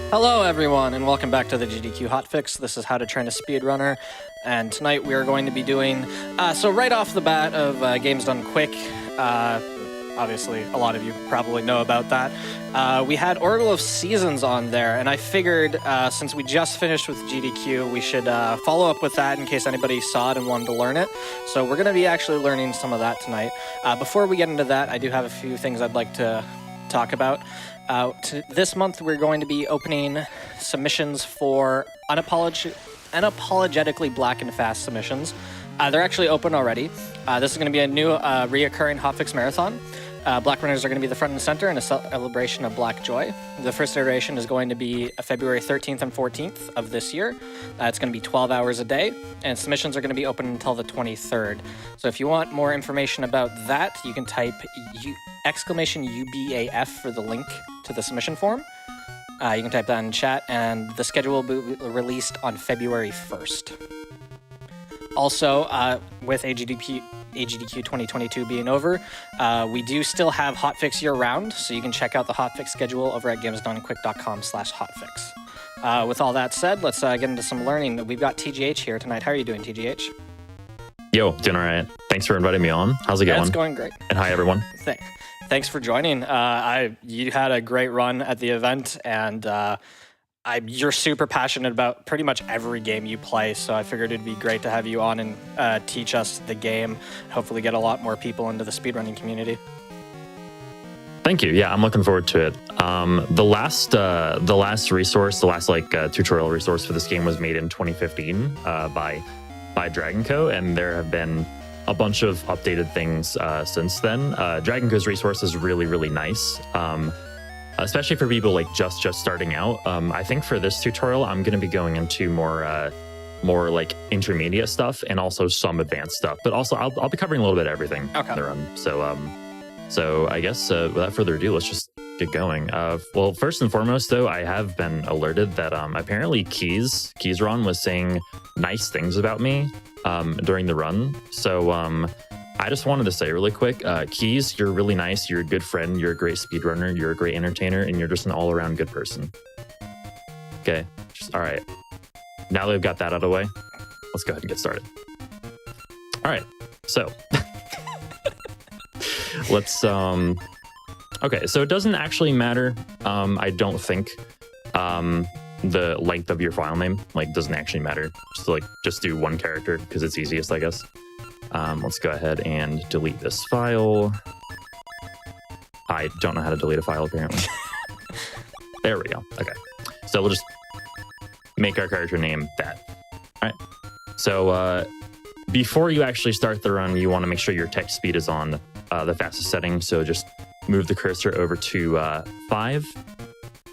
Hello everyone and welcome back to the GDQ Hotfix. This is How to Train a Speedrunner, and tonight we are going to be doing, so right off the bat of Games Done Quick, obviously a lot of you probably know about that, we had Oracle of Seasons on there, and I figured since we just finished with GDQ, we should follow up with that in case anybody saw it and wanted to learn it. So we're going to be actually learning some of that tonight. Before we get into that, I do have a few things I'd like to talk about. This month, we're going to be opening submissions for unapologetically black and fast submissions. They're actually open already. This is going to be a new reoccurring hotfix marathon. Black runners are going to be the front and center in a celebration of black joy. The first iteration is going to be February 13th and 14th of this year. It's going to be 12 hours a day, and submissions are going to be open until the 23rd. So if you want more information about that, you can type !UBAF for the link to the submission form. You can type that in chat, and the schedule will be released on February 1st. Also, with AGDQ 2022 being over, we do still have hotfix year-round, so you can check out the hotfix schedule over at gamesdonequick.com/hotfix. With all that said, let's get into some learning. We've got TGH here tonight. How are you doing, TGH? Yo, doing all right. Thanks for inviting me on. How's it going? It's going great. And hi, everyone. Thanks for joining. You had a great run at the event, and you're super passionate about pretty much every game you play, so I figured it'd be great to have you on and teach us the game, hopefully get a lot more people into the speedrunning community. Thank you. Yeah, I'm looking forward to it. The last tutorial resource for this game was made in 2015 by Dragon Co, and there have been a bunch of updated things since then. Dragon Co's resource is really, really nice. Especially for people like just starting out. I think for this tutorial, I'm going to be going into more like intermediate stuff and also some advanced stuff. But also, I'll be covering a little bit of everything in the run. So I guess without further ado, let's just get going. Well, first and foremost, though, I have been alerted that apparently Keysron was saying nice things about me during the run. So I just wanted to say really quick, Keys, you're really nice, you're a good friend, you're a great speedrunner, you're a great entertainer, and you're just an all-around good person. Okay, all right. Now that we've got that out of the way, let's go ahead and get started. All right, so let's, okay, so it doesn't actually matter, I don't think, the length of your file name, like, doesn't actually matter. Just do one character, because it's easiest, I guess. Let's go ahead and delete this file. I don't know how to delete a file, apparently. There we go. Okay. So we'll just make our character name that. All right. So before you actually start the run, you want to make sure your text speed is on the fastest setting. So just move the cursor over to 5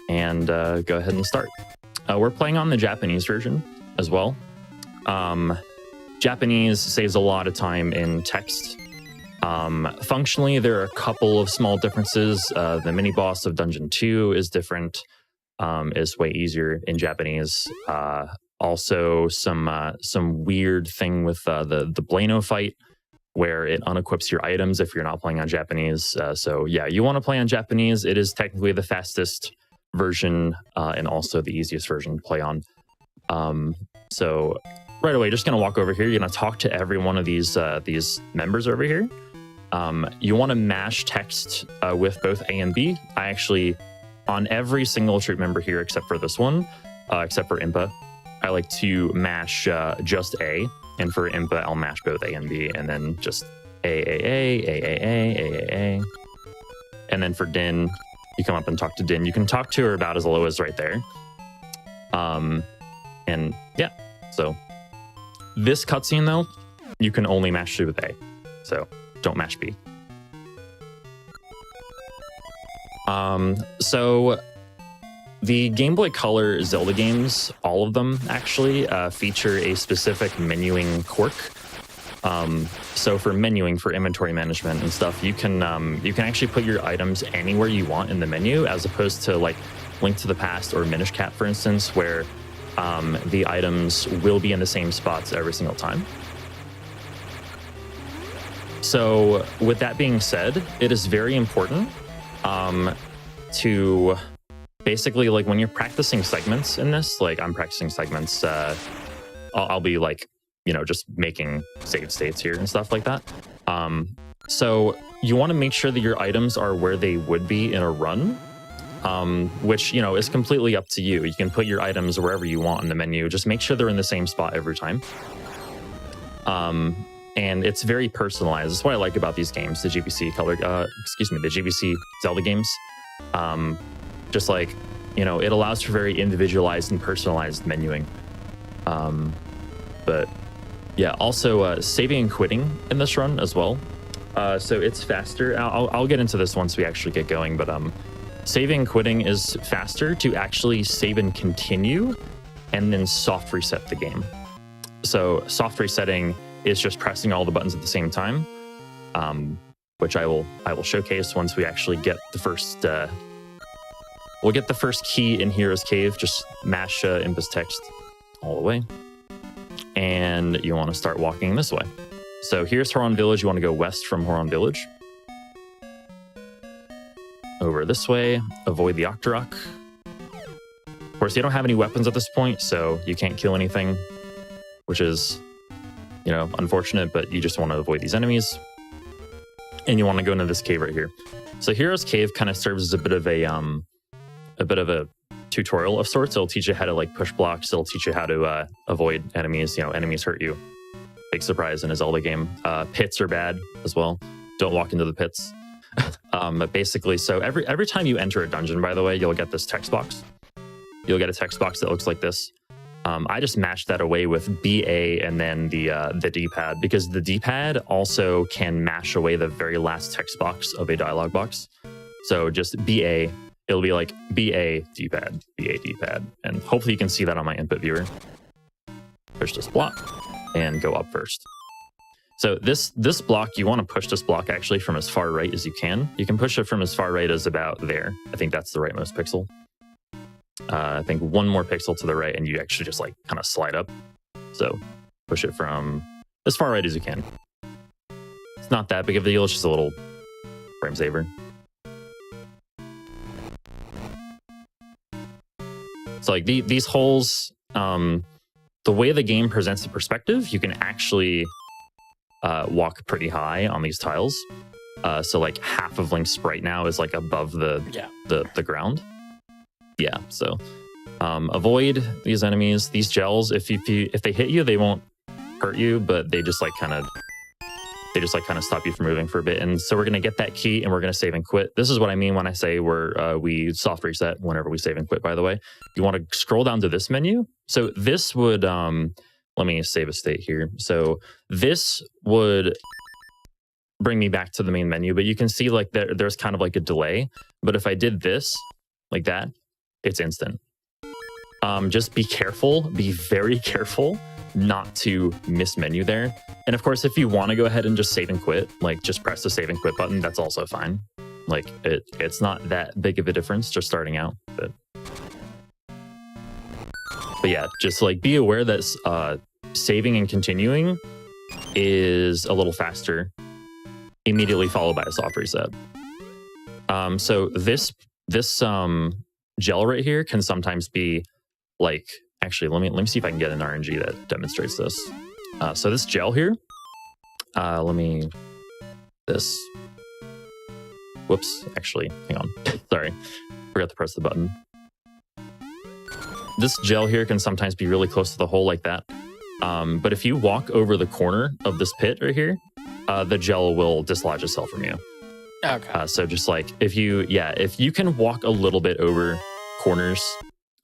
and go ahead and start. We're playing on the Japanese version as well. Japanese saves a lot of time in text. Functionally, there are a couple of small differences. The mini boss of Dungeon 2 is different, is way easier in Japanese. Also, some weird thing with the Blano fight, where it unequips your items if you're not playing on Japanese. So yeah, you want to play on Japanese. It is technically the fastest version and also the easiest version to play on. So right away, just gonna walk over here. You're gonna talk to every one of these members over here. You want to mash text with both A and B. I actually, on every single troop member here except for this one, except for Impa, I like to mash just A, and for Impa, I'll mash both A and B, and then just A. And then for Din, you come up and talk to Din. You can talk to her about as low as right there. And yeah, so this cutscene, though, you can only mash through with A, so don't mash B. So the Game Boy Color Zelda games, all of them actually, feature a specific menuing quirk. So for menuing, for inventory management and stuff, you can actually put your items anywhere you want in the menu, as opposed to like Link to the Past or Minish Cap, for instance, where the items will be in the same spots every single time. So with that being said, it is very important to basically, like when you're practicing segments in this, like I'm practicing segments, I'll be like, you know, just making save states here and stuff like that. So you want to make sure that your items are where they would be in a run, which, you know, is completely up to you. You can put your items wherever you want in the menu. Just make sure they're in the same spot every time. And it's very personalized. That's what I like about these games, the GBC the GBC Zelda games. Just like, you know, it allows for very individualized and personalized menuing. But yeah, also saving and quitting in this run as well. So it's faster. I'll get into this once we actually get going, but saving and quitting is faster to actually save and continue and then soft reset the game. So soft resetting is just pressing all the buttons at the same time, which I will showcase once we actually get the first. We'll get the first key in Hero's Cave. Just mash Impus text all the way, and you want to start walking this way. So here's Horon Village. You want to go west from Horon Village. Over this way. Avoid the Octorok. Of course, you don't have any weapons at this point, so you can't kill anything, which is, you know, unfortunate, but you just want to avoid these enemies. And you want to go into this cave right here. So Hero's Cave kind of serves as a bit of a tutorial of sorts. It'll teach you how to like push blocks. It'll teach you how to avoid enemies. You know, enemies hurt you. Big surprise in a Zelda game. Pits are bad as well. Don't walk into the pits. But basically, so every time you enter a dungeon, by the way, you'll get this text box. You'll get a text box that looks like this. I just mashed that away with BA and then the D-pad, because the D-pad also can mash away the very last text box of a dialog box. So just BA, it'll be like BA D-pad, BA D-pad, and hopefully you can see that on my input viewer. Push this block and go up first. So this block, you want to push this block actually from as far right as you can. You can push it from as far right as about there. I think that's the rightmost pixel. I think one more pixel to the right and you actually just like kind of slide up. So push it from as far right as you can. It's not that big of a deal, it's just a little frame saver. So like these holes, the way the game presents the perspective, you can actually walk pretty high on these tiles. So like half of Link's sprite now is like above the ground. Yeah, so avoid these enemies, these gels. If they hit you, they won't hurt you, but they just like kind of stop you from moving for a bit. And so we're gonna get that key and we're gonna save and quit. This is what I mean when I say we soft reset whenever we save and quit, by the way. You want to scroll down to this menu. So this would let me save a state here. So this would bring me back to the main menu, but you can see like there's kind of like a delay. But if I did this like that, it's instant. Just be careful, be very careful not to miss menu there. And of course, if you want to go ahead and just save and quit, like just press the save and quit button, that's also fine. Like it's not that big of a difference just starting out. But yeah, just like be aware that saving and continuing is a little faster, immediately followed by a soft reset. So this gel right here can sometimes be like, actually, let me see if I can get an RNG that demonstrates this. So this gel here, whoops, actually, hang on. Sorry, forgot to press the button. This gel here can sometimes be really close to the hole like that. But if you walk over the corner of this pit right here, the gel will dislodge itself from you. Okay. So just like if you can walk a little bit over corners,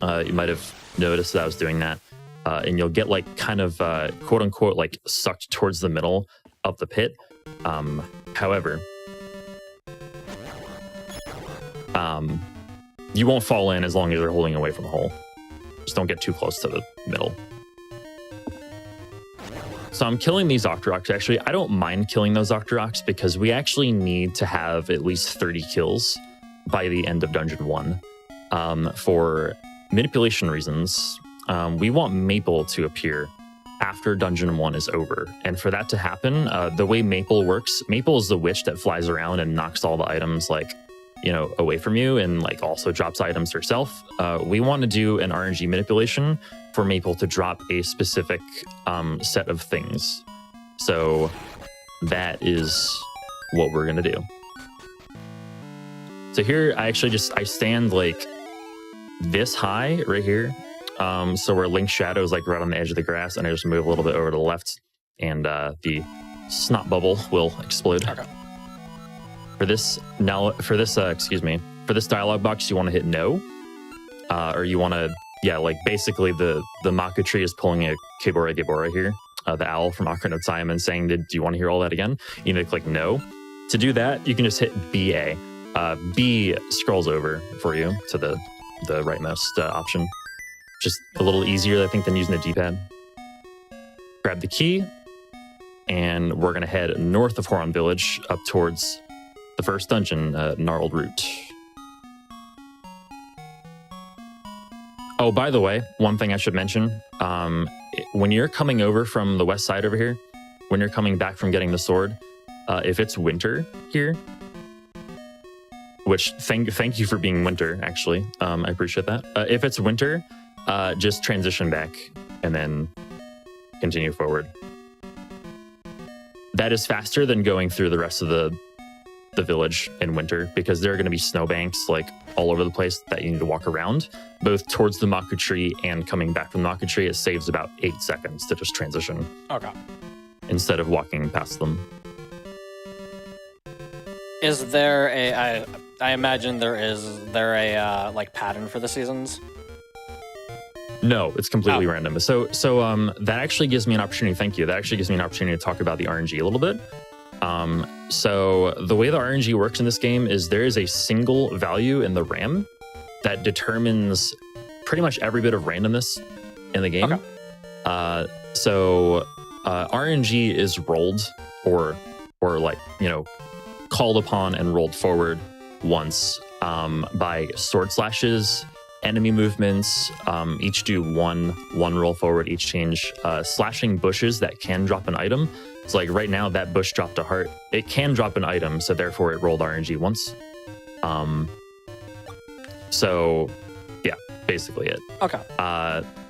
you might have noticed that I was doing that, and you'll get like kind of quote unquote like sucked towards the middle of the pit. However, you won't fall in as long as you're holding away from the hole. Just don't get too close to the middle. So I'm killing these Octoroks. Actually, I don't mind killing those Octoroks because we actually need to have at least 30 kills by the end of Dungeon 1. For manipulation reasons, we want Maple to appear after Dungeon 1 is over. And for that to happen, the way Maple works, Maple is the witch that flies around and knocks all the items like you know, away from you and like also drops items herself. We want to do an RNG manipulation for Maple to drop a specific set of things. So that is what we're gonna do. So here I actually I stand like this high right here. So where Link's shadow is like right on the edge of the grass, and I just move a little bit over to the left, and the snot bubble will explode. Okay. For this dialogue box, you want to hit no, or you want to, yeah, like basically the Maku tree is pulling a Kibora Gibora here, the owl from Ocarina of Time, and saying, do you want to hear all that again? You need to click no. To do that, you can just hit BA. B scrolls over for you to the rightmost option. Just a little easier, I think, than using the D-pad. Grab the key, and we're going to head north of Horon Village up towards the first dungeon, Gnarled Route. Oh, by the way, one thing I should mention, when you're coming over from the west side over here, when you're coming back from getting the sword, if it's winter here, which thank you for being winter, actually, I appreciate that. If it's winter, just transition back and then continue forward. That is faster than going through the rest of the village in winter, because there are going to be snowbanks like all over the place that you need to walk around, both towards the Maku tree and coming back from the Maku tree. It saves about 8 seconds to just transition. Okay. Instead of walking past them. Is there I imagine there a like pattern for the seasons? No, it's completely random. So that actually gives me an opportunity. Thank you. That actually gives me an opportunity to talk about the RNG a little bit. So the way the RNG works in this game is there is a single value in the RAM that determines pretty much every bit of randomness in the game. Okay. So RNG is rolled or like, you know, called upon and rolled forward once by sword slashes, enemy movements, each do one roll forward, each change, slashing bushes that can drop an item. So like right now that bush dropped a heart. It can drop an item, so therefore it rolled RNG once. So yeah, basically it. Okay.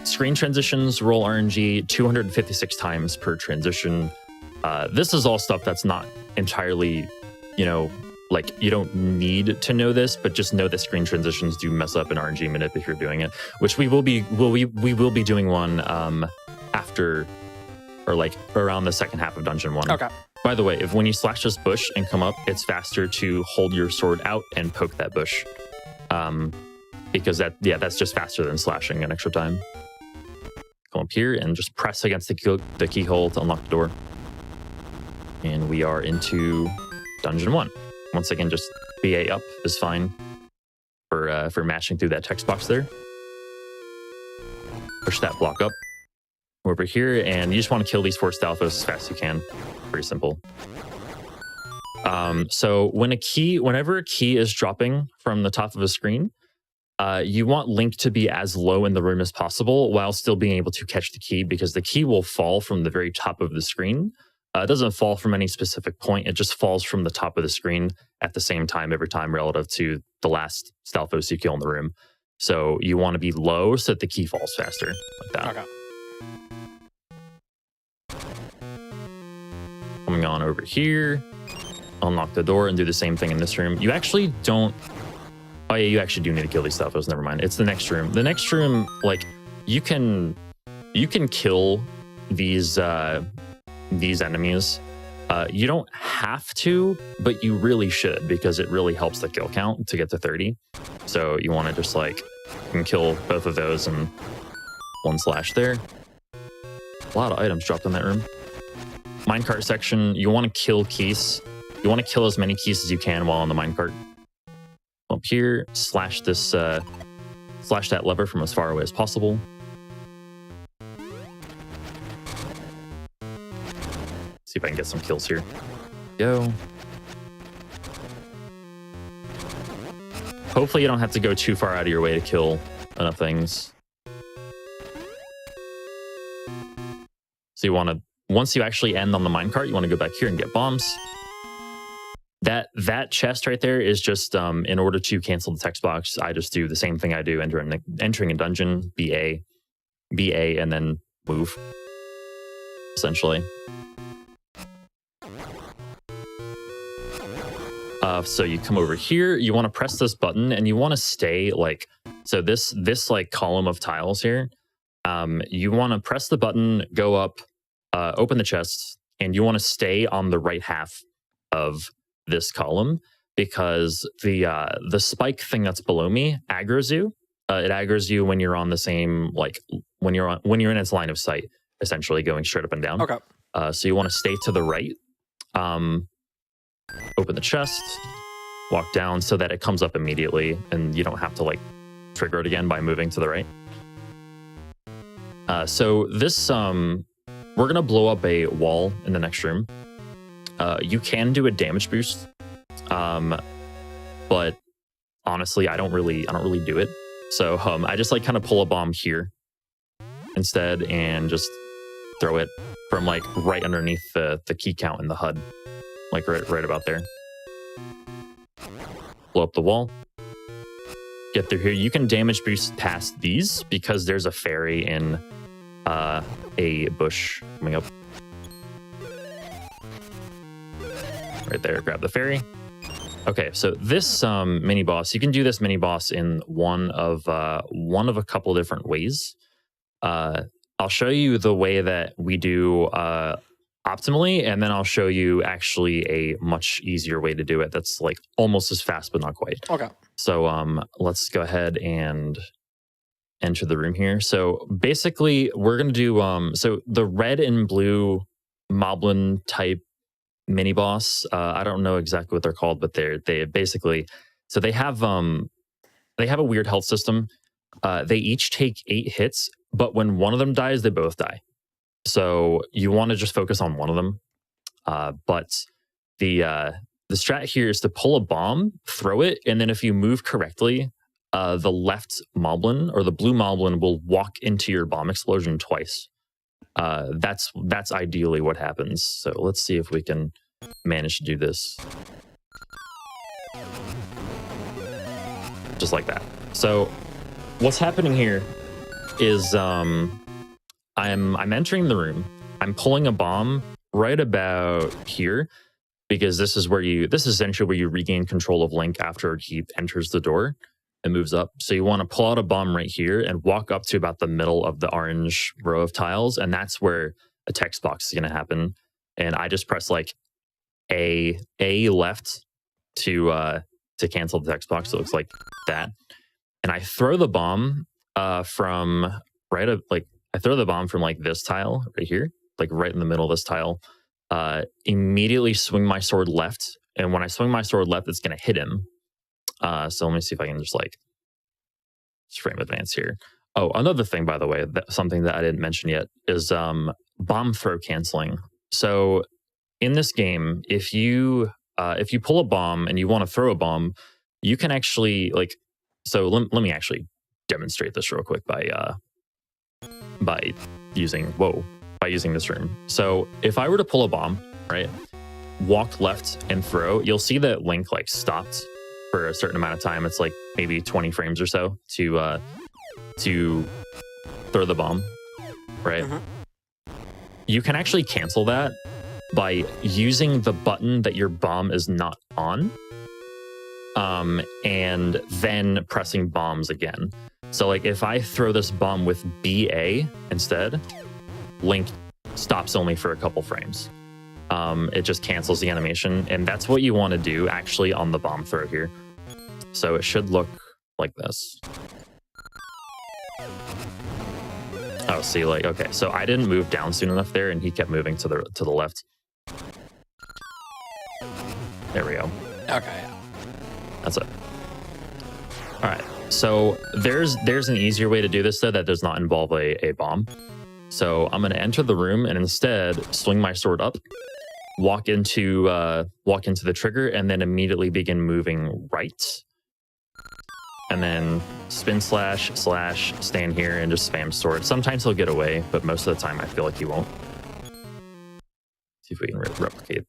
Screen transitions roll RNG 256 times per transition. This is all stuff that's not entirely, you know, like you don't need to know this, but just know that screen transitions do mess up an RNG manip if you're doing it, which we will be doing one after, or like around the second half of Dungeon 1. Okay. By the way, if when you slash this bush and come up, it's faster to hold your sword out and poke that bush. Because that's just faster than slashing an extra time. Come up here and just press against the keyhole to unlock the door. And we are into Dungeon 1. Once again, just BA up is fine for mashing through that text box there. Push that block up. Over here, and you just want to kill these 4 Stalfos as fast as you can. Pretty simple. So whenever a key is dropping from the top of a screen, you want Link to be as low in the room as possible while still being able to catch the key, because the key will fall from the very top of the screen. It doesn't fall from any specific point. It just falls from the top of the screen at the same time every time relative to the last Stalfos you kill in the room. So you want to be low so that the key falls faster, like that. Okay. Coming on over here, unlock the door and do the same thing in this room. You actually don't... Oh yeah, you actually do need to kill these Stalfos, never mind. It's the next room. The next room, like, you can kill these enemies. You don't have to, but you really should, because it really helps the kill count to get to 30. So you want to just like, you can kill both of those and 1 slash there. A lot of items dropped in that room. Minecart section, you want to kill keys. You want to kill as many keys as you can while on the minecart. Up here, slash this, slash that lever from as far away as possible. See if I can get some kills here. Go. Hopefully you don't have to go too far out of your way to kill enough things. So you want to, once you actually end on the minecart, you want to go back here and get bombs. That chest right there is just in order to cancel the text box, I just do the same thing I do entering a dungeon, BA, and then move, essentially. So you come over here, you want to press this button, and you want to stay like, so this like column of tiles here, you want to press the button, go up, open the chest, and you want to stay on the right half of this column, because the spike thing that's below me aggroes you. It aggroes you when you're on the same, like when you're in its line of sight, essentially going straight up and down. Okay. So you want to stay to the right. Open the chest, walk down so that it comes up immediately, and you don't have to like trigger it again by moving to the right. So this, we're gonna blow up a wall in the next room. You can do a damage boost, but honestly, I don't really do it. So I just like kind of pull a bomb here instead, and just throw it from like right underneath the key count in the HUD, like right about there. Blow up the wall. Get through here. You can damage boost past these because there's a fairy in a bush coming up. Right there, grab the fairy. Okay, so this mini boss, you can do this mini boss in one of a couple different ways. I'll show you the way that we do optimally, and then I'll show you actually a much easier way to do it that's like almost as fast but not quite. Okay. So let's go ahead and enter the room here. So basically we're gonna do so the red and blue moblin type mini boss, I don't know exactly what they're called, but they basically, so they have a weird health system. They each take 8 hits, but when one of them dies, they both die. So you want to just focus on one of them. But the strat here is to pull a bomb, throw it, and then if you move correctly, the left moblin or the blue moblin will walk into your bomb explosion twice. That's ideally what happens. So let's see if we can manage to do this. Just like that. So what's happening here is I'm entering the room. I'm pulling a bomb right about here, because this is essentially where you regain control of Link after he enters the door and moves up. So you want to pull out a bomb right here and walk up to about the middle of the orange row of tiles, and that's where a text box is going to happen. And I just press like A left to cancel the text box. So it looks like that. And I throw the bomb from like this tile right here, like right in the middle of this tile. Immediately swing my sword left, and when I swing my sword left, it's going to hit him. So let me see if I can just frame advance here. Oh, another thing, by the way, something that I didn't mention yet is bomb throw canceling. So in this game, if you pull a bomb and you want to throw a bomb, you can actually so let me actually demonstrate this real quick by using this room. So if I were to pull a bomb, right, walk left and throw, you'll see that Link stopped for a certain amount of time. It's like maybe 20 frames or so to throw the bomb, right? You can actually cancel that by using the button that your bomb is not on, and then pressing bombs again. So if I throw this bomb with BA instead, Link stops only for a couple frames. It just cancels the animation, and that's what you want to do actually on the bomb throw here. So it should look like this. Oh, see, okay, so I didn't move down soon enough there, and he kept moving to the left. There we go. Okay. That's it. All right. So there's an easier way to do this though that does not involve a bomb. So I'm going to enter the room and instead swing my sword up, walk into the trigger, and then immediately begin moving right. And then spin slash, stand here and just spam sword. Sometimes he'll get away, but most of the time I feel like he won't. See if we can replicate.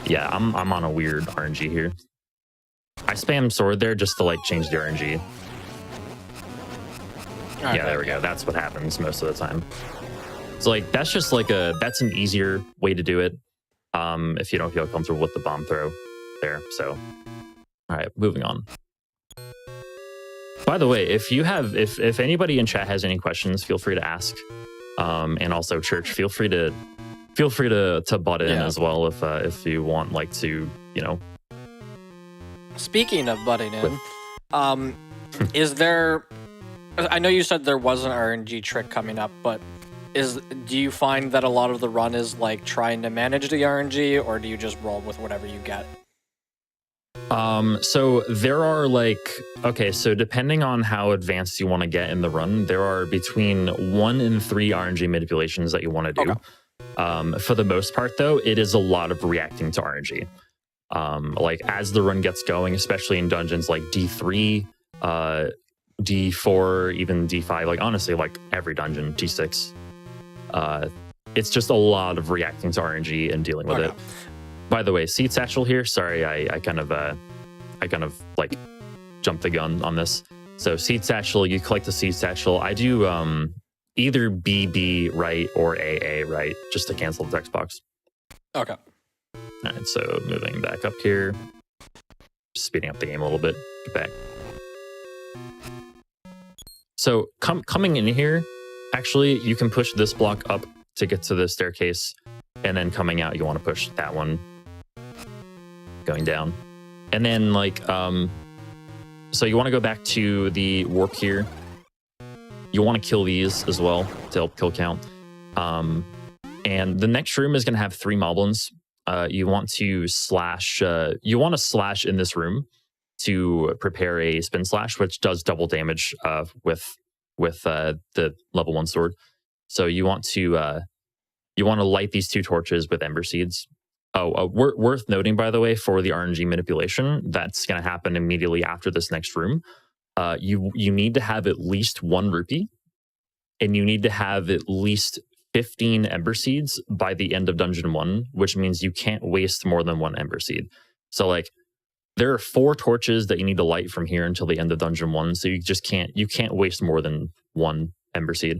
Yeah, I'm on a weird RNG here. I spam sword there just to like change the RNG. Okay. Yeah, there we go. That's what happens most of the time. So like that's just like that's an easier way to do it. If you don't feel comfortable with the bomb throw there. So all right, moving on. By the way, if anybody in chat has any questions, feel free to ask. And also Church, feel free to butt in as well if you want, like, to, you know. Speaking of butting in, is there? I know you said there was an RNG trick coming up, but do you find that a lot of the run is like trying to manage the RNG, or do you just roll with whatever you get? So there are like, okay, so depending on how advanced you want to get in the run, there are between 1 and 3 RNG manipulations that you want to do. Okay. For the most part, though, it is a lot of reacting to RNG. Like as the run gets going, especially in dungeons like D3, D4, even D5, like honestly, like every dungeon, D6, it's just a lot of reacting to RNG and dealing with it. By the way, Seed Satchel here. Sorry, I kind of like jumped the gun on this. So Seed Satchel, you collect the Seed Satchel. I do either BB right or AA right, just to cancel the text box. Okay. All right, so moving back up here, speeding up the game a little bit. Get back. So coming in here, actually, you can push this block up to get to the staircase, and then coming out, you want to push that one going down. And then like, so you want to go back to the warp here. You want to kill these as well to help kill count. And the next room is going to have 3 moblins. You want to slash in this room to prepare a spin slash, which does double damage with the level 1 sword. So you want to light these 2 torches with ember seeds. Worth noting, by the way, for the RNG manipulation, that's going to happen immediately after this next room. You need to have at least 1 rupee, and you need to have at least 15 ember seeds by the end of dungeon 1, which means you can't waste more than 1 ember seed. So like, there are 4 torches that you need to light from here until the end of dungeon 1. So you just can't waste more than 1 ember seed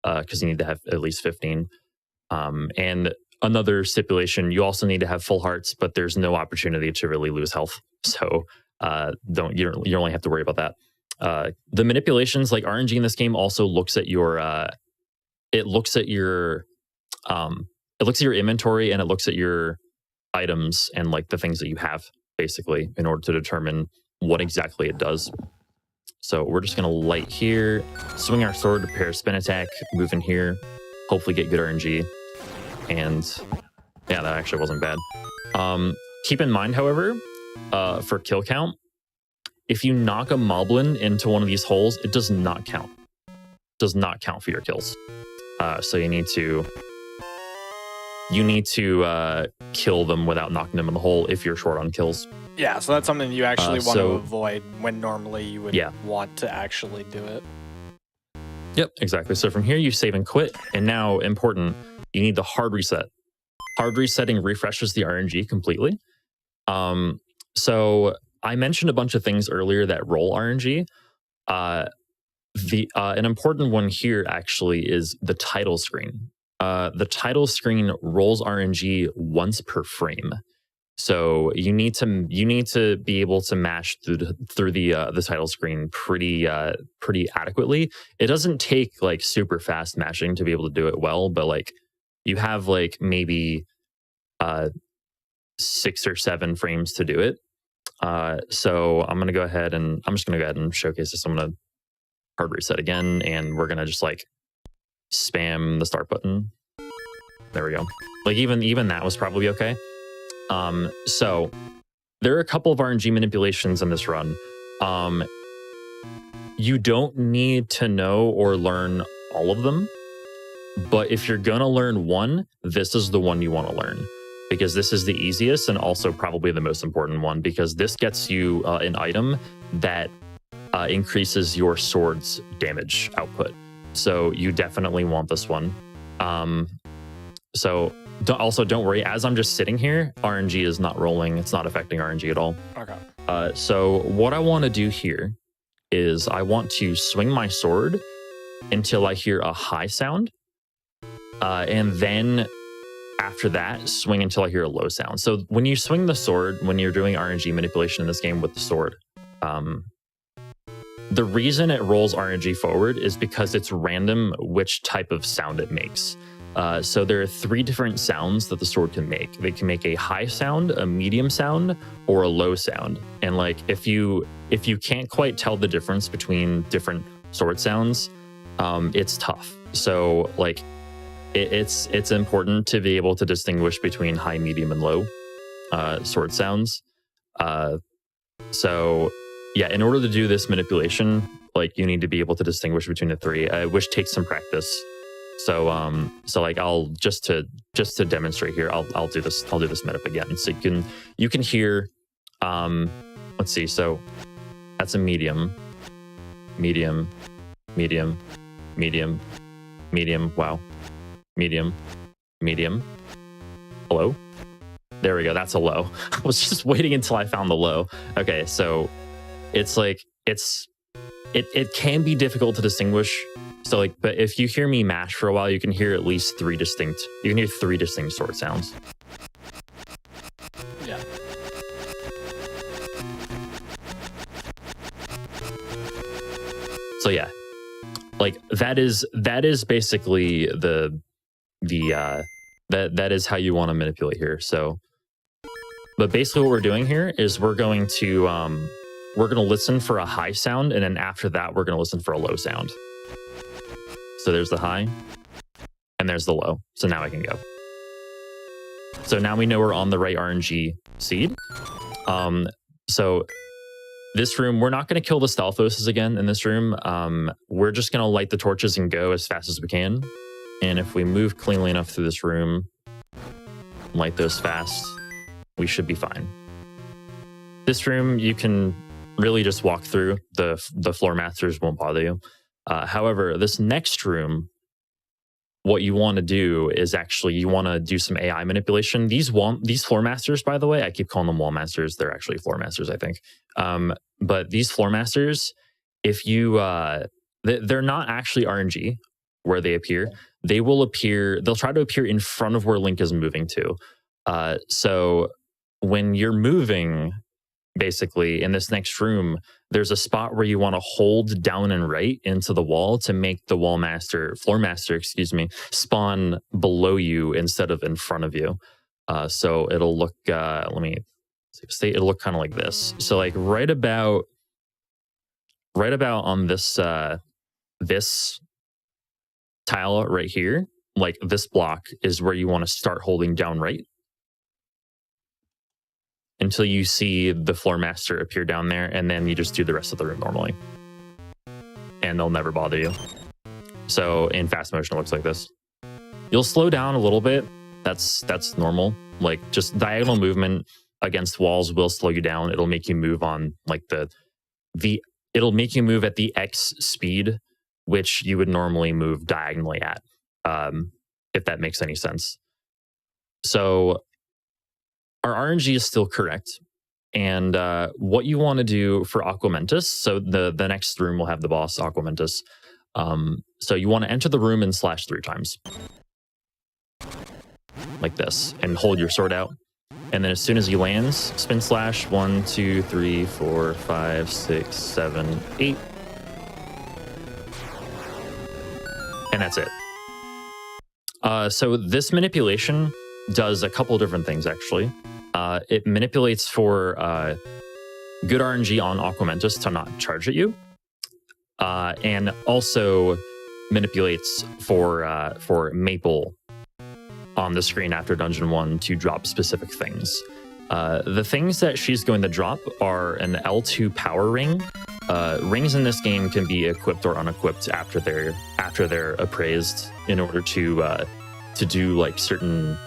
because you need to have at least 15. And another stipulation, you also need to have full hearts, but there's no opportunity to really lose health. So you don't only have to worry about that. The manipulations, like RNG in this game, also looks at your inventory, and it looks at your items and like the things that you have, basically, in order to determine what exactly it does. So we're just gonna light here, swing our sword to prepare a spin attack, move in here, hopefully get good RNG. And yeah, that actually wasn't bad. Keep in mind, however, for kill count, if you knock a moblin into one of these holes, it does not count. It does not count for your kills. So you need to kill them without knocking them in the hole if you're short on kills. Yeah, so that's something you actually want to avoid when normally you would want to actually do it. Yep, exactly. So from here, you save and quit. And now, important, you need the hard reset. Hard resetting refreshes the RNG completely. So I mentioned a bunch of things earlier that roll RNG. An important one here actually is the title screen. The title screen rolls RNG once per frame. So you need to be able to mash through the title screen pretty adequately. It doesn't take like super fast mashing to be able to do it well, but like you have like maybe 6 or 7 frames to do it. So I'm just gonna go ahead and showcase this. I'm gonna hard reset again, and we're gonna just like spam the start button. There we go. Like even that was probably okay. So there are a couple of RNG manipulations in this run. You don't need to know or learn all of them, but if you're gonna learn one, this is the one you want to learn, because this is the easiest and also probably the most important one, because this gets you an item that increases your sword's damage output. So you definitely want this one. So don't worry. As I'm just sitting here, RNG is not rolling. It's not affecting RNG at all. Okay. So what I want to do here is I want to swing my sword until I hear a high sound. And then after that, swing until I hear a low sound. So when you swing the sword, when you're doing RNG manipulation in this game with the sword, the reason it rolls RNG forward is because it's random which type of sound it makes. So there are 3 different sounds that the sword can make. They can make a high sound, a medium sound, or a low sound. And like if you can't quite tell the difference between different sword sounds, it's tough. So like it's important to be able to distinguish between high, medium, and low sword sounds. So yeah, in order to do this manipulation, like you need to be able to distinguish between the 3, which takes some practice. So like I'll just to demonstrate here, I'll do this manip again. So you can hear, let's see. So that's a medium, medium, medium, medium, medium. Wow, medium, medium. Hello. There we go. That's a low. I was just waiting until I found the low. Okay, so it's like it can be difficult to distinguish. So like, but if you hear me mash for a while, you can hear at least 3 distinct. You can hear 3 distinct sword sounds. Yeah. So yeah, like that is basically that is how you want to manipulate here. So, but basically what we're doing here is we're going to listen for a high sound, and then after that we're going to listen for a low sound. So there's the high, and there's the low. So now I can go. So now we know we're on the right RNG seed. So this room, we're not going to kill the Stalfoses again in this room. We're just going to light the torches and go as fast as we can. And if we move cleanly enough through this room, light those fast, we should be fine. This room, you can really just walk through. The floor masters won't bother you. However, this next room, what you want to do is actually you want to do some AI manipulation. These floor masters, by the way, I keep calling them wall masters. They're actually floor masters, I think. But these floor masters, if you they're not actually RNG where they appear. They will appear. They'll try to appear in front of where Link is moving to. So when you're moving, basically in this next room, there's a spot where you want to hold down and right into the wall to make the floor master, spawn below you instead of in front of you. So it'll look, let me see, it'll look kind of like this. So like right about on this, this tile right here, like this block is where you want to start holding down right until you see the floor master appear down there, and then you just do the rest of the room normally. And they'll never bother you. So in fast motion, it looks like this. You'll slow down a little bit. That's normal. Like just diagonal movement against walls will slow you down. It'll make you move on like it'll make you move at the X speed, which you would normally move diagonally at, if that makes any sense. So our RNG is still correct. And what you want to do for Aquamentus, so the next room will have the boss, Aquamentus. So you want to enter the room and slash 3 times. Like this, and hold your sword out. And then as soon as he lands, spin slash 1, 2, 3, 4, 5, 6, 7, 8. And that's it. So this manipulation does a couple different things, actually. It manipulates for good RNG on Aquamentus to not charge at you. And also manipulates for Maple on the screen after Dungeon 1 to drop specific things. The things that she's going to drop are an L2 power ring. Rings in this game can be equipped or unequipped after they're appraised in order to do like certain,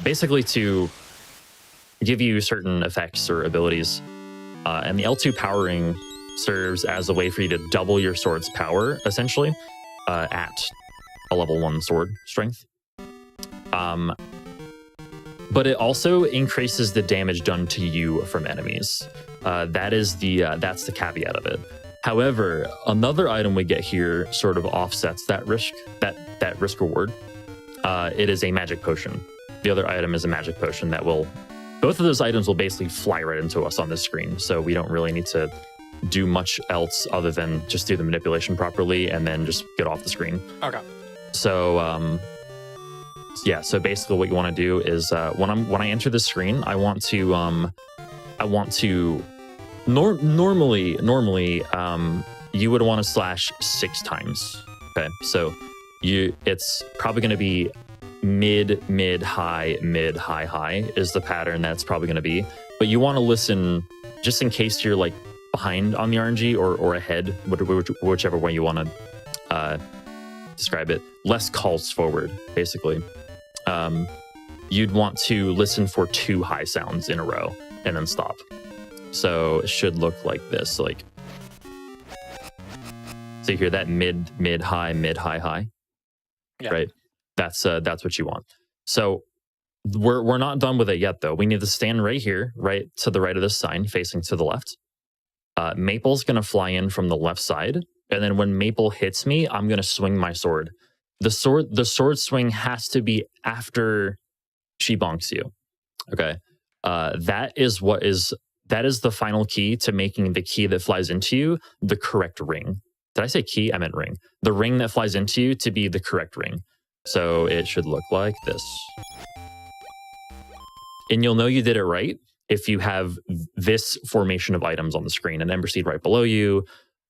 basically to give you certain effects or abilities. And the L2 power ring serves as a way for you to double your sword's power, essentially, at a level 1 sword strength. But it also increases the damage done to you from enemies. That's the caveat of it. However, another item we get here sort of offsets that risk reward. It is a magic potion. The other item is a magic potion that will. Both of those items will basically fly right into us on this screen, so we don't really need to do much else other than just do the manipulation properly and then just get off the screen. Okay. So yeah, so basically what you want to do is when I enter the screen, I want to normally you would want to slash 6 times. Okay, so it's probably going to be mid high high is the pattern that's probably going to be, but you want to listen just in case you're like behind on the RNG or ahead, whichever way you want to describe it. Less calls forward, basically. You'd want to listen for 2 high sounds in a row and then stop. So it should look like this, like, so you hear that mid high high. Yeah. Right. That's what you want. So we're not done with it yet, though. We need to stand right here, right to the right of this sign, facing to the left. Maple's gonna fly in from the left side, and then when Maple hits me, I'm gonna swing my sword. The sword swing has to be after she bonks you. Okay, that is the final key to making the key that flies into you the correct ring. Did I say key? I meant ring. The ring that flies into you to be the correct ring. So it should look like this. And you'll know you did it right if you have this formation of items on the screen: an Ember Seed right below you,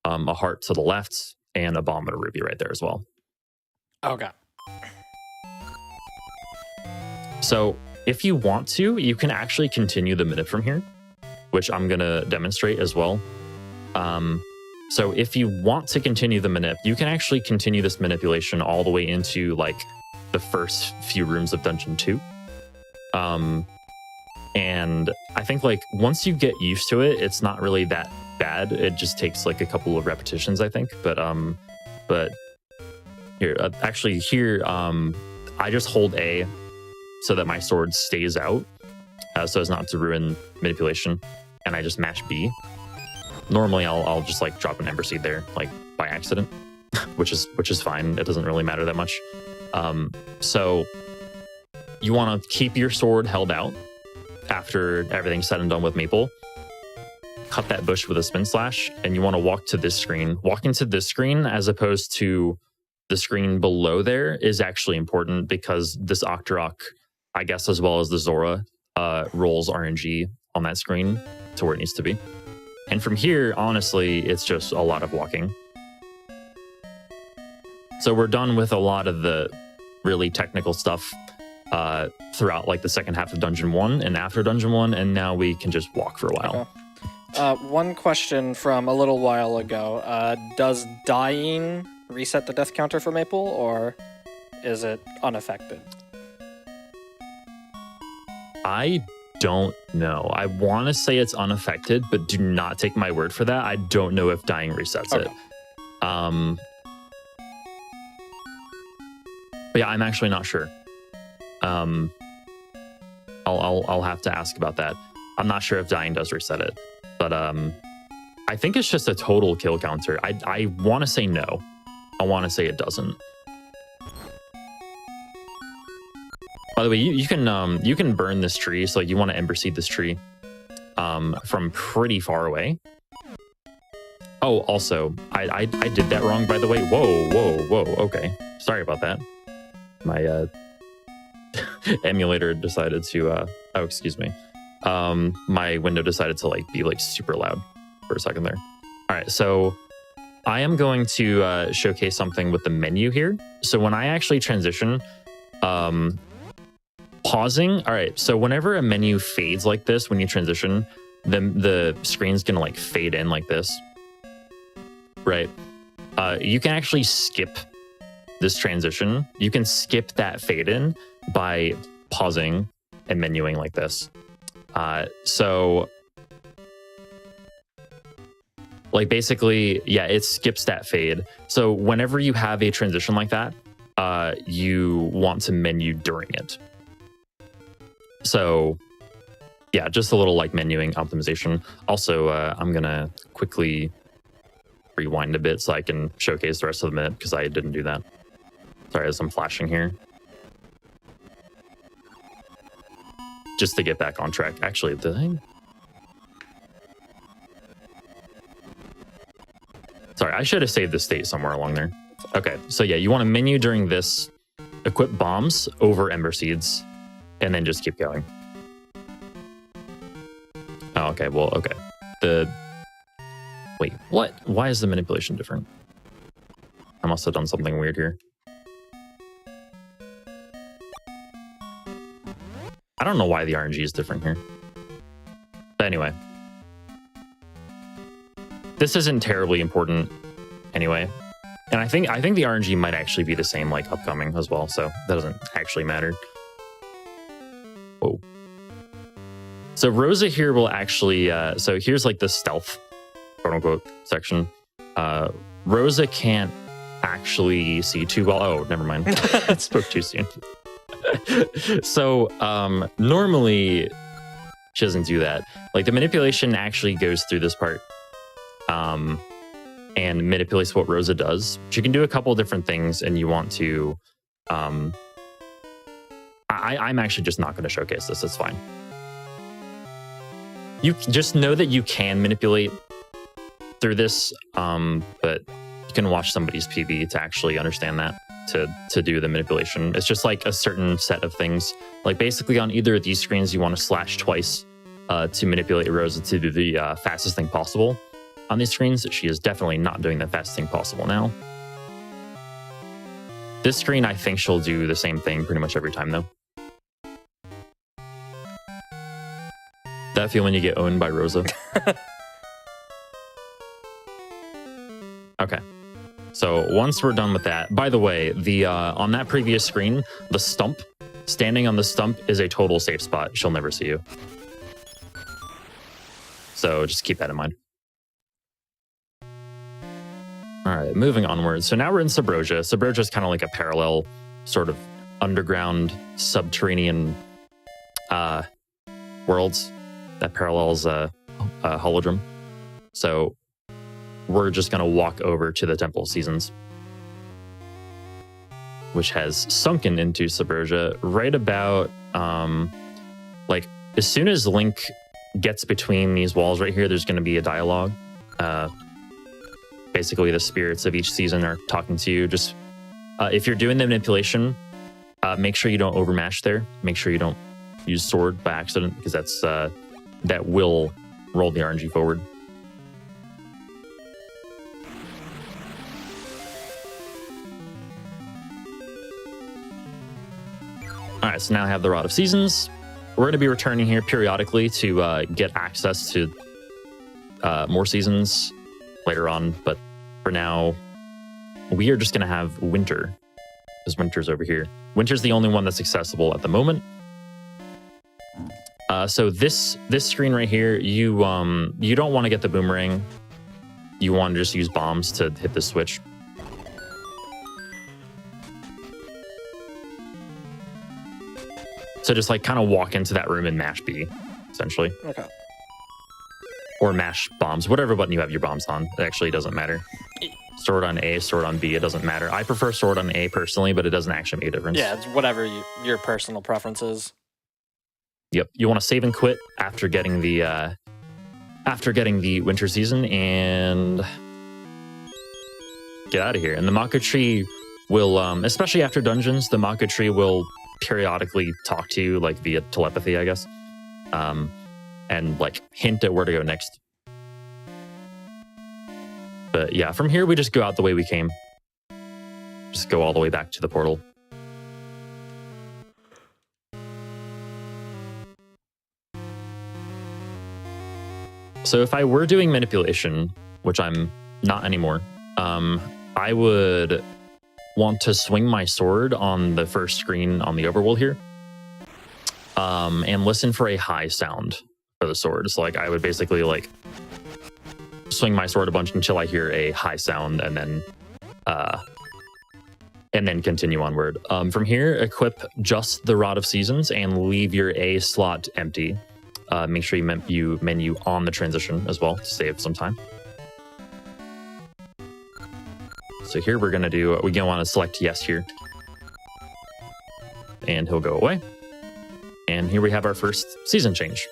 a heart to the left, and a bomb and a ruby right there as well. Okay. So if you want to, you can actually continue the minute from here, which I'm going to demonstrate as well. So if you want to continue the manip, you can actually continue this manipulation all the way into like the first few rooms of Dungeon 2. And I think like once you get used to it, it's not really that bad. It just takes like a couple of repetitions, I think. But here, I just hold A so that my sword stays out, so as not to ruin manipulation, and I just mash B. Normally, I'll just like drop an Ember Seed there, like by accident, which is fine. It doesn't really matter that much. So you want to keep your sword held out after everything's said and done with Maple. Cut that bush with a spin slash, and you want to walk to this screen. Walking to this screen as opposed to the screen below there is actually important because this Octorok, I guess, as well as the Zora, rolls RNG on that screen to where it needs to be. And from here, honestly, it's just a lot of walking. So we're done with a lot of the really technical stuff throughout like the second half of Dungeon 1 and after Dungeon 1, and now we can just walk for a while. Okay. One question from a little while ago. Does dying reset the death counter for Maple, or is it unaffected? I don't know. I want to say it's unaffected, but do not take my word for that. I don't know if dying resets it. But yeah, I'm actually not sure. I'll have to ask about that. I'm not sure if dying does reset it, but I think it's just a total kill counter. I want to say no. I want to say it doesn't. By the way, you can burn this tree, so you want to Ember Seed this tree from pretty far away. Oh, also, I did that wrong, by the way. Whoa. Okay, sorry about that. My emulator decided to oh, excuse me. My window decided to be super loud for a second there. All right, so I am going to showcase something with the menu here. So when I actually transition, pausing. All right, so whenever a menu fades like this, when you transition, then the screen's gonna fade in like this, right? You can actually skip this transition. You can skip that fade in by pausing and menuing like this. So basically, yeah, it skips that fade. So whenever you have a transition like that, you want to menu during it. So yeah, just a little like menuing optimization. Also, I'm gonna quickly rewind a bit so I can showcase the rest of the minute because I didn't do that. Sorry, as I'm flashing here. Just to get back on track. Actually, did I? Sorry, I should have saved the state somewhere along there. Okay, so yeah, you want to menu during this, equip bombs over Ember Seeds, and then just keep going. Oh, okay, well, okay. Wait, what? Why is the manipulation different? I must have done something weird here. I don't know why the RNG is different here. But anyway. This isn't terribly important anyway. And I think the RNG might actually be the same like upcoming as well, so that doesn't actually matter. Whoa. So Rosa here will actually, so here's like the stealth, quote unquote, section. Rosa can't actually see too well. Oh, never mind. I spoke too soon. So normally she doesn't do that. Like the manipulation actually goes through this part and manipulates what Rosa does. She can do a couple of different things, and you want to I'm actually just not going to showcase this. It's fine. You just know that you can manipulate through this, but you can watch somebody's PB to actually understand that, to do the manipulation. It's just like a certain set of things. Like basically on either of these screens, you want to slash twice to manipulate Rosa to do the fastest thing possible. On these screens, she is definitely not doing the fastest thing possible now. This screen, I think she'll do the same thing pretty much every time though. That feeling you get owned by Rosa. Okay. So once we're done with that, by the way, the on that previous screen, the stump, standing on the stump is a total safe spot. She'll never see you. So just keep that in mind. All right, moving onwards. So now we're in Subrosia. Subrosia is kind of like a parallel sort of underground subterranean worlds that parallels Holodrum. So we're just going to walk over to the Temple of Seasons, which has sunken into Subrosia right about, like, as soon as Link gets between these walls right here, there's going to be a dialogue. Basically, the spirits of each season are talking to you. Just, if you're doing the manipulation, make sure you don't overmash there. Make sure you don't use sword by accident, because that's that will roll the RNG forward. All right, so now I have the Rod of Seasons. We're going to be returning here periodically to get access to more seasons later on, but for now, we are just going to have Winter, because Winter's over here. Winter's the only one that's accessible at the moment. So this screen right here, you don't want to get the boomerang. You want to just use bombs to hit the switch. So just like kind of walk into that room and mash B, essentially. Okay. Or mash bombs, whatever button you have your bombs on. It actually doesn't matter. Sword on A, sword on B, it doesn't matter. I prefer sword on A personally, but it doesn't actually make a difference. Yeah, it's whatever your personal preference is. Yep, you want to save and quit after getting the winter season and get out of here. And the Mako tree will, especially after dungeons, the Mako tree will periodically talk to you, like via telepathy, I guess, and like hint at where to go next. But yeah, from here we just go out the way we came. Just go all the way back to the portal. So if I were doing manipulation, which I'm not anymore, I would want to swing my sword on the first screen on the overworld here, and listen for a high sound for the sword. So like I would basically like swing my sword a bunch until I hear a high sound, and then and then continue onward. From here, equip just the Rod of Seasons and leave your A slot empty. Make sure you menu on the transition as well to save some time. So here we're going to want to select yes here. And he'll go away. And here we have our first season change.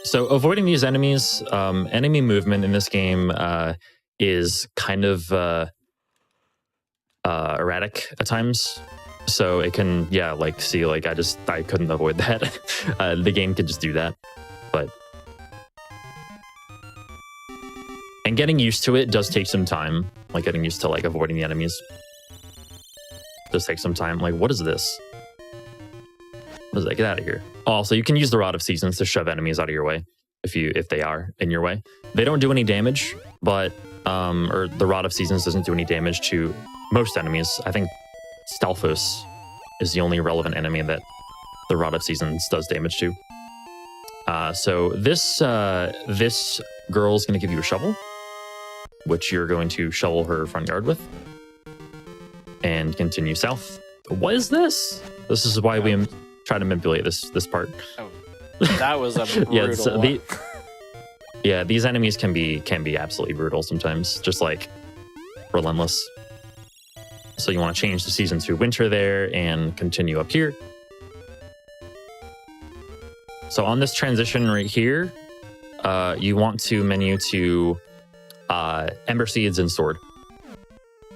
So avoiding these enemies, enemy movement in this game is kind of erratic at times. So it can, yeah, like, see, like, I couldn't avoid that. The game could just do that. And getting used to it does take some time. Like, getting used to, like, avoiding the enemies does take some time. Like, what is this? What is that? Get out of here. Also, you can use the Rod of Seasons to shove enemies out of your way if they are in your way. They don't do any damage, but or the Rod of Seasons doesn't do any damage to most enemies. I think Stalfos is the only relevant enemy that the Rod of Seasons does damage to. So this girl's going to give you a shovel, which you're going to shovel her front yard with, and continue south. What is this? This is why we try to manipulate this part. Oh, that was a brutal one. Yeah, these enemies can be absolutely brutal sometimes, just like relentless. So you want to change the season to winter there and continue up here. So on this transition right here, you want to menu to Ember Seeds and Sword.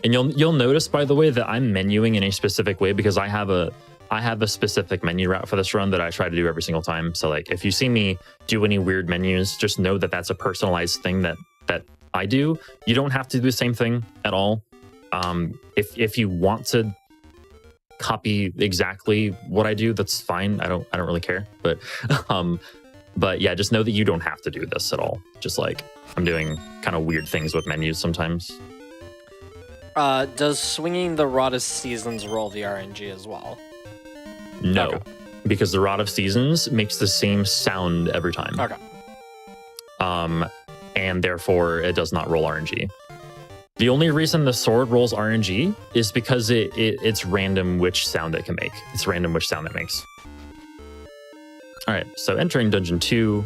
And you'll notice, by the way, that I'm menuing in a specific way because I have a specific menu route for this run that I try to do every single time. So like, if you see me do any weird menus, just know that that's a personalized thing that I do. You don't have to do the same thing at all. If you want to copy exactly what I do, that's fine. I don't really care. But yeah, just know that you don't have to do this at all. Just like I'm doing kind of weird things with menus sometimes. Does swinging the Rod of Seasons roll the RNG as well? No, okay. Because the Rod of Seasons makes the same sound every time. Okay. And therefore it does not roll RNG. The only reason the sword rolls RNG is because it's random which sound it can make. It's random which sound it makes. All right, so entering Dungeon 2,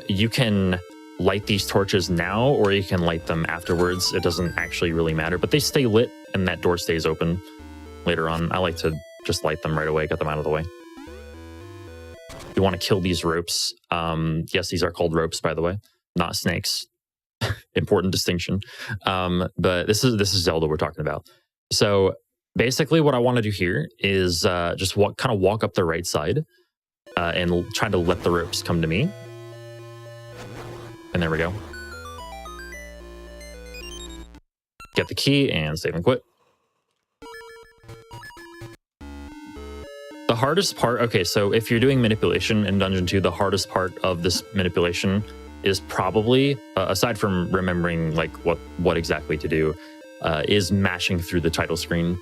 you can light these torches now or you can light them afterwards. It doesn't actually really matter, but they stay lit and that door stays open later on. I like to just light them right away, get them out of the way. You want to kill these ropes. Yes, these are called ropes, by the way, not snakes. Important distinction. But this is Zelda we're talking about. So basically what I want to do here is just kind of walk up the right side and try to let the ropes come to me. And there we go. Get the key and save and quit. The hardest part, okay, so if you're doing manipulation in Dungeon 2, the hardest part of this manipulation is probably, aside from remembering like what exactly to do, is mashing through the title screen.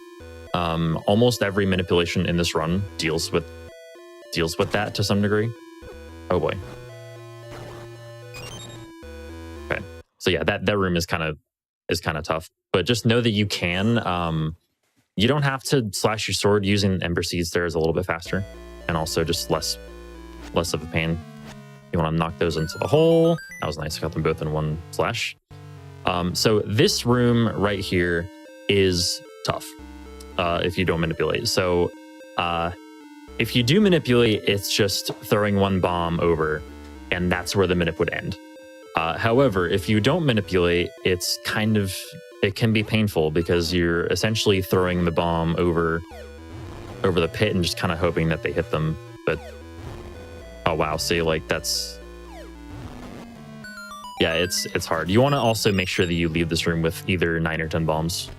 Almost every manipulation in this run deals with that to some degree. Oh boy. Okay, so yeah, that room is kind of tough, but just know that you can. You don't have to slash your sword. Using Ember Seeds there is a little bit faster, and also just less of a pain. You want to knock those into the hole. That was nice. I got them both in one slash. So this room right here is tough if you don't manipulate. So if you do manipulate, it's just throwing one bomb over, and that's where the manip would end. However, if you don't manipulate, it can be painful because you're essentially throwing the bomb over the pit and just kind of hoping that they hit them. But oh wow, see, like that's, yeah, it's hard. You want to also make sure that you leave this room with either 9 or 10 bombs,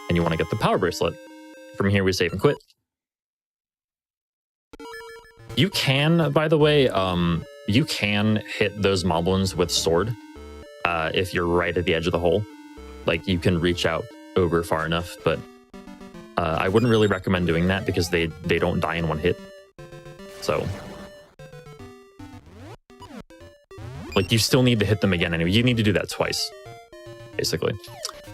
and you want to get the power bracelet. From here we save and quit. You can, by the way, you can hit those moblins with sword if you're right at the edge of the hole. Like you can reach out over far enough, but I wouldn't really recommend doing that because they don't die in one hit. So like you still need to hit them again anyway. You need to do that twice, basically.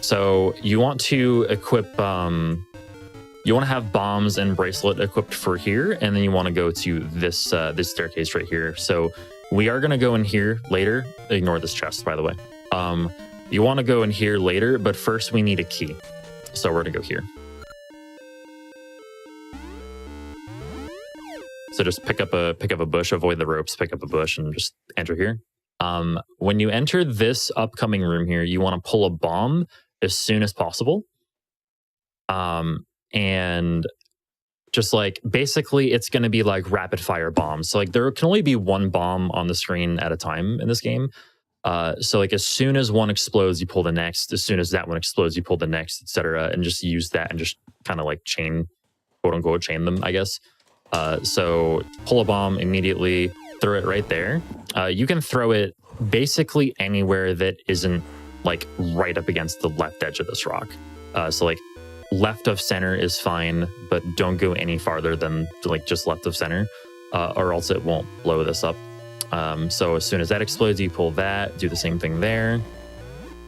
So you want to equip, you want to have bombs and bracelet equipped for here, and then you want to go to this this staircase right here. So we are going to go in here later. Ignore this chest, by the way. You want to go in here later, but first we need a key. So we're going to go here. So just pick up a bush, avoid the ropes, pick up a bush, and just enter here. When you enter this upcoming room here, you want to pull a bomb as soon as possible. And just like basically it's going to be like rapid fire bombs. So like there can only be one bomb on the screen at a time in this game. So like as soon as one explodes, you pull the next. As soon as that one explodes, you pull the next, etc. And just use that and just kind of like chain, quote unquote, chain them, I guess. So pull a bomb immediately, throw it right there. You can throw it basically anywhere that isn't like right up against the left edge of this rock. So like left of center is fine, but don't go any farther than like just left of center, or else it won't blow this up. So as soon as that explodes, you pull that, do the same thing there.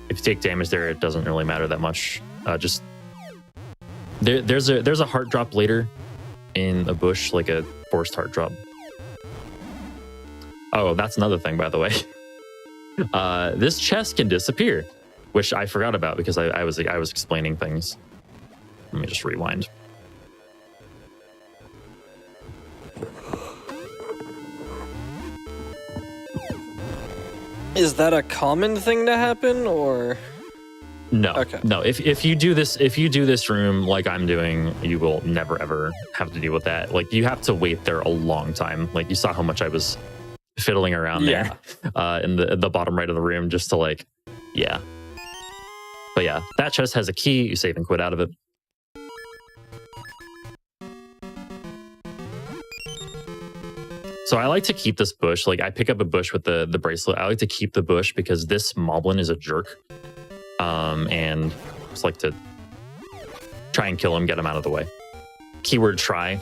If you take damage there, it doesn't really matter that much. Just there's a heart drop later in a bush, like a forced heart drop. Oh, that's another thing, by the way. This chest can disappear, which I forgot about because I was explaining things. Let me just rewind. Is that a common thing to happen, or? No. Okay. No. If you do this room like I'm doing, you will never ever have to deal with that. Like you have to wait there a long time. Like you saw how much I was fiddling around there, in the bottom right of the room, just to like, yeah. But yeah, that chest has a key. You save and quit out of it. So I like to keep this bush. Like I pick up a bush with the bracelet. I like to keep the bush because this moblin is a jerk. And just like to try and kill him, get him out of the way. Keyword try.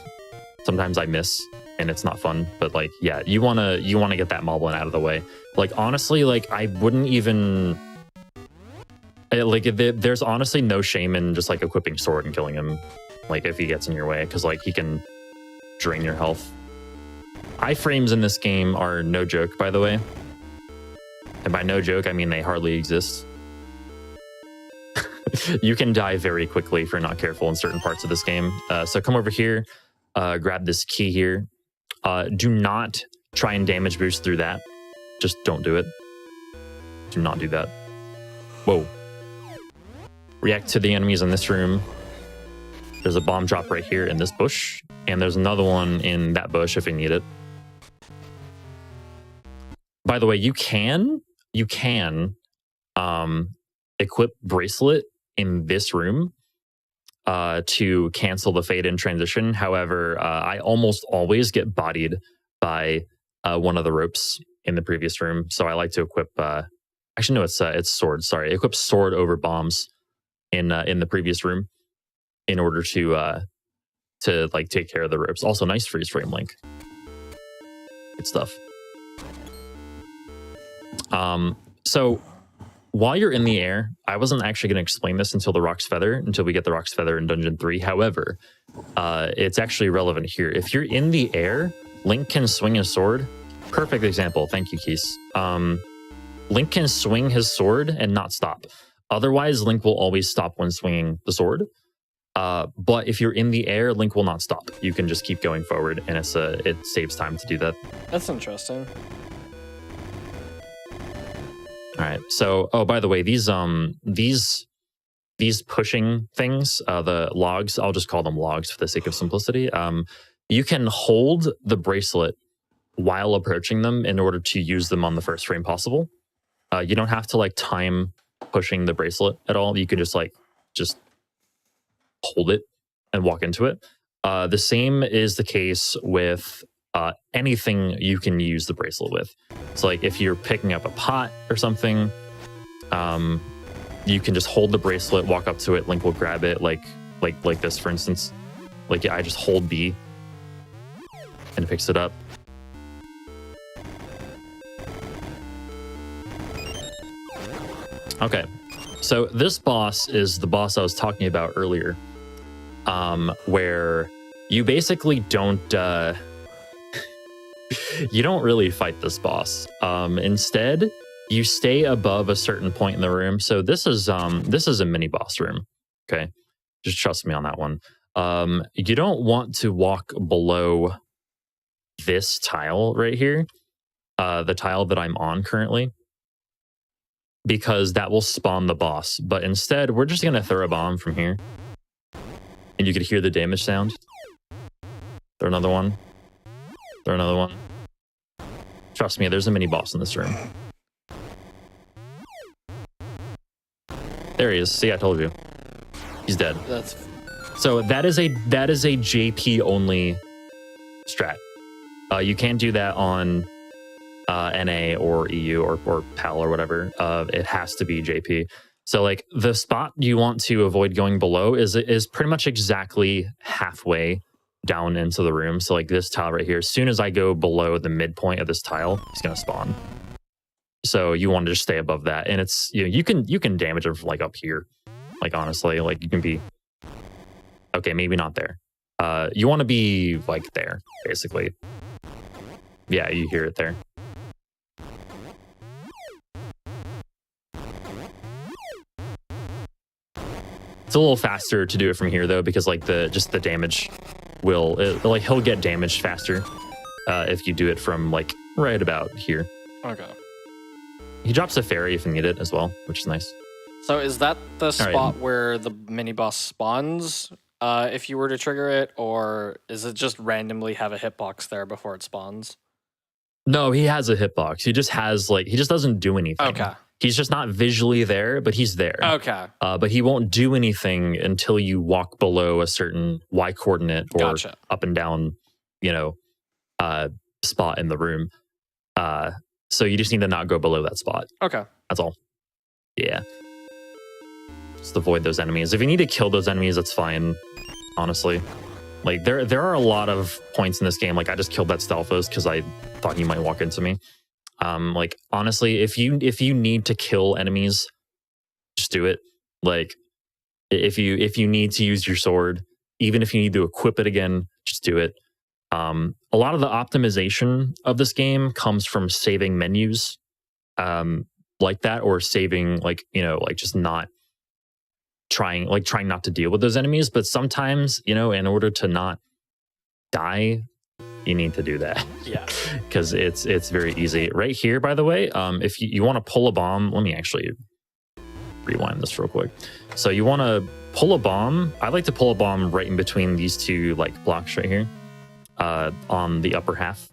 Sometimes I miss and it's not fun, but like, yeah, you wanna get that moblin out of the way. Like honestly, like I wouldn't even there's honestly no shame in just like equipping sword and killing him, like if he gets in your way, because like he can drain your health. Iframes in this game are no joke, by the way. And by no joke, I mean they hardly exist. You can die very quickly if you're not careful in certain parts of this game. So come over here, grab this key here. Do not try and damage boost through that. Just don't do it. Do not do that. Whoa. React to the enemies in this room. There's a bomb drop right here in this bush. And there's another one in that bush if you need it. By the way, you can equip bracelet in this room to cancel the fade in transition. However, I almost always get bodied by one of the ropes in the previous room, so I like to equip. Actually, no, it's sword. Sorry, equip sword over bombs in the previous room in order to like take care of the ropes. Also, nice freeze frame link. Good stuff. So while you're in the air, I wasn't actually going to explain this until we get the Rock's Feather in Dungeon 3. However, it's actually relevant here. If you're in the air, Link can swing his sword. Perfect example. Thank you, Keys. Link can swing his sword and not stop. Otherwise, Link will always stop when swinging the sword. But if you're in the air, Link will not stop. You can just keep going forward, and it saves time to do that. That's interesting. All right. So, oh, by the way, these pushing things, the logs, I'll just call them logs for the sake of simplicity. You can hold the bracelet while approaching them in order to use them on the first frame possible. You don't have to like time pushing the bracelet at all. You can just hold it and walk into it. The same is the case with anything you can use the bracelet with. So like if you're picking up a pot or something, you can just hold the bracelet, walk up to it, Link will grab it like this, for instance. Like I just hold B and it picks it up. Okay. So this boss is the boss I was talking about earlier, where you basically don't you don't really fight this boss. Instead, you stay above a certain point in the room. So this is a mini boss room. Okay, just trust me on that one. You don't want to walk below this tile right here, the tile that I'm on currently, because that will spawn the boss. But instead, we're just gonna throw a bomb from here, and you could hear the damage sound. Throw another one. Throw another one. Trust me, there's a mini boss in this room. There he is. See, I told you. He's dead. So that is a JP only strat. You can't do that on NA or EU or PAL or whatever. It has to be JP. So like the spot you want to avoid going below is pretty much exactly halfway down into the room. So like this tile right here, as soon as I go below the midpoint of this tile, he's gonna spawn. So you want to just stay above that, and it's you can damage him from like up here. Like honestly, like you can be okay, maybe not there. You want to be like there, basically. Yeah, you hear it there. It's a little faster to do it from here though, because like the damage will like he'll get damaged faster if you do it from like right about here. Okay. He drops a fairy if you need it as well, which is nice. So is that the spot right. where the mini boss spawns if you were to trigger it, or is it just randomly have a hitbox there before it spawns? No, he has a hitbox. He just has like, he just doesn't do anything. Okay. He's just not visually there, but he's there. Okay. But he won't do anything until you walk below a certain Y coordinate or Gotcha. up and down, spot in the room. So you just need to not go below that spot. Okay. That's all. Yeah. Just avoid those enemies. If you need to kill those enemies, that's fine. Honestly, like there are a lot of points in this game. Like I just killed that Stalfos because I thought he might walk into me. Like honestly, if you need to kill enemies, just do it. Like if you need to use your sword, even if you need to equip it again, just do it. A lot of the optimization of this game comes from saving menus like that, or saving like just not trying not to deal with those enemies. But sometimes in order to not die, you need to do that. Yeah. Because it's very easy. Right here, by the way, if you want to pull a bomb, let me actually rewind this real quick. So you want to pull a bomb. I like to pull a bomb right in between these two like blocks right here, on the upper half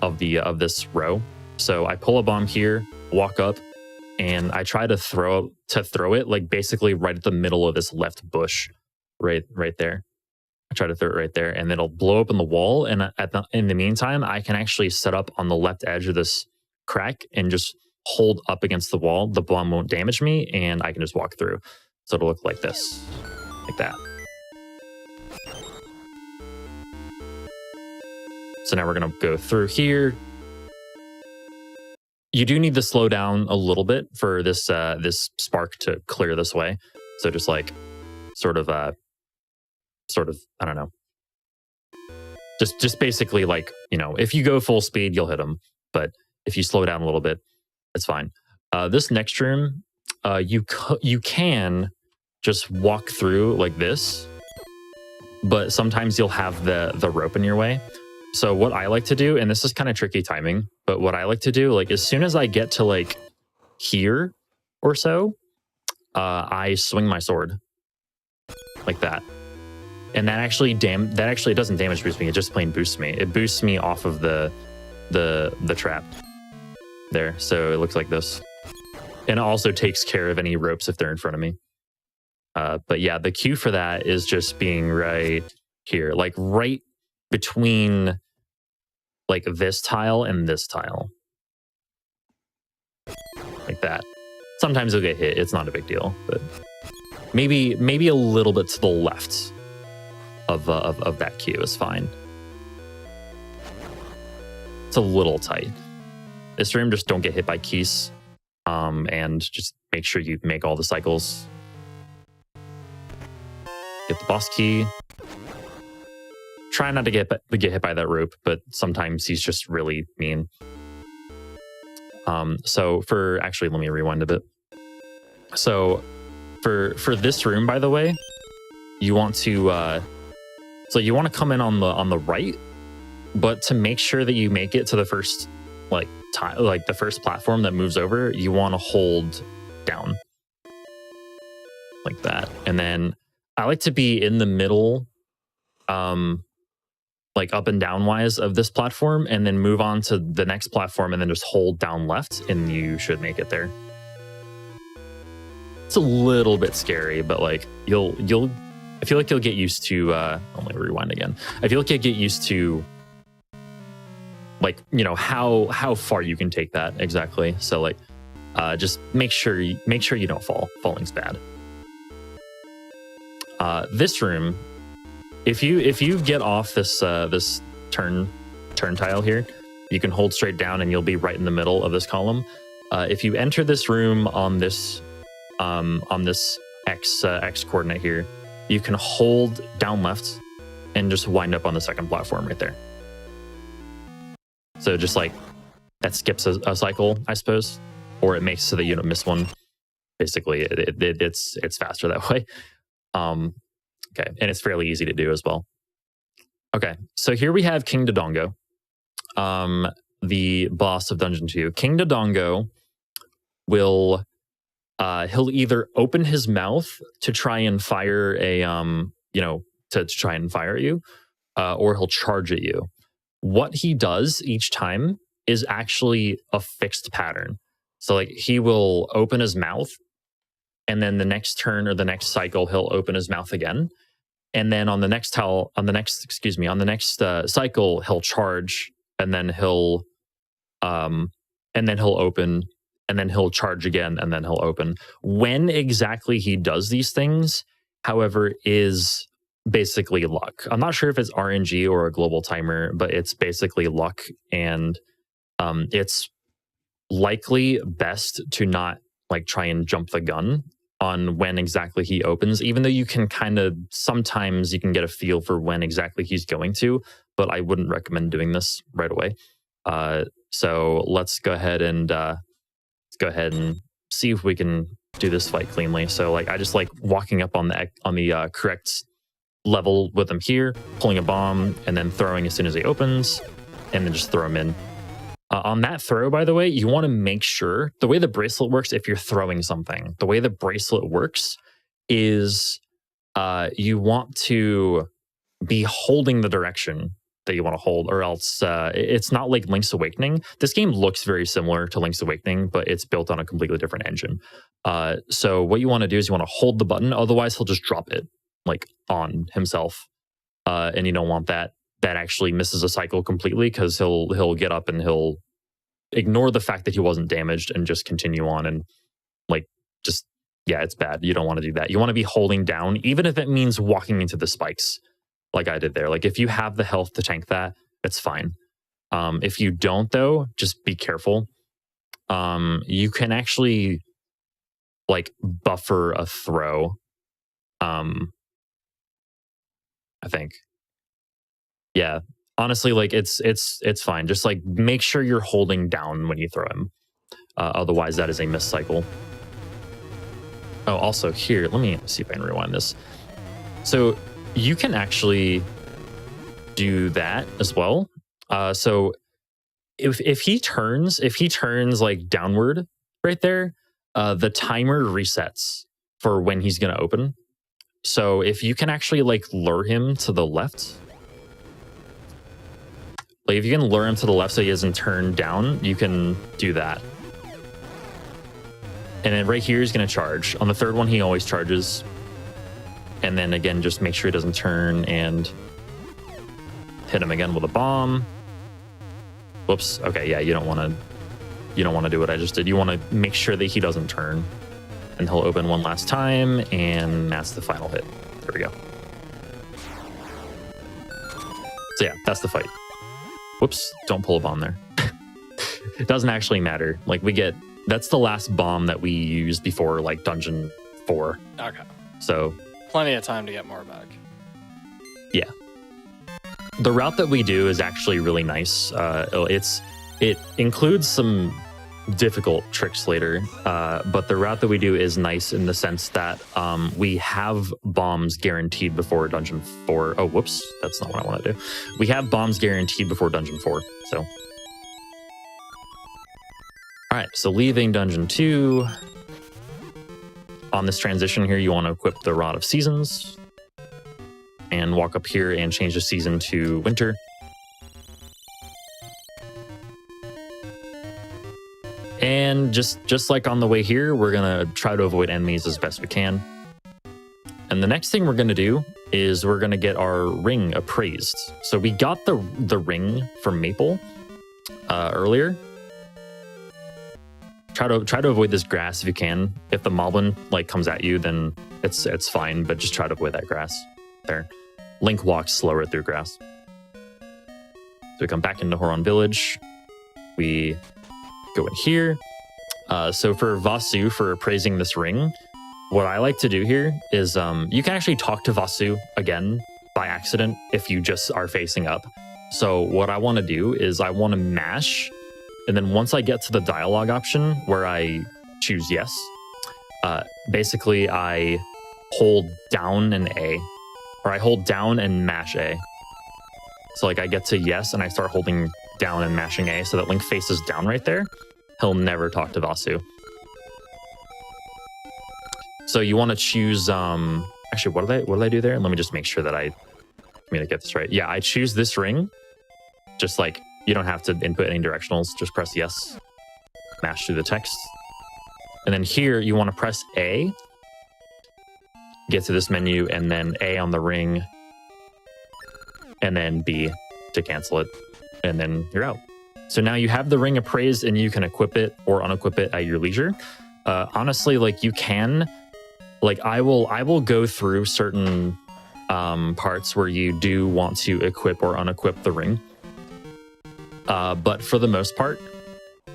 of this row. So I pull a bomb here, walk up, and I try to throw it like basically right at the middle of this left bush, right there. I try to throw it right there, and it'll blow up in the wall. And in the meantime, I can actually set up on the left edge of this crack and just hold up against the wall. The bomb won't damage me, and I can just walk through. So it'll look like this, like that. So now we're gonna go through here. You do need to slow down a little bit for this this spark to clear this way. So just like sort of I don't know. Just basically like, if you go full speed, you'll hit them. But if you slow down a little bit, it's fine. This next room, you can just walk through like this, but sometimes you'll have the rope in your way. So what I like to do, and this is kind of tricky timing, but what I like to do, like as soon as I get to like here or so, I swing my sword like that. And that actually doesn't damage boost me. It just plain boosts me. It boosts me off of the trap there. So it looks like this. And it also takes care of any ropes if they're in front of me. But yeah, the cue for that is just being right here, like right between like this tile and this tile. Like that. Sometimes you'll get hit. It's not a big deal, but maybe a little bit to the left of that cue is fine. It's a little tight. This room, just don't get hit by keys. and just make sure you make all the cycles. Get the boss key. Try not to get hit by that rope, but sometimes he's just really mean. So for actually, let me rewind a bit. So for this room, by the way, you want to so you want to come in on the right, but to make sure that you make it to the first the first platform that moves over, you want to hold down like that. And then I like to be in the middle, like up and down wise of this platform, and then move on to the next platform and then just hold down left, and you should make it there. It's a little bit scary, but like I feel like you'll get used to let me rewind again. I feel like you'll get used to like, you know, how far you can take that exactly. So like just make sure you don't fall. Falling's bad. This room, if you get off this this turn tile here, you can hold straight down and you'll be right in the middle of this column. If you enter this room on this x coordinate here, you can hold down left and just wind up on the second platform right there. So just like that skips a cycle, I suppose, or it makes so that you don't miss one. Basically, it's faster that way. Okay, and it's fairly easy to do as well. Okay, so here we have King Dodongo, the boss of Dungeon 2. King Dodongo will he'll either open his mouth to try and fire a to try and fire at you, or he'll charge at you. What he does each time is actually a fixed pattern. So like he will open his mouth, and then the next turn or the next cycle he'll open his mouth again, and then on the next cycle he'll charge, and then he'll open, and then he'll charge again, and then he'll open. When exactly he does these things, however, is basically luck. I'm not sure if it's RNG or a global timer, but it's basically luck, and it's likely best to not like try and jump the gun on when exactly he opens, even though you can sometimes you can get a feel for when exactly he's going to, but I wouldn't recommend doing this right away. So let's go ahead and see if we can do this fight cleanly. So like I just like walking up on the correct level with him here, pulling a bomb, and then throwing as soon as he opens, and then just throw him in. On that throw, by the way, you want to make sure, the way the bracelet works, if you're throwing something, the way the bracelet works is you want to be holding the direction that you want to hold, or else it's not like Link's Awakening. This game looks very similar to Link's Awakening, but it's built on a completely different engine. So what you want to do is you want to hold the button, otherwise he'll just drop it like on himself, and you don't want that. That actually misses a cycle completely, because he'll get up and he'll ignore the fact that he wasn't damaged and just continue on, and like just yeah, it's bad. You don't want to do that. You want to be holding down, even if it means walking into the spikes like I did there. Like if you have the health to tank that, it's fine. If you don't though, just be careful. You can actually like buffer a throw. I think. Yeah, honestly, like it's fine. Just like make sure you're holding down when you throw him. Otherwise, that is a missed cycle. Oh, also here, let me see if I can rewind this. So you can actually do that as well. So if he turns like downward right there, the timer resets for when he's gonna open. So if you can actually like lure him to the left. Like if you can lure him to the left so he doesn't turn down, you can do that. And then right here he's going to charge. On the third one, he always charges. And then again, just make sure he doesn't turn, and hit him again with a bomb. Whoops. Okay, yeah, you don't want to do what I just did. You want to make sure that he doesn't turn. And he'll open one last time, and that's the final hit. There we go. So yeah, that's the fight. Whoops, don't pull a bomb there. It doesn't actually matter. Like we get That's the last bomb that we used before like Dungeon 4. Okay. So plenty of time to get more back. Yeah. The route that we do is actually really nice. It includes some difficult tricks later, but the route that we do is nice in the sense that we have bombs guaranteed before Dungeon 4. Oh, whoops. That's not what I want to do. We have bombs guaranteed before Dungeon 4. So, all right. So leaving Dungeon 2. On this transition here, you want to equip the Rod of Seasons and walk up here and change the season to winter. And just like on the way here, we're going to try to avoid enemies as best we can. And the next thing we're going to do is we're going to get our ring appraised. So we got the ring from Maple earlier. Try to avoid this grass if you can. If the moblin like comes at you, then it's fine, but just try to avoid that grass there. Link walks slower through grass. So we come back into Horon Village. We go in here. So for Vasu, for appraising this ring, what I like to do here is you can actually talk to Vasu again by accident if you just are facing up. So what I want to do is I want to mash, and then once I get to the dialogue option where I choose yes, basically I hold down and A, or I hold down and mash A. So like I get to yes and I start holding down and mashing A so that Link faces down right there. He'll never talk to Vasu. So you want to choose, actually, what did I do there? Let me just make sure that I'm going to get this right. Yeah, I choose this ring. Just like, you don't have to input any directionals. Just press yes, mash through the text. And then here, you want to press A, get to this menu, and then A on the ring, and then B to cancel it, and then you're out. So now you have the ring appraised and you can equip it or unequip it at your leisure. Honestly, like you can, like I will go through certain parts where you do want to equip or unequip the ring. But for the most part,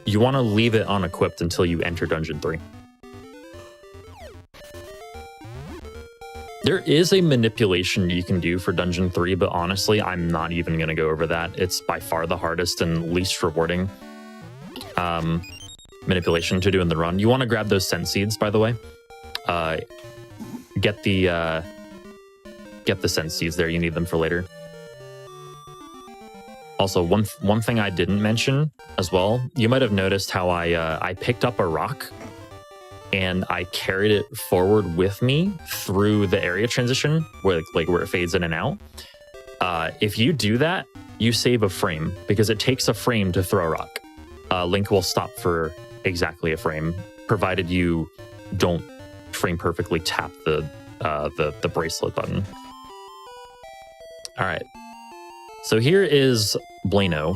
you want to leave it unequipped until you enter Dungeon 3. There is a manipulation you can do for Dungeon 3, but honestly, I'm not even going to go over that. It's by far the hardest and least rewarding manipulation to do in the run. You want to grab those scent seeds, by the way. Get the scent seeds there. You need them for later. Also, one thing I didn't mention as well, you might have noticed how I picked up a rock and I carried it forward with me through the area transition where it fades in and out. If you do that, you save a frame because it takes a frame to throw a rock. Link will stop for exactly a frame, provided you don't frame perfectly tap the bracelet button. All right. So here is Blano.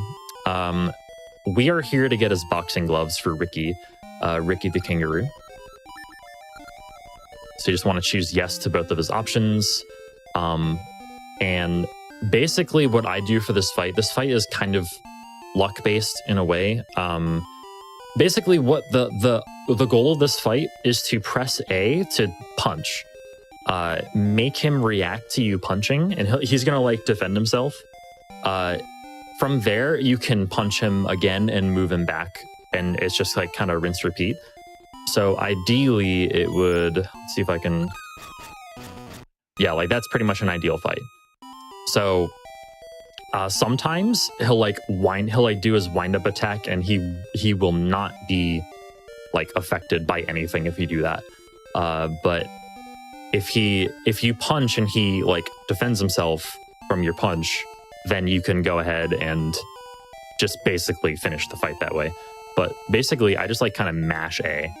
We are here to get his boxing gloves for Ricky the kangaroo. So you just want to choose yes to both of his options. And basically what I do for this fight is kind of luck-based in a way. Basically what the goal of this fight is to press A to punch. Make him react to you punching, and he's going to like defend himself. From there, you can punch him again and move him back, and it's just like kind of rinse repeat. So ideally, it would, let's see if I can, yeah, like that's pretty much an ideal fight. So sometimes he'll do his wind up attack, and he will not be like affected by anything if you do that. But if you punch and he like defends himself from your punch, then you can go ahead and just basically finish the fight that way. But basically, I just like kind of mash A.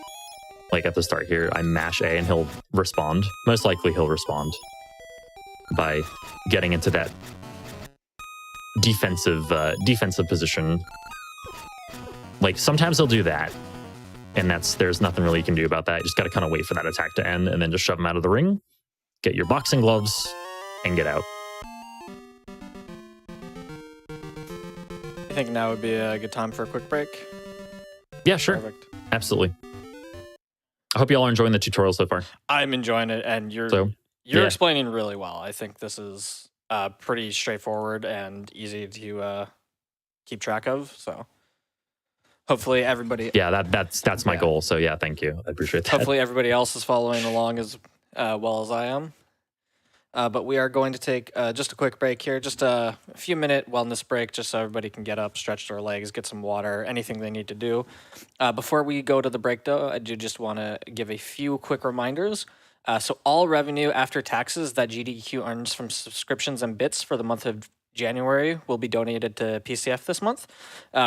Like at the start here, I mash A and he'll respond. Most likely he'll respond by getting into that defensive position. Like sometimes he'll do that, and there's nothing really you can do about that. You just got to kind of wait for that attack to end and then just shove him out of the ring, get your boxing gloves, and get out. I think now would be a good time for a quick break. Yeah, sure. Perfect. absolutely. I hope y'all are enjoying the tutorial so far. I'm enjoying it, and you're yeah. explaining really well. I think this is pretty straightforward and easy to keep track of. So hopefully everybody. Yeah, that's my goal. So yeah, thank you. I appreciate that. Hopefully everybody else is following along as well as I am. But we are going to take just a quick break here, just a few-minute wellness break, just so everybody can get up, stretch their legs, get some water, anything they need to do. Before we go to the break, though, I do just want to give a few quick reminders. So all revenue after taxes that GDQ earns from subscriptions and bits for the month of January will be donated to PCF this month.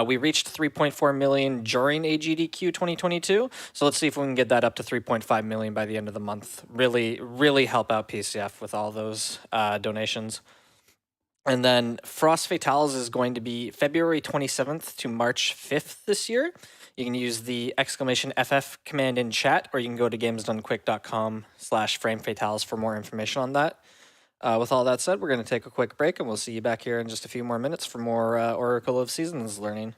We reached 3.4 million during AGDQ 2022, so let's see if we can get that up to 3.5 million by the end of the month. Really help out PCF with all those donations. And then Frost Fatales is going to be February 27th to March 5th this year. You can use the !FF command in chat, or you can go to gamesdonequick.com/framefatales for more information on that. With all that said, we're going to take a quick break, and we'll see you back here in just a few more minutes for more Oracle of Seasons learning.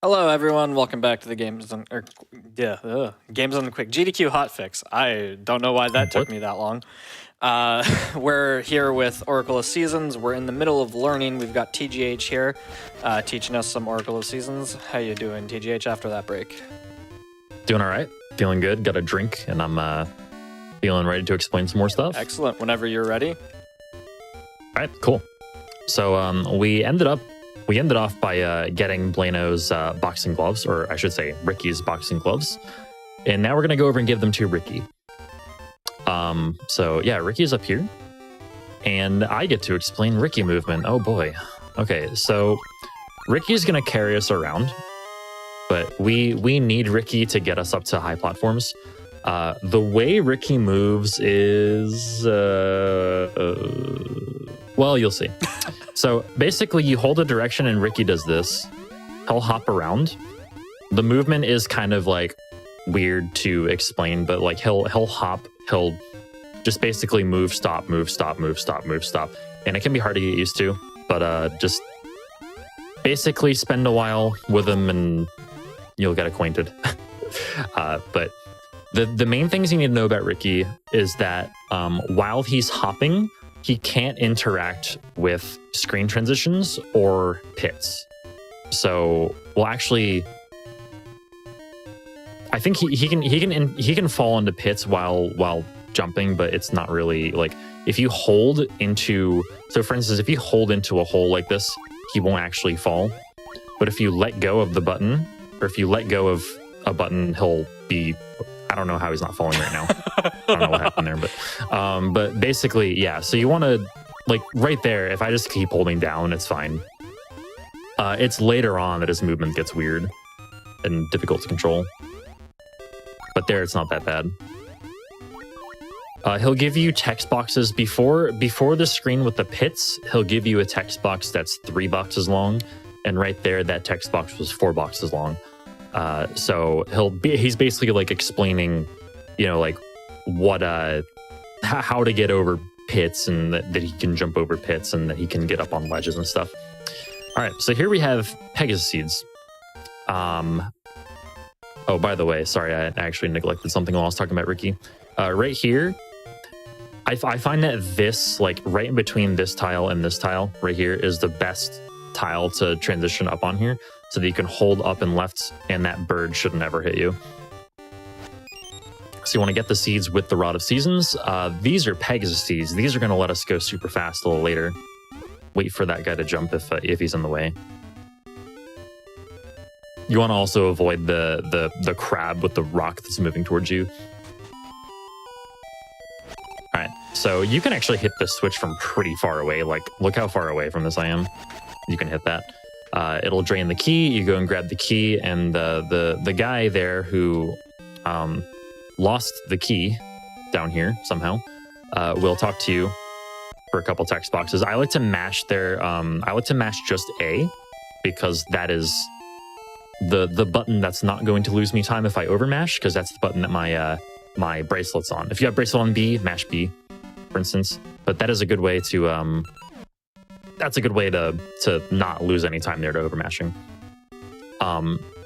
Hello, everyone. Welcome back to the Games Done Quick GDQ hotfix. I don't know why that took me that long. We're here with Oracle of Seasons. We're in the middle of learning. We've got TGH here teaching us some Oracle of Seasons. How you doing, TGH, after that break? Doing all right. Feeling good. Got a drink, and I'm feeling ready to explain some more stuff. Excellent. Whenever you're ready. All right, cool. So we ended off by getting Blano's boxing gloves, or I should say Ricky's boxing gloves. And now we're going to go over and give them to Ricky. So yeah, Ricky's up here. And I get to explain Ricky movement. Oh boy. Okay, so Ricky's going to carry us around. But we need Ricky to get us up to high platforms. The way Ricky moves is, well, you'll see. So basically you hold a direction and Ricky does this. He'll hop around. The movement is kind of like weird to explain, but like he'll hop, he'll just basically move, stop, move, stop, move, stop, move, stop. And it can be hard to get used to, but just basically spend a while with him and you'll get acquainted. But the main things you need to know about Ricky is that while he's hopping, he can't interact with screen transitions or pits. So, well, actually, I think he can fall into pits while jumping, but it's not really like if you hold into. So, for instance, if you hold into a hole like this, he won't actually fall. But if you let go of the button, or if you let go of a button, he'll be. I don't know how he's not falling right now. I don't know what happened there, but basically, yeah. So you want to, like, right there, if I just keep holding down, it's fine. It's later on that his movement gets weird and difficult to control. But there, it's not that bad. He'll give you text boxes before the screen with the pits. He'll give you a text box that's 3 boxes long, and right there, that text box was 4 boxes long. So he's basically like explaining, you know, like what, how to get over pits and that he can jump over pits and that he can get up on ledges and stuff. All right. So here we have Pegasus seeds. Oh, by the way, sorry, I actually neglected something while I was talking about Ricky. Right here, I find that this, like right in between this tile and this tile right here is the best tile to transition up on here, so that you can hold up and left and that bird should never hit you. So you want to get the seeds with the Rod of Seasons. These are Pegasus seeds. These are going to let us go super fast a little later. Wait for that guy to jump if he's in the way. You want to also avoid the crab with the rock that's moving towards you. All right, so you can actually hit the switch from pretty far away. Like, look how far away from this I am. You can hit that. It'll drain the key. You go and grab the key, and the guy there who lost the key down here somehow will talk to you for a couple text boxes. I like to mash I like to mash just A, because that is the button that's not going to lose me time if I overmash, because that's the button that my bracelet's on. If you have bracelet on B, mash B, for instance. But that is a good way to that's a good way to not lose any time there to overmashing.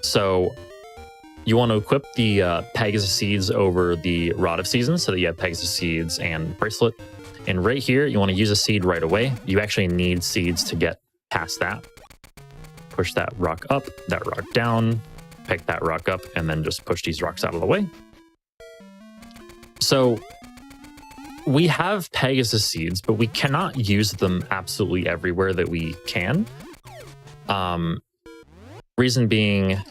So you want to equip the Pegasus Seeds over the Rod of Seasons so that you have Pegasus Seeds and Bracelet. And right here, you want to use a seed right away. You actually need seeds to get past that. Push that rock up, that rock down, pick that rock up, and then just push these rocks out of the way. So we have Pegasus Seeds, but we cannot use them absolutely everywhere that we can. Reason being,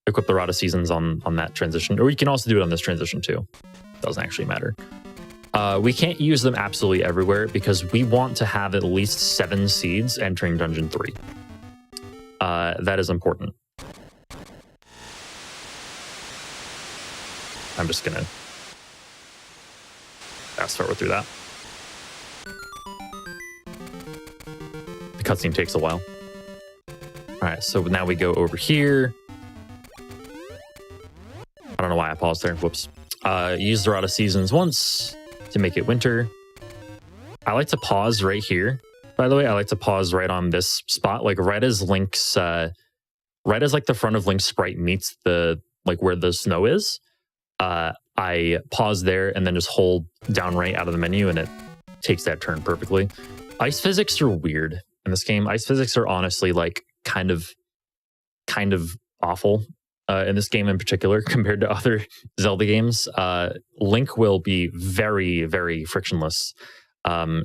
equip the Rod of Seasons on that transition, or you can also do it on this transition too. Doesn't actually matter. We can't use them absolutely everywhere because we want to have at least 7 seeds entering Dungeon 3. That is important. I'm just gonna fast forward through that. The cutscene takes a while. All right, so now we go over here. I don't know why I paused there. Whoops. Use the Rod of Seasons once to make it winter. I like to pause right here. By the way, I like to pause right on this spot, like right as Link's, right as like the front of Link's sprite meets the, like where the snow is. I pause there and then just hold down right out of the menu and it takes that turn perfectly. Ice physics are weird in this game. Ice physics are honestly like kind of awful in this game in particular compared to other Zelda games. Link will be very, very frictionless.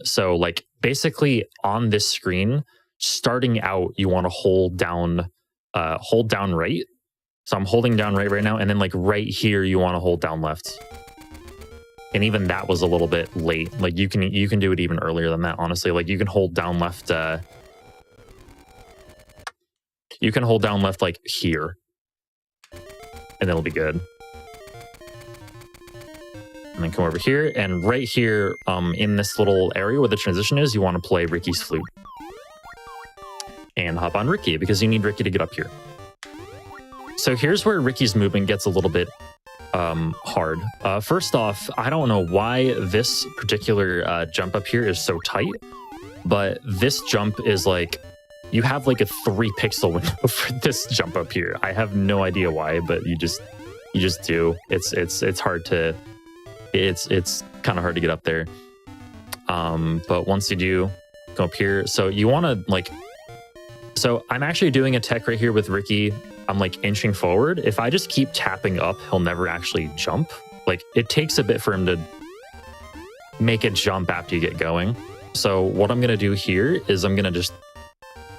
So like basically on this screen, starting out, you want to hold down right. So I'm holding down right now, and then like right here, you want to hold down left. And even that was a little bit late. Like you can do it even earlier than that, honestly. Like you can hold down left. You can hold down left like here, and it'll be good. And then come over here, and right here, in this little area where the transition is, you want to play Ricky's flute. And hop on Ricky, because you need Ricky to get up here. So here's where Ricky's movement gets a little bit hard. First off, I don't know why this particular jump up here is so tight, but this jump is like, you have like a 3 pixel window for this jump up here. I have no idea why, but you just do. It's hard to, it's kind of hard to get up there. But once you do, go up here. So you want to like, so I'm actually doing a tech right here with Ricky. I'm like inching forward. If I just keep tapping up, he'll never actually jump. Like it takes a bit for him to make a jump after you get going. So what I'm going to do here is I'm going to just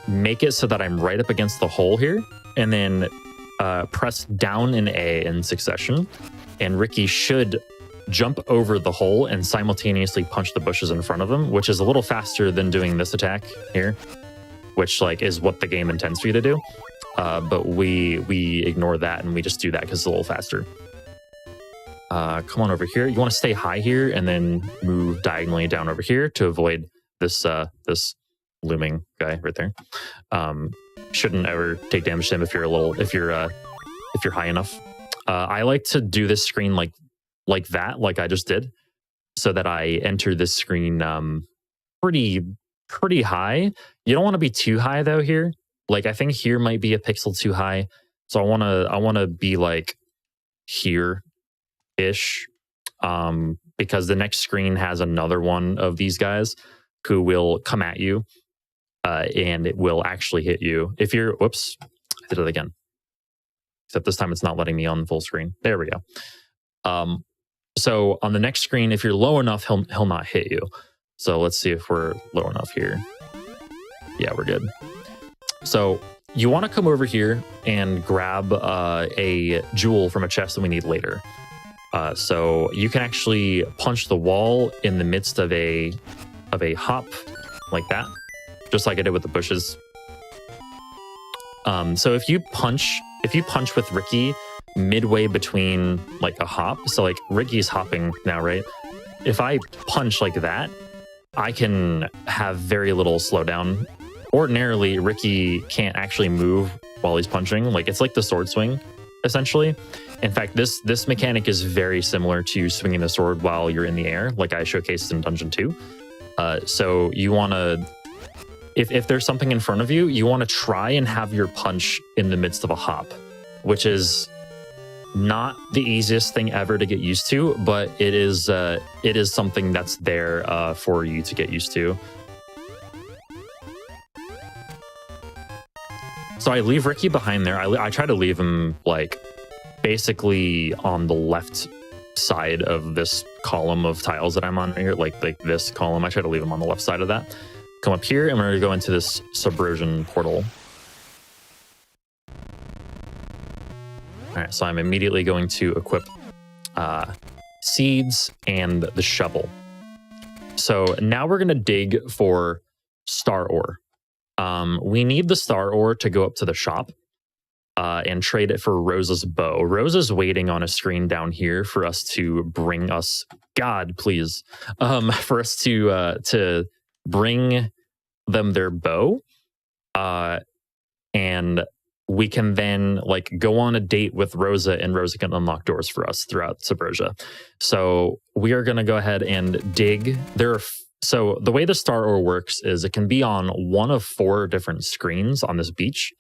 make it so that I'm right up against the hole here, and then press down and A in succession. And Ricky should jump over the hole and simultaneously punch the bushes in front of him, which is a little faster than doing this attack here, which like is what the game intends for you to do. But we ignore that and we just do that because it's a little faster. Come on over here. You want to stay high here and then move diagonally down over here to avoid this this looming guy right there. Shouldn't ever take damage to him if you're high enough. I like to do this screen like that, like I just did, so that I enter this screen pretty high. You don't want to be too high though here. Like I think here might be a pixel too high. So I wanna be like here-ish. Because the next screen has another one of these guys who will come at you. And it will actually hit you. If you're, whoops, I did it again. Except this time it's not letting me on full screen. There we go. So on the next screen, if you're low enough, he'll not hit you. So let's see if we're low enough here. Yeah, we're good. So you want to come over here and grab a jewel from a chest that we need later. So you can actually punch the wall in the midst of a hop like that, just like I did with the bushes. So if you punch with Ricky midway between like a hop, so like Ricky's hopping now, right? If I punch like that, I can have very little slowdown. Ordinarily, Ricky can't actually move while he's punching. Like it's like the sword swing, essentially. In fact, this mechanic is very similar to swinging the sword while you're in the air, like I showcased in Dungeon 2. So you want to, if there's something in front of you, you want to try and have your punch in the midst of a hop. which is not the easiest thing ever to get used to, but it is something that's there for you to get used to. So I leave Ricky behind there. I try to leave him like basically on the left side of this column of tiles that I'm on here, like this column. I try to leave him on the left side of that. Come up here and we're gonna go into this subversion portal. All right, so I'm immediately going to equip seeds and the shovel. So now we're gonna dig for star ore. We need the star ore to go up to the shop and trade it for Rosa's bow. Rosa's waiting on a screen down here for us to bring us, God, please, for us to bring them their bow, and we can then like go on a date with Rosa, and Rosa can unlock doors for us throughout Subversia. So we are going to go ahead and dig. So the way the star ore works is it can be on one of 4 different screens on this beach.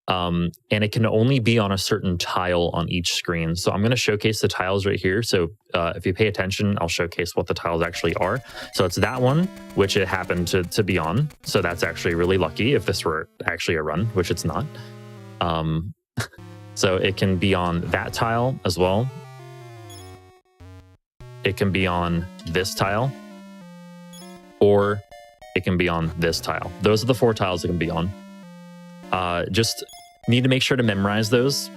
And it can only be on a certain tile on each screen. So I'm going to showcase the tiles right here. So if you pay attention, I'll showcase what the tiles actually are. So it's that one, which it happened to be on. So that's actually really lucky if this were actually a run, which it's not. So it can be on that tile as well. It can be on this tile, or it can be on this tile. Those are the 4 tiles it can be on. Just need to make sure to memorize those.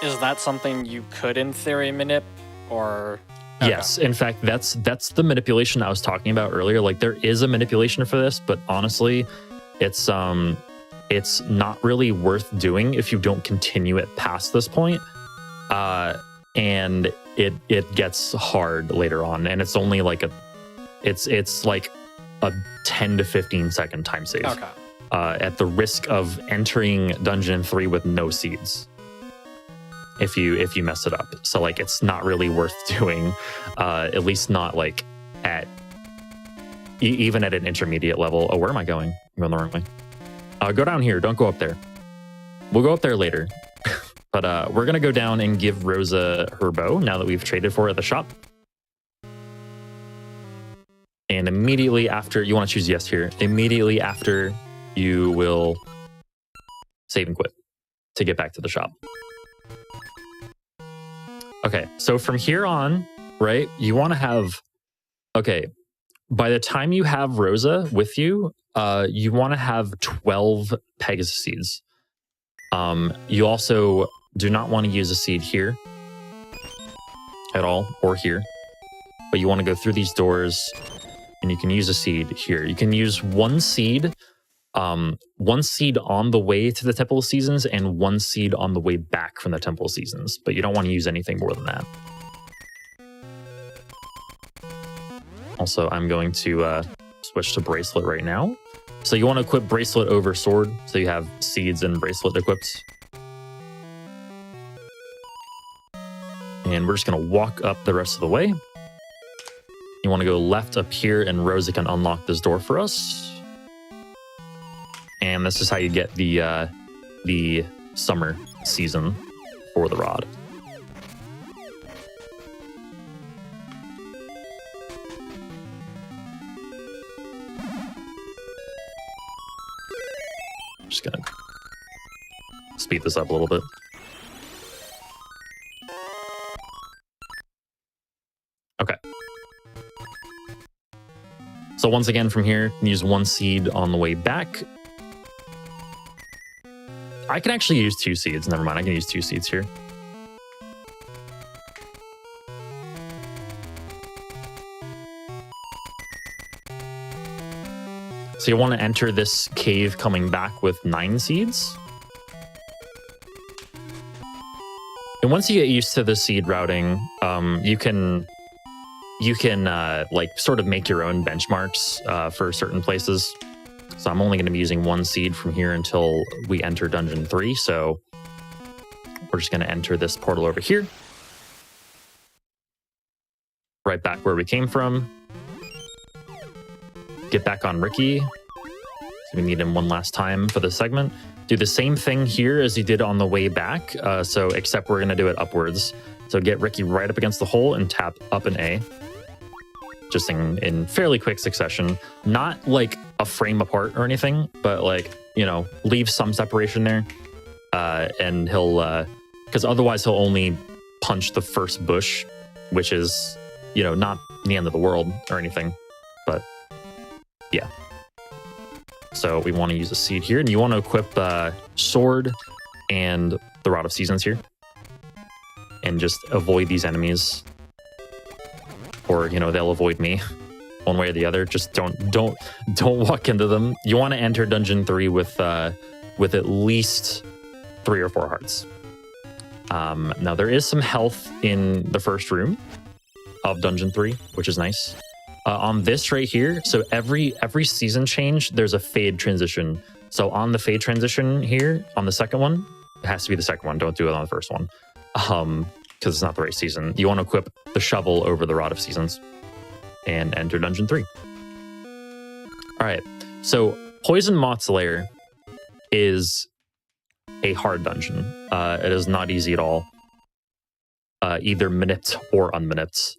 Is that something you could, in theory, manip, or? Okay. Yes, in fact, that's the manipulation I was talking about earlier. Like, there is a manipulation for this, but honestly, it's not really worth doing if you don't continue it past this point. And it gets hard later on, and it's only like it's like a 10 to 15 second time save. Okay. At the risk of entering Dungeon 3 with no seeds. If you mess it up. So like it's not really worth doing, at least not like at even at an intermediate level. Oh, where am I going? I'm going the wrong way. Go down here, don't go up there. We'll go up there later. But we're gonna go down and give Rosa her bow now that we've traded for it at the shop. And immediately after, you want to choose yes here. Immediately after, you will save and quit to get back to the shop. Okay, so from here on, right, you want to have, okay, by the time you have Rosa with you, you want to have 12 Pegasus seeds. You also do not want to use a seed here at all, or here, but you want to go through these doors, and you can use a seed here. You can use one seed on the way to the Temple of Seasons and one seed on the way back from the Temple of Seasons, but you don't want to use anything more than that. Also, I'm going to switch to Bracelet right now. So you want to equip Bracelet over Sword, so you have seeds and Bracelet equipped. And we're just going to walk up the rest of the way. You want to go left up here, and Rosa can unlock this door for us. And this is how you get the summer season for the rod. Just gonna speed this up a little bit. Okay. So once again, from here, you can use one seed on the way back. I can actually use 2 seeds. Never mind, I can use 2 seeds here. So you want to enter this cave coming back with 9 seeds. And once you get used to the seed routing, you can like sort of make your own benchmarks for certain places. So I'm only going to be using 1 seed from here until we enter Dungeon 3. So we're just going to enter this portal over here. Right back where we came from. Get back on Ricky. So We need him one last time for the segment. Do the same thing here as you did on the way back. So except we're going to do it upwards. So get Ricky right up against the hole and tap up an A. Just in fairly quick succession. Not like a frame apart or anything, but like, you know, leave some separation there. And he'll, because otherwise he'll only punch the first bush, which is, you know, not the end of the world or anything. But yeah. So we want to use a seed here, and you want to equip sword and the Rod of Seasons here. And just avoid these enemies. Or, you know, they'll avoid me one way or the other. Just don't walk into them. You want to enter Dungeon 3 with at least 3 or 4 hearts. Now there is some health in the first room of Dungeon 3, which is nice. On this right here, so every season change, there's a fade transition. So on the fade transition here, on the second one, it has to be the second one. Don't do it on the first one. Because it's not the right season. You want to equip the shovel over the Rod of Seasons and enter Dungeon 3. All right, so Poison Moth's Lair is a hard dungeon. It is not easy at all, either manipped or unmanipped.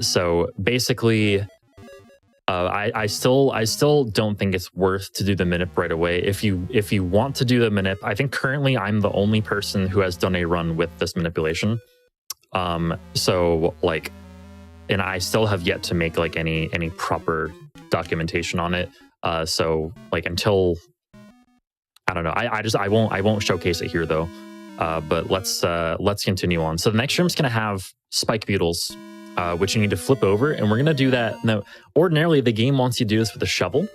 So basically, I still don't think it's worth to do the manip right away. If you want to do the manip, I think currently I'm the only person who has done a run with this manipulation. So like, and I still have yet to make like any proper documentation on it. So like until, I don't know, I won't showcase it here though. But let's continue on. So the next room is gonna have spike beetles, which you need to flip over, and we're gonna do that. Now, ordinarily the game wants you to do this with a shovel.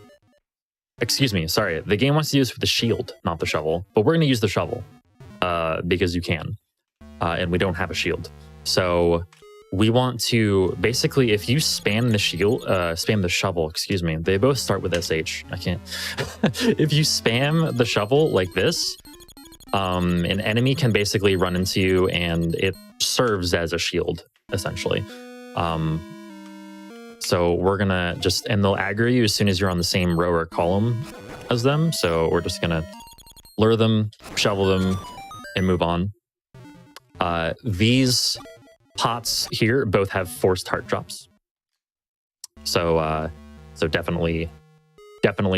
Excuse me, sorry. The game wants you to do this with the shield, not the shovel. But we're gonna use the shovel because you can, and we don't have a shield. So we want to basically, if you spam the shovel, excuse me, they both start with SH. I can't. If you spam the shovel like this, an enemy can basically run into you, and it serves as a shield essentially. So we're gonna and they'll aggro you as soon as you're on the same row or column as them. So we're just gonna lure them, shovel them, and move on. These pots here both have forced heart drops. So definitely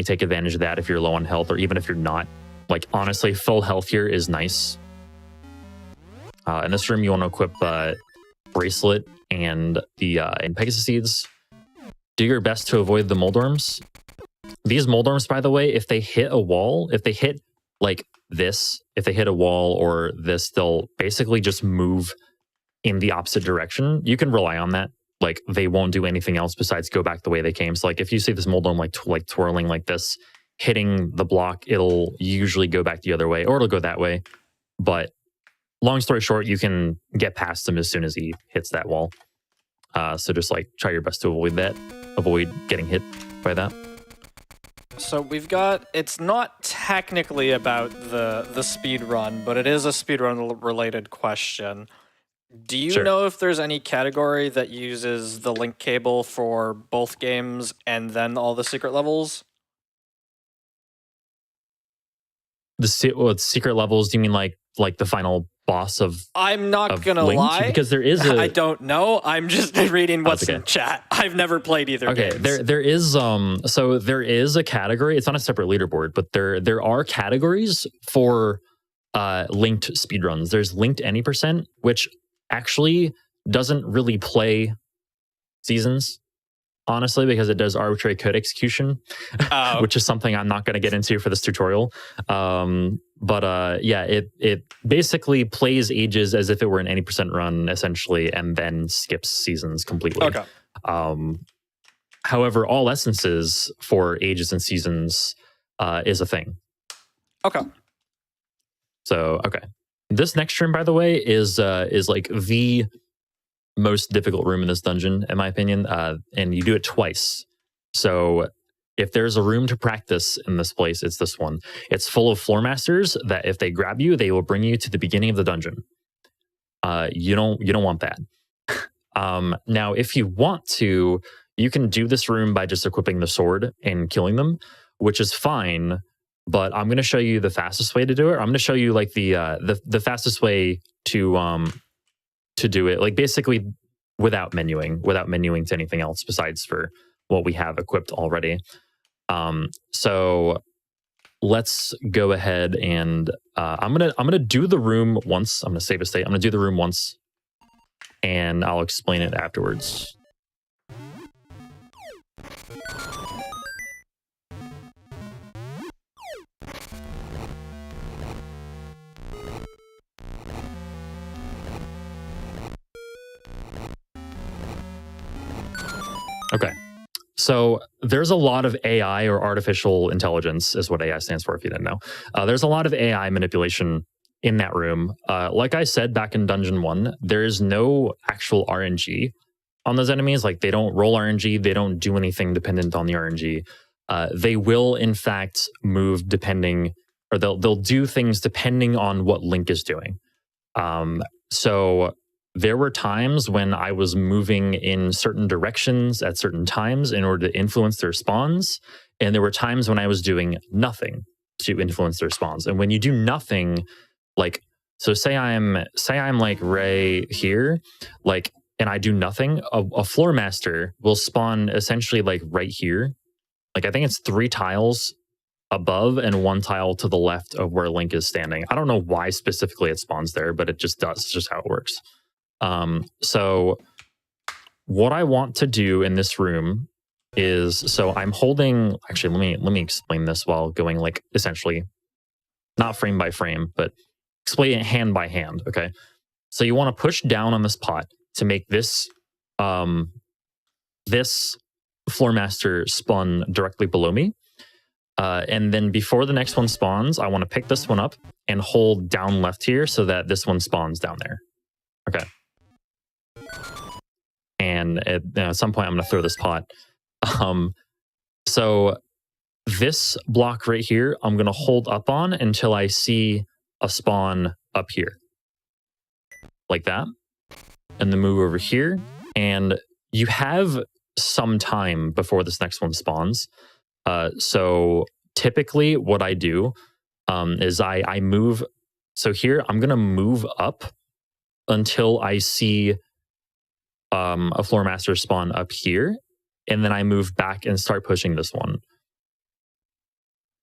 take advantage of that if you're low on health, or even if you're not. Like honestly, full health here is nice. In this room, you want to equip Bracelet and the Pegasus Seeds. Do your best to avoid the Moldorms. These Moldorms, by the way, if they hit a wall, if they hit like this, if they hit a wall or this, they'll basically just move in the opposite direction. You can rely on that. Like they won't do anything else besides go back the way they came. So like if you see this Moldorm like twirling like this, hitting the block, it'll usually go back the other way, or it'll go that way. But long story short, you can get past him as soon as he hits that wall. So just like try your best to avoid that. Avoid getting hit by that. So we've got, it's not technically about the speed run, but it is a speedrun related question. Do you know if there's any category that uses the link cable for both games and then all the secret levels? The secret levels, do you mean like the final boss of I'm not gonna lie, because there is I don't know. I'm just reading what's in chat. I've never played either game. There is so there is a category. It's not a separate leaderboard, but there are categories for linked speedruns. There's linked any %, which actually doesn't really play seasons, honestly, because it does arbitrary code execution, which is something I'm not going to get into for this tutorial. But yeah, it basically plays ages as if it were an any % run, essentially, and then skips seasons completely. Okay. However, all essences for ages and seasons is a thing. Okay. So, okay. This next room, by the way, is like the most difficult room in this dungeon, in my opinion, and you do it twice. So if there's a room to practice in this place, it's this one. It's full of floor masters that if they grab you, they will bring you to the beginning of the dungeon. You don't want that. Now, if you want to, you can do this room by just equipping the sword and killing them, which is fine. But I'm going to show you the fastest way to do it. I'm going to show you like the fastest way to do it, like basically without menuing to anything else besides for what we have equipped already. So let's go ahead and I'm gonna do the room once. I'm gonna save a state. I'm gonna do the room once, and I'll explain it afterwards. Okay. So there's a lot of AI, or artificial intelligence is what AI stands for, if you didn't know. There's a lot of AI manipulation in that room. Like I said back in Dungeon 1, there is no actual RNG on those enemies. Like, they don't roll RNG. They don't do anything dependent on the RNG. They will, in fact, move depending, or they'll do things depending on what Link is doing. So there were times when I was moving in certain directions at certain times in order to influence their spawns. And there were times when I was doing nothing to influence their spawns. And when you do nothing, like, so say I'm like right here, like, and I do nothing, a floor master will spawn essentially like right here. Like, I think it's 3 tiles above and 1 tile to the left of where Link is standing. I don't know why specifically it spawns there, but it just does. It's just how it works. So what I want to do in this room is, so I'm holding, actually, let me explain this while going like essentially not frame by frame, but explain it hand by hand. Okay. So you want to push down on this pot to make this, this floor master spawn directly below me. And then before the next one spawns, I want to pick this one up and hold down left here so that this one spawns down there. Okay. And at some point, I'm going to throw this pot. So this block right here, I'm going to hold up on until I see a spawn up here. Like that. And then move over here. And you have some time before this next one spawns. So typically what I do is I move. So here, I'm going to move up until I see a floor master spawn up here, and then I move back and start pushing this one.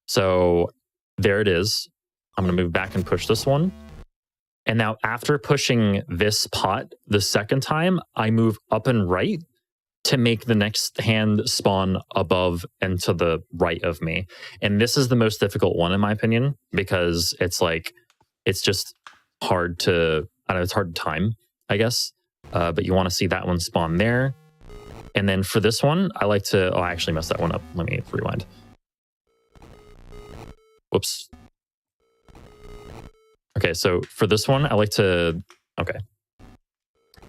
So there it is. I'm going to move back and push this one. And now after pushing this pot the second time, I move up and right to make the next hand spawn above and to the right of me. And this is the most difficult one, in my opinion, because it's like, it's just hard to, I don't know, it's hard to time, I guess. But you want to see that one spawn there. And then for this one, I like to, oh, I actually messed that one up. Let me rewind. Whoops. Okay, so for this one, I like to, okay.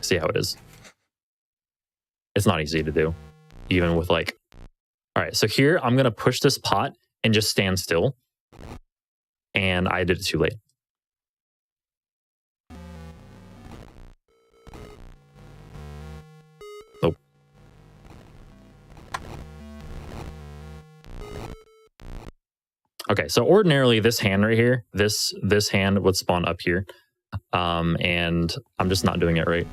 See how it is. It's not easy to do, even with like, all right, so here I'm going to push this pot and just stand still. And I did it too late. Nope. Okay, so ordinarily this hand right here, this hand would spawn up here. And I'm just not doing it right.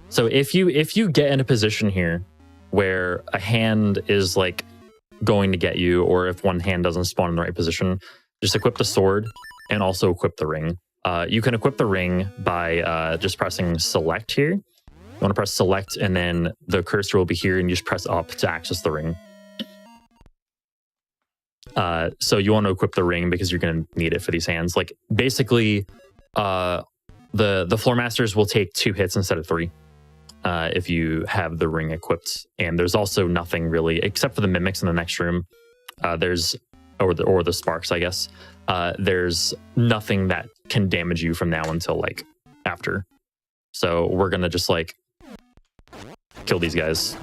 So if you get in a position here where a hand is like going to get you, or if one hand doesn't spawn in the right position, just equip the sword and also equip the ring. You can equip the ring by just pressing select here. You want to press select and then the cursor will be here and you just press up to access the ring. So you want to equip the ring because you're going to need it for these hands. Like basically, the floor masters will take 2 hits instead of 3. If you have the ring equipped. And there's also nothing really, except for the mimics in the next room. There's, or the sparks, I guess. There's nothing that can damage you from now until like after. So we're gonna just like kill these guys.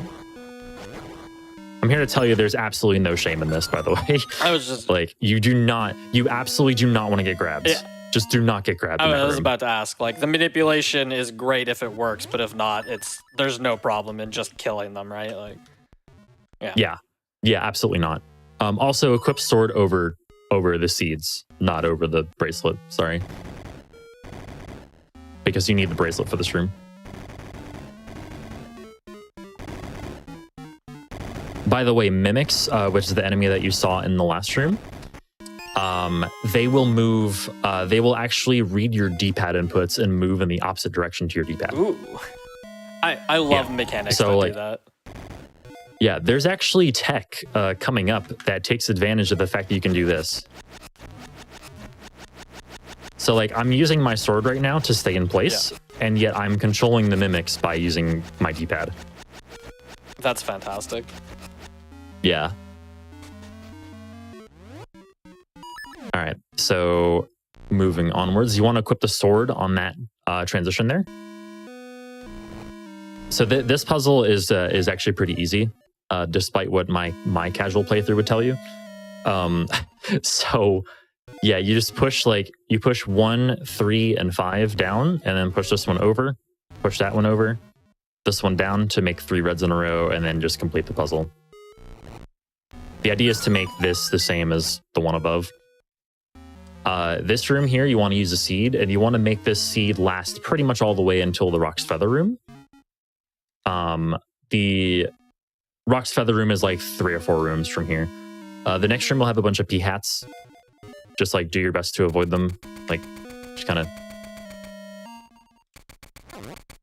I'm here to tell you there's absolutely no shame in this, by the way. I was just like, you absolutely do not want to get grabs. Yeah. Just do not get grabbed. I was about to ask, like, the manipulation is great if it works, but if not, there's no problem in just killing them, right? Like, yeah, absolutely not. Also, equip sword over the seeds, not over the bracelet. Sorry, because you need the bracelet for this room. By the way, mimics, which is the enemy that you saw in the last room, they will move. They will actually read your D-pad inputs and move in the opposite direction to your D-pad. Ooh, I love mechanics that do that. Yeah, there's actually tech coming up that takes advantage of the fact that you can do this. So like, I'm using my sword right now to stay in place, and yet I'm controlling the mimics by using my D-pad. That's fantastic. Yeah. All right, so moving onwards, you want to equip the sword on that transition there. So this puzzle is actually pretty easy, despite what my casual playthrough would tell you. So yeah, you just push you push 1, 3, and 5 down, and then push this one over, push that one over, this one down to make 3 reds in a row, and then just complete the puzzle. The idea is to make this the same as the one above. This room here, you want to use a seed, and you want to make this seed last pretty much all the way until the Rock's Feather room. The Rock's Feather room is like 3 or 4 rooms from here. The next room will have a bunch of p-hats. Just like do your best to avoid them. Like, just kind of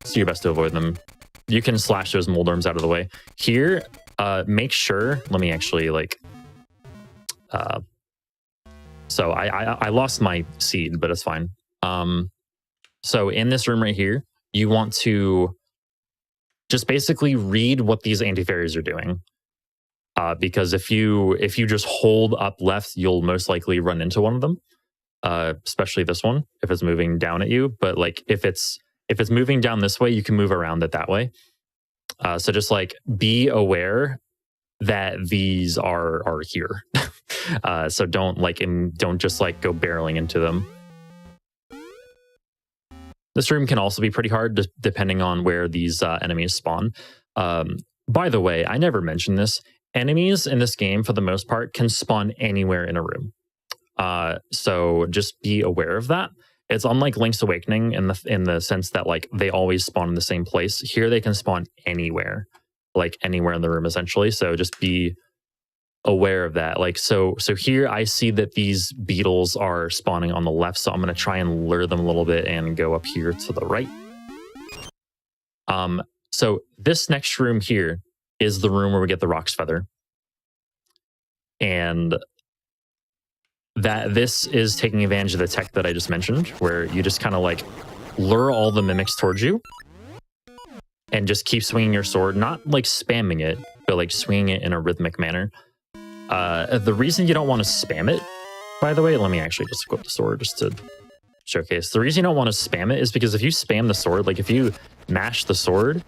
do your best to avoid them. You can slash those mold arms out of the way. Here, make sure, let me actually like, so I lost my seed, but it's fine. So in this room right here, you want to just basically read what these anti-fairies are doing. Because if you just hold up left, you'll most likely run into one of them. Especially this one, if it's moving down at you. But like if it's moving down this way, you can move around it that way. So just like be aware that these are here. So don't just like go barreling into them. This room can also be pretty hard depending on where these enemies spawn. By the way, I never mentioned this. Enemies in this game, for the most part, can spawn anywhere in a room. So just be aware of that. It's unlike Link's Awakening in the sense that like they always spawn in the same place. Here they can spawn anywhere, like anywhere in the room essentially. So just be aware of that. Like so here I see that these beetles are spawning on the left, so I'm going to try and lure them a little bit and go up here to the right. So this next room here is the room where we get the Rock's Feather. And this is taking advantage of the tech that I just mentioned, where you just kind of like lure all the mimics towards you and just keep swinging your sword, not like spamming it, but like swinging it in a rhythmic manner. The reason you don't want to spam it, by the way, let me actually just equip the sword just to showcase. The reason you don't want to spam it is because if you spam the sword, like if you mash the sword,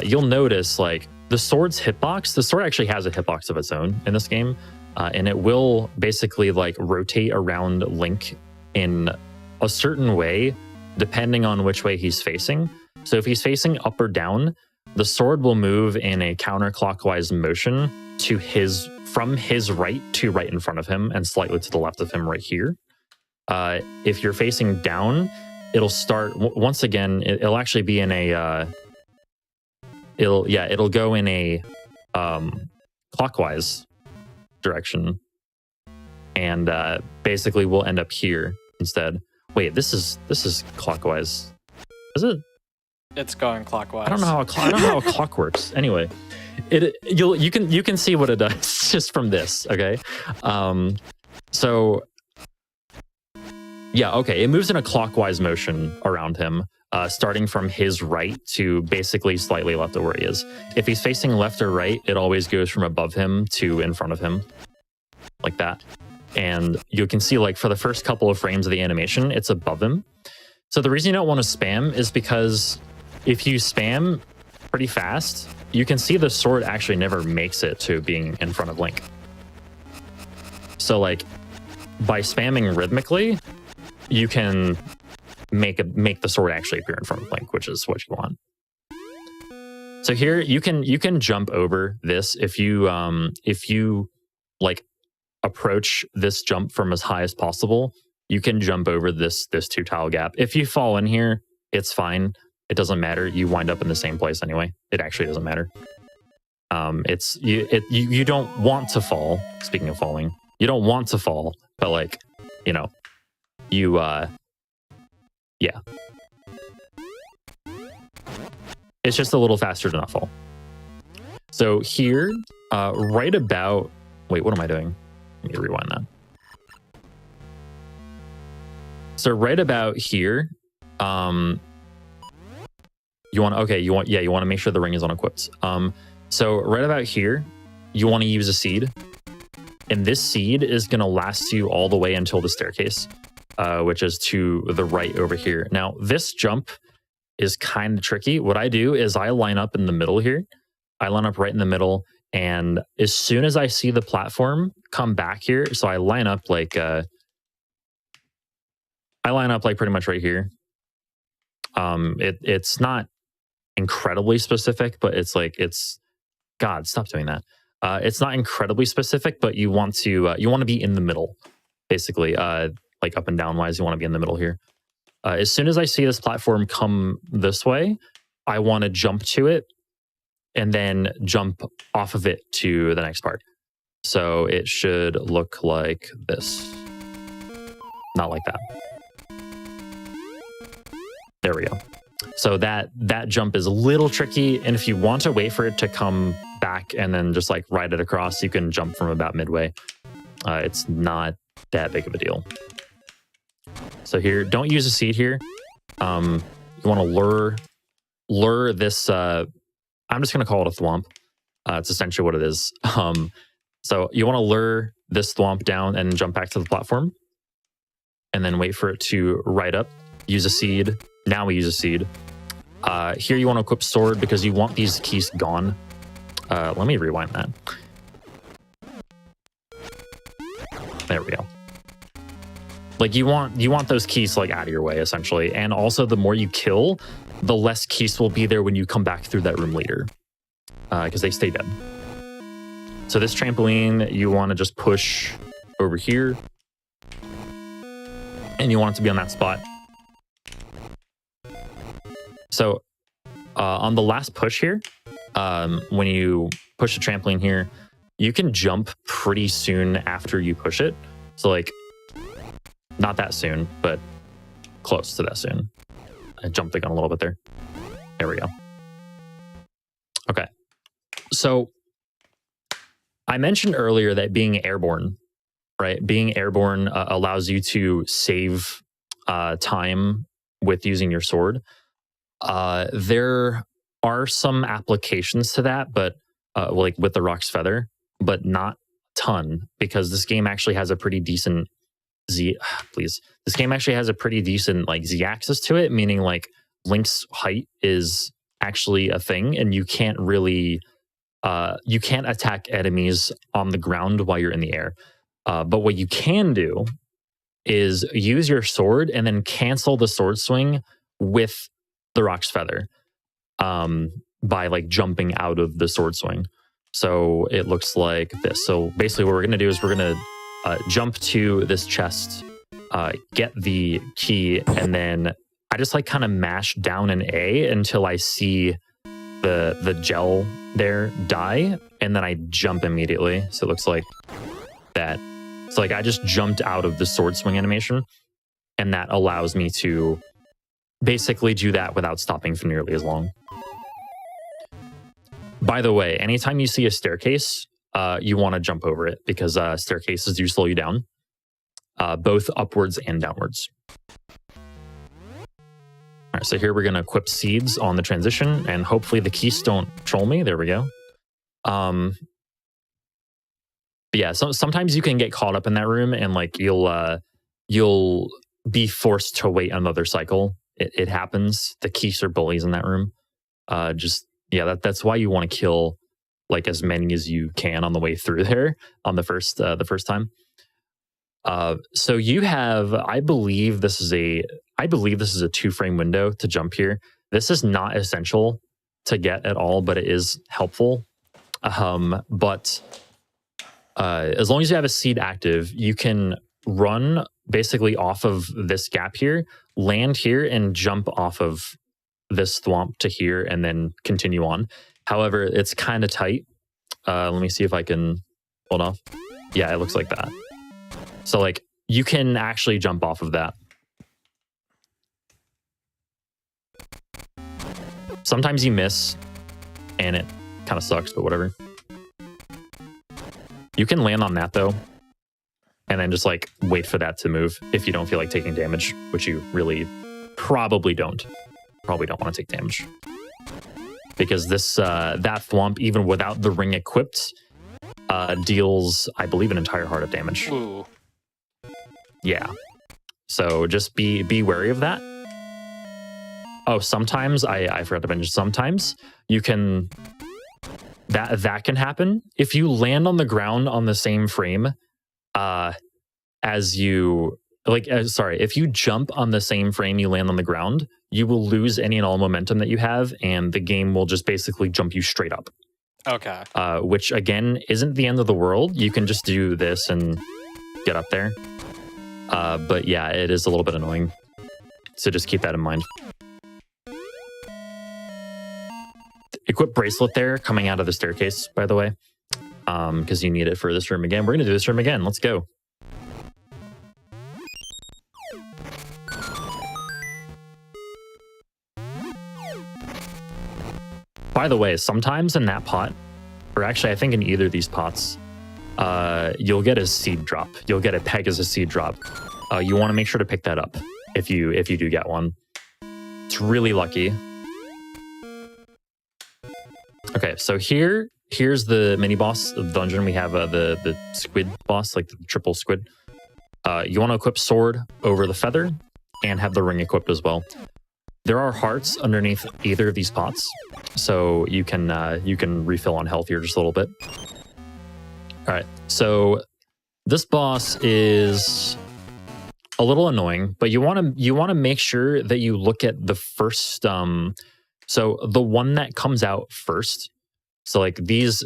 you'll notice like the sword's hitbox, the sword actually has a hitbox of its own in this game. And it will basically like rotate around Link in a certain way, depending on which way he's facing. So if he's facing up or down, the sword will move in a counterclockwise motion from his right to right in front of him and slightly to the left of him right here. If you're facing down, it'll start once again. It'll actually be in a. It'll go in a clockwise direction, and basically we'll end up here instead. Wait, this is clockwise. Is it? It's going clockwise. I don't know how a clock works. Anyway, you can see what it does just from this. Okay, so yeah, okay, it moves in a clockwise motion around him, starting from his right to basically slightly left of where he is. If he's facing left or right, it always goes from above him to in front of him, like that. And you can see like for the first couple of frames of the animation, it's above him. So the reason you don't want to spam is because if you spam pretty fast, you can see the sword actually never makes it to being in front of Link. So like by spamming rhythmically, you can make the sword actually appear in front of Link, which is what you want. So here you can jump over this if you like approach this jump from as high as possible. You can jump over this 2-tile gap. If you fall in here, it's fine. It doesn't matter. You wind up in the same place anyway. It actually doesn't matter. You don't want to fall. Speaking of falling, you don't want to fall, but like, you know, yeah. It's just a little faster to not fall. So here, right about, wait, what am I doing? Let me rewind that. So right about here, you want to make sure the ring is unequipped. So right about here, you want to use a seed, and this seed is going to last you all the way until the staircase, which is to the right over here. Now this jump is kind of tricky. What I do is I line up in the middle here. I line up right in the middle, and as soon as I see the platform come back here, so I line up like pretty much right here. It's not incredibly specific, but it's like, God, stop doing that. It's not incredibly specific, but you want to be in the middle, basically. Like up and down wise, you want to be in the middle here. As soon as I see this platform come this way, I want to jump to it and then jump off of it to the next part. So it should look like this. Not like that. There we go. So that jump is a little tricky, and if you want to wait for it to come back and then just like ride it across, you can jump from about midway. It's not that big of a deal. So here, don't use a seed here. You want to lure this. I'm just going to call it a thwomp. It's essentially what it is. So you want to lure this thwomp down and jump back to the platform, and then wait for it to ride up. Use a seed. Now we use a seed. Here you want to equip sword because you want these keys gone. Let me rewind that. There we go. Like you want those keys like out of your way essentially, and also the more you kill, the less keys will be there when you come back through that room later, because they stay dead. So this trampoline, you want to just push over here, and you want it to be on that spot. So on the last push here, when you push the trampoline here, you can jump pretty soon after you push it. So like, not that soon, but close to that soon. I jumped the gun a little bit there. There we go. Okay. So I mentioned earlier that being airborne, right? Being airborne allows you to save time with using your sword. There are some applications to that, but like with the Rock's Feather, but not a ton, because this game actually has a pretty decent This game actually has a pretty decent like Z-axis to it, meaning like Link's height is actually a thing, and you can't really you can't attack enemies on the ground while you're in the air. But what you can do is use your sword and then cancel the sword swing with the Rock's Feather by like jumping out of the sword swing. So it looks like this. So basically what we're going to do is we're going to jump to this chest, get the key, and then I just like kind of mash down an A until I see the gel there die, and then I jump immediately. So it looks like that. So like I just jumped out of the sword swing animation, and that allows me to basically do that without stopping for nearly as long. By the way, anytime you see a staircase, you want to jump over it, because staircases do slow you down, both upwards and downwards. All right, so here we're going to equip seeds on the transition, and hopefully the keys don't troll me. There we go. But yeah, sometimes you can get caught up in that room, and like you'll be forced to wait another cycle. It happens. The keys are bullies in that room. That's why you want to kill like as many as you can on the way through there on the first time. So you have, I believe this is a 2-frame window to jump here. This is not essential to get at all, but it is helpful. But as long as you have a seed active, you can run basically off of this gap here, land here, and jump off of this thwomp to here, and then continue on. However, it's kind of tight. Let me see if I can hold off. Yeah, it looks like that. So like you can actually jump off of that. Sometimes you miss, and it kind of sucks, but whatever. You can land on that though, and then just like wait for that to move if you don't feel like taking damage, which you really probably don't. Probably don't want to take damage. Because this that thwomp, even without the ring equipped, deals, I believe, an entire heart of damage. Ooh. Yeah. So just be wary of that. Oh, sometimes I forgot to mention, sometimes you can that can happen if you land on the ground on the same frame as you if you jump on the same frame you land on the ground, you will lose any and all momentum that you have, and the game will just basically jump you straight up. Okay. Which again isn't the end of the world. You can just do this and get up there. But yeah, it is a little bit annoying. So just keep that in mind. Equip bracelet there coming out of the staircase, by the way, because you need it for this room again. We're going to do this room again. Let's go. By the way, sometimes in that pot, or actually I think in either of these pots, you'll get a seed drop. You'll get a peg as a seed drop. You want to make sure to pick that up if you do get one. It's really lucky. Okay, so here's the mini boss of the dungeon. We have the squid boss, like the triple squid. You want to equip sword over the feather and have the ring equipped as well. There are hearts underneath either of these pots, so you can refill on health here just a little bit. All right, so this boss is a little annoying, but you want to make sure that you look at the first so the one that comes out first. So like these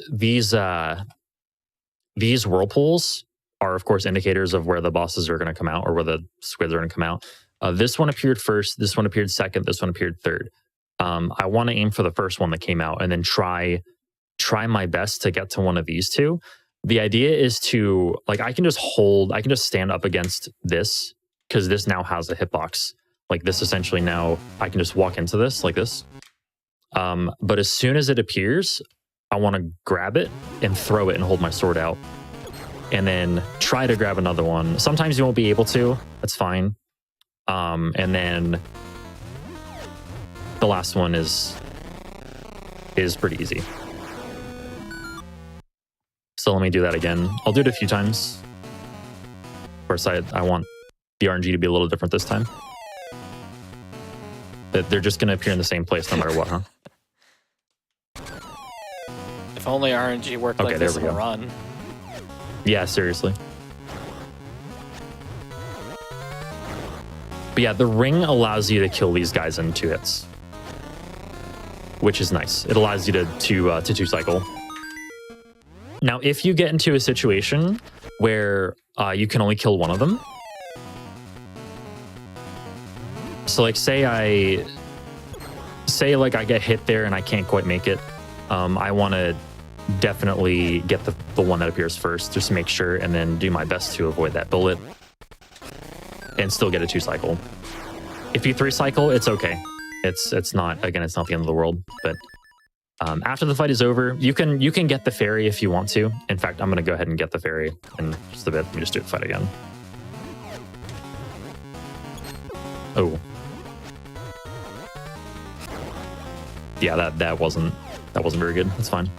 whirlpools are of course indicators of where the bosses are going to come out, or where the squids are going to come out. This one appeared first, this one appeared second, this one appeared third. I want to aim for the first one that came out and then try my best to get to one of these two. The idea is to, like, I can just stand up against this, because this now has a hitbox. Like this essentially now, I can just walk into this like this. But as soon as it appears, I want to grab it and throw it and hold my sword out. And then try to grab another one. Sometimes you won't be able to, that's fine. And then the last one is pretty easy. So let me do that again. I'll do it a few times. Of course, I want the RNG to be a little different this time. But they're just going to appear in the same place no matter what, huh? If only RNG worked like this in a run. Yeah, seriously. But yeah, the ring allows you to kill these guys in 2 hits, which is nice. It allows you to 2-cycle. Now, if you get into a situation where you can only kill one of them, so like say I get hit there and I can't quite make it, I want to definitely get the one that appears first, just to make sure, and then do my best to avoid that bullet and still get a 2-cycle. If you 3-cycle, it's okay. It's not the end of the world. But after the fight is over, you can get the fairy if you want to. In fact, I'm going to go ahead and get the fairy in just a bit. Let me just do the fight again. Oh. Yeah, that wasn't very good. That's fine.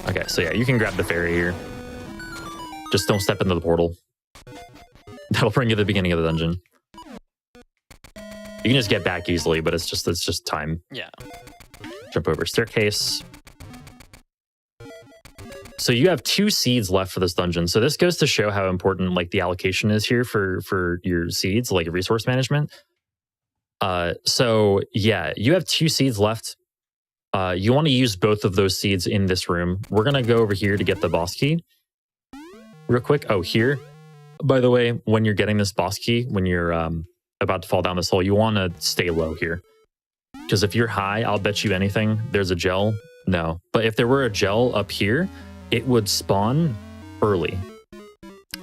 Okay, so yeah, you can grab the fairy here. Just don't step into the portal. That'll bring you to the beginning of the dungeon. You can just get back easily, but it's just time. Yeah. Jump over staircase. So you have 2 seeds left for this dungeon. So this goes to show how important like the allocation is here for your seeds, like resource management. So yeah, you have 2 seeds left. You want to use both of those seeds in this room. We're gonna go over here to get the boss key real quick. Oh, here. By the way, when you're getting this boss key, when you're about to fall down this hole, you want to stay low here. Because if you're high, I'll bet you anything there's a gel. No. But if there were a gel up here, it would spawn early.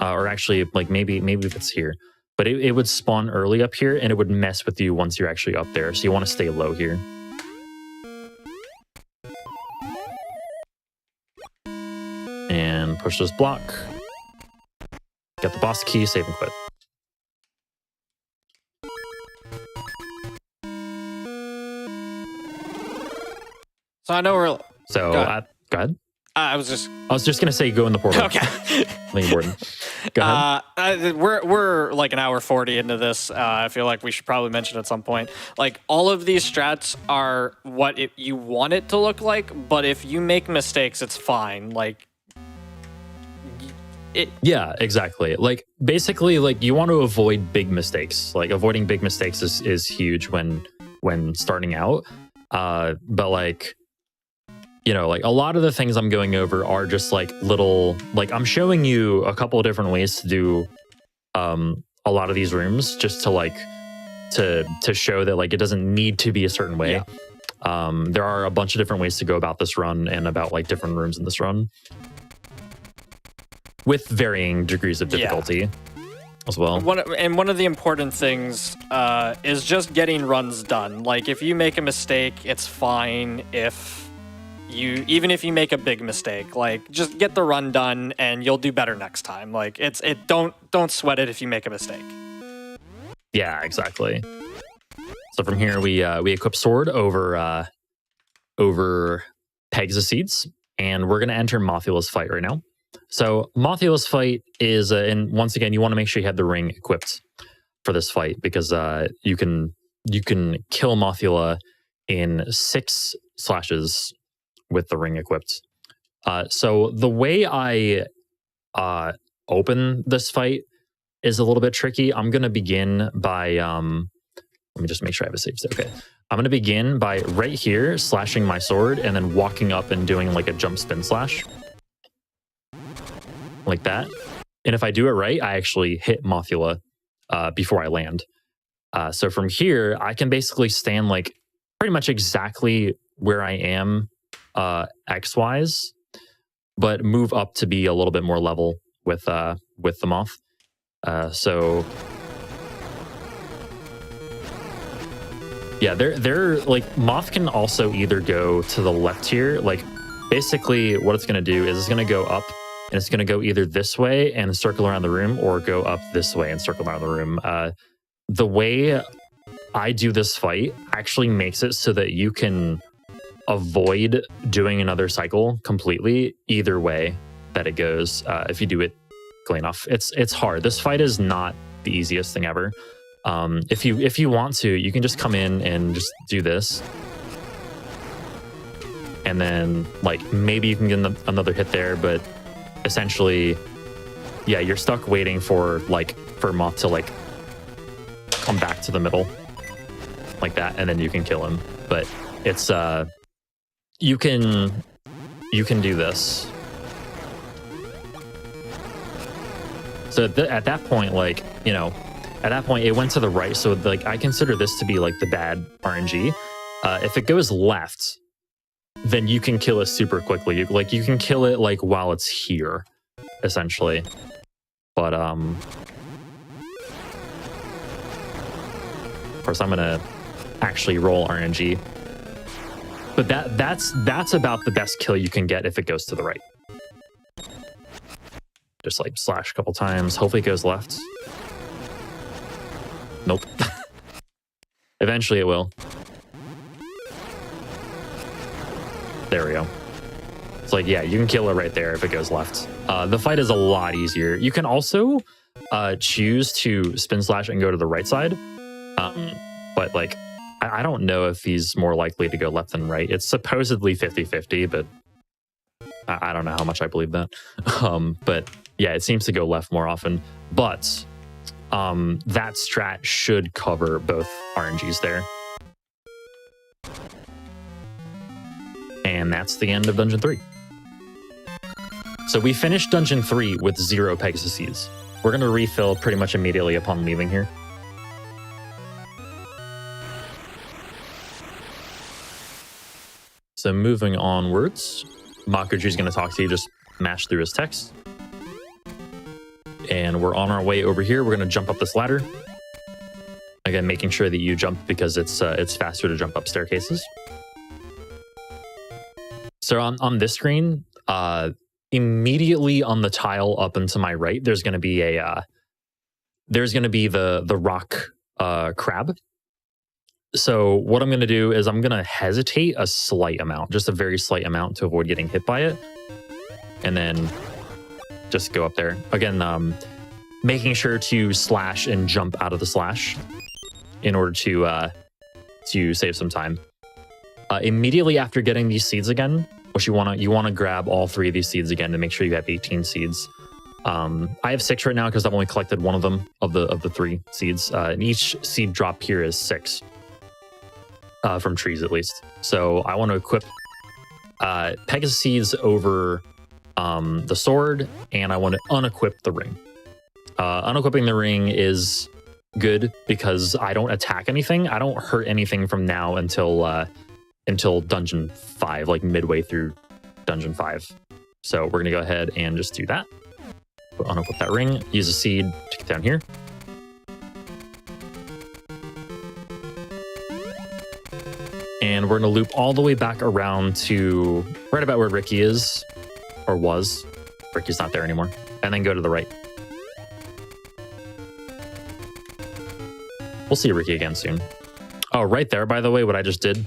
Or actually, like maybe if it's here. But it would spawn early up here, and it would mess with you once you're actually up there. So you want to stay low here. And push this block. Get the boss key, save and quit. So I know we're... So, go ahead. I was just gonna say go in the portal. Okay. Really important. Go ahead. We're like an hour 40 into this. I feel like we should probably mention at some point. Like all of these strats are what you want it to look like, but if you make mistakes, it's fine. Like yeah, exactly. Like basically, like you want to avoid big mistakes. Like avoiding big mistakes is huge when starting out. But like, you know, like a lot of the things I'm going over are just like little, like I'm showing you a couple of different ways to do a lot of these rooms just to like to show that like it doesn't need to be a certain way. Yeah. There are a bunch of different ways to go about this run and about like different rooms in this run with varying degrees of difficulty as well. One of the important things is just getting runs done. Like if you make a mistake, it's fine even if you make a big mistake, like just get the run done and you'll do better next time. Like don't sweat it if you make a mistake. Yeah, exactly. So from here we equip sword over pegs of seeds, and we're gonna enter Mothula's fight right now. So Mothula's fight is, and once again, you want to make sure you have the ring equipped for this fight because you can kill Mothula in 6 slashes with the ring equipped. So the way I open this fight is a little bit tricky. I'm going to begin by, let me just make sure I have a save state. Okay. I'm going to begin by right here, slashing my sword, and then walking up and doing like a jump spin slash. Like that. And if I do it right, I actually hit Mothula before I land. So from here, I can basically stand like pretty much exactly where I am X-wise, but move up to be a little bit more level with the Moth. So yeah, they're like Moth can also either go to the left here. Like basically what it's going to do is it's going to go up. And it's going to go either this way and circle around the room or go up this way and circle around the room. The way I do this fight actually makes it so that you can avoid doing another cycle completely either way that it goes if you do it clean enough. It's hard. This fight is not the easiest thing ever. If you want to, you can just come in and just do this. And then like maybe you can get another hit there, but essentially, yeah, you're stuck waiting for Moth to like come back to the middle like that, and then you can kill him. But it's you can do this. So at that point, like, you know, at that point it went to the right. So like I consider this to be like the bad RNG. If it goes left, then you can kill it super quickly. Like you can kill it like while it's here, essentially. But of course I'm gonna actually roll RNG. But that's about the best kill you can get if it goes to the right. Just like slash a couple times. Hopefully it goes left. Nope. Eventually it will. There we go. It's like, yeah, you can kill it right there if it goes left. The fight is a lot easier. You can also choose to spin slash and go to the right side. But like, I don't know if he's more likely to go left than right. It's supposedly 50-50, but I don't know how much I believe that. But yeah, it seems to go left more often. But that strat should cover both RNGs there. And that's the end of Dungeon 3. So we finished Dungeon 3 with 0 Pegasus Seeds. We're going to refill pretty much immediately upon leaving here. So moving onwards, Makuji's going to talk to you, just mash through his text. And we're on our way over here. We're going to jump up this ladder. Again, making sure that you jump because it's faster to jump up staircases. So on this screen, immediately on the tile up and to my right, there's going to be the rock crab. So what I'm going to do is I'm going to hesitate a slight amount, just a very slight amount to avoid getting hit by it. And then just go up there. Again, making sure to slash and jump out of the slash in order to save some time. Immediately after getting these seeds again, which you want to grab all 3 of these seeds again to make sure you have 18 seeds. I have 6 right now because I've only collected 1 of them of the 3 seeds, and each seed drop here is 6 from trees at least. So I want to equip Pegasus seeds over the sword, and I want to unequip the ring. Unequipping the ring is good because I don't attack anything. I don't hurt anything from now until Dungeon 5, like midway through Dungeon 5. So we're going to go ahead and just do that. Unequip that ring, use a seed to get down here. And we're going to loop all the way back around to right about where Ricky is, or was. Ricky's not there anymore. And then go to the right. We'll see Ricky again soon. Oh, right there, by the way, what I just did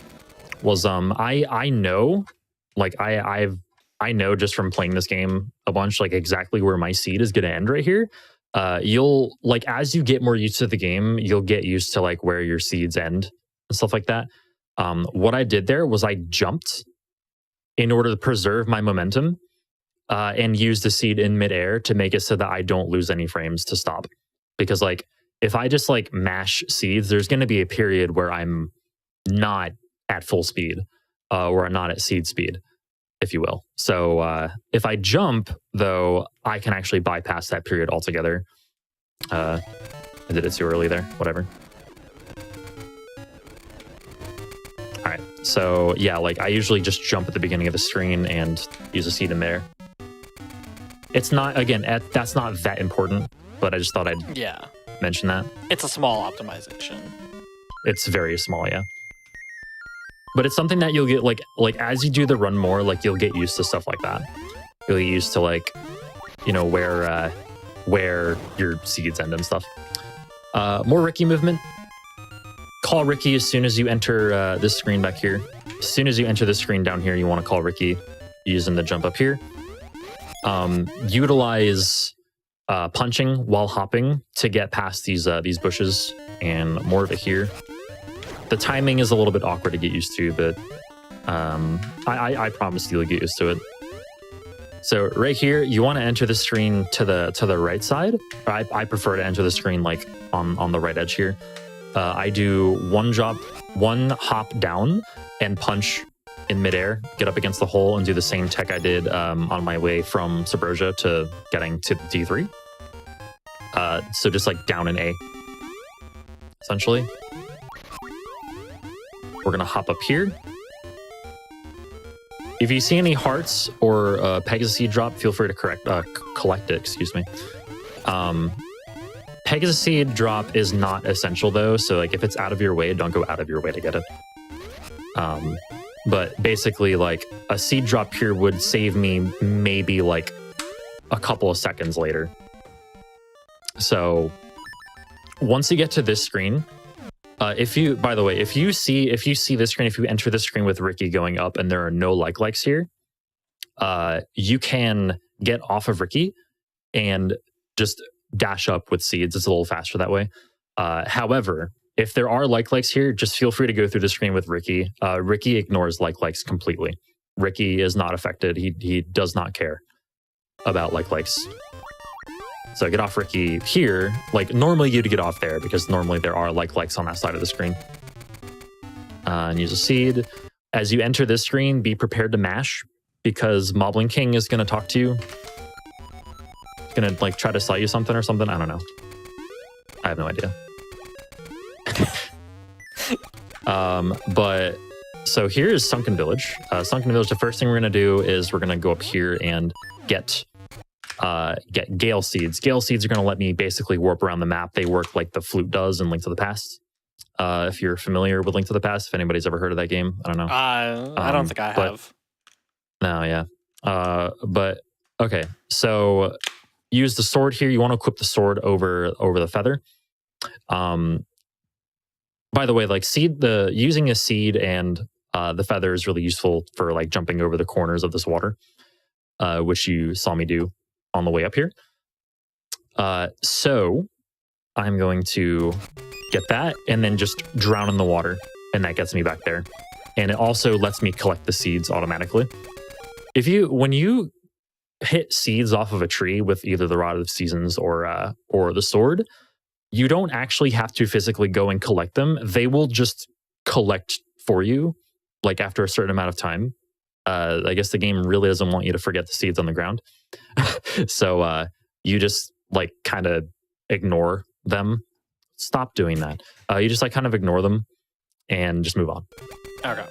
was I know, like I know just from playing this game a bunch, like exactly where my seed is gonna end right here. You'll, like, as you get more used to the game, you'll get used to like where your seeds end and stuff like that. What I did there was I jumped in order to preserve my momentum and use the seed in midair to make it so that I don't lose any frames to stop. Because like if I just like mash seeds, there's going to be a period where I'm not at full speed or I'm not at seed speed, if you will. So if I jump, though, I can actually bypass that period altogether. I did it too early there, whatever. All right, so yeah, like I usually just jump at the beginning of the screen and use a seed in there. It's not, again, that's not that important, but I just thought I'd mention that. It's a small optimization. It's very small, yeah. But it's something that you'll get, like as you do the run more, like you'll get used to stuff like that. You'll get used to, like, you know, where your seeds end and stuff. More Ricky movement. Call Ricky as soon as you enter this screen back here. As soon as you enter this screen down here, you want to call Ricky using the jump up here. Utilize punching while hopping to get past these bushes, and more of it here. The timing is a little bit awkward to get used to, but I promise you'll get used to it. So right here, you want to enter the screen to the right side. I prefer to enter the screen like on the right edge here. I do one hop down and punch in midair, get up against the hole and do the same tech I did on my way from Subrosia to getting to D3. So just like down an A, essentially. We're gonna hop up here. If you see any hearts or Pegasus seed drop, feel free to collect it, excuse me. Pegasus seed drop is not essential though, so like if it's out of your way, don't go out of your way to get it. But basically, like, a seed drop here would save me maybe like a couple of seconds later. So once you get to this screen, if you see this screen, if you enter the screen with Ricky going up and there are no likes here, you can get off of Ricky and just dash up with seeds. It's a little faster that way. However, if there are likes here, just feel free to go through the screen with Ricky. Ricky ignores likes completely. Ricky is not affected. He does not care about likes. So get off Ricky here. Like normally you'd get off there because normally there are likes on that side of the screen. And use a seed. As you enter this screen, be prepared to mash because Moblin King is going to talk to you. He's going to like try to sell you something or something. I don't know. I have no idea. But so here is Sunken Village. Sunken Village, the first thing we're going to do is we're going to go up here and get Gale Seeds. Gale Seeds are going to let me basically warp around the map. They work like the Flute does in Link to the Past. If you're familiar with Link to the Past, if anybody's ever heard of that game, I don't know. I don't think I have. No, yeah. But okay, so use the sword here. You want to equip the sword over the feather. By the way, like using a seed and the feather is really useful for like jumping over the corners of this water, which you saw me do on the way up here. So I'm going to get that and then just drown in the water, and that gets me back there. And it also lets me collect the seeds automatically. When you hit seeds off of a tree with either the Rod of Seasons or the sword, you don't actually have to physically go and collect them. They will just collect for you, like after a certain amount of time. I guess the game really doesn't want you to forget the seeds on the ground. So you just like kind of ignore them. Stop doing that. You just like kind of ignore them and just move on. Okay.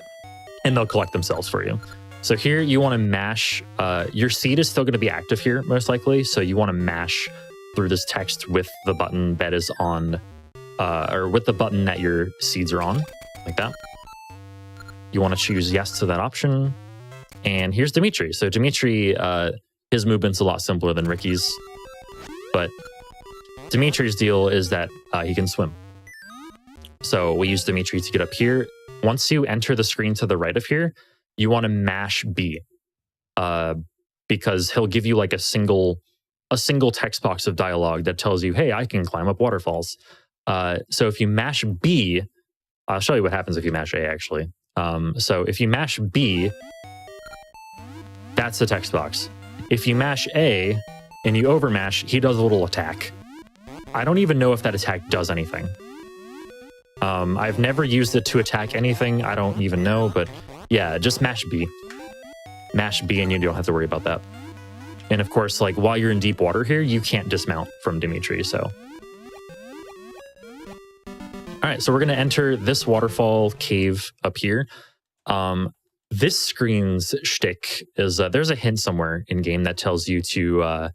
And they'll collect themselves for you. So here you want to mash. Your seed is still going to be active here, most likely. So you want to mash through this text with the button that is on, or with the button that your seeds are on, like that. You want to choose yes to that option. And here's Dimitri. So Dimitri, his movement's a lot simpler than Ricky's. But Dimitri's deal is that he can swim. So we use Dimitri to get up here. Once you enter the screen to the right of here, you want to mash B, because he'll give you like a single text box of dialogue that tells you, hey, I can climb up waterfalls. So if you mash B, I'll show you what happens if you mash A, actually. So if you mash B, that's the text box. If you mash A and you overmash, he does a little attack. I don't even know if that attack does anything. I've never used it to attack anything. I don't even know, but yeah, just mash B. Mash B and you don't have to worry about that. And of course, like while you're in deep water here, you can't dismount from Dimitri, so. All right, so we're gonna enter this waterfall cave up here. This screen's shtick is there's a hint somewhere in game that tells you to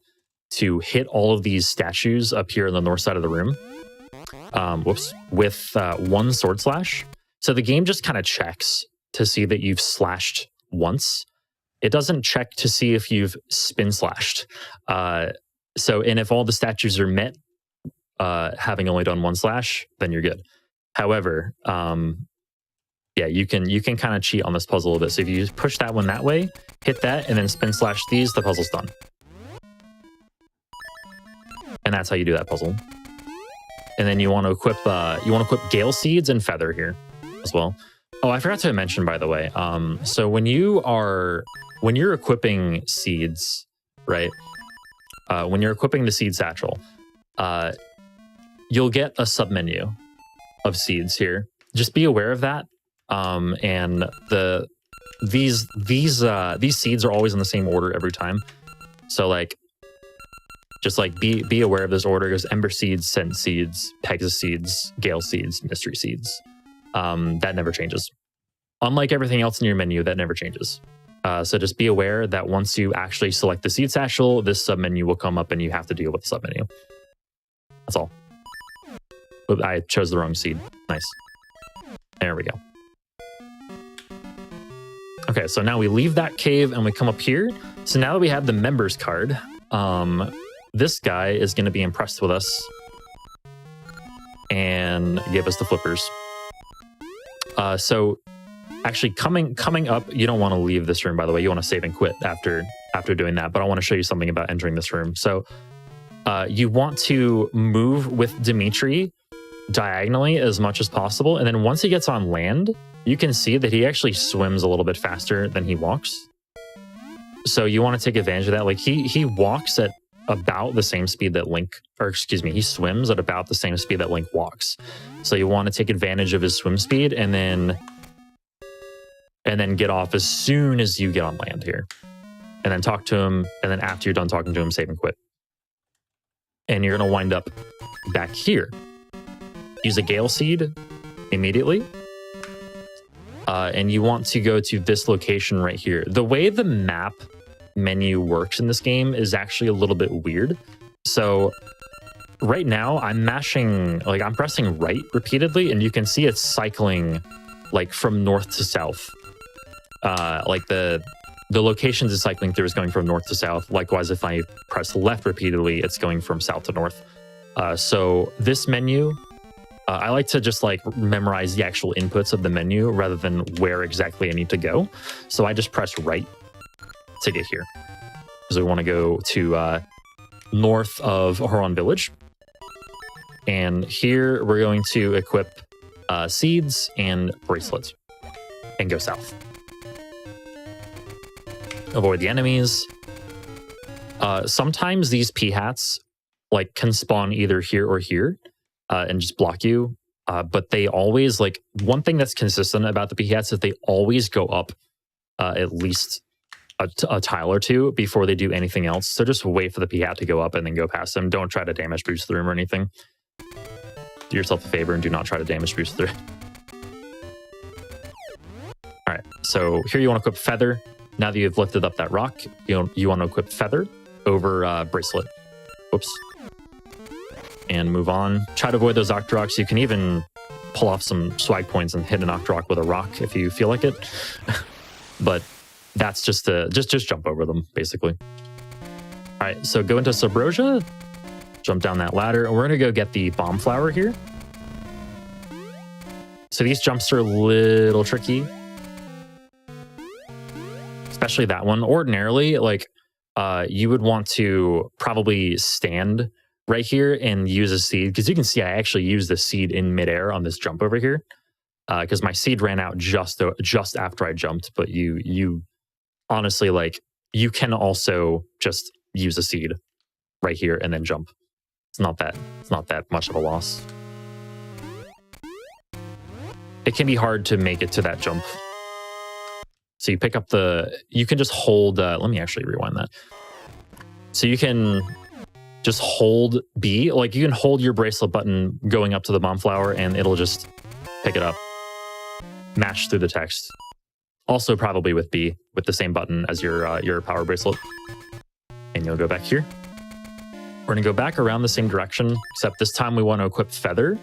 hit all of these statues up here on the north side of the room. With one sword slash. So the game just kind of checks to see that you've slashed once. It doesn't check to see if you've spin slashed. And if all the statues are met, having only done one slash, then you're good. However, yeah, you can kind of cheat on this puzzle a little bit. So if you push that one that way, hit that, and then spin slash these, the puzzle's done. And that's how you do that puzzle. And then you want to equip Gale Seeds and Feather here as well. Oh, I forgot to mention, by the way. So when you're equipping seeds, right? When you're equipping the seed satchel, you'll get a submenu of seeds here. Just be aware of that. And these seeds are always in the same order every time. So like, just like be aware of this order. It goes Ember Seeds, Scent Seeds, Pegasus Seeds, Gale Seeds, Mystery Seeds. That never changes. Unlike everything else in your menu, that never changes. So just be aware that once you actually select the seed satchel, this submenu will come up and you have to deal with the submenu. That's all. Oops, I chose the wrong seed. Nice. There we go. Okay, so now we leave that cave and we come up here. So now that we have the members card, this guy is going to be impressed with us and give us the flippers. So actually coming up, you don't want to leave this room, by the way. You want to save and quit after doing that. But I want to show you something about entering this room. So you want to move with Dimitri diagonally as much as possible. And then once he gets on land, you can see that he actually swims a little bit faster than he walks. So you want to take advantage of that. Like he walks at about the same speed that Link, or excuse me, he swims at about the same speed that Link walks. So you want to take advantage of his swim speed and then get off as soon as you get on land here. And then talk to him, and then after you're done talking to him, save and quit. And you're going to wind up back here. Use a Gale Seed immediately. And you want to go to this location right here. The way the map menu works in this game is actually a little bit weird. So right now I'm pressing right repeatedly, and you can see it's cycling like from north to south. Like the locations it's cycling through is going from north to south. Likewise, if I press left repeatedly, it's going from south to north. So this menu, I like to just like memorize the actual inputs of the menu rather than where exactly I need to go. So I just press right to get here. Because we want to go to north of Horon Village. And here we're going to equip seeds and bracelets and go south. Avoid the enemies. Sometimes these P-hats like can spawn either here or here and just block you. But they always, like, one thing that's consistent about the P-hats is they always go up at least a tile or two before they do anything else. So just wait for the P-hat to go up and then go past them. Don't try to damage boost through them or anything. Do yourself a favor and do not try to damage boost through. All right, so here you want to equip Feather. Now that you've lifted up that rock, you want to equip Feather over Bracelet. Whoops. And move on. Try to avoid those Octoroks. You can even pull off some swag points and hit an Octorok with a rock if you feel like it. But that's just jump over them, basically. All right, so go into Subrosia, jump down that ladder, and we're going to go get the Bomb Flower here. So these jumps are a little tricky. Especially that one. Ordinarily, like, you would want to probably stand right here and use a seed, because you can see I actually used the seed in midair on this jump over here, because my seed ran out just after I jumped. But you honestly, like, you can also just use a seed right here and then jump. It's not that much of a loss. It can be hard to make it to that jump. So you pick up you can just hold, let me actually rewind that. So you can just hold B, like you can hold your bracelet button going up to the bomb flower and it'll just pick it up, mash through the text. Also probably with B, with the same button as your power bracelet. And you'll go back here. We're gonna go back around the same direction, except this time we want to equip Feather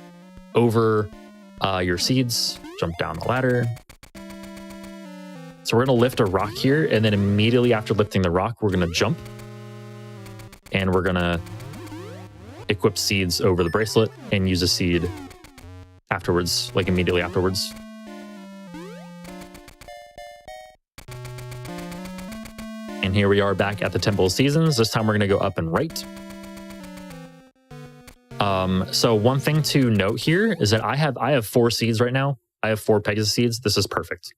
over your seeds, jump down the ladder. So we're going to lift a rock here, and then immediately after lifting the rock, we're going to jump. And we're going to equip seeds over the bracelet and use a seed afterwards, like immediately afterwards. And here we are back at the Temple of Seasons. This time we're going to go up and right. So one thing to note here is that I have 4 seeds right now. I have 4 Pegasus seeds. This is perfect.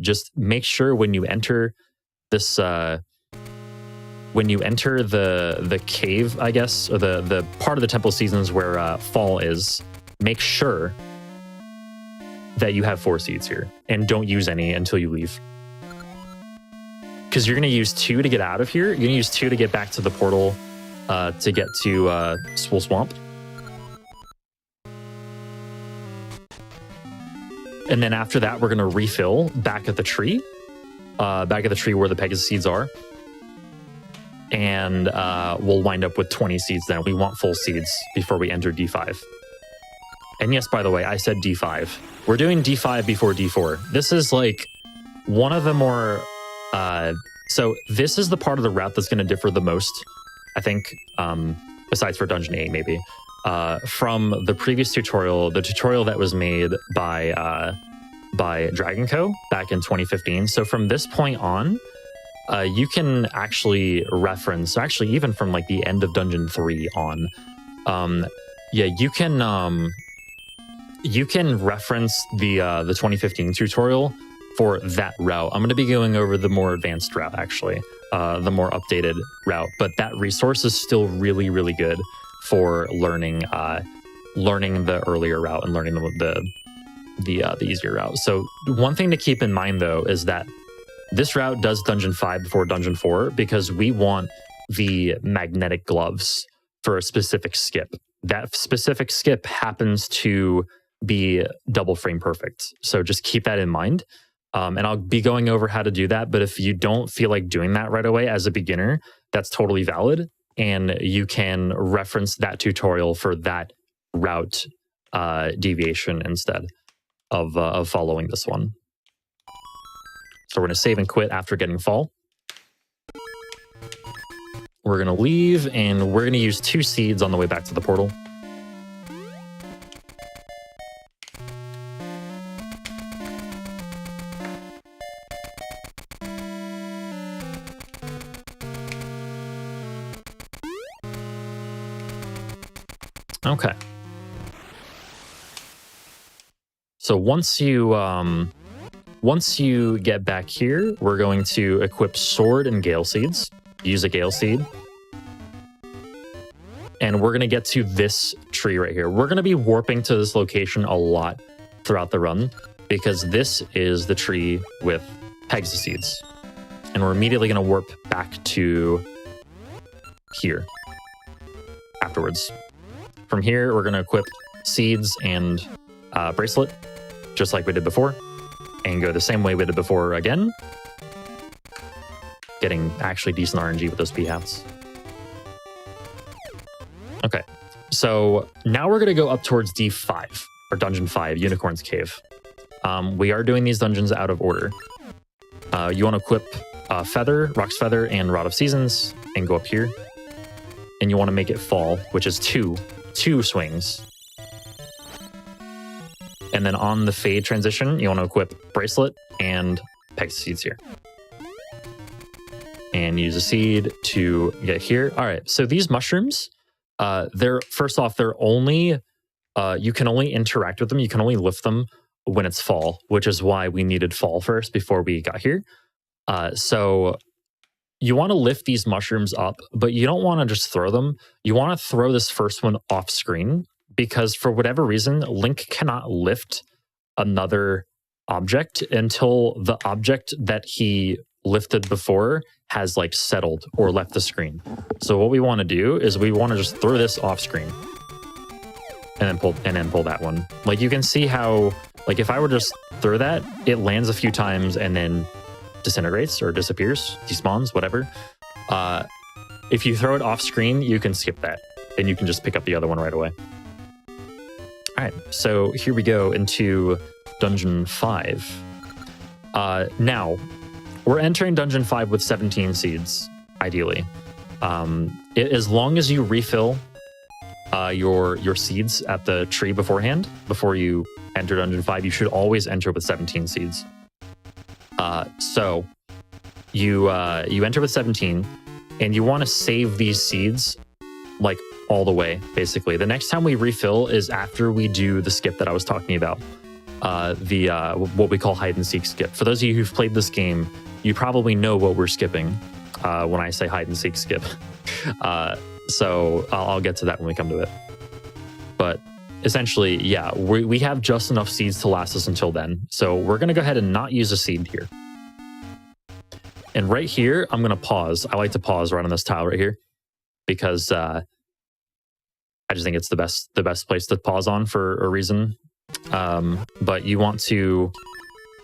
Just make sure when you enter this, when you enter the cave, I guess, or the part of the Temple of Seasons where fall is, make sure that you have 4 seeds here and don't use any until you leave. Because you're going to use 2 to get out of here. You're going to use 2 to get back to the portal to get to Swool Swamp. And then after that, we're going to refill back at the tree where the Pegasus seeds are. And we'll wind up with 20 seeds then. We want full seeds before we enter D5. And yes, by the way, I said D5. We're doing D5 before D4. This is like one of the more... so this is the part of the route that's going to differ the most, I think, besides for Dungeon 8 maybe. From the previous tutorial, the tutorial that was made by Dragon Co. back in 2015. So from this point on, you can actually reference, actually even from like the end of Dungeon 3 on, you can reference the 2015 tutorial for that route. I'm going to be going over the more advanced route actually. updated route, but that resource is still really, really good for learning the earlier route and learning the easier route. So one thing to keep in mind though is that this route does Dungeon 5 before Dungeon 4 because we want the magnetic gloves for a specific skip. That specific skip happens to be double frame perfect. So just keep that in mind. And I'll be going over how to do that. But if you don't feel like doing that right away as a beginner, that's totally valid. And you can reference that tutorial for that route deviation instead of following this one. So we're going to save and quit after getting fall. We're going to leave, and we're going to use 2 seeds on the way back to the portal. Okay. So once you get back here, we're going to equip sword and gale seeds. Use a gale seed. And we're going to get to this tree right here. We're going to be warping to this location a lot throughout the run because this is the tree with Pegasus seeds. And we're immediately going to warp back to here afterwards. From here, we're going to equip seeds and bracelet, just like we did before, and go the same way we did before again, getting actually decent RNG with those P-hats. Okay, so now we're going to go up towards D5, or Dungeon 5, Unicorn's Cave. We are doing these dungeons out of order. You want to equip Feather, Rock's Feather, and Rod of Seasons, and go up here. And you want to make it fall, which is two swings. And then on the fade transition, you want to equip Bracelet and Pegasus seeds here. And use a seed to get here. All right, so these mushrooms, first off, they're only, you can only interact with them, you can only lift them when it's fall, which is why we needed fall first before we got here. So you want to lift these mushrooms up, but you don't want to just throw them. You want to throw this first one off screen because for whatever reason, Link cannot lift another object until the object that he lifted before has like settled or left the screen. So what we want to do is we want to just throw this off screen and then pull that one. Like you can see how, like if I were to just throw that, it lands a few times and then disintegrates or disappears, despawns, whatever. If you throw it off screen, you can skip that and you can just pick up the other one right away. All right, so here we go into Dungeon 5. Now, we're entering Dungeon 5 with 17 seeds, ideally. As long as you refill your seeds at the tree beforehand, before you enter Dungeon 5, you should always enter with 17 seeds. So you enter with 17, and you want to save these seeds like all the way, basically. The next time we refill is after we do the skip that I was talking about, what we call hide and seek skip. For those of you who've played this game, you probably know what we're skipping when I say hide and seek skip. So I'll get to that when we come to it. But essentially, yeah, we have just enough seeds to last us until then. So we're going to go ahead and not use a seed here. And right here, I'm going to pause. I like to pause right on this tile right here because I just think it's the best place to pause on for a reason. But you want to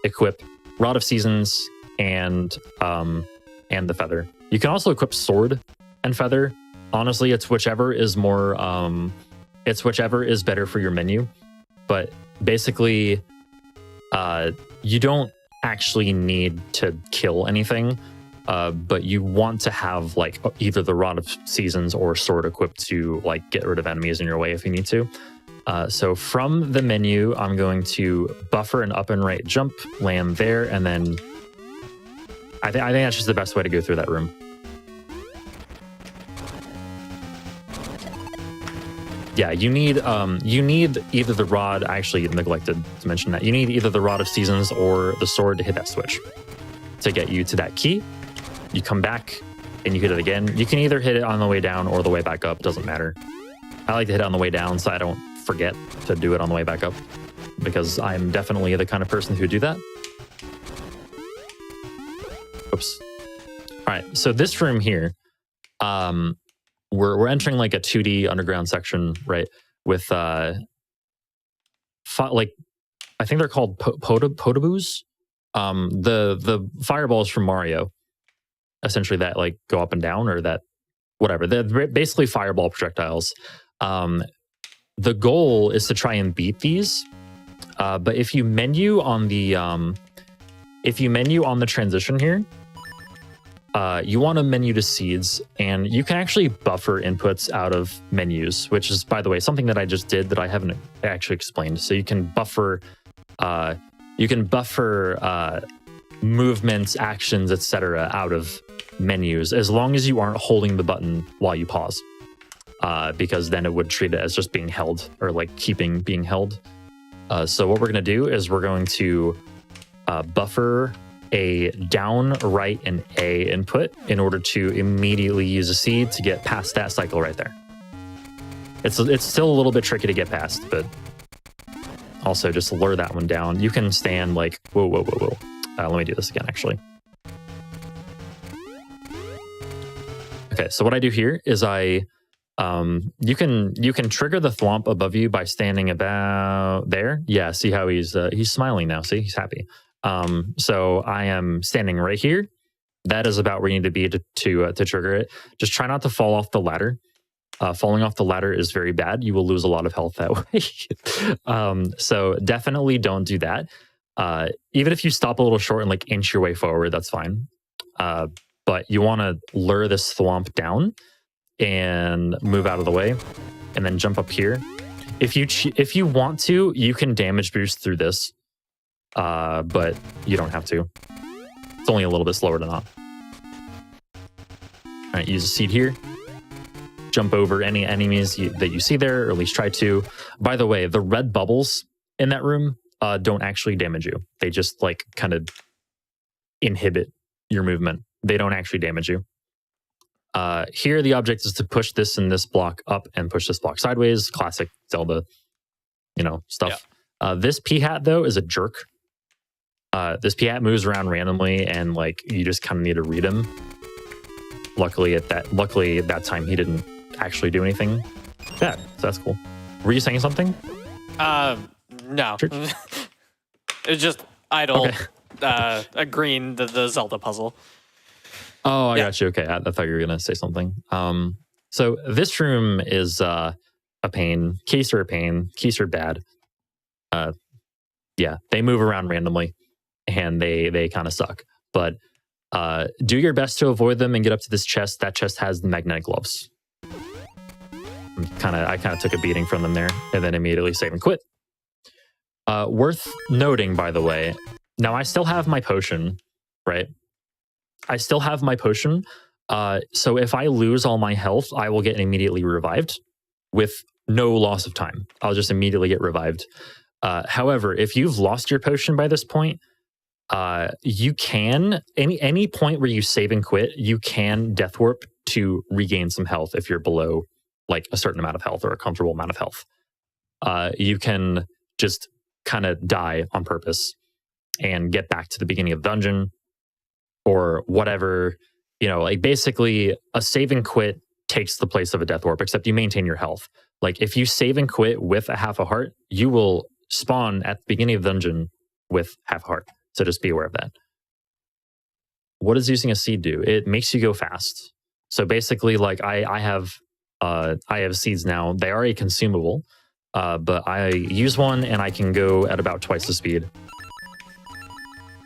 equip Rod of Seasons and the Feather. You can also equip Sword and Feather. Honestly, it's whichever is more, it's whichever is better for your menu. But basically, you don't actually need to kill anything, but you want to have like either the Rod of Seasons or Sword equipped to like get rid of enemies in your way if you need to. So from the menu, I'm going to buffer an up and right jump, land there, and then I think that's just the best way to go through that room. Yeah, you need either the rod. I actually neglected to mention that. You need either the Rod of Seasons or the sword to hit that switch to get you to that key. You come back and you hit it again. You can either hit it on the way down or the way back up. Doesn't matter. I like to hit it on the way down so I don't forget to do it on the way back up, because I'm definitely the kind of person who do that. Oops. All right, so this room here, we're entering like a 2D underground section, right? With like, I think they're called potaboos. The fireballs from Mario, essentially, that like go up and down, or that whatever. They're basically fireball projectiles. The goal is to try and beat these. But if you menu on the transition here, you want to menu to seeds, and you can actually buffer inputs out of menus, which is, by the way, something that I just did that I haven't actually explained. So you can buffer movements, actions, etc. out of menus, as long as you aren't holding the button while you pause, because then it would treat it as just being held, or like being held. So what we're going to do is we're going to buffer a down, right, and A input in order to immediately use a seed to get past that cycle right there. It's still a little bit tricky to get past, but also just lure that one down. You can stand like, whoa. Let me do this again, actually. Okay, so what I do here is you can trigger the thwomp above you by standing about there. Yeah, see how he's smiling now. See, he's happy. So I am standing right here. That is about where you need to be to trigger it. Just try not to fall off the ladder. Falling off the ladder is very bad. You will lose a lot of health that way. So definitely don't do that. Even if you stop a little short and like inch your way forward, that's fine. But you want to lure this thwomp down and move out of the way, and then jump up here. If you want to, you can damage boost through this, but you don't have to. It's only a little bit slower to not. All right, use a seed here. Jump over any enemies that you see there, or at least try to. By the way, the red bubbles in that room don't actually damage you. They just like kind of inhibit your movement. They don't actually damage you. Here, the object is to push this and this block up and push this block sideways. Classic Zelda, stuff. Yeah. This P-hat, though, is a jerk. This P-hat moves around randomly, and like you just kind of need to read him. Luckily, at that time, he didn't actually do anything bad, so that's cool. Were you saying something? No. It's just idle. Okay. Agreeing the Zelda puzzle. Oh, I got you. Okay, I thought you were gonna say something. So this room is a pain. Keys are a pain. Keys are bad. Yeah, they move around randomly, and they kind of suck. But do your best to avoid them and get up to this chest. That chest has the magnetic gloves. I kind of took a beating from them there, and then immediately save and quit. Worth noting, by the way, now I still have my potion, right? I still have my potion. So if I lose all my health, I will get immediately revived with no loss of time. I'll just immediately get revived. However, if you've lost your potion by this point, you can, any point where you save and quit, you can death warp to regain some health if you're below like a certain amount of health or a comfortable amount of health. You can just kind of die on purpose and get back to the beginning of the dungeon or whatever. Like basically a save and quit takes the place of a death warp, except you maintain your health. Like if you save and quit with a half a heart, you will spawn at the beginning of the dungeon with half a heart. So just be aware of that. What does using a seed do? It makes you go fast. So basically, like I have seeds now. They are a consumable, but I use one and I can go at about twice the speed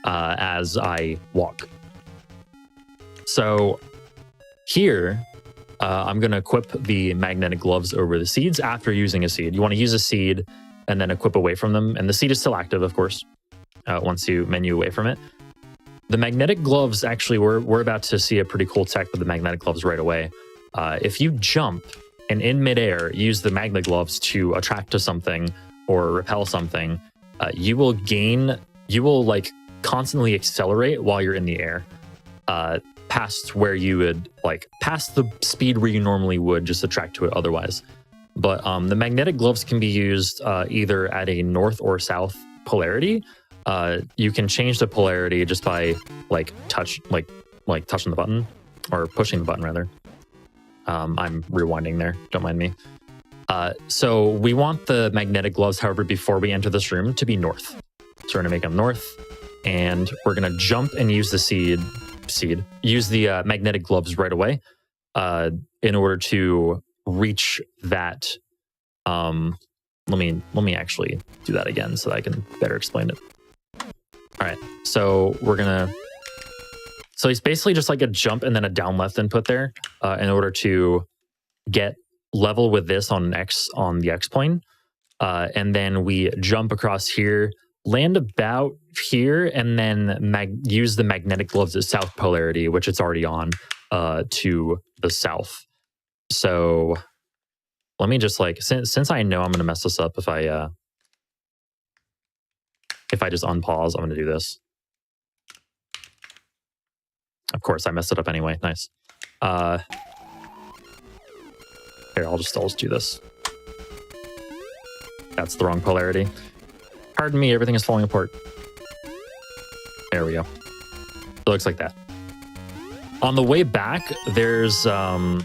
as I walk. So here, I'm going to equip the magnetic gloves over the seeds after using a seed. You want to use a seed and then equip away from them. And the seed is still active, of course, once you menu away from it. The magnetic gloves, actually, we're about to see a pretty cool tech with the magnetic gloves right away. If you jump and in midair use the magnet gloves to attract to something or repel something, you will like constantly accelerate while you're in the air. past where you would, like, past the speed where you normally would just attract to it otherwise. But the magnetic gloves can be used either at a north or south polarity. You can change the polarity just by like touching the button, or pushing the button rather. I'm rewinding there, don't mind me. So we want the magnetic gloves, however, before we enter this room to be north. So we're gonna make them north, and we're gonna jump and use the use the magnetic gloves right away in order to reach that. Let me actually do that again so that I can better explain it. All right, so so it's basically just like a jump and then a down left input there in order to get level with this on the X plane. And then we jump across here, land about here, and then use the magnetic gloves at south polarity, which it's already on, to the south. So let me just like, since I know I'm going to mess this up if I just unpause, I'm going to do this. Of course, I messed it up anyway. Nice. Here, I'll just do this. That's the wrong polarity. Pardon me, everything is falling apart. There we go. It looks like that. On the way back, there's a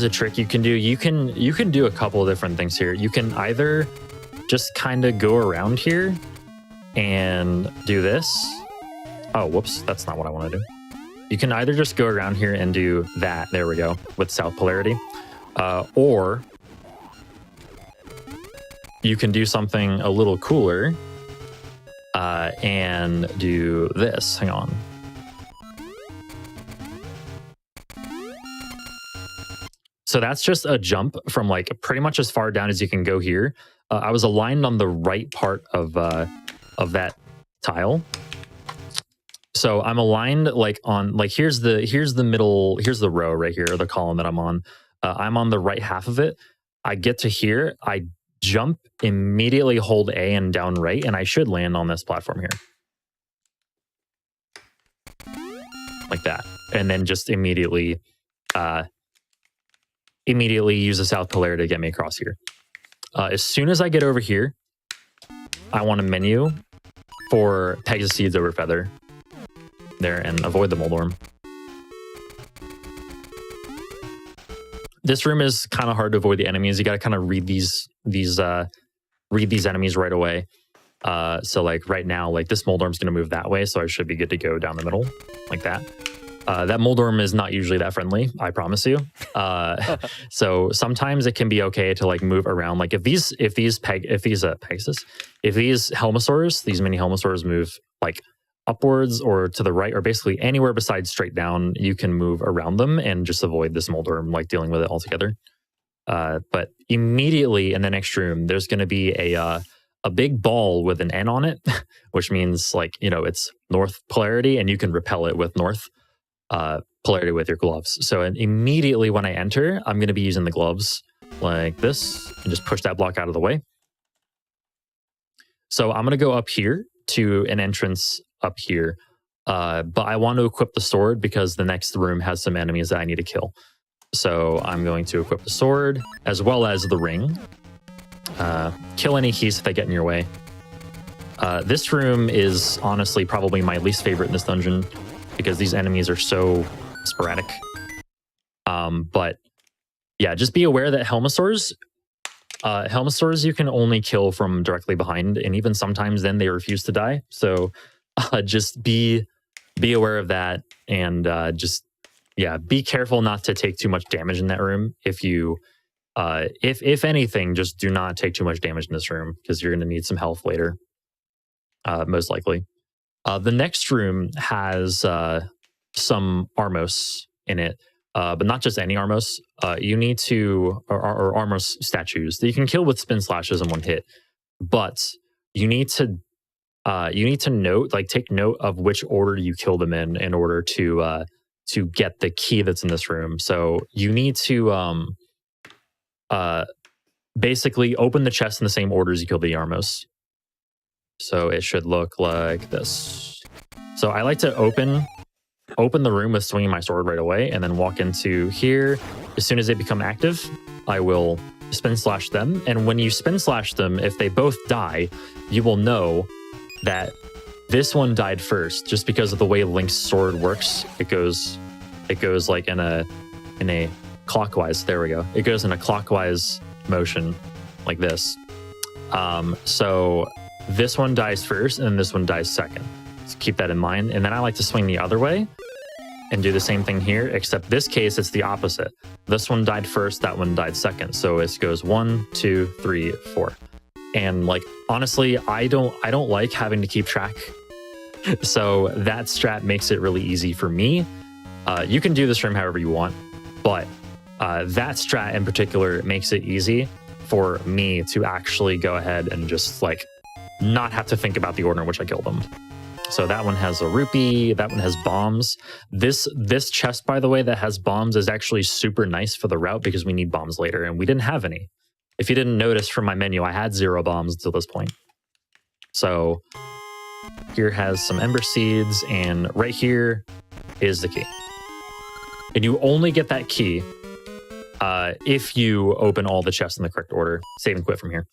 trick you can do. You can do a couple of different things here. You can either just kind of go around here and do this. Oh, whoops, that's not what I want to do. You can either just go around here and do that. There we go, with south polarity. Or you can do something a little cooler and do this. Hang on. So that's just a jump from like pretty much as far down as you can go here. I was aligned on the right part of that tile. So I'm aligned like on, like here's the middle, here's the row right here, or the column that I'm on. I'm on the right half of it. I get to here, I jump, immediately hold A and down right, and I should land on this platform here. Like that. And then just immediately use the south polarity to get me across here. As soon as I get over here, I want a menu for Pegasus Seeds over Feather. There, and avoid the Moldworm. This room is kind of hard to avoid the enemies. You got to kind of read these enemies right away. So like right now, like this Moldworm's going to move that way, so I should be good to go down the middle like that. That Moldworm is not usually that friendly, I promise you. So sometimes it can be okay to like move around. Like if these Pegasus, if these Helmosaurs, these mini Helmosaurs move like upwards or to the right, or basically anywhere besides straight down, you can move around them and just avoid this Moldworm like dealing with it altogether. But immediately in the next room, there's going to be a big ball with an N on it, which means like, you know, it's north polarity, and you can repel it with north polarity with your gloves. So immediately when I enter, I'm going to be using the gloves like this and just push that block out of the way. So I'm going to go up here to an entrance up here, but I want to equip the sword because the next room has some enemies that I need to kill. So I'm going to equip the sword as well as the ring. Kill any keys if they get in your way. This room is honestly probably my least favorite in this dungeon because these enemies are so sporadic. But yeah, just be aware that Helmosaurs you can only kill from directly behind, and even sometimes then they refuse to die. So just be aware of that, and just be careful not to take too much damage in that room. If you if anything, just do not take too much damage in this room because you're going to need some health later, most likely. The next room has some Armos in it, but not just any Armos. You need to, or Armos statues that you can kill with spin slashes in one hit, but you need to note, like take note of which order you kill them in order to get the key that's in this room. So you need to basically open the chest in the same order as you kill the Armos. So it should look like this. So I like to open open the room with swinging my sword right away, and then walk into here. As soon as they become active, I will spin slash them. And when you spin slash them, if they both die, you will know that this one died first, just because of the way Link's sword works. It goes like in a clockwise. There we go. It goes in a clockwise motion like this. So this one dies first, and this one dies second. So keep that in mind. And then I like to swing the other way and do the same thing here, except this case it's the opposite. This one died first, that one died second. So it goes 1, 2, 3, 4. And like honestly, I don't like having to keep track. So that strat makes it really easy for me. You can do this room however you want, but that strat in particular makes it easy for me to actually go ahead and just like not have to think about the order in which I kill them. So that one has a rupee, that one has bombs. This chest, by the way, that has bombs is actually super nice for the route because we need bombs later, and we didn't have any. If you didn't notice from my menu, I had 0 bombs until this point. So here has some ember seeds, and right here is the key. And you only get that key if you open all the chests in the correct order. Save and quit from here.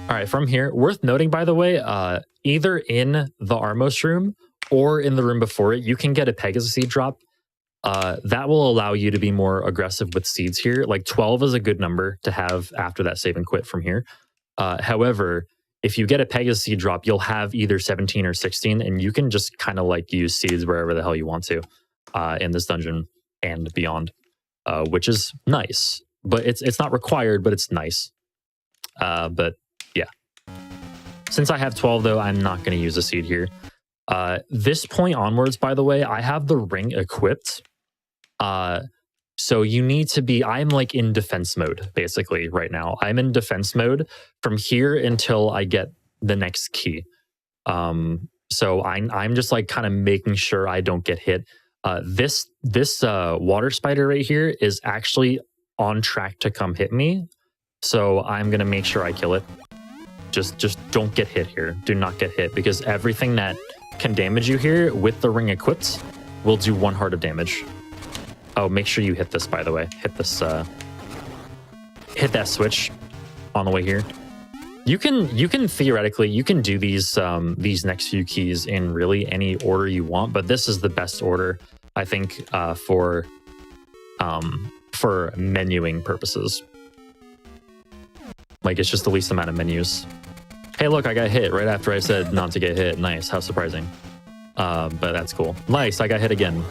All right, from here, worth noting, by the way, either in the Armos room or in the room before it, you can get a Pegasus seed drop. That will allow you to be more aggressive with seeds here. Like 12 is a good number to have after that save and quit from here. However, if you get a Pegasus seed drop, you'll have either 17 or 16, and you can just kind of like use seeds wherever the hell you want to in this dungeon and beyond, which is nice. But it's not required, but it's nice. But yeah. Since I have 12, though, I'm not going to use a seed here. This point onwards, by the way, I have the ring equipped. So you need to be, I'm like in defense mode, basically, right now. I'm in defense mode from here until I get the next key. So I'm just like kind of making sure I don't get hit. This water spider right here is actually on track to come hit me. So I'm going to make sure I kill it. Just don't get hit here. Do not get hit, because everything that can damage you here with the ring equipped will do 1 heart of damage. Oh, make sure you hit this, by the way. Hit this, hit that switch on the way here. You can theoretically, you can do these next few keys in really any order you want, but this is the best order, I think, for menuing purposes. Like, it's just the least amount of menus. Hey, look, I got hit right after I said not to get hit. Nice, how surprising. But that's cool. Nice, I got hit again.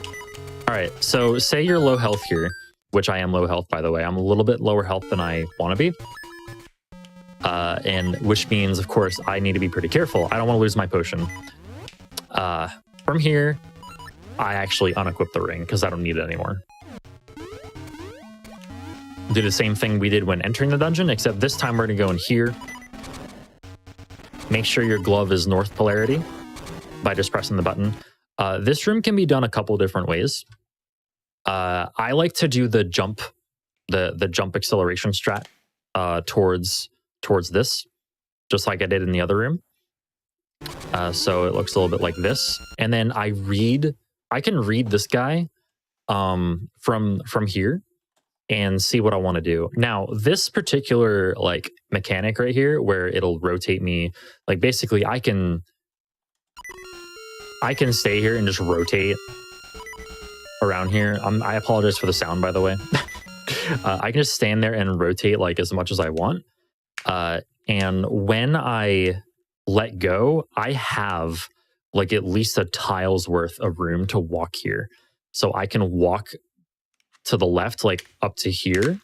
All right, so say you're low health here, which I am low health, by the way. I'm a little bit lower health than I want to be. And which means, of course, I need to be pretty careful. I don't want to lose my potion. From here, I actually unequip the ring because I don't need it anymore. Do the same thing we did when entering the dungeon, except this time we're going to go in here. Make sure your glove is north polarity by just pressing the button. This room can be done a couple different ways. I like to do the jump, the jump acceleration strat towards this, just like I did in the other room. So it looks a little bit like this. And then I can read this guy from here and see what I want to do. Now, this particular like mechanic right here where it'll rotate me, like basically I can stay here and just rotate around here. I apologize for the sound, by the way. I can just stand there and rotate like as much as I want. And when I let go, I have like at least a tile's worth of room to walk here. So I can walk to the left, like up to here.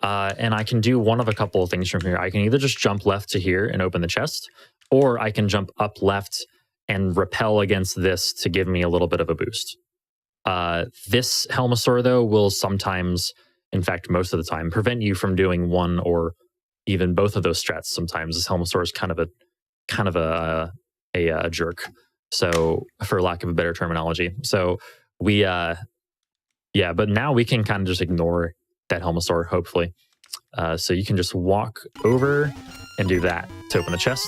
And I can do one of a couple of things from here. I can either just jump left to here and open the chest, or I can jump up left and repel against this to give me a little bit of a boost. This Helmosaur, though, will sometimes, in fact, most of the time, prevent you from doing one or even both of those strats. Sometimes this Helmosaur is kind of a jerk. So, for lack of a better terminology, so we yeah, but now we can kind of just ignore that Helmosaur, hopefully. So you can just walk over and do that to open the chest.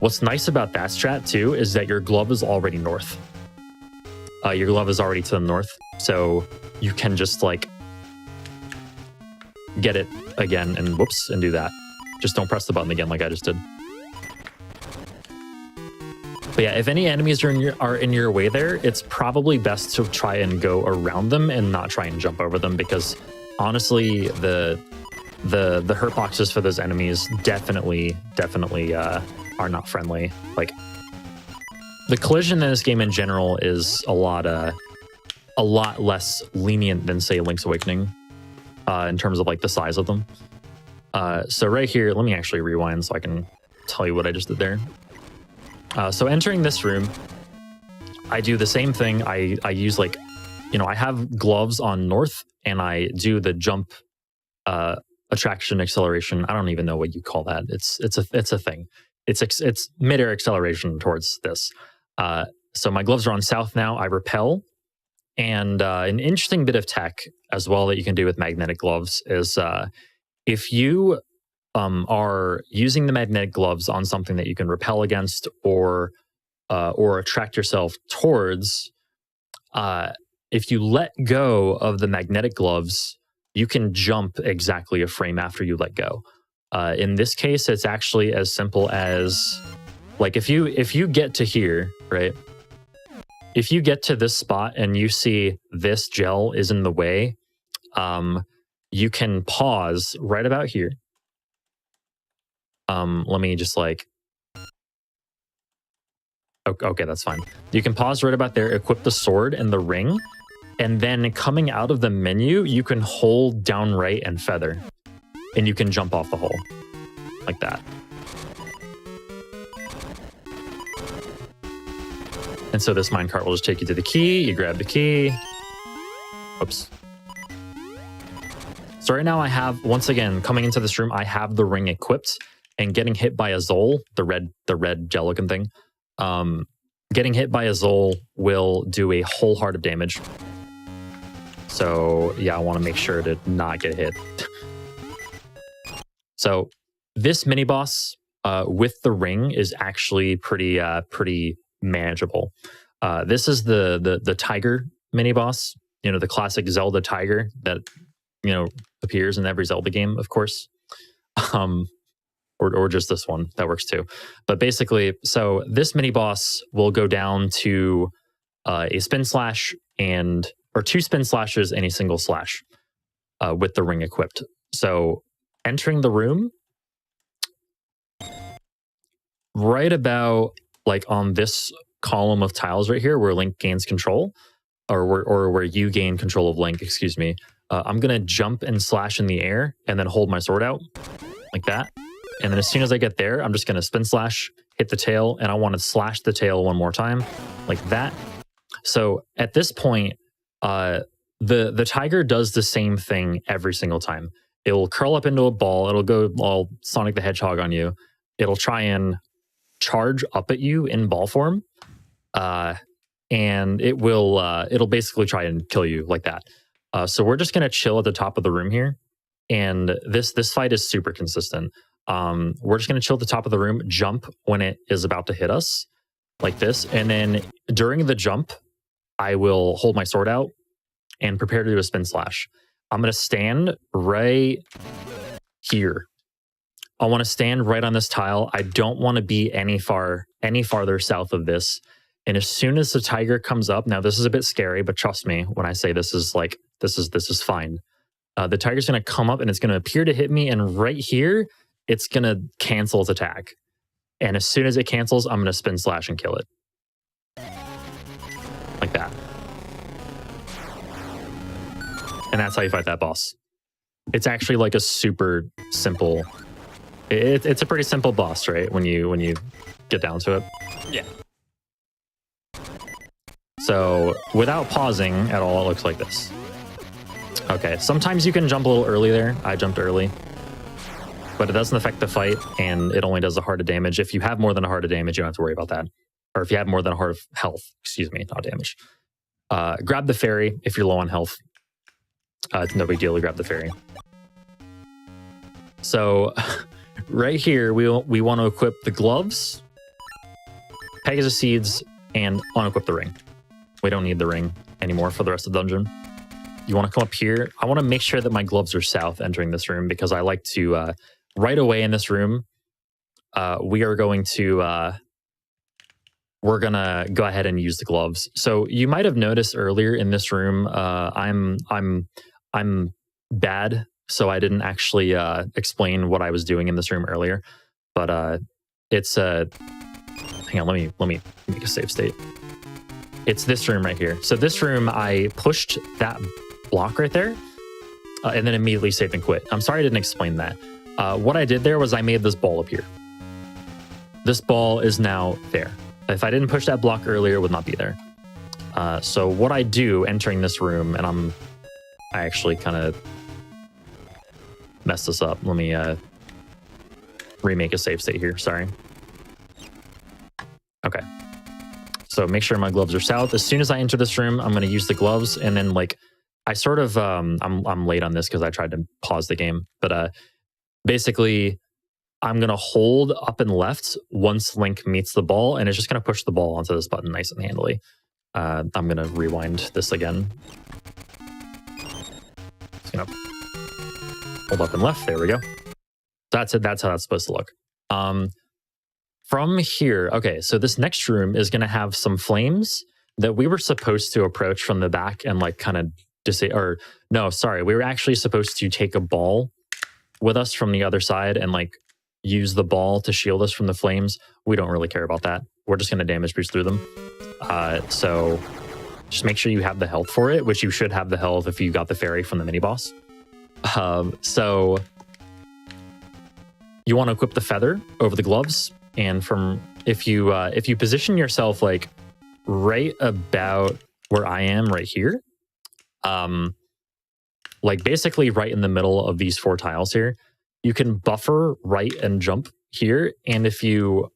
What's nice about that strat too is that your glove is already north. Your glove is already to the north, so you can just like get it again and whoops and do that. Just don't press the button again like I just did. But yeah, if any enemies are in your way there, it's probably best to try and go around them and not try and jump over them, because honestly, the hurt boxes for those enemies definitely are not friendly. Like, the collision in this game in general is a lot less lenient than, say, Link's Awakening in terms of like the size of them. So right here, let me actually rewind so I can tell you what I just did there. So entering this room, I do the same thing. I use like, you know, I have gloves on north, and I do the jump attraction acceleration. I don't even know what you call that. It's a thing. It's mid-air acceleration towards this. So my gloves are on south now. I repel. And an interesting bit of tech as well that you can do with magnetic gloves is if you are using the magnetic gloves on something that you can repel against or attract yourself towards, if you let go of the magnetic gloves, you can jump exactly a frame after you let go. In this case, it's actually as simple as, like, if you get to here, right? If you get to this spot and you see this gel is in the way, you can pause right about here. Let me just like, okay, that's fine. You can pause right about there, equip the sword and the ring, and then coming out of the menu, you can hold down right and feather, and you can jump off the hole like that. And so this minecart will just take you to the key. You grab the key. Oops. So right now I have, once again, coming into this room, I have the ring equipped, and getting hit by a Zol, the red gel looking thing, getting hit by a Zol will do a whole heart of damage. So yeah, I want to make sure to not get hit. So this mini boss with the ring is actually pretty manageable. This is the tiger mini boss, you know, the classic Zelda tiger that, you know, appears in every Zelda game, of course. Or just this one, that works too. But basically, so this mini boss will go down to a spin slash or two spin slashes and a single slash with the ring equipped. So entering the room, right about like on this column of tiles right here where Link gains control, or where you gain control of Link, excuse me, I'm gonna jump and slash in the air and then hold my sword out like that. And then as soon as I get there, I'm just going to spin slash, hit the tail, and I want to slash the tail one more time, like that. So at this point, the tiger does the same thing every single time. It will curl up into a ball. It'll go all Sonic the Hedgehog on you. It'll try and charge up at you in ball form, and it'll basically try and kill you like that. So we're just going to chill at the top of the room here, and this fight is super consistent. We're just going to chill at the top of the room, jump when it is about to hit us, like this. And then during the jump, I will hold my sword out and prepare to do a spin slash. I'm going to stand right here. I want to stand right on this tile. I don't want to be any farther south of this. And as soon as the tiger comes up, now this is a bit scary, but trust me when I say this is fine. The tiger's going to come up and it's going to appear to hit me. And right here, it's going to cancel its attack. And as soon as it cancels, I'm going to spin slash and kill it. Like that. And that's how you fight that boss. It's actually like a super simple... It's a pretty simple boss, right? When you get down to it. Yeah. So without pausing at all, it looks like this. Okay, sometimes you can jump a little early there. I jumped early. But it doesn't affect the fight, and it only does a heart of damage. If you have more than a heart of damage, you don't have to worry about that. Or if you have more than a heart of health, excuse me, not damage. Grab the fairy if you're low on health. It's no big deal to grab the fairy. So right here, we want to equip the gloves Pegasus seeds, and unequip the ring. We don't need the ring anymore for the rest of the dungeon. You want to come up here. I want to make sure that my gloves are south entering this room because I like to, right away in this room, we're going to go ahead and use the gloves. So you might have noticed earlier in this room, I'm bad, so I didn't actually explain what I was doing in this room earlier. But it's hang on, let me make a save state. It's this room right here. So this room, I pushed that block right there, and then immediately saved and quit. I'm sorry I didn't explain that. What I did there was I made this ball appear. This ball is now there. If I didn't push that block earlier, it would not be there. So what I do entering this room, and I actually kind of messed this up. Let me remake a save state here. Sorry. Okay. So make sure my gloves are south. As soon as I enter this room, I'm going to use the gloves, and then like I sort of I'm late on this because I tried to pause the game, but basically I'm going to hold up and left once Link meets the ball, and it's just going to push the ball onto this button nice and handily. I'm going to rewind this again. Just going to hold up and left. There we go. That's it. That's how that's supposed to look. From here, okay, so this next room is going to have some flames that we were supposed to approach from the back and like kind of we were actually supposed to take a ball with us from the other side and like use the ball to shield us from the flames. We don't really care about that. We're just going to damage boost through them. So just make sure you have the health for it, which you should have the health if you got the fairy from the mini boss. So you want to equip the feather over the gloves, and if you position yourself like right about where I am right here, like basically right in the middle of these 4 tiles here, you can buffer right and jump here. And if you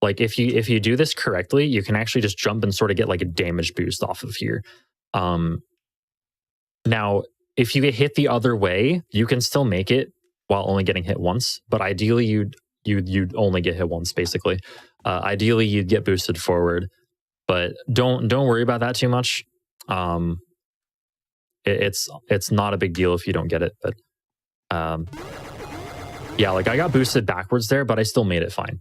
if you do this correctly, you can actually just jump and sort of get like a damage boost off of here. Now, if you get hit the other way, you can still make it while only getting hit once, but ideally you'd only get hit once basically. Ideally you'd get boosted forward, but don't worry about that too much. It's not a big deal if you don't get it, but yeah, like I got boosted backwards there, but I still made it fine.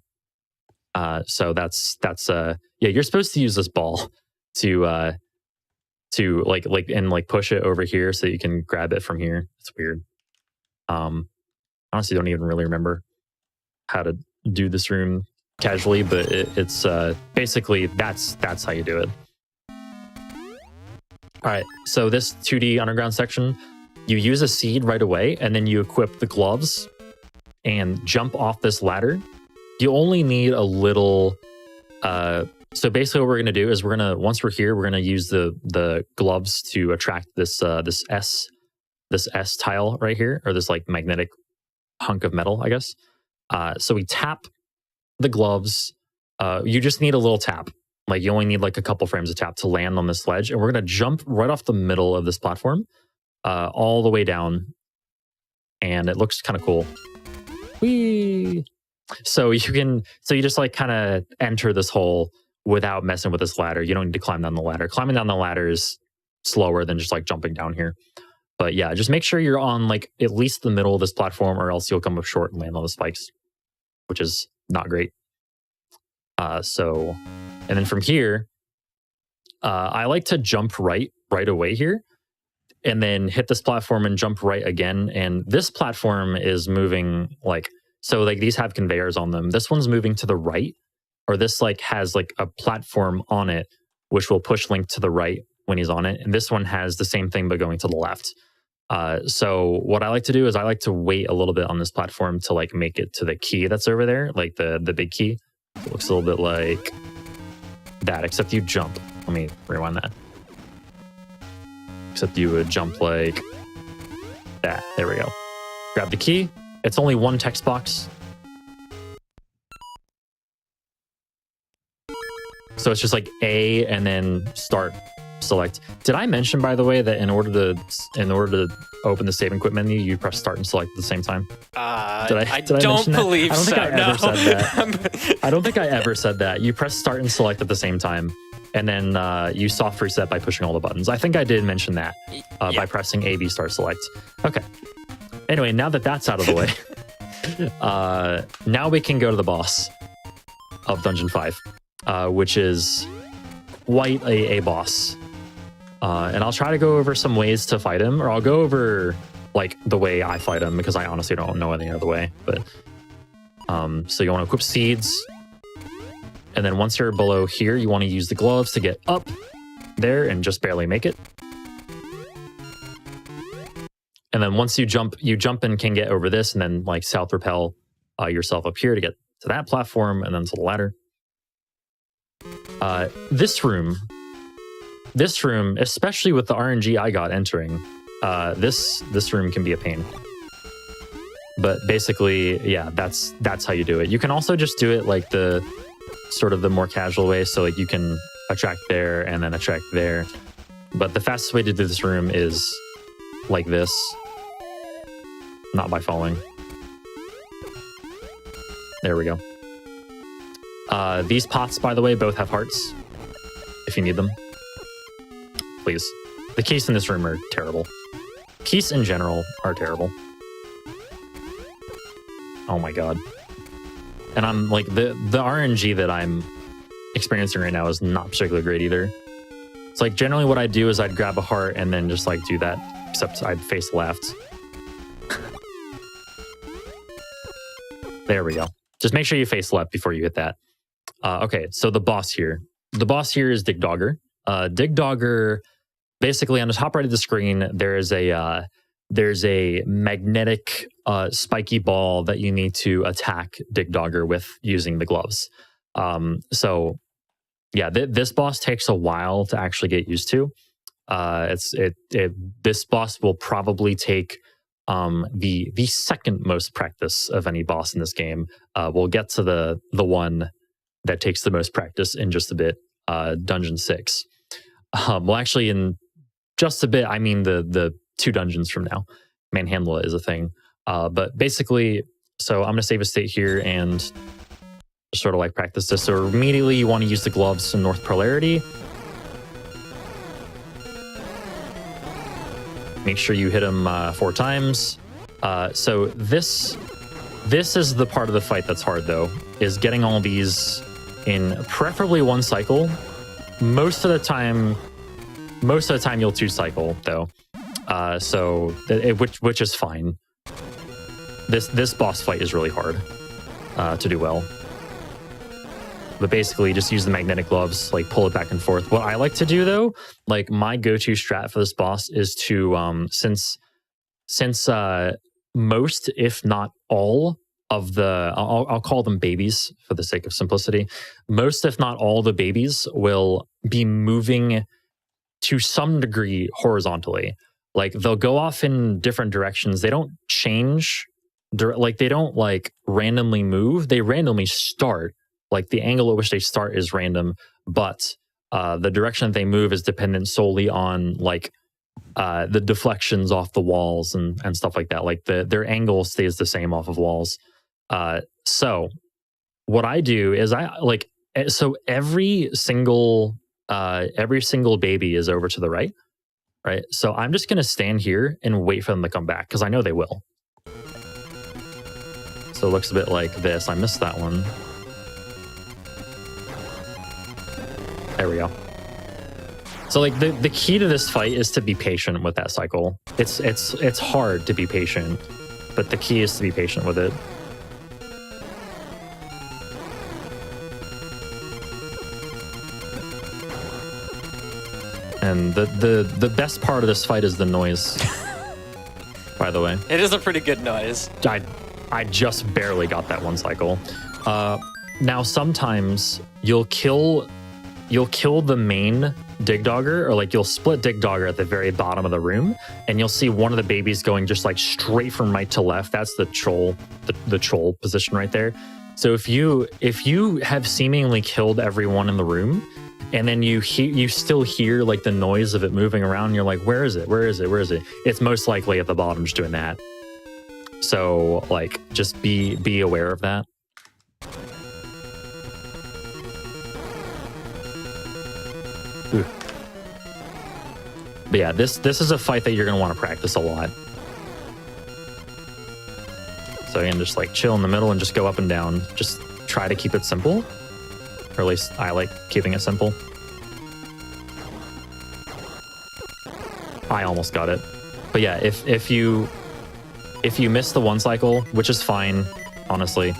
So that's yeah, you're supposed to use this ball to push it over here so you can grab it from here. It's weird. Honestly don't even really remember how to do this room casually, but it's basically that's how you do it. All right, so this 2D underground section, you use a seed right away, and then you equip the gloves and jump off this ladder. You only need a little. So basically, what we're gonna do is once we're here, we're gonna use the gloves to attract this S tile right here, or this like magnetic hunk of metal, I guess. So we tap the gloves. You just need a little tap. Like you only need like a couple frames of tap to land on this ledge, and we're gonna jump right off the middle of this platform, all the way down, and it looks kind of cool. Whee! So you just like kind of enter this hole without messing with this ladder. You don't need to climb down the ladder. Climbing down the ladder is slower than just like jumping down here. But yeah, just make sure you're on like at least the middle of this platform, or else you'll come up short and land on the spikes, which is not great. And then from here, I like to jump right away here, and then hit this platform and jump right again. And this platform is moving like, so like these have conveyors on them. This one's moving to the right, or this like has like a platform on it, which will push Link to the right when he's on it. And this one has the same thing, but going to the left. So what I like to do is I like to wait a little bit on this platform to like make it to the key that's over there, like the big key. It looks a little bit like that, except you jump. Let me rewind that. Except you would jump like that. There we go. Grab the key. It's only one text box. So it's just like A and then start select. Did I mention, by the way, that in order to open the save and quit menu, you press start and select at the same time? I don't believe so. I don't think I ever said that. I don't think I ever said that. You press start and select at the same time, and then you soft reset by pushing all the buttons. I think I did mention that by pressing A, B, start, select. Okay. Anyway, now that that's out of the way, now we can go to the boss of Dungeon 5, which is quite a boss. And I'll try to go over some ways to fight him, or I'll go over like the way I fight him, because I honestly don't know any other way. But so you want to equip seeds, and then once you're below here, you want to use the gloves to get up there and just barely make it. And then once you jump and can get over this, and then like south repel yourself up here to get to that platform, and then to the ladder. This room, especially with the RNG I got entering, this room can be a pain. But basically, yeah, that's how you do it. You can also just do it like the sort of the more casual way, so like you can attract there and then attract there. But the fastest way to do this room is like this, not by falling. There we go. These pots, by the way, both have hearts, if you need them. Please. The keys in this room are terrible. Keys in general are terrible. Oh my god. And I'm like, the RNG that I'm experiencing right now is not particularly great either. It's like, generally what I'd do is I'd grab a heart and then just like do that, except I'd face left. There we go. Just make sure you face left before you hit that. Okay, so the boss here. The boss here is Dig Dogger. Dig Dogger, basically on the top right of the screen, there's a magnetic spiky ball that you need to attack Dig Dogger with using the gloves. So yeah, this boss takes a while to actually get used to. This boss will probably take the second most practice of any boss in this game. We'll get to the one that takes the most practice in just a bit, Dungeon 6. Well, actually, in just a bit, I mean the 2 dungeons from now. Manhandla is a thing. But basically, so I'm going to save a state here and sort of like practice this. So immediately you want to use the gloves in North Polarity. Make sure you hit him 4 times. So this is the part of the fight that's hard, though, is getting all these in preferably 1 cycle. Most of the time you'll 2 cycle, though. Which is fine. This boss fight is really hard to do well. But basically, just use the magnetic gloves, like pull it back and forth. What I like to do, though, like my go-to strat for this boss is to since most, if not all, of the I'll call them babies for the sake of simplicity. Most, if not all, the babies will be moving to some degree horizontally. Like they'll go off in different directions. They don't change, like they don't like randomly move. They randomly start. Like the angle at which they start is random, but the direction that they move is dependent solely on like the deflections off the walls and stuff like that. Like their angle stays the same off of walls. So what I do is so every single baby is over to the right. Right, so I'm just going to stand here and wait for them to come back, because I know they will. So it looks a bit like this. I missed that one. There we go. So like the key to this fight is to be patient with that cycle. It's hard to be patient, but the key is to be patient with it. And the best part of this fight is the noise, by the way. It is a pretty good noise. I just barely got that 1 cycle. Now, sometimes you'll kill the main Dig Dogger, or like you'll split Dig Dogger at the very bottom of the room, and you'll see one of the babies going just like straight from right to left. That's the troll, the troll position right there. So if you have seemingly killed everyone in the room, and then you still hear like the noise of it moving around. And you're like, where is it? Where is it? Where is it? It's most likely at the bottom, just doing that. So like, just be aware of that. Ooh. But yeah, this is a fight that you're gonna want to practice a lot. So again, just like chill in the middle and just go up and down. Just try to keep it simple, or at least I like keeping it simple. I almost got it, but yeah, if you miss the one cycle, which is fine, honestly,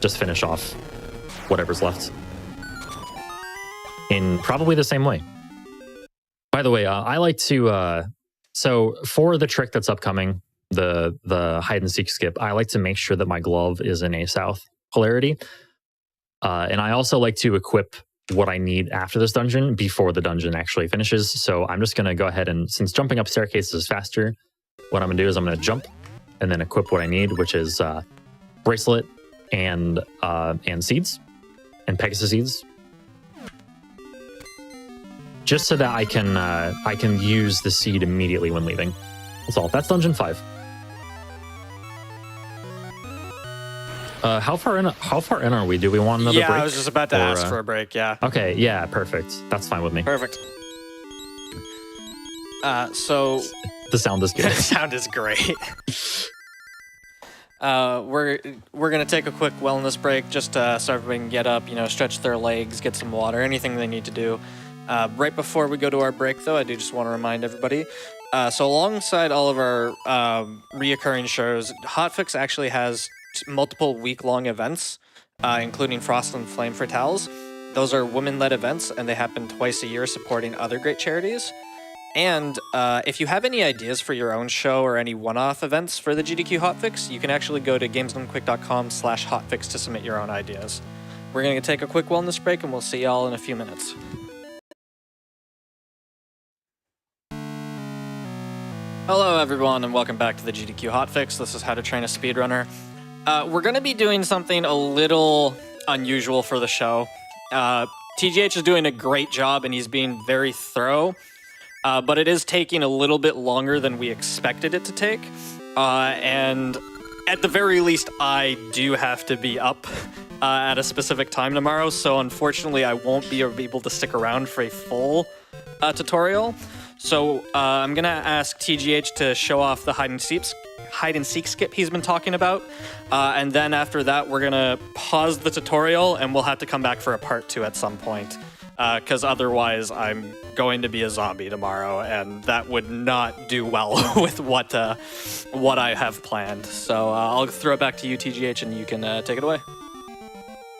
just finish off whatever's left in probably the same way. By the way, I like to, so for the trick that's upcoming, the hide and seek skip, I like to make sure that my glove is in a south polarity. And I also like to equip what I need after this dungeon before the dungeon actually finishes. So I'm just going to go ahead and, since jumping up staircases is faster, what I'm going to do is I'm going to jump and then equip what I need, which is bracelet and seeds and Pegasus seeds. Just so that I can use the seed immediately when leaving. That's all. That's dungeon 5. How far in are we? Do we want another break? Yeah, I was just about to ask for a break. Yeah. Okay. Yeah. Perfect. That's fine with me. Perfect. So the sound is good. The sound is great. We're gonna take a quick wellness break just so everybody can get up, stretch their legs, get some water, anything they need to do. Right before we go to our break, though, I do just want to remind everybody. So alongside all of our reoccurring shows, Hotfix actually has multiple week-long events, including Frost and Flame Fatales. Those are women-led events, and they happen twice a year supporting other great charities. And if you have any ideas for your own show or any one-off events for the GDQ Hotfix, you can actually go to gamesdonequick.com/hotfix to submit your own ideas. We're going to take a quick wellness break, and we'll see y'all in a few minutes. Hello everyone, and welcome back to the GDQ Hotfix. This is How to Train a Speedrunner. We're going to be doing something a little unusual for the show. TGH is doing a great job, and he's being very thorough, but it is taking a little bit longer than we expected it to take. And at the very least, I do have to be up at a specific time tomorrow, so unfortunately I won't be able to stick around for a full tutorial. So I'm going to ask TGH to show off the hide and seek skip he's been talking about. And then after that, we're going to pause the tutorial and we'll have to come back for a part 2 at some point. Because otherwise I'm going to be a zombie tomorrow, and that would not do well with what I have planned. So I'll throw it back to you, TGH, and you can take it away.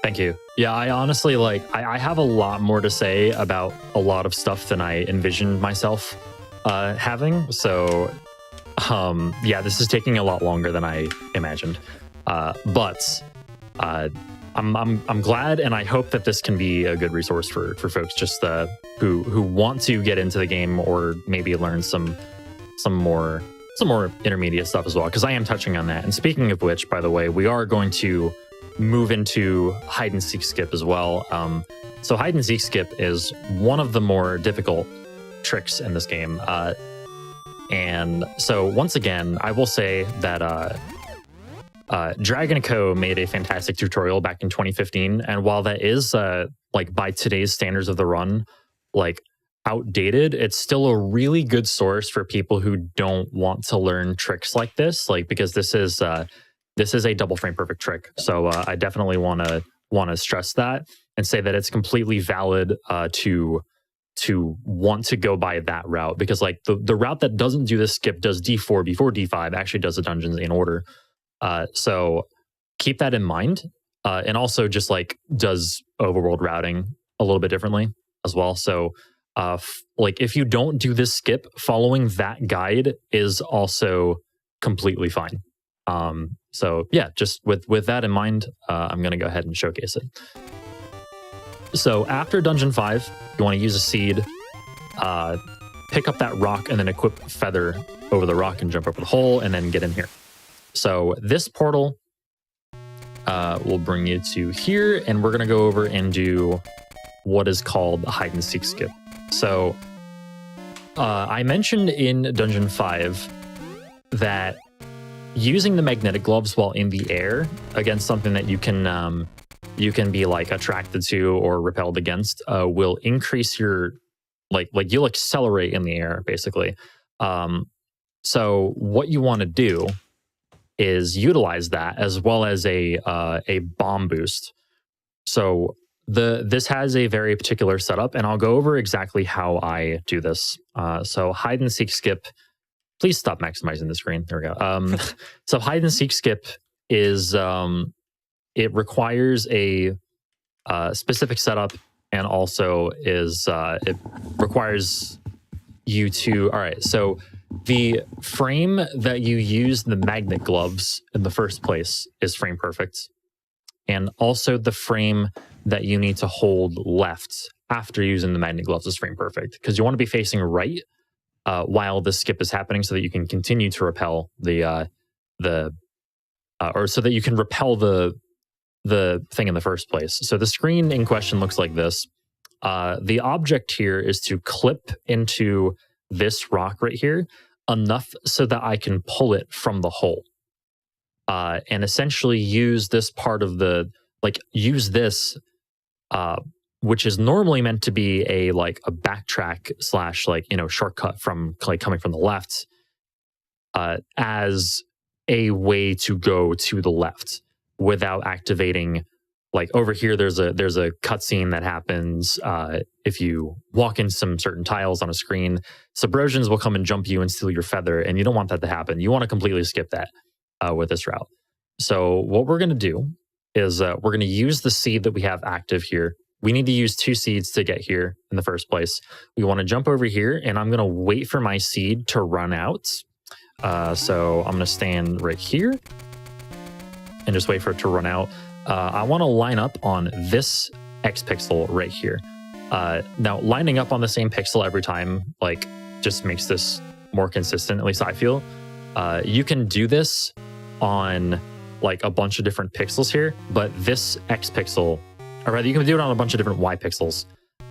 Thank you. Yeah, I honestly, I have a lot more to say about a lot of stuff than I envisioned myself having. So, yeah, this is taking a lot longer than I imagined. But I'm glad, and I hope that this can be a good resource for folks just who want to get into the game, or maybe learn some more intermediate stuff as well, because I am touching on that. And speaking of which, by the way, we are going to move into hide and seek skip as well. So hide and seek skip is one of the more difficult tricks in this game. And so once again, I will say that Dragon & Co. made a fantastic tutorial back in 2015. And while that is by today's standards of the run, outdated, it's still a really good source for people who don't want to learn tricks like this, because this is a double frame perfect trick. So I definitely want to stress that and say that it's completely valid to want to go by that route, because the route that doesn't do this skip, does D4 before D5, actually does the dungeons in order. So keep that in mind, and also just does overworld routing a little bit differently as well. So if you don't do this skip, following that guide is also completely fine. So yeah, just with that in mind, I'm going to go ahead and showcase it. So after Dungeon 5, you want to use a seed, pick up that rock, and then equip Feather over the rock and jump over the hole, and then get in here. So this portal will bring you to here, and we're going to go over and do what is called a hide and seek skip. So I mentioned in Dungeon 5 that using the magnetic gloves while in the air against something that you can be like attracted to or repelled against will increase your like you'll accelerate in the air basically. So what you want to do is utilize that as well as a bomb boost. So this has a very particular setup, and I'll go over exactly how I do this. So hide and seek skip. Please stop maximizing the screen. There we go. So hide and seek skip is it requires a specific setup, and also is it requires you to. All right, so the frame that you use the magnet gloves in the first place is frame perfect. And also the frame that you need to hold left after using the magnet gloves is frame perfect, because you want to be facing right while the skip is happening so that you can continue to repel or so that you can repel the thing in the first place. So the screen in question looks like this. The object here is to clip into this rock right here enough so that I can pull it from the hole. And essentially use this part of the, use this, which is normally meant to be a backtrack / shortcut from coming from the left, as a way to go to the left without activating. Over here, there's a cutscene that happens if you walk in some certain tiles on a screen. Subrosians will come and jump you and steal your feather, and you don't want that to happen. You want to completely skip that with this route. So what we're going to do is we're going to use the seed that we have active here. We need to use 2 seeds to get here in the first place. We want to jump over here, and I'm going to wait for my seed to run out. So I'm going to stand right here and just wait for it to run out. I want to line up on this X pixel right here. Now, lining up on the same pixel every time, just makes this more consistent, at least I feel. You can do this on a bunch of different pixels here, but this X pixel, or rather you can do it on a bunch of different Y pixels,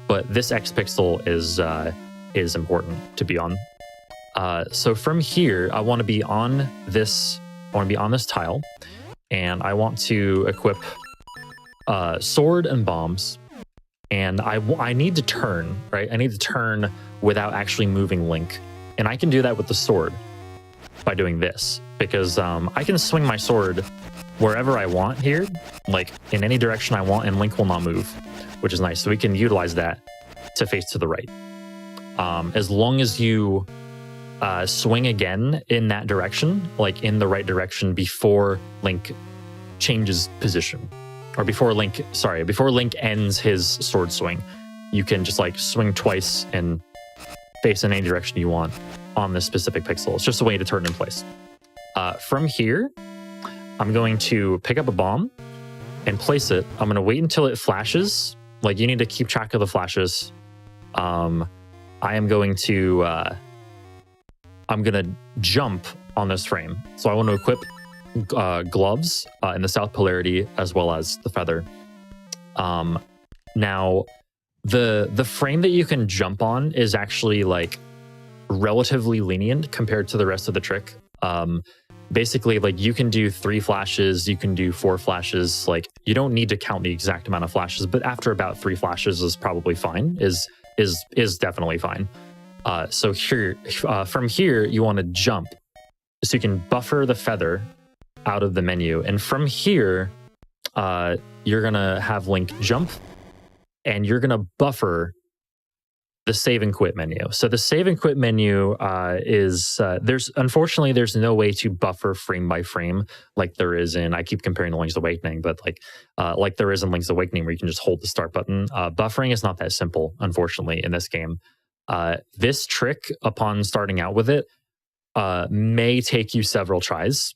but this X pixel is important to be on. So from here, I want to be on this tile, and I want to equip sword and bombs, and I need to turn, right? I need to turn without actually moving Link, and I can do that with the sword by doing this, because I can swing my sword wherever I want here, in any direction I want, and Link will not move, which is nice. So we can utilize that to face to the right. As long as you swing again in that direction, in the right direction before Link changes position, or before Link ends his sword swing, you can just swing twice and face in any direction you want on this specific pixel. It's just a way to turn in place. From here, I'm going to pick up a bomb and place it. I'm going to wait until it flashes. You need to keep track of the flashes. I am going to jump on this frame. So I want to equip gloves in the south polarity as well as the feather. Now, the frame that you can jump on is actually relatively lenient compared to the rest of the trick. Basically, you can do 3 flashes, you can do 4 flashes. You don't need to count the exact amount of flashes, but after about 3 flashes is probably fine. Is definitely fine. So here, from here, you want to jump, so you can buffer the feather out of the menu. And from here, you're gonna have Link jump, and you're gonna buffer the save and quit menu. So the save and quit menu is unfortunately there's no way to buffer frame by frame like there is in, I keep comparing to Link's Awakening, but like there is in Link's Awakening where you can just hold the start button. Buffering is not that simple, unfortunately, in this game. This trick, upon starting out with it, may take you several tries.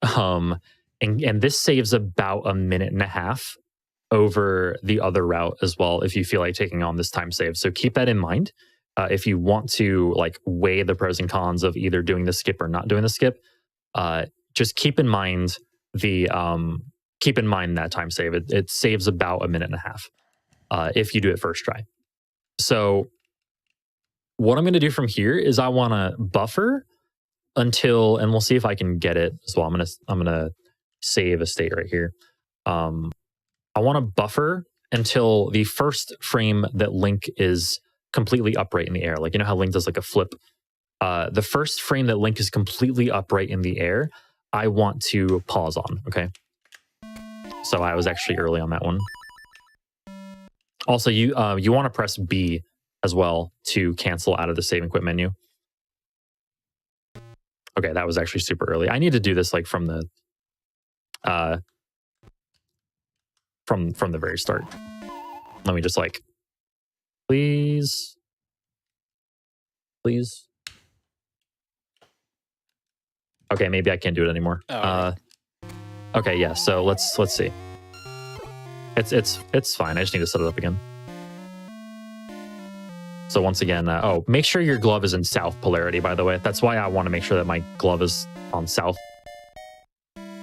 And this saves about 1.5 minutes over the other route as well, if you feel like taking on this time save. So keep that in mind. If you want to weigh the pros and cons of either doing the skip or not doing the skip, just keep in mind that time save. It saves about 1.5 minutes. if you do it first try. So what I'm going to do from here is I want to buffer until, and we'll see if I can get it as well. I'm gonna save a state right here. I want to buffer until the first frame that Link is completely upright in the air. Like, you know how Link does like a flip? The first frame that Link is completely upright in the air, I want to pause on, okay? So I was actually early on that one. Also, you want to press B as well to cancel out of the save and quit menu. Okay, that was actually super early. I need to do this like from the from the very start. Let me just like, please. Okay, maybe I can't do it anymore. Okay, yeah. So let's see. It's fine. I just need to set it up again. So once again, make sure your glove is in south polarity, by the way. That's why I want to make sure that my glove is on south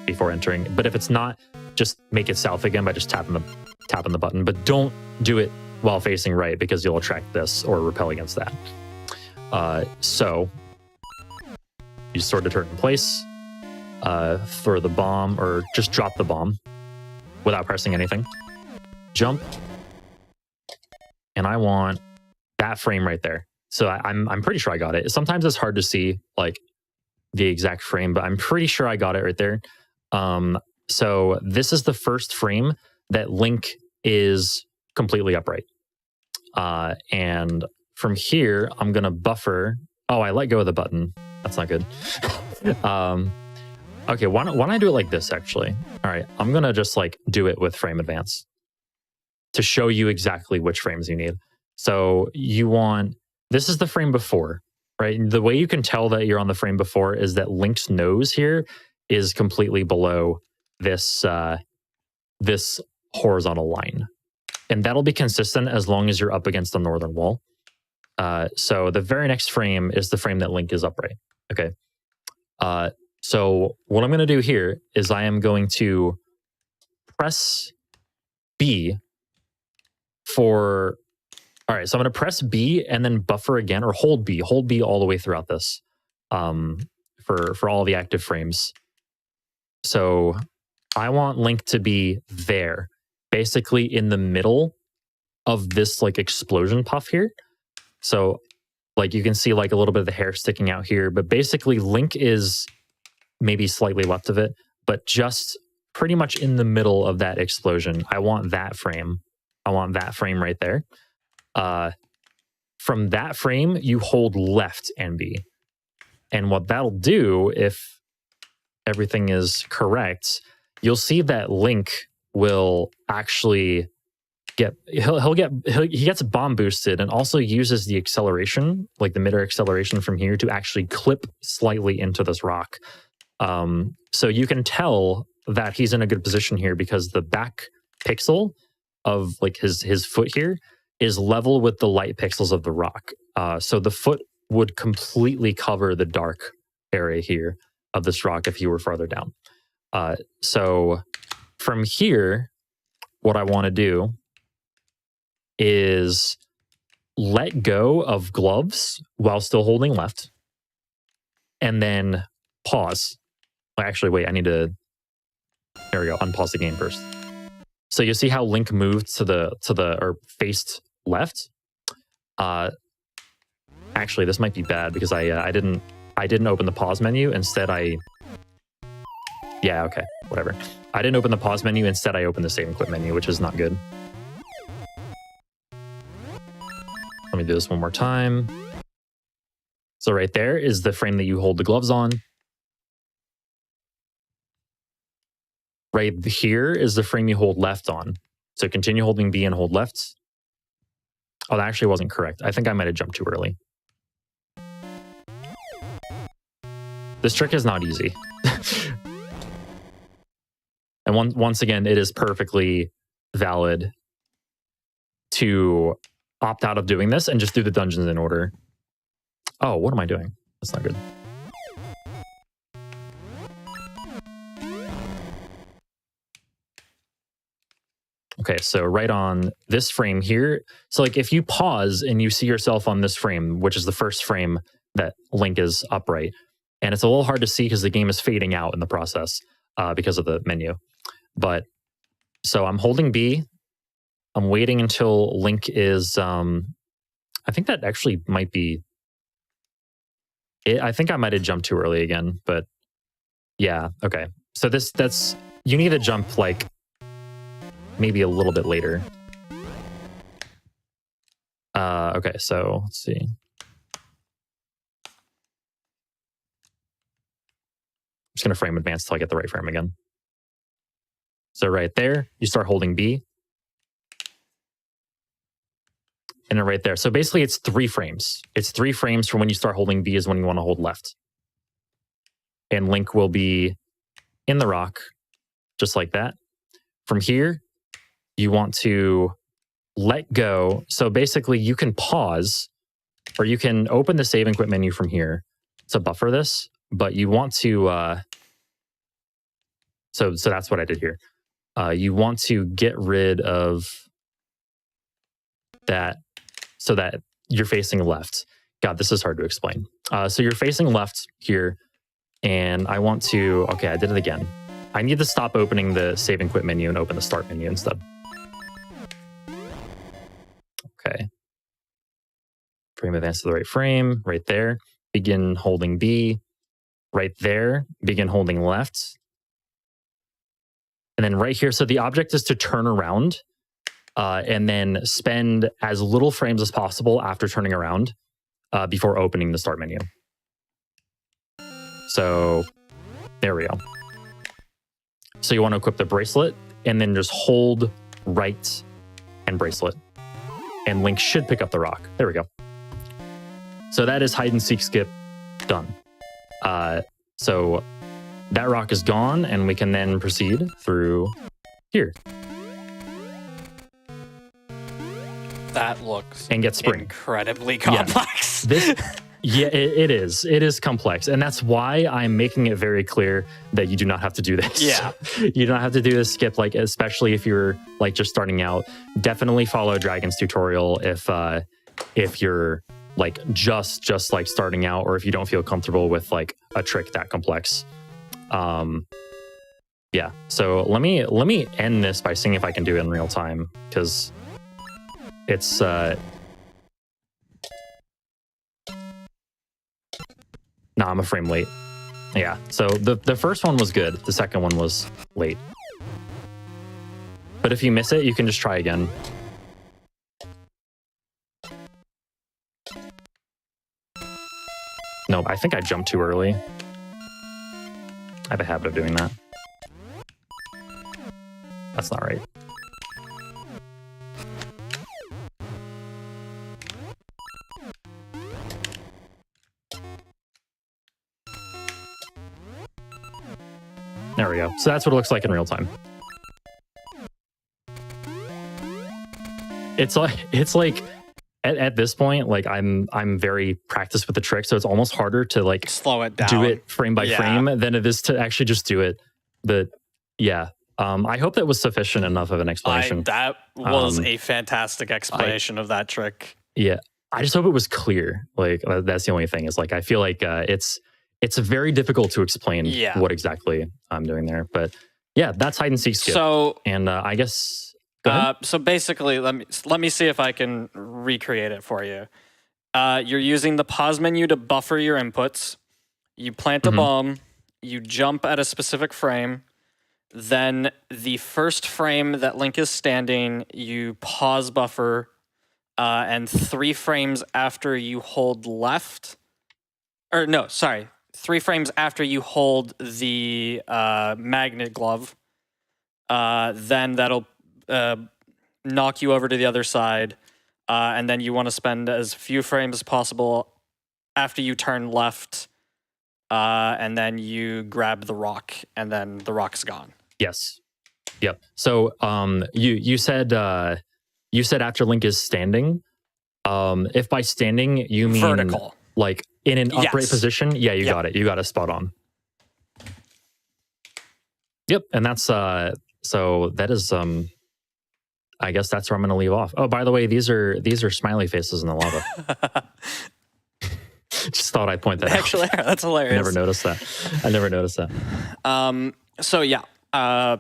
before entering. But if it's not, just make it south again by just tapping the button. But don't do it while facing right because you'll attract this or repel against that. So you just sort of turn in place, throw the bomb, or just drop the bomb without pressing anything. Jump. And I want that frame right there. So I'm pretty sure I got it. Sometimes it's hard to see like the exact frame, but I'm pretty sure I got it right there. So this is the first frame that Link is completely upright. And from here, I'm gonna buffer. Oh, I let go of the button. That's not good. Okay, why don't I do it like this, actually? All right, I'm gonna just like do it with frame advance to show you exactly which frames you need. So you want, this is the frame before, right? The way you can tell that you're on the frame before is that Link's nose here is completely below this, this horizontal line. And that'll be consistent as long as you're up against the northern wall. So the very next frame is the frame that Link is upright. Okay. So what I'm going to do here is I am going to press B for... All right, so I'm going to press B and then buffer again, or hold B all the way throughout this for all the active frames. So I want Link to be there, basically in the middle of this like explosion puff here. So like you can see like a little bit of the hair sticking out here, but basically Link is maybe slightly left of it, but just pretty much in the middle of that explosion. I want that frame. I want that frame right there. From that frame, you hold left and B. And what that'll do, if everything is correct, you'll see that Link will actually get, he gets bomb boosted and also uses the acceleration, like the midair acceleration from here to actually clip slightly into this rock. So you can tell that he's in a good position here because the back pixel of like his foot here is level with the light pixels of the rock. So the foot would completely cover the dark area here of this rock if you were farther down. So from here, what I want to do is let go of gloves while still holding left, and then pause. Actually, wait, I need to, there we go, unpause the game first. So you see how Link moved to the or faced left. Actually, this might be bad because I didn't open the pause menu. Instead, yeah, okay, whatever. I didn't open the pause menu. Instead, I opened the save and quit menu, which is not good. Let me do this one more time. So right there is the frame that you hold the gloves on. Right here is the frame you hold left on. So continue holding B and hold left. Oh, that actually wasn't correct. I think I might have jumped too early. This trick is not easy. And once again, it is perfectly valid to opt out of doing this and just do the dungeons in order. Oh, what am I doing? That's not good. Okay, so right on this frame here. So like if you pause and you see yourself on this frame, which is the first frame that Link is upright, and it's a little hard to see because the game is fading out in the process because of the menu. But so I'm holding B. I'm waiting until Link is, I think that actually might be it. I think I might have jumped too early again, but yeah, okay. So that's, you need to jump like maybe a little bit later. Okay, so let's see. I'm just gonna frame advance till I get the right frame again. So right there, you start holding B. And then right there. So basically it's 3 frames. It's 3 frames from when you start holding B is when you want to hold left. And Link will be in the rock, just like that. From here, you want to let go. So basically you can pause, or you can open the save and quit menu from here to buffer this, but you want to, so that's what I did here. You want to get rid of that so that you're facing left. God, this is hard to explain. So you're facing left here, and I want to, okay, I did it again. I need to stop opening the save and quit menu and open the start menu instead. Okay. Frame advance to the right frame, right there. Begin holding B. Right there, begin holding left. And then right here, so the object is to turn around and then spend as little frames as possible after turning around before opening the start menu. So there we go. So you want to equip the bracelet and then just hold right and bracelet. And Link should pick up the rock. There we go. So that is hide and seek skip done. So that rock is gone, and we can then proceed through here. That looks and get spring. Incredibly complex. Yeah, it is. It is complex. And that's why I'm making it very clear that you do not have to do this. Yeah. You don't have to do this skip, like, especially if you're like just starting out. Definitely follow Dragon's tutorial if you're like just like starting out, or if you don't feel comfortable with like a trick that complex. Yeah. So let me end this by seeing if I can do it in real time, because it's nah, I'm a frame late. Yeah, so the first one was good. The second one was late. But if you miss it, you can just try again. No, I think I jumped too early. I have a habit of doing that. That's not right. There we go. So that's what it looks like in real time. It's like at this point, like I'm very practiced with the trick, so it's almost harder to like slow it down, do it frame by frame than it is to actually just do it. But yeah, I hope that was sufficient enough of an explanation. That was a fantastic explanation of that trick. Yeah, I just hope it was clear. Like that's the only thing, is like I feel like it's very difficult to explain what exactly I'm doing there. But yeah, that's hide and seek skip. So, and I guess so basically, let me see if I can recreate it for you. You're using the pause menu to buffer your inputs. You plant a bomb. You jump at a specific frame. Then the first frame that Link is standing, you pause buffer, and 3 frames after you hold left, or no, sorry, 3 frames after you hold the magnet glove, then that'll knock you over to the other side, and then you want to spend as few frames as possible after you turn left, and then you grab the rock, and then the rock's gone. Yes. Yep. So you said after Link is standing. If by standing you mean vertical, like in an upright position, yeah, you got it. You got it spot on. Yep, and that's so that is I guess that's where I'm going to leave off. Oh, by the way, these are smiley faces in the lava. Just thought I'd point that Actually, out. that's hilarious. I never noticed that. So yeah, I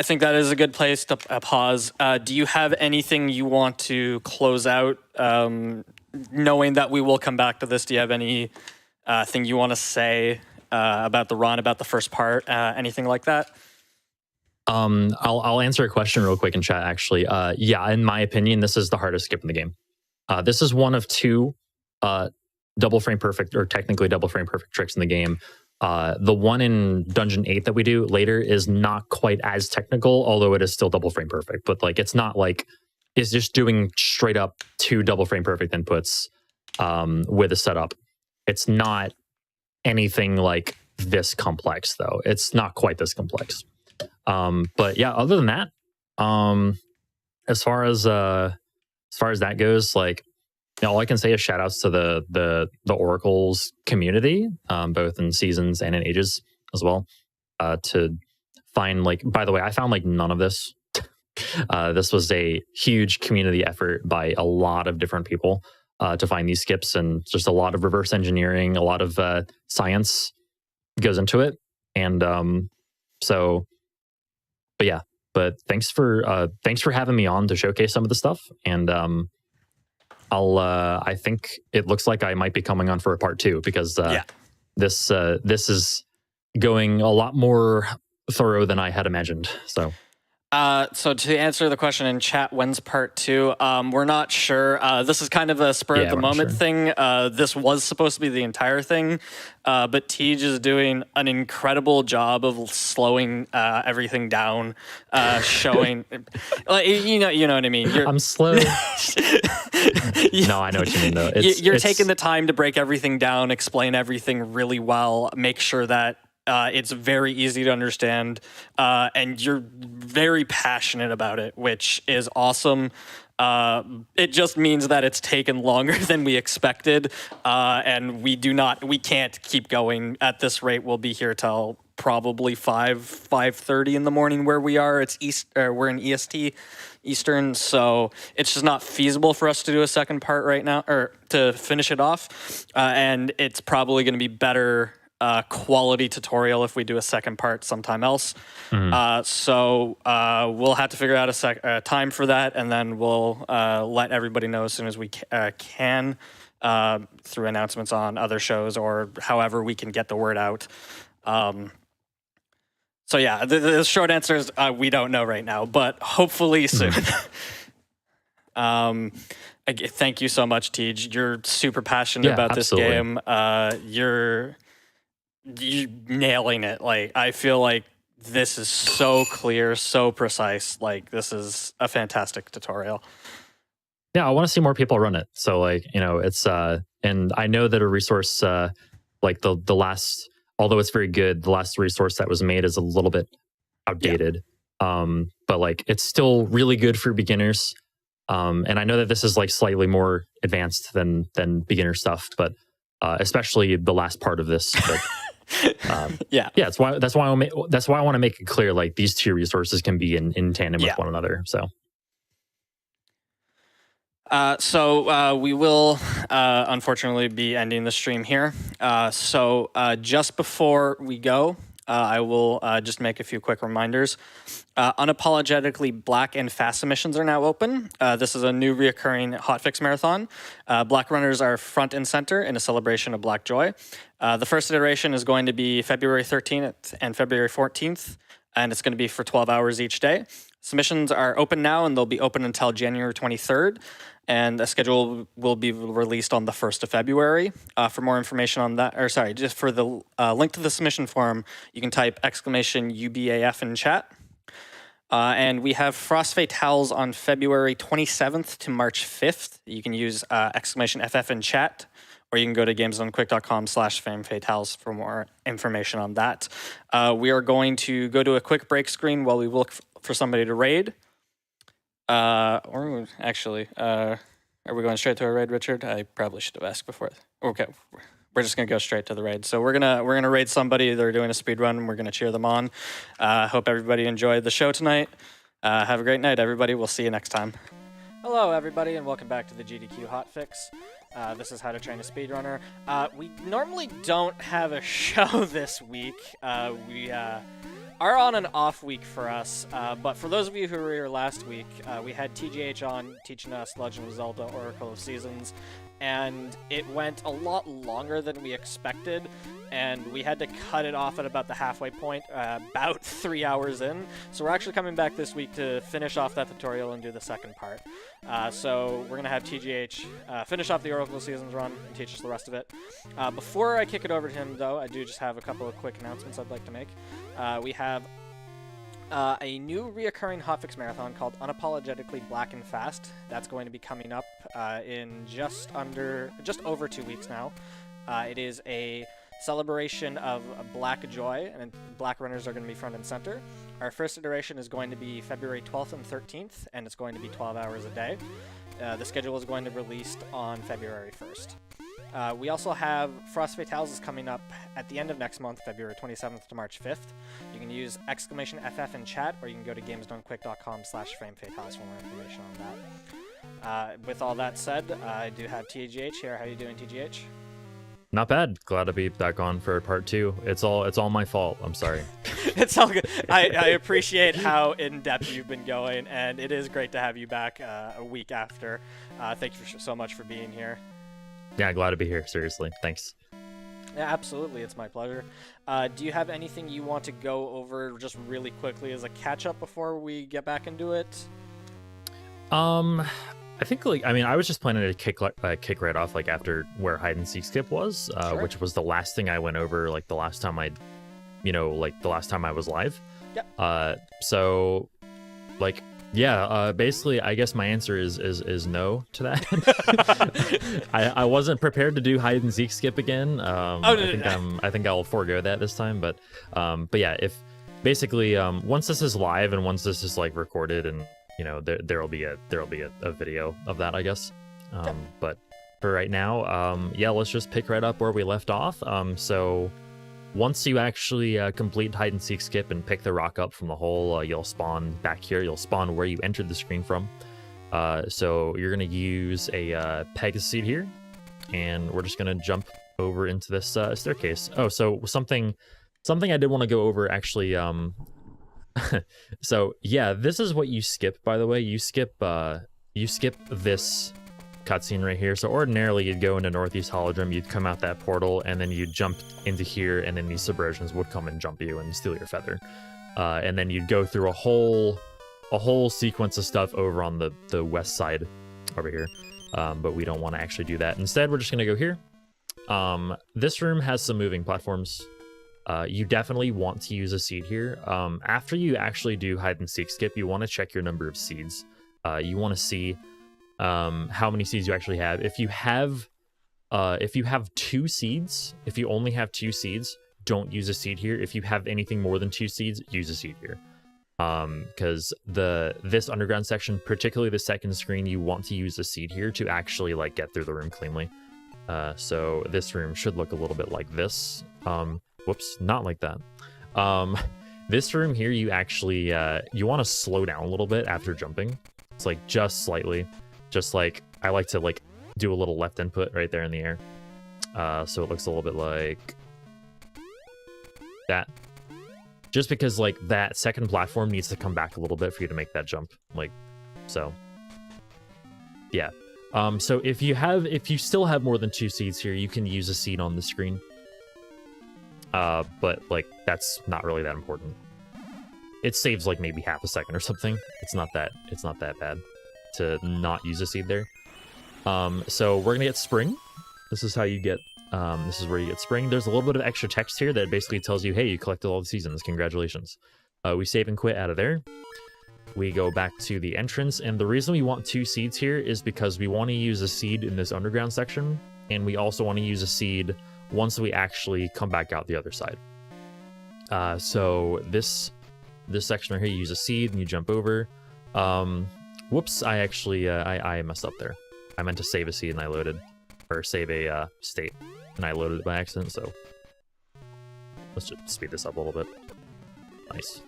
think that is a good place to pause. Do you have anything you want to close out? Knowing that we will come back to this, do you have any thing you want to say about the run, about the first part, anything like that? I'll answer a question real quick in chat. Actually, yeah, in my opinion, this is the hardest skip in the game. This is one of two double frame perfect, or technically double frame perfect tricks in the game. The one in Dungeon 8 that we do later is not quite as technical, although it is still double frame perfect. But like, it's not like it's just doing straight up 2 double frame perfect inputs with a setup. It's not anything like this complex, though. It's not quite this complex. But yeah, other than that, as far as that goes, like, all I can say is shout outs to the Oracle's community, both in seasons and in ages as well, to find, like, by the way, I found like none of this. This was a huge community effort by a lot of different people to find these skips, and just a lot of reverse engineering, a lot of science goes into it. And but yeah, thanks for having me on to showcase some of the stuff. And I think it looks like I might be coming on for a part 2, because this is going a lot more thorough than I had imagined. So to answer the question in chat, when's part 2? We're not sure. This is kind of a spur of the moment thing. This was supposed to be the entire thing, but TLoZ is doing an incredible job of slowing everything down, showing, like, you know what I mean. I'm slow. No, I know what you mean, though. You're taking the time to break everything down, explain everything really well, make sure that it's very easy to understand, and you're very passionate about it, which is awesome. It just means that it's taken longer than we expected, and we can't keep going at this rate. We'll be here till probably 5:30 in the morning where we are. We're in EST Eastern, so it's just not feasible for us to do a second part right now, or to finish it off. And it's probably going to be better quality tutorial if we do a second part sometime else. So we'll have to figure out a time for that, and then we'll let everybody know as soon as we can through announcements on other shows, or however we can get the word out. So yeah, the short answer is we don't know right now, but hopefully soon. Thank you so much, TLoZ. You're super passionate about absolutely. This game. You're nailing it. Like, I feel like this is so clear, so precise. Like, this is a fantastic tutorial. Yeah, I want to see more people run it. So, like, it's and I know that a resource like the last, although it's very good, the last resource that was made is a little bit outdated. But like, it's still really good for beginners. And I know that this is like slightly more advanced than beginner stuff, but especially the last part of this. But, that's why I want to make it clear, like, these two resources can be in tandem with one another. So we will unfortunately be ending the stream here. So just before we go, I will just make a few quick reminders. Unapologetically Black and Fast submissions are now open. This is a new reoccurring hotfix marathon. Black runners are front and center in a celebration of Black joy. The first iteration is going to be February 13th and February 14th, and it's going to be for 12 hours each day. Submissions are open now, and they'll be open until January 23rd. And a schedule will be released on the 1st of February. For more information on that, just for the link to the submission form, you can type !UBAF in chat. And we have Frost Fatales on February 27th to March 5th. You can use !FF in chat, or you can go to gamesdonequick.com/famefatales for more information on that. We are going to go to a quick break screen while we look for somebody to raid. Or actually, are we going straight to a raid, Richard? I probably should have asked before. Okay, we're just gonna go straight to the raid. So we're gonna raid somebody. They're doing a speed run. We're gonna cheer them on. Hope everybody enjoyed the show tonight. Have a great night, everybody. We'll see you next time. Hello, everybody, and welcome back to the GDQ Hotfix. This is How to Train a Speedrunner. We normally don't have a show this week. We are on an off week for us, but for those of you who were here last week, we had TGH on teaching us Legend of Zelda Oracle of Seasons, and it went a lot longer than we expected, and we had to cut it off at about the halfway point, about 3 hours in. So we're actually coming back this week to finish off that tutorial and do the second part. So we're going to have TGH finish off the Oracle of Seasons run and teach us the rest of it. Before I kick it over to him, though, I do just have a couple of quick announcements I'd like to make. We have a new reoccurring hotfix marathon called Unapologetically Black and Fast. That's going to be coming up in just over 2 weeks now. It is a celebration of Black joy, and Black runners are going to be front and center. Our first iteration is going to be February 12th and 13th, and it's going to be 12 hours a day. The schedule is going to be released on February 1st. We also have Frost Fatales is coming up at the end of next month, February 27th to March 5th. You can use !FF in chat, or you can go to gamesdonequick.com/framefatales for more information on that. With all that said, I do have TGH here. How are you doing, TGH? Not bad. Glad to be back on for part 2. It's all my fault. I'm sorry. It's all good. I appreciate how in-depth you've been going, and it is great to have you back a week after. Thank you so much for being here. Yeah, glad to be here. Seriously. Thanks. Yeah, absolutely. It's my pleasure. Do you have anything you want to go over just really quickly as a catch-up before we get back into it? I think, I was just planning to kick right off, after where hide and seek skip was, Sure. which was the last thing I went over, the last time the last time I was live. Yep. So, basically, I guess my answer is no to that. I wasn't prepared to do hide and seek skip again. I think I'll forego that this time, but yeah, if basically, once this is live and once this is recorded and there'll be a video of that, I guess. But for right now, yeah, let's just pick right up where we left off. So once you actually complete hide and seek skip and pick the rock up from the hole, you'll spawn back here. You'll spawn where you entered the screen from. So you're gonna use a Pegasus seed here, and we're just gonna jump over into this staircase. Oh, so something I did want to go over actually. So yeah, this is what you skip, by the way. You skip this cutscene right here. So ordinarily you'd go into Northeast Holodrum, you'd come out that portal, and then you'd jump into here, and then these subversions would come and jump you and steal your feather. And then you'd go through a whole sequence of stuff over on the west side over here. But we don't want to actually do that. Instead, we're just gonna go here. This room has some moving platforms. You definitely want to use a seed here. After you actually do hide and seek skip, you want to check your number of seeds. You want to see how many seeds you actually have. If you have 2 seeds, if you only have 2 seeds, don't use a seed here. If you have anything more than 2 seeds, use a seed here. Because this underground section, particularly the second screen, you want to use a seed here to actually get through the room cleanly. So this room should look a little bit like this. Whoops, not like that. This room here, you actually, you want to slow down a little bit after jumping. It's just slightly, I like to do a little left input right there in the air. So it looks a little bit like that. Just because that second platform needs to come back a little bit for you to make that jump. So yeah. So if you still have more than 2 seeds here, you can use a seed on the screen. But that's not really that important. It saves maybe half a second or something. It's not that bad to not use a seed there. So we're gonna get spring. This is how you get this is where you get spring. There's a little bit of extra text here that basically tells you, hey, you collected all the seasons, congratulations. We save and quit out of there. We go back to the entrance, and the reason we want 2 seeds here is because we want to use a seed in this underground section, and we also want to use a seed once we actually come back out the other side. So this section right here, you use a seed and you jump over. Whoops, I actually I messed up there. I meant to save a seed and I loaded, or save a state, and I loaded it by accident. So let's just speed this up a little bit. Nice.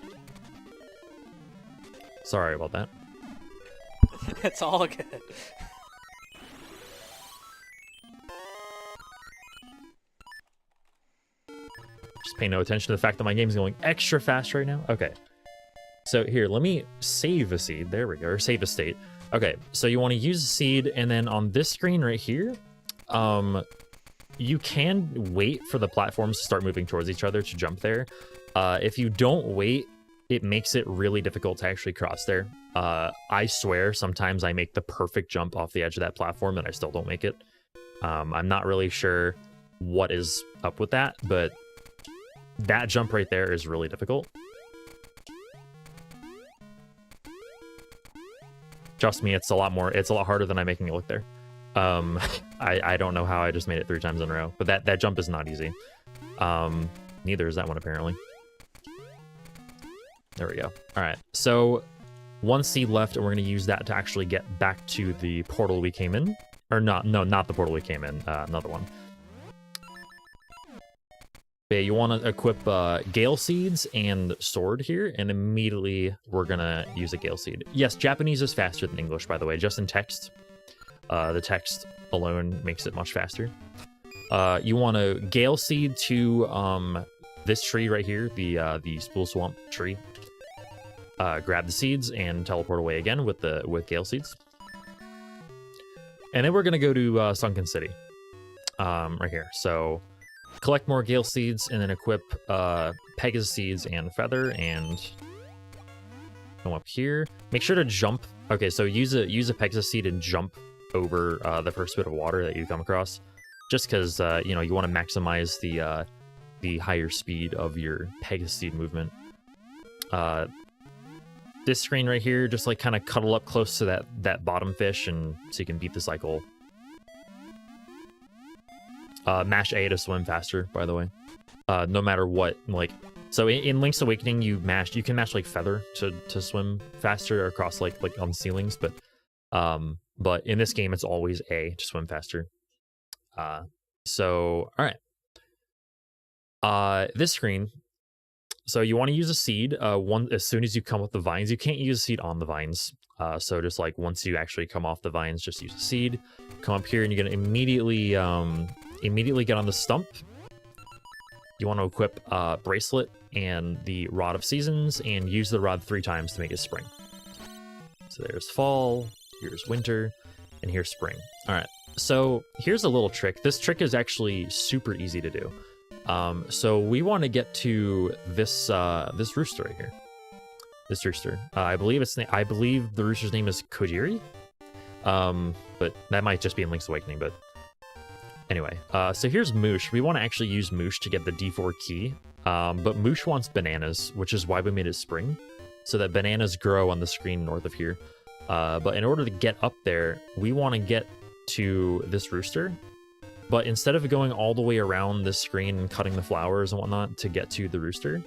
Sorry about that. It's all good. Just pay no attention to the fact that my game's going extra fast right now. Okay. So here, let me save a seed. There we go. Or save a state. Okay, so you want to use a seed, and then on this screen right here, you can wait for the platforms to start moving towards each other to jump there. If you don't wait, it makes it really difficult to actually cross there. I swear, sometimes I make the perfect jump off the edge of that platform, and I still don't make it. I'm not really sure what is up with that, but that jump right there is really difficult. Trust me, it's a lot harder than I'm making it look there. I don't know how I just made it 3 times in a row, but that jump is not easy. Neither is that one, apparently. There we go. All right, so 1 seed left, and we're going to use that to actually get back to the portal we came in. Or not the portal we came in, another one. Yeah, you want to equip Gale Seeds and Sword here, and immediately we're going to use a Gale Seed. Yes, Japanese is faster than English, by the way, just in text. The text alone makes it much faster. You want to Gale Seed to this tree right here, the Spool Swamp tree. Grab the seeds and teleport away again with Gale Seeds. And then we're going to go to Sunken City, right here. So collect more Gale Seeds, and then equip Pegasus Seeds and Feather, and come up here. Make sure to jump. Okay, so use a Pegasus Seed and jump over the first bit of water that you come across, just because you know, you want to maximize the higher speed of your Pegasus Seed movement. This screen right here, just like kind of cuddle up close to that bottom fish, and so you can beat the cycle. Mash A to swim faster, by the way. No matter what, like, so in Link's Awakening, you can mash like Feather to swim faster across like on ceilings, but in this game it's always A to swim faster. So all right. This screen. So you want to use a seed as soon as you come with the vines. You can't use a seed on the vines. So just like once you actually come off the vines, just use a seed. Come up here and you're gonna immediately get on the stump. You want to equip Bracelet and the Rod of Seasons, and use the rod 3 times to make it spring. So there's fall, here's winter, and here's spring. All right. So here's a little trick. This trick is actually super easy to do. So we want to get to this this rooster right here. This rooster. I believe the rooster's name is Kojiri. But that might just be in Link's Awakening. But anyway, so here's Moosh. We want to actually use Moosh to get the D4 key. But Moosh wants bananas, which is why we made it spring, so that bananas grow on the screen north of here. But in order to get up there, we want to get to this rooster. But instead of going all the way around this screen and cutting the flowers and whatnot to get to the rooster,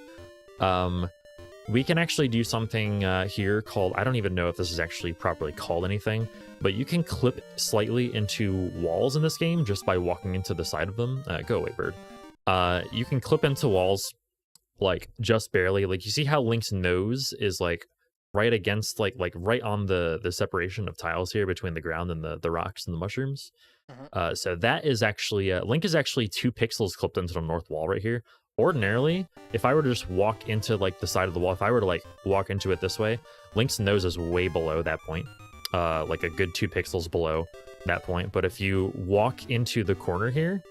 we can actually do something here called, I don't even know if this is actually properly called anything, but you can clip slightly into walls in this game just by walking into the side of them. Go away, bird. You can clip into walls, like, just barely. Like, you see how Link's nose is, like, right against, like right on the separation of tiles here between the ground and the rocks and the mushrooms? So that is actually Link is actually 2 pixels clipped into the north wall right here. Ordinarily, if I were to just walk into like the side of the wall, if I were to like walk into it this way, Link's nose is way below that point, like a good 2 pixels below that point. But if you walk into the corner here,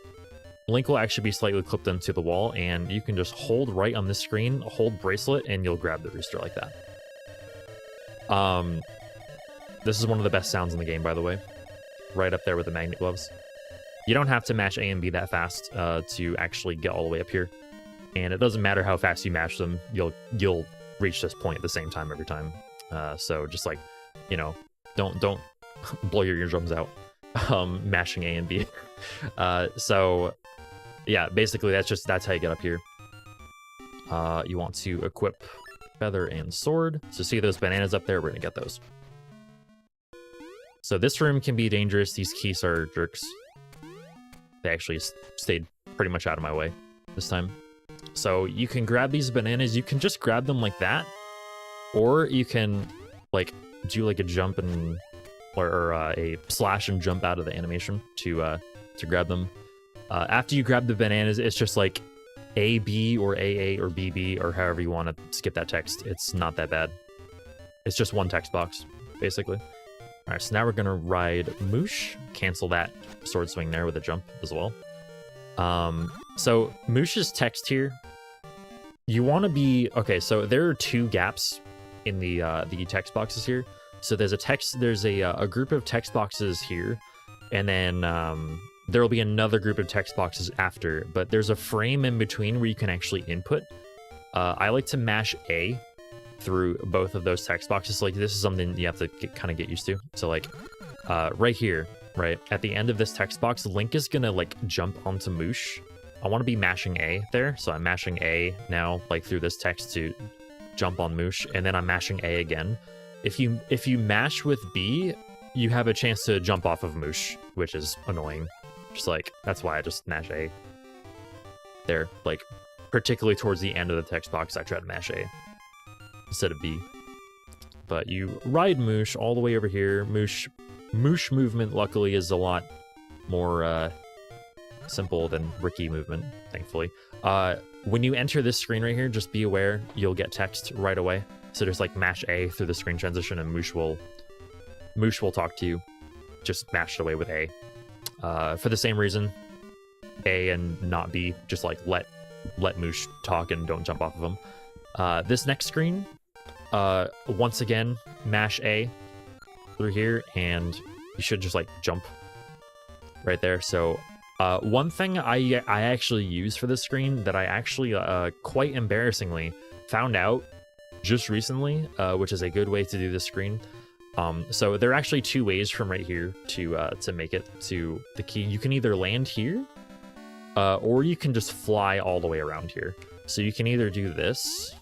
Link will actually be slightly clipped into the wall, and you can just hold right on this screen, hold Bracelet, and you'll grab the rooster like that. This is one of the best sounds in the game, by the way. Right up there with the magnet gloves. You don't have to mash A and B that fast to actually get all the way up here, and it doesn't matter how fast you mash them. You'll reach this point at the same time every time. So just like, you know, don't blow your eardrums out mashing A and B. So yeah, basically that's how you get up here. You want to equip Feather and Sword. So see those bananas up there? We're gonna get those. So this room can be dangerous. These keys are jerks. They actually stayed pretty much out of my way this time. So you can grab these bananas. You can just grab them like that, or you can like do like a jump and or a slash and jump out of the animation to grab them. After you grab the bananas, it's just like AB or AA or BB or however you want to skip that text. It's not that bad. It's just one text box, basically. All right, so now we're gonna ride Moosh. Cancel that sword swing there with a jump as well. So Moosh's text here, you want to be okay. So there are two gaps in the text boxes here. So there's a group of text boxes here, and then there will be another group of text boxes after. But there's a frame in between where you can actually input. I like to mash A through both of those text boxes. Like this is something you have to kind of get used to. So like right here, right at the end of this text box, Link is gonna like jump onto Moosh. I want to be mashing A there, so I'm mashing A now like through this text to jump on Moosh, and then I'm mashing A again. If you mash with B, you have a chance to jump off of Moosh, which is annoying. Just like that's why I just mash A there. Like particularly towards the end of the text box, I try to mash A instead of B. But you ride Moosh all the way over here. Moosh movement luckily is a lot more simple than Ricky movement, thankfully. When you enter this screen right here, just be aware you'll get text right away. So just like mash A through the screen transition and Moosh will talk to you. Just mash it away with A. For the same reason, A and not B, just like let Moosh talk and don't jump off of him. This next screen, once again, mash A through here, and you should just like jump right there. So one thing I actually use for this screen that I actually quite embarrassingly found out just recently, which is a good way to do this screen. So there are actually two ways from right here to make it to the key. You can either land here, or you can just fly all the way around here. So you can either do this,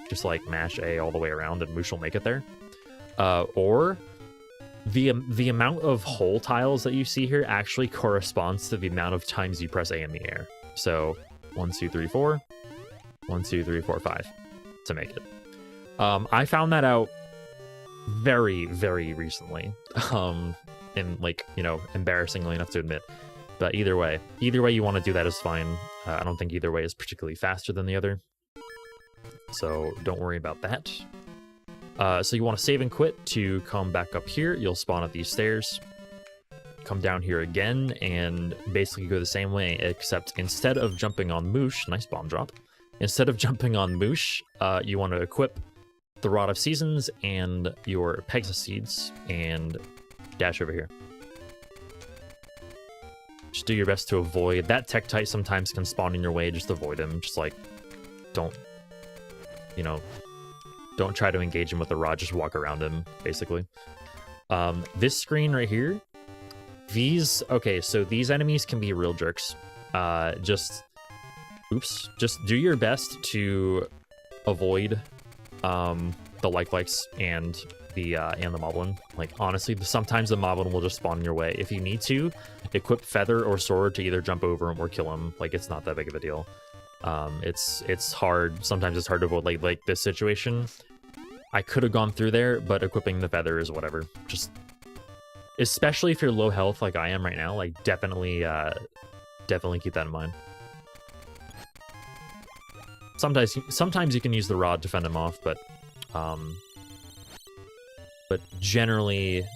just like mash A all the way around and Moosh will make it there. Or the amount of hole tiles that you see here actually corresponds to the amount of times you press A in the air. So 1, 2, 3, 4, 1, 2, 3, 4, 5 to make it. I found that out very, very recently. And like, you know, embarrassingly enough to admit. But either way you want to do that is fine. I don't think either way is particularly faster than the other. So don't worry about that. So you want to save and quit to come back up here. You'll spawn at these stairs. Come down here again and basically go the same way, except instead of jumping on Moosh, nice bomb drop. Instead of jumping on Moosh, you want to equip the Rod of Seasons and your Pegasus Seeds and dash over here. Just do your best to avoid that. Tektite sometimes can spawn in your way. Just avoid him. Just like don't try to engage him with the rod. Just walk around him, basically. This screen right here, so these enemies can be real jerks. Just do your best to avoid the likes and the moblin. Like honestly, sometimes the moblin will just spawn in your way. If you need to, equip feather or sword to either jump over him or kill him. Like it's not that big of a deal. It's hard. Sometimes it's hard to avoid like this situation. I could have gone through there, but equipping the feather is whatever. Just especially if you're low health like I am right now, like definitely keep that in mind. Sometimes you can use the rod to fend him off, but generally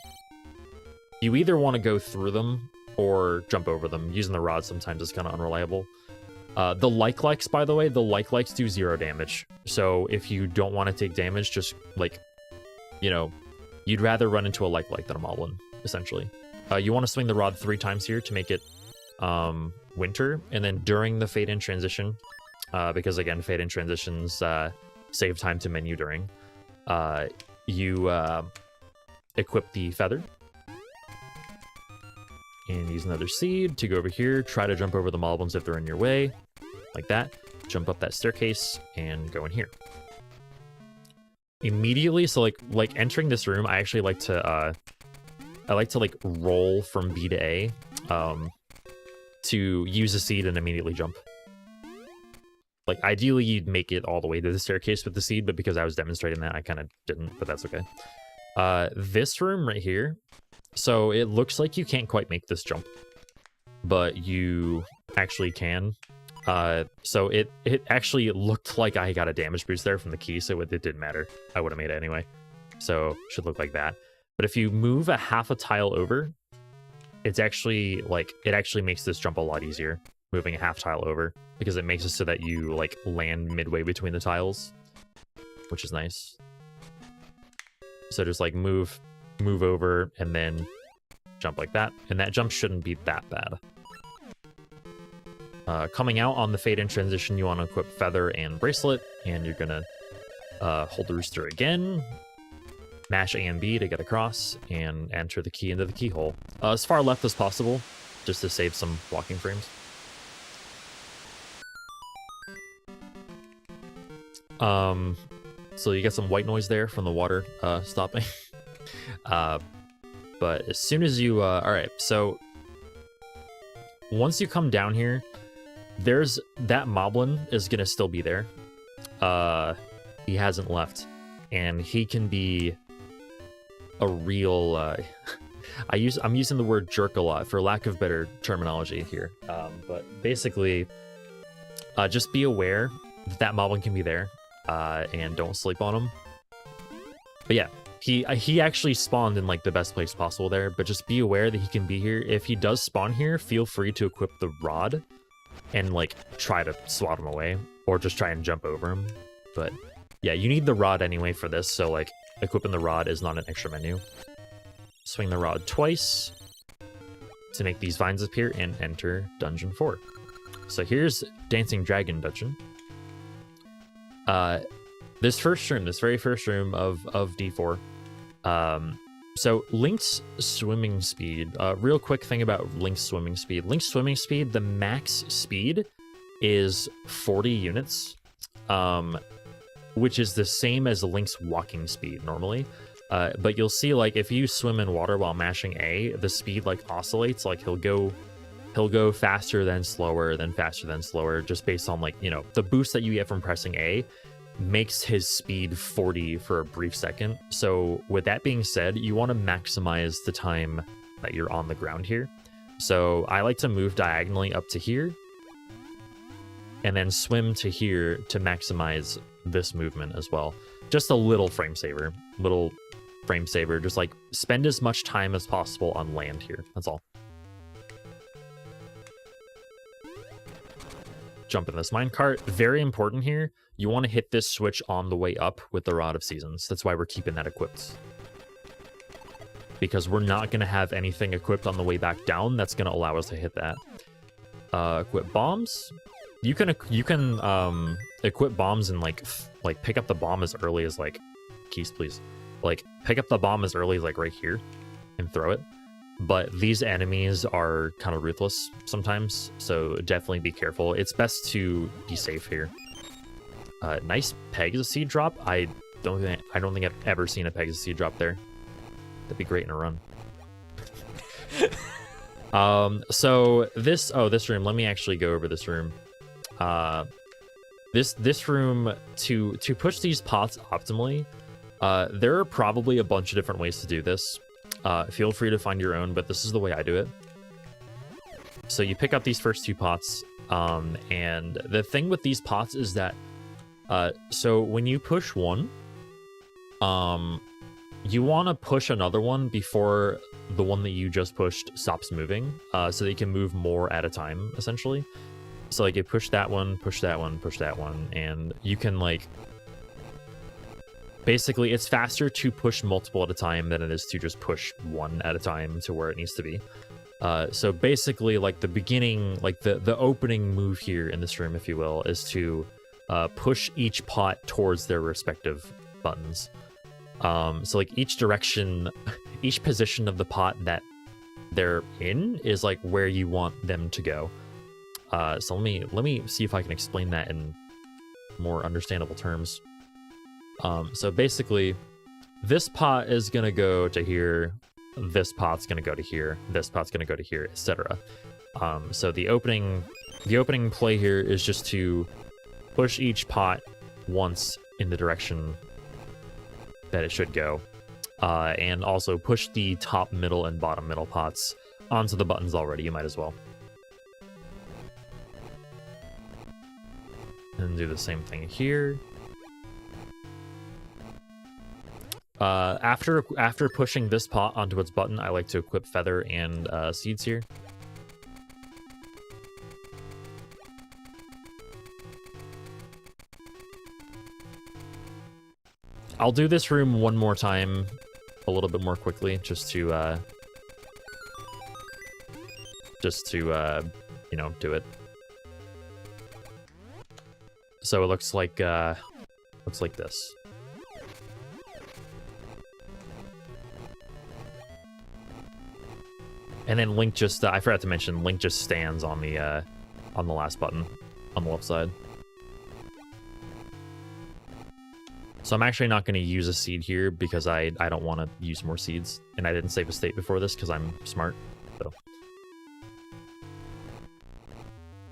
you either want to go through them or jump over them. Using the rod sometimes is kind of unreliable. The likes, by the way, likes do 0 damage. So if you don't want to take damage, just like, you'd rather run into a like than a moblin, essentially. You want to swing the rod 3 times here to make it winter, and then during the fade in transition, because again, fade in transitions save time to menu during, you equip the feather and use another seed to go over here. Try to jump over the moblins if they're in your way, like that. Jump up that staircase and go in here. Immediately, so like entering this room, I actually like to like roll from B to A to use a seed and immediately jump. like ideally you'd make it all the way to the staircase with the seed, but because I was demonstrating that, I kind of didn't, but that's okay. This room right here, so it looks like you can't quite make this jump, but you actually can. So it actually looked like I got a damage boost there from the key, so it didn't matter. I would have made it anyway. So should look like that. But if you move a half a tile over, it's actually like, it actually makes this jump a lot easier, moving a half tile over, because it makes it so that you like land midway between the tiles, which is nice. So just like move over and then jump like that, and that jump shouldn't be that bad. Coming out on the fade in transition, you want to equip Feather and Bracelet, and you're gonna hold the rooster again, mash A and B to get across, and enter the key into the keyhole. As far left as possible, just to save some walking frames. So you get some white noise there from the water stopping. But as soon as you... Alright, so once you come down here, there's... That moblin is going to still be there. He hasn't left. And he can be a real... I'm using the word jerk a lot for lack of better terminology here. But basically, just be aware that moblin can be there. And don't sleep on him. But yeah, he actually spawned in like the best place possible there, but just be aware that he can be here. If he does spawn here, feel free to equip the rod and like try to swat him away, or just try and jump over him. But yeah, you need the rod anyway for this, so like equipping the rod is not an extra menu. Swing the rod twice to make these vines appear and enter dungeon 4. So here's Dancing Dragon dungeon. This very first room of D4. So Link's swimming speed, real quick thing about Link's swimming speed. Link's swimming speed, the max speed is 40 units, which is the same as Link's walking speed normally. But you'll see, like, if you swim in water while mashing A, the speed like oscillates. Like he'll go faster than slower, then faster than slower, just based on, like, you know, the boost that you get from pressing A makes his speed 40 for a brief second. So with that being said, you want to maximize the time that you're on the ground here. So I like to move diagonally up to here and then swim to here to maximize this movement as well. Just a little frame saver, just like spend as much time as possible on land here. That's all. Jump in this minecart. Very important here. You want to hit this switch on the way up with the Rod of Seasons. That's why we're keeping that equipped. Because we're not going to have anything equipped on the way back down that's going to allow us to hit that. Equip bombs. You can equip bombs and like pick up the bomb as early as like... Keys, please. Like, pick up the bomb as early as like right here and throw it. But these enemies are kind of ruthless sometimes, so definitely be careful. It's best to be safe here. Nice Pegasus seed drop. I don't think I've ever seen a Pegasus seed drop there. That'd be great in a run. So this room. Let me actually go over this room. This room, to push these pots optimally, there are probably a bunch of different ways to do this. Feel free to find your own, but this is the way I do it. So you pick up these first two pots, and the thing with these pots is that, so when you push one, you want to push another one before the one that you just pushed stops moving, so that you can move more at a time, essentially. So like you push that one, push that one, push that one, and you can like... Basically, it's faster to push multiple at a time than it is to just push one at a time to where it needs to be. So basically, like the beginning, like the opening move here in this room, if you will, is to push each pot towards their respective buttons. So like each direction, each position of the pot that they're in is like where you want them to go. So let me see if I can explain that in more understandable terms. So basically, this pot is going to go to here, this pot's going to go to here, this pot's going to go to here, etc. So the opening play here is just to push each pot once in the direction that it should go. And also push the top, middle, and bottom middle pots onto the buttons already. You might as well. And do the same thing here. After pushing this pot onto its button, I like to equip feather and seeds here. I'll do this room one more time, a little bit more quickly, just to you know, do it. So it looks like this. And then Link just, I forgot to mention, Link just stands on the last button on the left side. So I'm actually not going to use a seed here because I don't want to use more seeds. And I didn't save a state before this because I'm smart. So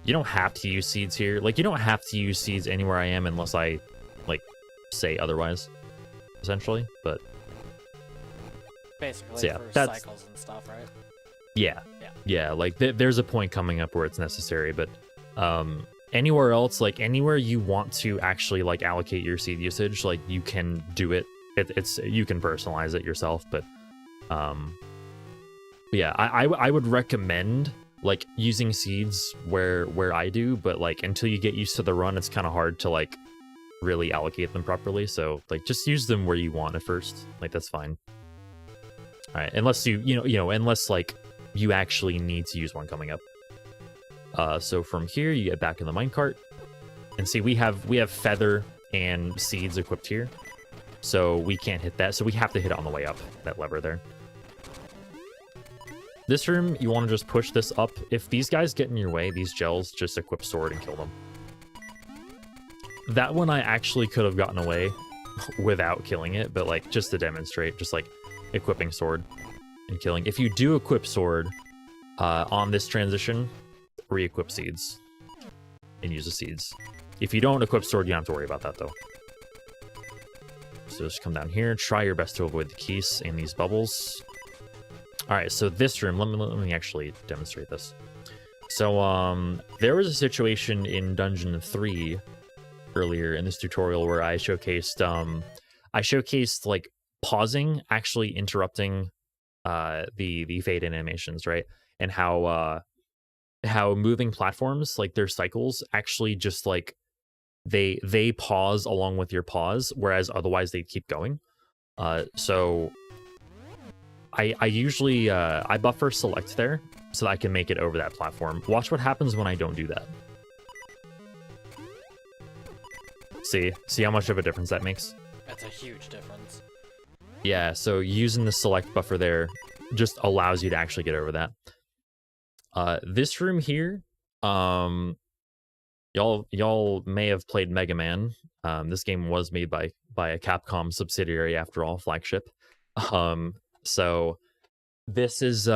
you don't have to use seeds here. Like, you don't have to use seeds anywhere I am unless I, like, say otherwise, essentially. But basically, so yeah, for that's, cycles and stuff, right? Yeah, like there's a point coming up where it's necessary, but anywhere else, like anywhere you want to actually like allocate your seed usage, like you can do it. It's you can personalize it yourself, but yeah, I would recommend like using seeds where I do, but like until you get used to the run, it's kind of hard to like really allocate them properly. So like just use them where you want at first. Like that's fine. All right, unless you know unless like you actually need to use one coming up. So from here, you get back in the minecart, and see we have feather and seeds equipped here, so we can't hit that. So we have to hit it on the way up, that lever there. This room, you want to just push this up. If these guys get in your way, these gels, just equip sword and kill them. That one I actually could have gotten away without killing it, but like just to demonstrate, just like equipping sword and killing. If you do equip sword on this transition, re-equip seeds and use the seeds. If you don't equip sword, you don't have to worry about that though. So just come down here, try your best to avoid the keys and these bubbles. All right, so this room, let me actually demonstrate this. So there was a situation in Dungeon 3 earlier in this tutorial where I showcased like pausing, actually interrupting the fade animations, right? And how moving platforms, like their cycles, actually just like they pause along with your pause, whereas otherwise they keep going. So I usually I buffer select there so that I can make it over that platform. Watch what happens when I don't do that. See how much of a difference that makes? That's a huge difference. Yeah, so using the select buffer there just allows you to actually get over that. This room here, y'all may have played Mega Man. This game was made by a Capcom subsidiary, after all, flagship. So this is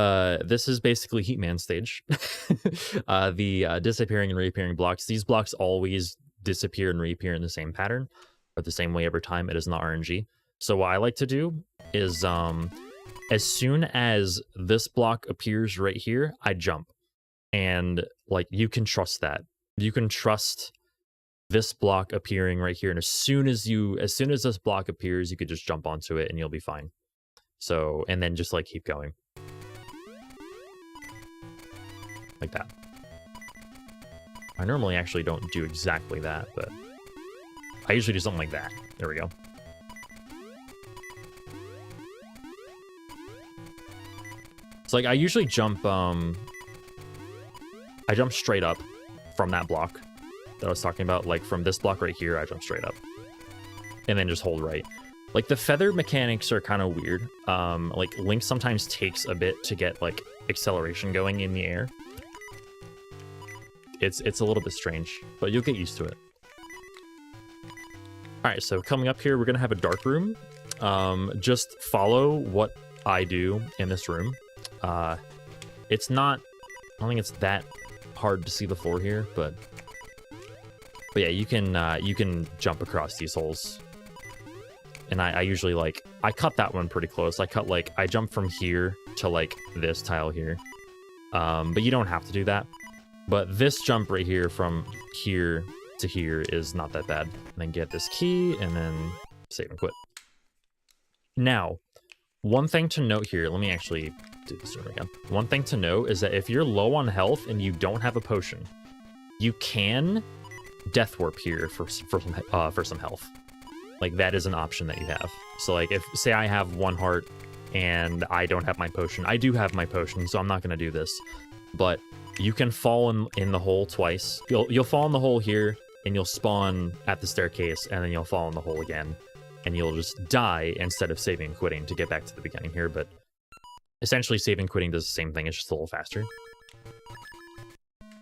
basically Heatman stage. The disappearing and reappearing blocks. These blocks always disappear and reappear in the same pattern, or the same way every time. It is not RNG. So what I like to do is, as soon as this block appears right here, I jump. And like, you can trust that. You can trust this block appearing right here. And as soon as this block appears, you could just jump onto it and you'll be fine. So, and then just like keep going. Like that. I normally actually don't do exactly that, but I usually do something like that. There we go. So like I usually jump, I jump straight up from that block that I was talking about. Like from this block right here, I jump straight up. And then just hold right. Like the feather mechanics are kind of weird. Like Link sometimes takes a bit to get like acceleration going in the air. It's a little bit strange, but you'll get used to it. All right, so coming up here, we're gonna have a dark room. Just follow what I do in this room. It's not, I don't think it's that hard to see the floor here, but But yeah, you can jump across these holes. And I usually like, I cut that one pretty close. I jump from here to like this tile here. But you don't have to do that. But this jump right here from here to here is not that bad. And then get this key and then save and quit. Now, one thing to note here, let me actually do this room again. One thing to note is that if you're low on health and you don't have a potion, you can death warp here for some health. Like, that is an option that you have. So like, if say I have 1 heart and I don't have my potion, I do have my potion, so I'm not gonna do this. But you can fall in the hole twice. You'll fall in the hole here, and you'll spawn at the staircase, and then you'll fall in the hole again, and you'll just die instead of saving and quitting to get back to the beginning here. But essentially, saving and quitting does the same thing. It's just a little faster.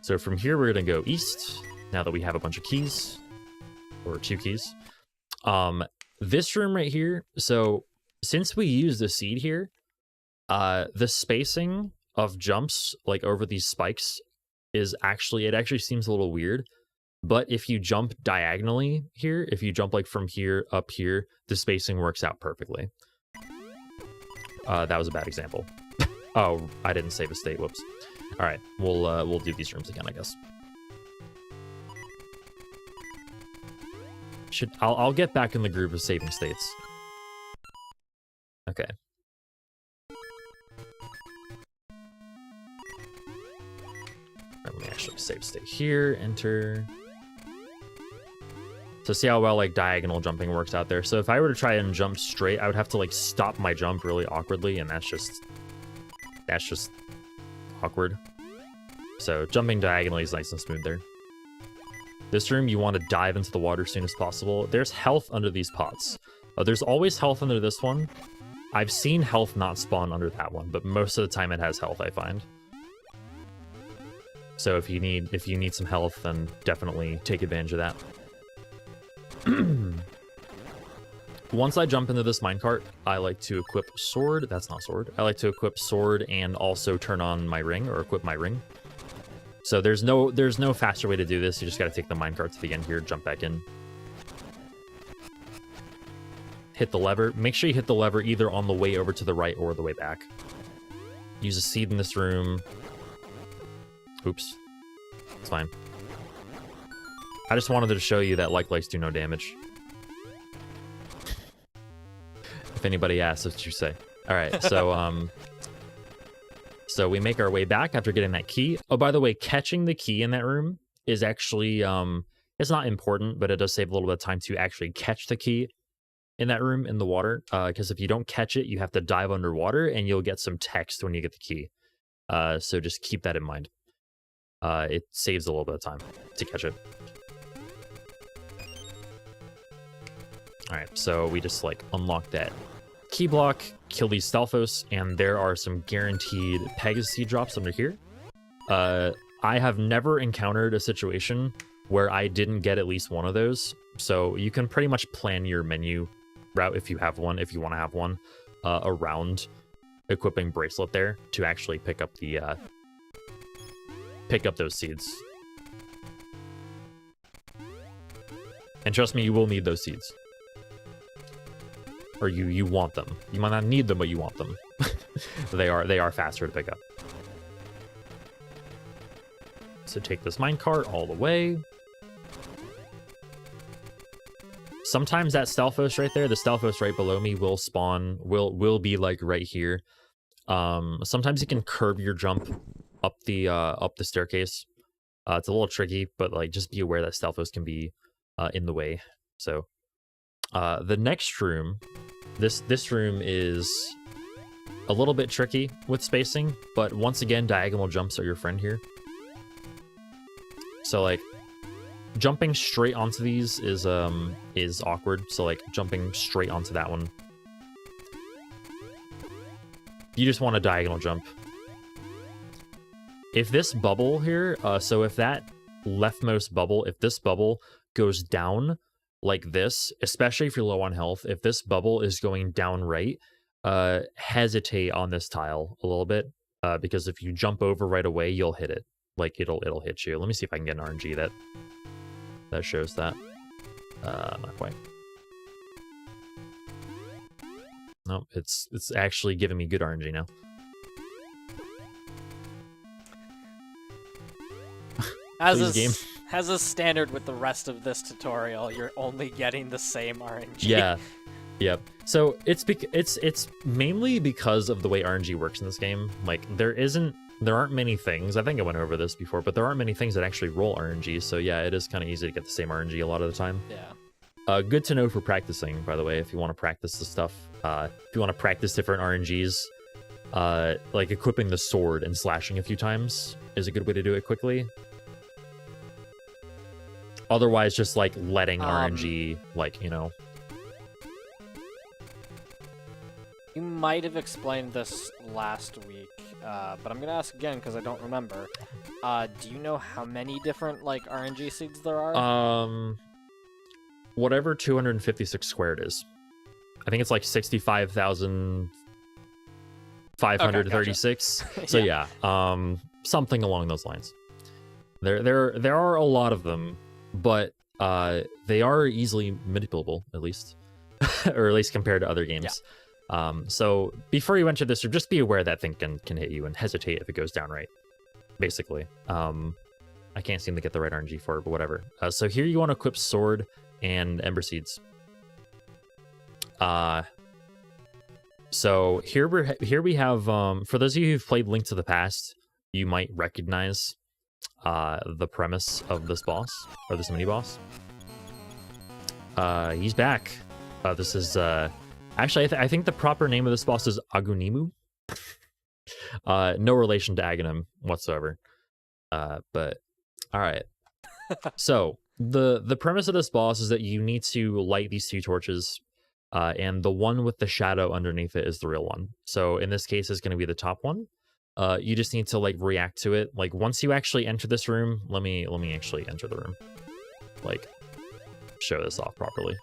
So from here, we're gonna go east. Now that we have a bunch of keys, or 2 keys. This room right here, so since we use the seed here, the spacing of jumps like over these spikes is actually, it actually seems a little weird. But if you jump diagonally here, if you jump like from here up here, the spacing works out perfectly. That was a bad example. Oh, I didn't save a state, whoops. All right, we'll do these rooms again, I guess. I'll get back in the groove of saving states. Okay. Let me actually save state here, enter. So see how well like diagonal jumping works out there. So if I were to try and jump straight, I would have to like stop my jump really awkwardly, and that's just awkward. So jumping diagonally is nice and smooth there. This room, you want to dive into the water as soon as possible. There's health under these pots. There's always health under this one. I've seen health not spawn under that one, but most of the time it has health, I find. So if you need some health, then definitely take advantage of that. Once I jump into this minecart, I like to equip sword. That's not sword. I like to equip sword and also turn on my ring, or equip my ring. So there's no faster way to do this. You just got to take the minecart to the end here, jump back in. Hit the lever. Make sure you hit the lever either on the way over to the right or the way back. Use a seed in this room. Oops. It's fine. I just wanted to show you that lights do no damage. If anybody asks, that's what you say. All right, so so we make our way back after getting that key. Oh, by the way, catching the key in that room is actually it's not important, but it does save a little bit of time to actually catch the key in that room in the water. Because if you don't catch it, you have to dive underwater, and you'll get some text when you get the key. So just keep that in mind. It saves a little bit of time to catch it. All right, so we just like unlock that key block, kill these Stalfos, and there are some guaranteed Pegasus drops under here. I have never encountered a situation where I didn't get at least one of those, so you can pretty much plan your menu route if you have one, if you want to have one, around equipping Bracelet there to actually pick up the pick up those seeds. And trust me, you will need those seeds. Or you want them. You might not need them, but you want them. They are faster to pick up. So take this minecart all the way. Sometimes that Stalfos right there, the Stalfos right below me will spawn, will be like right here. Sometimes you can curve your jump up the staircase. It's a little tricky, but like just be aware that Stalfos can be in the way. So the next room, this room is a little bit tricky with spacing, but once again, diagonal jumps are your friend here. So like jumping straight onto these is awkward. So like jumping straight onto that one, you just want a diagonal jump. If this bubble here, so if that leftmost bubble, if this bubble goes down like this, especially if you're low on health, if this bubble is going down right, hesitate on this tile a little bit, because if you jump over right away, you'll hit it. Like it'll hit you. Let me see if I can get an RNG that. that shows that. Not quite. No, it's actually giving me good RNG now. As is standard with the rest of this tutorial, you're only getting the same RNG. Yeah. Yep. So it's mainly because of the way RNG works in this game. Like there aren't many things. I think I went over this before, but there aren't many things that actually roll RNG. So yeah, it is kind of easy to get the same RNG a lot of the time. Yeah. Good to know for practicing, by the way, if you want to practice the stuff. If you want to practice different RNGs, like equipping the sword and slashing a few times is a good way to do it quickly. Otherwise, just like letting RNG, like, you know. You might have explained this last week, but I'm gonna ask again because I don't remember. Do you know how many different like RNG seeds there are? Whatever 256 squared is. I think it's like 65,536. Okay, gotcha. So yeah, something along those lines. There are a lot of them, but they are easily manipulable, at least, or at least compared to other games. Yeah. So before you enter this, just be aware that thing can hit you and hesitate if it goes down right. Basically, I can't seem to get the right RNG for it, but whatever. So here you want to equip sword and ember seeds. So here we have for those of you who've played Link to the Past, you might recognize the premise of this boss or this mini boss. He's back. This is actually I think the proper name of this boss is Agunimu. No relation to Aghanim whatsoever. But all right. So the premise of this boss is that you need to light these two torches, and the one with the shadow underneath it is the real one. So in this case, it's going to be the top one. You just need to like react to it. Like once you actually enter this room, let me actually enter the room. Like show this off properly.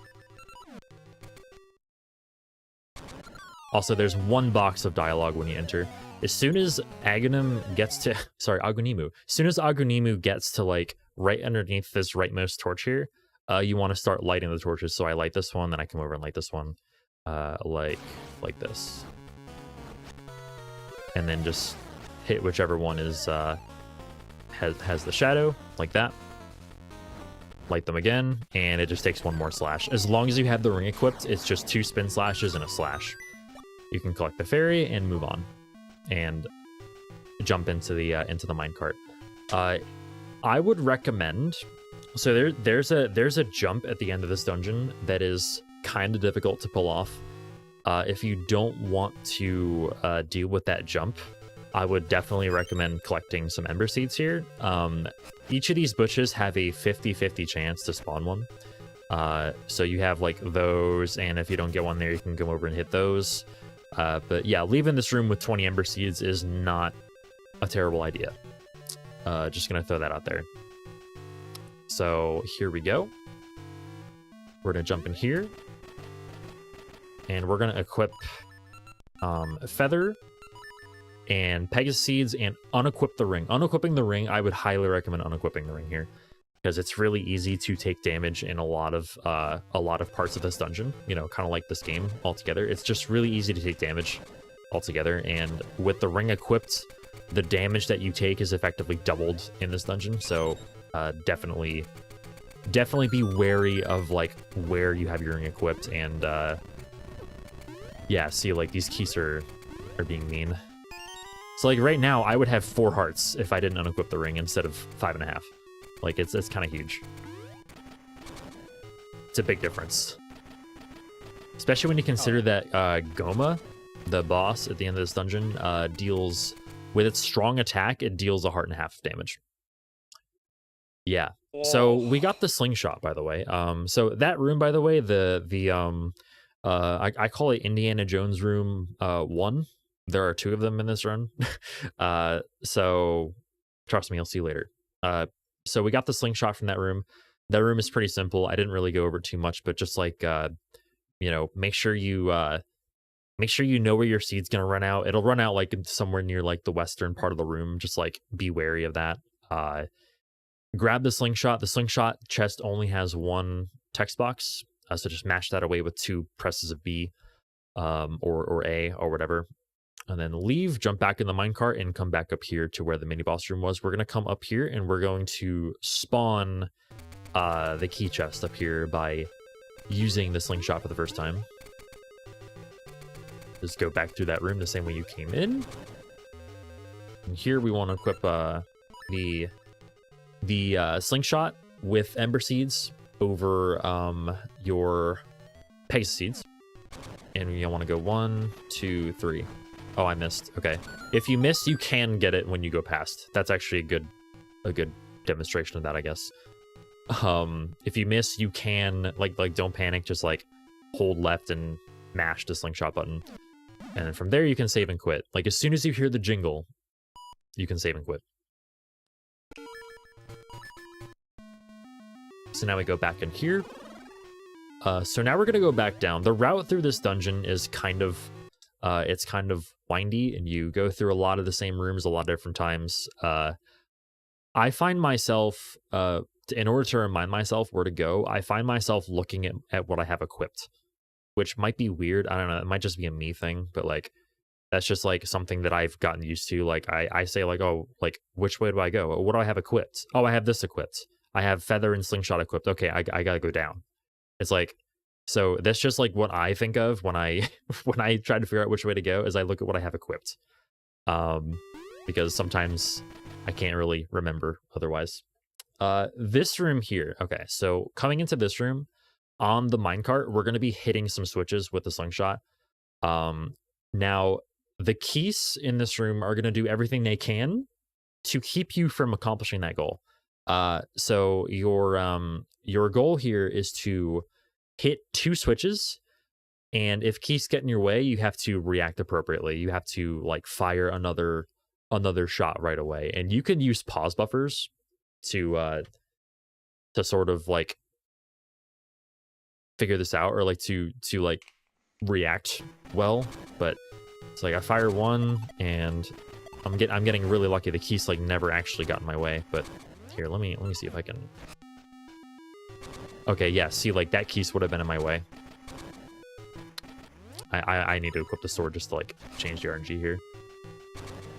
Also, there's one box of dialogue when you enter. As soon as Aghanim gets to, sorry, Agunimu. As soon as Agunimu gets to like right underneath this rightmost torch here, you want to start lighting the torches. So I light this one, then I come over and light this one, like this, and then just hit whichever one is has the shadow, like that. Light them again, and it just takes one more slash. As long as you have the ring equipped, it's just 2 spin slashes and a slash. You can collect the fairy and move on, and jump into the minecart. I would recommend. So there's a jump at the end of this dungeon that is kind of difficult to pull off. If you don't want to deal with that jump, I would definitely recommend collecting some ember seeds here. Each of these bushes have a 50-50 chance to spawn one. So you have like those, and if you don't get one there, you can come over and hit those. But yeah, leaving this room with 20 ember seeds is not a terrible idea. Just gonna throw that out there. So here we go. We're gonna jump in here, and we're gonna equip feather and Pegasus seeds and unequip the ring. Unequipping the ring, I would highly recommend unequipping the ring here, because it's really easy to take damage in a lot of parts of this dungeon. You know, kind of like this game altogether. It's just really easy to take damage altogether, and with the ring equipped, the damage that you take is effectively doubled in this dungeon. So definitely be wary of like where you have your ring equipped, and yeah, see, like these keys are being mean. So like right now, I would have 4 hearts if I didn't unequip the ring instead of 5.5. Like it's kind of huge. It's a big difference, especially when you consider that Goma, the boss at the end of this dungeon, deals with its strong attack. It deals 1.5 hearts of damage. Yeah. So we got the slingshot, by the way. So that room, by the way, I call it Indiana Jones room 1. There are 2 of them in this run. So trust me, I'll see you later. So we got the slingshot from that room. That room is pretty simple. I didn't really go over too much, but just like, you know, make sure you know where your seed's gonna run out. It'll run out like somewhere near like the western part of the room. Just like be wary of that. grab the slingshot. The slingshot chest only has one text box, so just mash that away with 2 presses of B or A or whatever. And then leave, jump back in the minecart, and come back up here to where the mini boss room was. We're going to come up here, and we're going to spawn the key chest up here by using the slingshot for the first time. Just go back through that room the same way you came in. And here we want to equip the slingshot with ember seeds over your Pegasus seeds. And you want to go 1, 2, 3. Oh, I missed. Okay. If you miss, you can get it when you go past. That's actually a good demonstration of that, I guess. If you miss, you can like don't panic, just like hold left and mash the slingshot button. And then from there you can save and quit. Like as soon as you hear the jingle, you can save and quit. So now we go back in here. So now we're gonna go back down. The route through this dungeon is kind of it's kind of windy, and you go through a lot of the same rooms a lot of different times. I find myself, in order to remind myself where to go, I find myself looking at what I have equipped, which might be weird. I don't know. It might just be a me thing, but like, that's just like something that I've gotten used to. Like I say like, oh, like which way do I go? What do I have equipped? Oh, I have this equipped. I have feather and slingshot equipped. Okay, I gotta go down. It's like, so that's just like what I think of when I when I try to figure out which way to go, is I look at what I have equipped. Because sometimes I can't really remember otherwise. This room here. Okay, so coming into this room on the minecart, we're going to be hitting some switches with the slingshot. Now, the keys in this room are going to do everything they can to keep you from accomplishing that goal. So your goal here is to hit 2 switches, and if keys get in your way, you have to react appropriately. You have to like fire another shot right away, and you can use pause buffers to sort of like figure this out, or like to like react well. But it's like I fire 1, and I'm getting really lucky. The keys like never actually got in my way. But here, let me see if I can. Okay, yeah, see, like, that keys would have been in my way. I need to equip the sword just to, like, change the RNG here.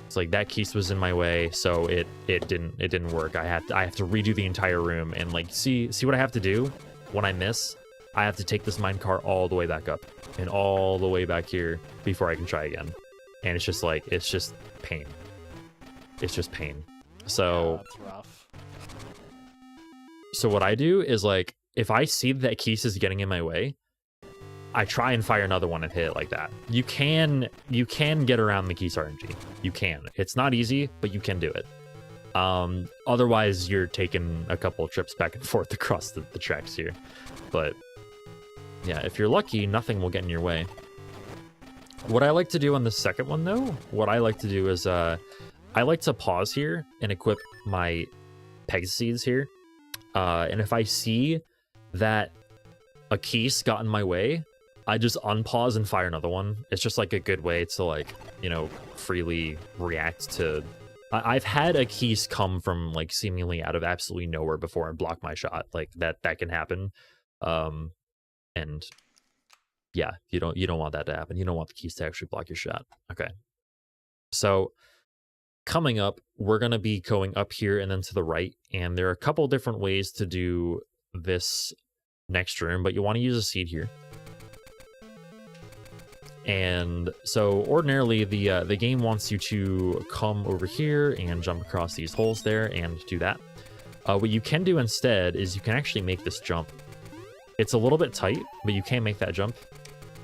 It's like, that keys was in my way, so it didn't work. I have to redo the entire room, and, like, see what I have to do when I miss? I have to take this minecart all the way back up, and all the way back here before I can try again. And it's just, like, it's just pain. It's just pain. So... Yeah, that's rough. So what I do is, like, if I see that keys is getting in my way, I try and fire another one and hit it like that. You can get around the keys RNG. You can. It's not easy, but you can do it. Otherwise, you're taking a couple of trips back and forth across the tracks here. But yeah, if you're lucky, nothing will get in your way. What I like to do on the second one, though, what I like to do is I like to pause here and equip my Pegasus seeds here. And if I see that a keys got in my way, I just unpause and fire another one. It's just like a good way to, like, you know, freely react to... I've had a keys come from, like, seemingly out of absolutely nowhere before and block my shot. Like, that can happen. And yeah, you don't want that to happen. You don't want the keys to actually block your shot. Okay. So coming up, we're going to be going up here and then to the right, and there are a couple different ways to do this next room, but you want to use a seed here. And so ordinarily the game wants you to come over here and jump across these holes there and do that. What you can do instead is you can actually make this jump. It's a little bit tight, but you can make that jump.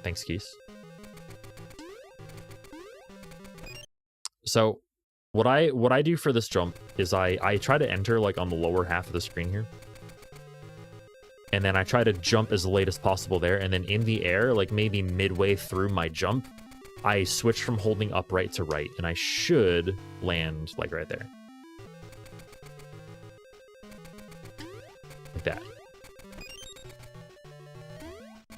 Thanks, Keys. So what I do for this jump is I try to enter like on the lower half of the screen here. And then I try to jump as late as possible there. And then in the air, like maybe midway through my jump, I switch from holding upright to right. And I should land like right there. Like that.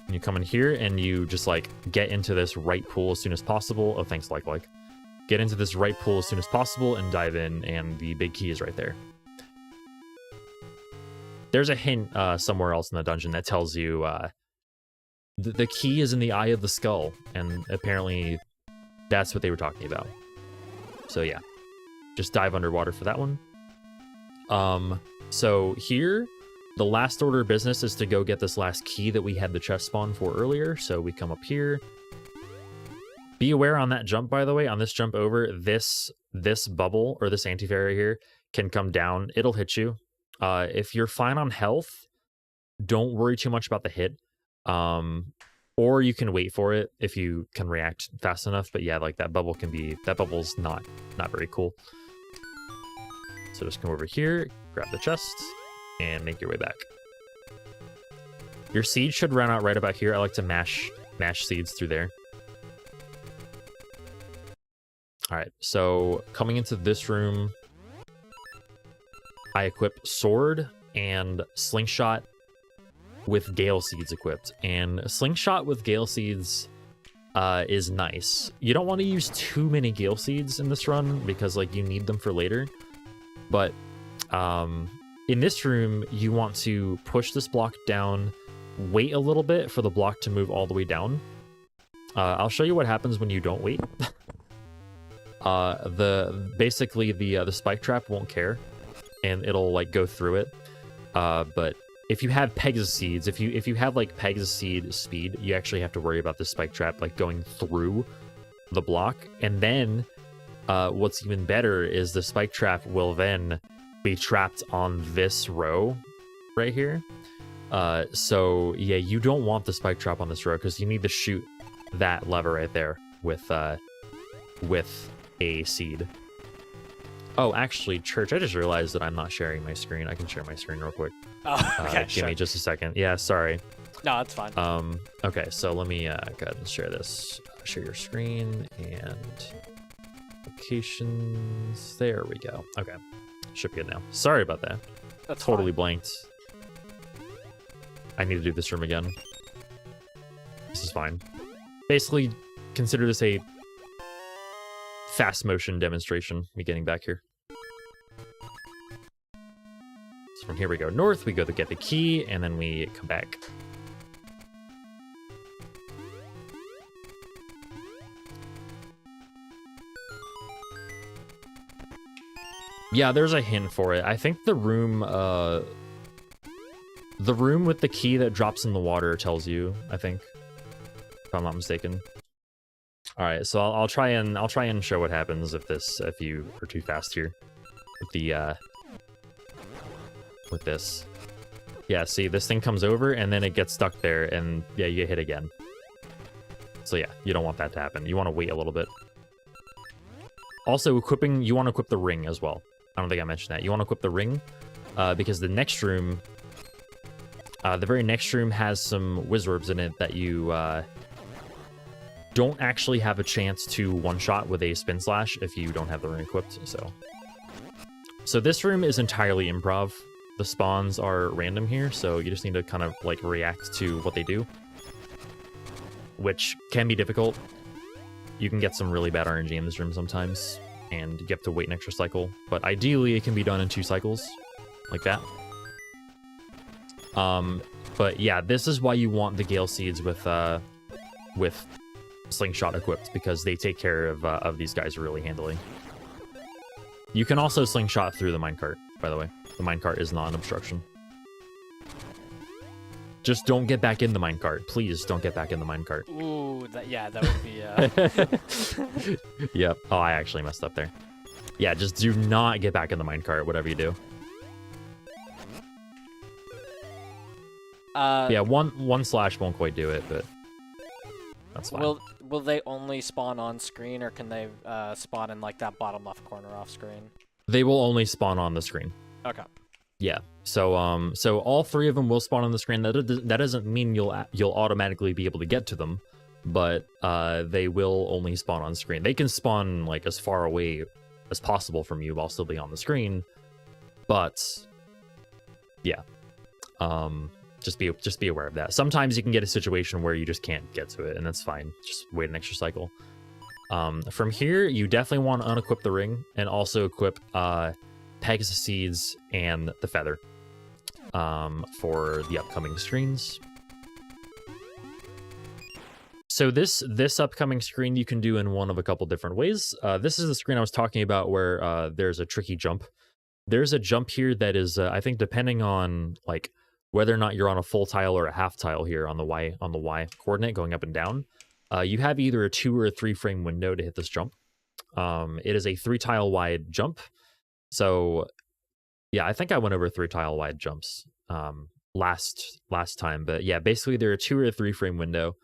And you come in here and you just like get into this right pool as soon as possible. Oh, thanks, like. Get into this right pool as soon as possible and dive in, and the big key is right there. there's a hint somewhere else in the dungeon that tells you the key is in the eye of the skull, and apparently that's what they were talking about. So yeah, just dive underwater for that one. So here, the last order of business is to go get this last key that we had the chest spawn for earlier. So we come up here. Be aware on that jump, by the way, on this jump over, this bubble or this anti-fairy here can come down. It'll hit you. If you're fine on health, don't worry too much about the hit. Or you can wait for it if you can react fast enough. But yeah, like that bubble's not very cool. So just come over here, grab the chest, and make your way back. Your seed should run out right about here. I like to mash seeds through there. All right, so coming into this room, I equip sword and slingshot with gale seeds equipped. And slingshot with gale seeds is nice. You don't want to use too many gale seeds in this run because like you need them for later. But in this room, you want to push this block down, wait a little bit for the block to move all the way down. I'll show you what happens when you don't wait. Basically the spike trap won't care, and it'll like go through it. But if you have Pegasus seeds, if you have like Pegasus seed speed, you actually have to worry about the spike trap like going through the block. And then what's even better is the spike trap will then be trapped on this row right here. So yeah, you don't want the spike trap on this row because you need to shoot that lever right there with a seed. Oh, actually, Church, I just realized that I'm not sharing my screen. I can share my screen real quick. Oh, okay, give me just a second. Yeah, sorry. No, it's fine. Okay, so let me go ahead and share this. Share your screen and locations. There we go. Okay, should be good now. Sorry about that. That's totally fine. Blanked. I need to do this room again. This is fine. Basically, consider this a fast motion demonstration, me getting back here. So from here we go north, we go to get the key, and then we come back. Yeah, there's a hint for it. I think the room with the key that drops in the water tells you, I think, if I'm not mistaken. All right, so I'll try and show what happens if you are too fast here with this. Yeah, see, this thing comes over and then it gets stuck there, and yeah, you get hit again. So yeah, you don't want that to happen. You want to wait a little bit. Also, you want to equip the ring as well. I don't think I mentioned that. You want to equip the ring because the next room, the very next room has some wizards in it that you don't actually have a chance to one-shot with a spin slash if you don't have the ring equipped. So this room is entirely improv. The spawns are random here, so you just need to kind of like react to what they do, which can be difficult. You can get some really bad RNG in this room sometimes, and you have to wait an extra cycle, but ideally it can be done in 2 cycles, like that. But yeah, this is why you want the Gale Seeds with Slingshot equipped, because they take care of these guys really handily. You can also Slingshot through the minecart, by the way. The minecart is not an obstruction. Just don't get back in the minecart. Please don't get back in the minecart. Ooh, that would be... Yep. Oh, I actually messed up there. Yeah, just do not get back in the minecart, whatever you do. Yeah, one slash won't quite do it, but that's fine. Will they only spawn on screen, or can they spawn in like that bottom left corner off screen? They will only spawn on the screen. Okay. Yeah. So so all 3 of them will spawn on the screen. That doesn't mean you'll automatically be able to get to them, but they will only spawn on screen. They can spawn like as far away as possible from you while still being on the screen, but yeah. Just be aware of that. Sometimes you can get a situation where you just can't get to it, and that's fine. Just wait an extra cycle. From here, you definitely want to unequip the ring and also equip Pegasus Seeds and the Feather. for the upcoming screens. So this upcoming screen you can do in one of a couple different ways. This is the screen I was talking about where there's a tricky jump. There's a jump here that is, I think, depending on like whether or not you're on a full tile or a half tile here on the Y coordinate going up and down. You have either a 2 or a 3 frame window to hit this jump. It is a 3 tile wide jump. So yeah, I think I went over 3 tile wide jumps last time, but yeah, basically there are 2 or a 3 frame window.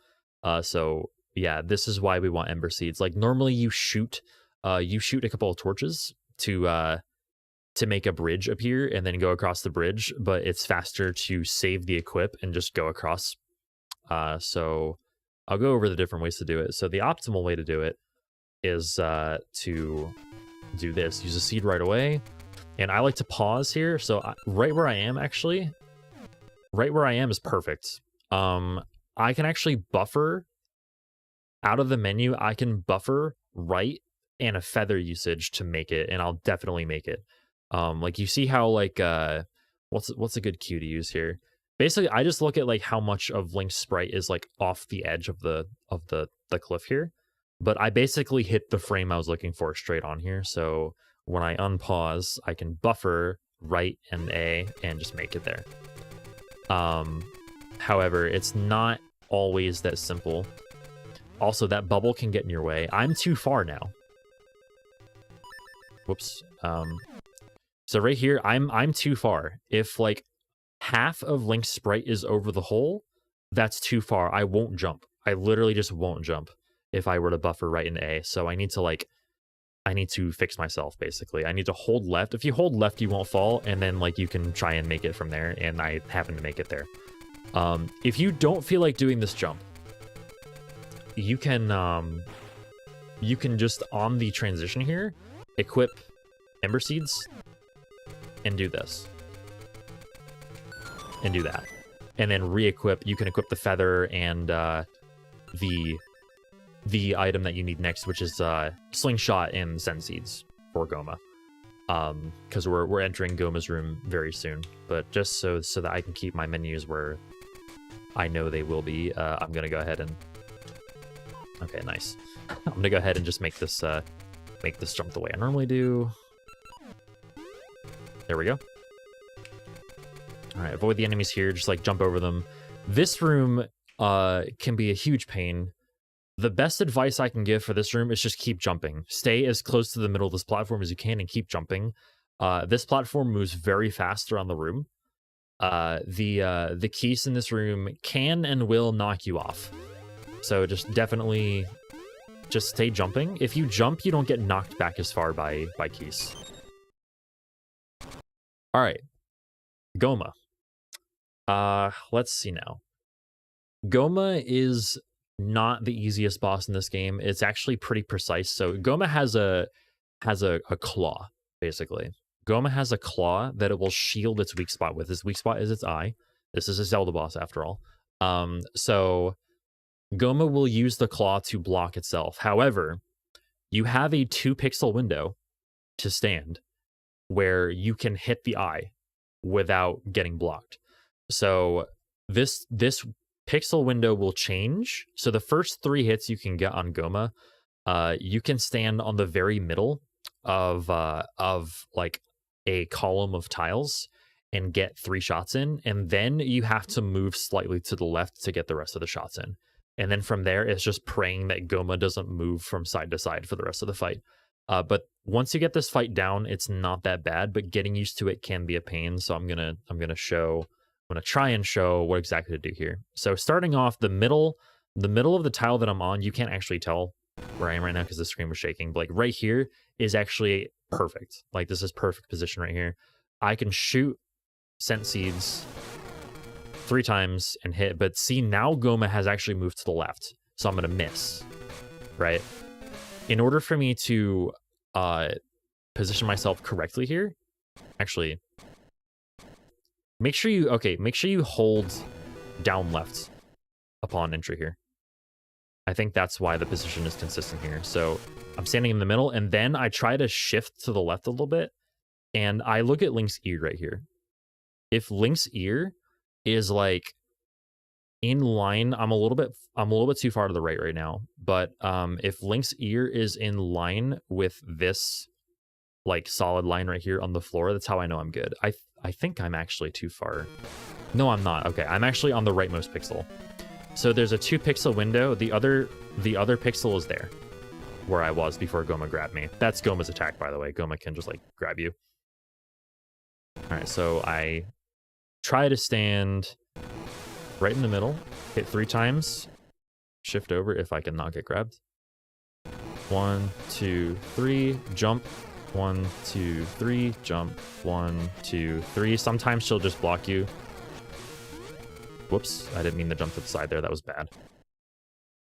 So yeah, this is why we want Ember Seeds. Like normally you shoot a couple of torches to make a bridge appear and then go across the bridge, but it's faster to save the equip and just go across. So I'll go over the different ways to do it. So the optimal way to do it is to do this. Use a seed right away. And I like to pause here. So right where I am, actually, right where I am is perfect. I can actually buffer out of the menu. I can buffer right and a feather usage to make it, and I'll definitely make it. Like you see how like what's a good cue to use here? Basically, I just look at like how much of Link's sprite is like off the edge of the cliff here, but I basically hit the frame I was looking for straight on here. So when I unpause, I can buffer right and A and just make it there. However, it's not always that simple. Also, that bubble can get in your way. I'm too far now. Whoops. So right here, I'm too far. If like half of Link's sprite is over the hole, that's too far. I won't jump. I literally just won't jump if I were to buffer right in A. So I need to fix myself, basically. I need to hold left. If you hold left, you won't fall, and then like you can try and make it from there, and I happen to make it there. If you don't feel like doing this jump, you can just on the transition here, equip Ember Seeds, and do this. And do that. And then re-equip, you can equip the feather and the item that you need next, which is Slingshot and Send Seeds for Goma. Because we're entering Goma's room very soon. But just so that I can keep my menus where I know they will be, I'm gonna go ahead and okay, nice. I'm gonna go ahead and just make this jump the way I normally do. There we go. All right, avoid the enemies here. Just like jump over them. This room can be a huge pain. The best advice I can give for this room is just keep jumping. Stay as close to the middle of this platform as you can and keep jumping. This platform moves very fast around the room. The keys in this room can and will knock you off. So just definitely just stay jumping. If you jump, you don't get knocked back as far by keys. All right, Goma. Let's see now. Goma is not the easiest boss in this game. It's actually pretty precise. So Goma has a claw, basically. Goma has a claw that it will shield its weak spot with. Its weak spot is its eye. This is a Zelda boss after all. So Goma will use the claw to block itself. However, you have a 2 pixel window to stand where you can hit the eye without getting blocked. So this pixel window will change. So the first 3 hits you can get on Goma, you can stand on the very middle of like a column of tiles and get 3 shots in, and then you have to move slightly to the left to get the rest of the shots in. And then from there, it's just praying that Goma doesn't move from side to side for the rest of the fight. But once you get this fight down, it's not that bad, but getting used to it can be a pain. So I'm gonna try and show what exactly to do here. So starting off the middle of the tile that I'm on, you can't actually tell where I am right now because the screen was shaking. But like right here is actually perfect. Like this is perfect position right here. I can shoot Scent Seeds 3 times and hit, but see now Goma has actually moved to the left, so I'm gonna miss, right? In order for me to position myself correctly here, actually, make sure you hold down left upon entry here. I think that's why the position is consistent here. So I'm standing in the middle, and then I try to shift to the left a little bit, and I look at Link's ear right here. if Link's ear is like in line, I'm a little bit too far to the right now, but if Link's ear is in line with this like solid line right here on the floor, that's how I know I'm good. I think I'm actually too far. No, I'm not. Okay, I'm actually on the rightmost pixel. So there's a 2 pixel window. The other pixel is there where I was before Goma grabbed me. That's Goma's attack, by the way. Goma can just like grab you. All right, so I try to stand right in the middle, hit 3 times, shift over if I can not get grabbed. 1, 2, 3, jump. 1, 2, 3, jump. 1, 2, 3. Sometimes she'll just block you. Whoops, I didn't mean to jump to the side there. That was bad.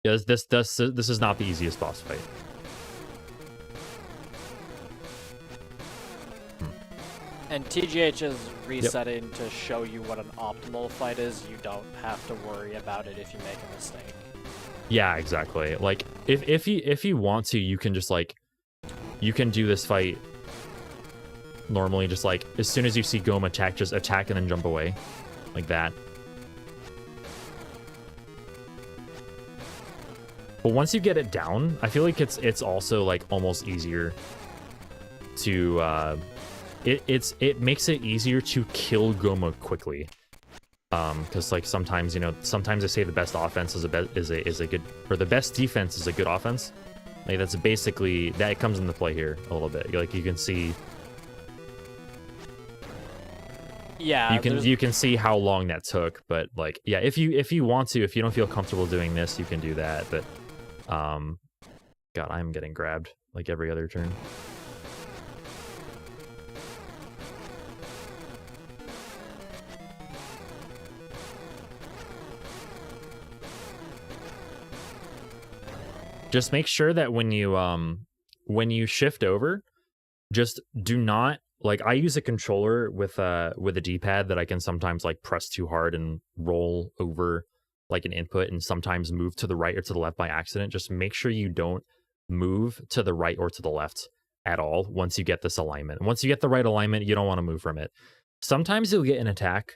Yeah, this is not the easiest boss fight. And TGH is resetting to show you what an optimal fight is. You don't have to worry about it if you make a mistake. Yeah, exactly. Like if you want to, you can just like you can do this fight normally, just like as soon as you see Goma attack, just attack and then jump away. Like that. But once you get it down, I feel like it's also like almost easier to it makes it easier to kill Goma quickly. Because like sometimes, you know, sometimes they say the best offense is a good, or the best defense is a good offense. Like that's basically that comes into play here a little bit. Like you can see. Yeah, you can see how long that took, but like yeah, if you want to, if you don't feel comfortable doing this, you can do that. But God, I'm getting grabbed like every other turn. Just make sure that when you shift over, just do not, like I use a controller with a D-pad that I can sometimes like press too hard and roll over like an input and sometimes move to the right or to the left by accident. Just make sure you don't move to the right or to the left at all once you get this alignment. Once you get the right alignment, you don't want to move from it. Sometimes you'll get an attack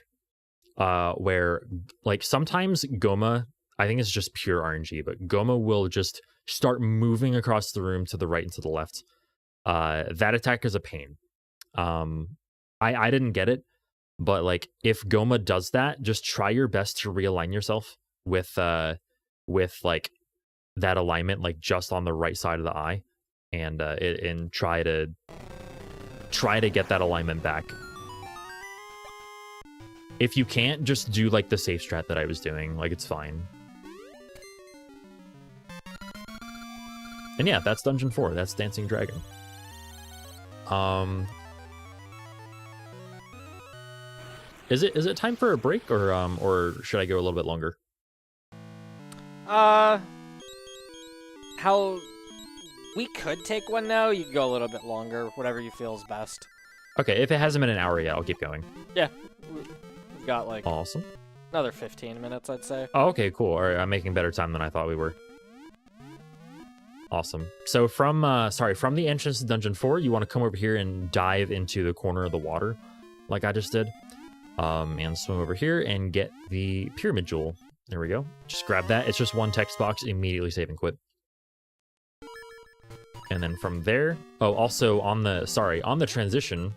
where like sometimes Goma, I think it's just pure RNG, but Goma will just start moving across the room to the right and to the left. That attack is a pain. I didn't get it, but like if Goma does that, just try your best to realign yourself with like that alignment, like just on the right side of the eye, and try to get that alignment back. If you can't, just do like the safe strat that I was doing. Like it's fine. And yeah, that's Dungeon 4. That's Dancing Dragon. Is it time for a break, or should I go a little bit longer? How we could take one now. You can go a little bit longer, whatever you feel is best. Okay, if it hasn't been an hour yet, I'll keep going. Yeah, we've got like awesome. Another 15 minutes, I'd say. Oh, okay, cool. All right, I'm making better time than I thought we were. Awesome. So from the entrance to Dungeon 4, you want to come over here and dive into the corner of the water, like I just did. And swim over here and get the pyramid jewel. There we go. Just grab that. It's just one text box. Immediately save and quit. And then from there, oh, also on the transition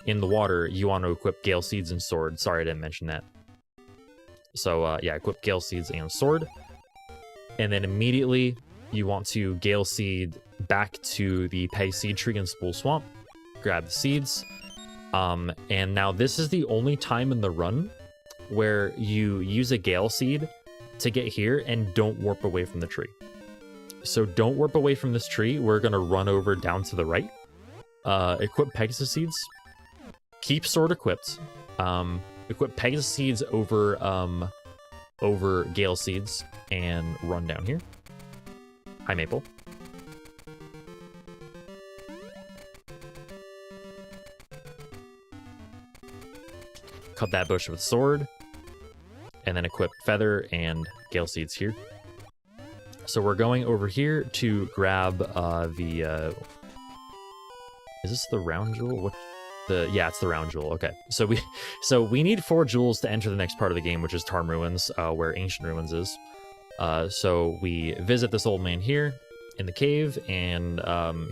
in the water, you want to equip Gale Seeds and Sword. Sorry, I didn't mention that. So yeah, equip Gale Seeds and Sword. And then immediately you want to Gale Seed back to the Peg Seed Tree in Spool Swamp. Grab the seeds. And now this is the only time in the run where you use a Gale Seed to get here and don't warp away from the tree. So don't warp away from this tree. We're going to run over down to the right. Equip Pegasus Seeds. Keep Sword equipped. Equip Pegasus Seeds over Gale Seeds and run down here. Hi, Maple. Cut that bush with sword, and then equip Feather and Gale Seeds here. So we're going over here to grab is this the round jewel? Yeah, it's the round jewel. Okay, so we need 4 jewels to enter the next part of the game, which is Tarm Ruins, where Ancient Ruins is. So we visit this old man here in the cave, and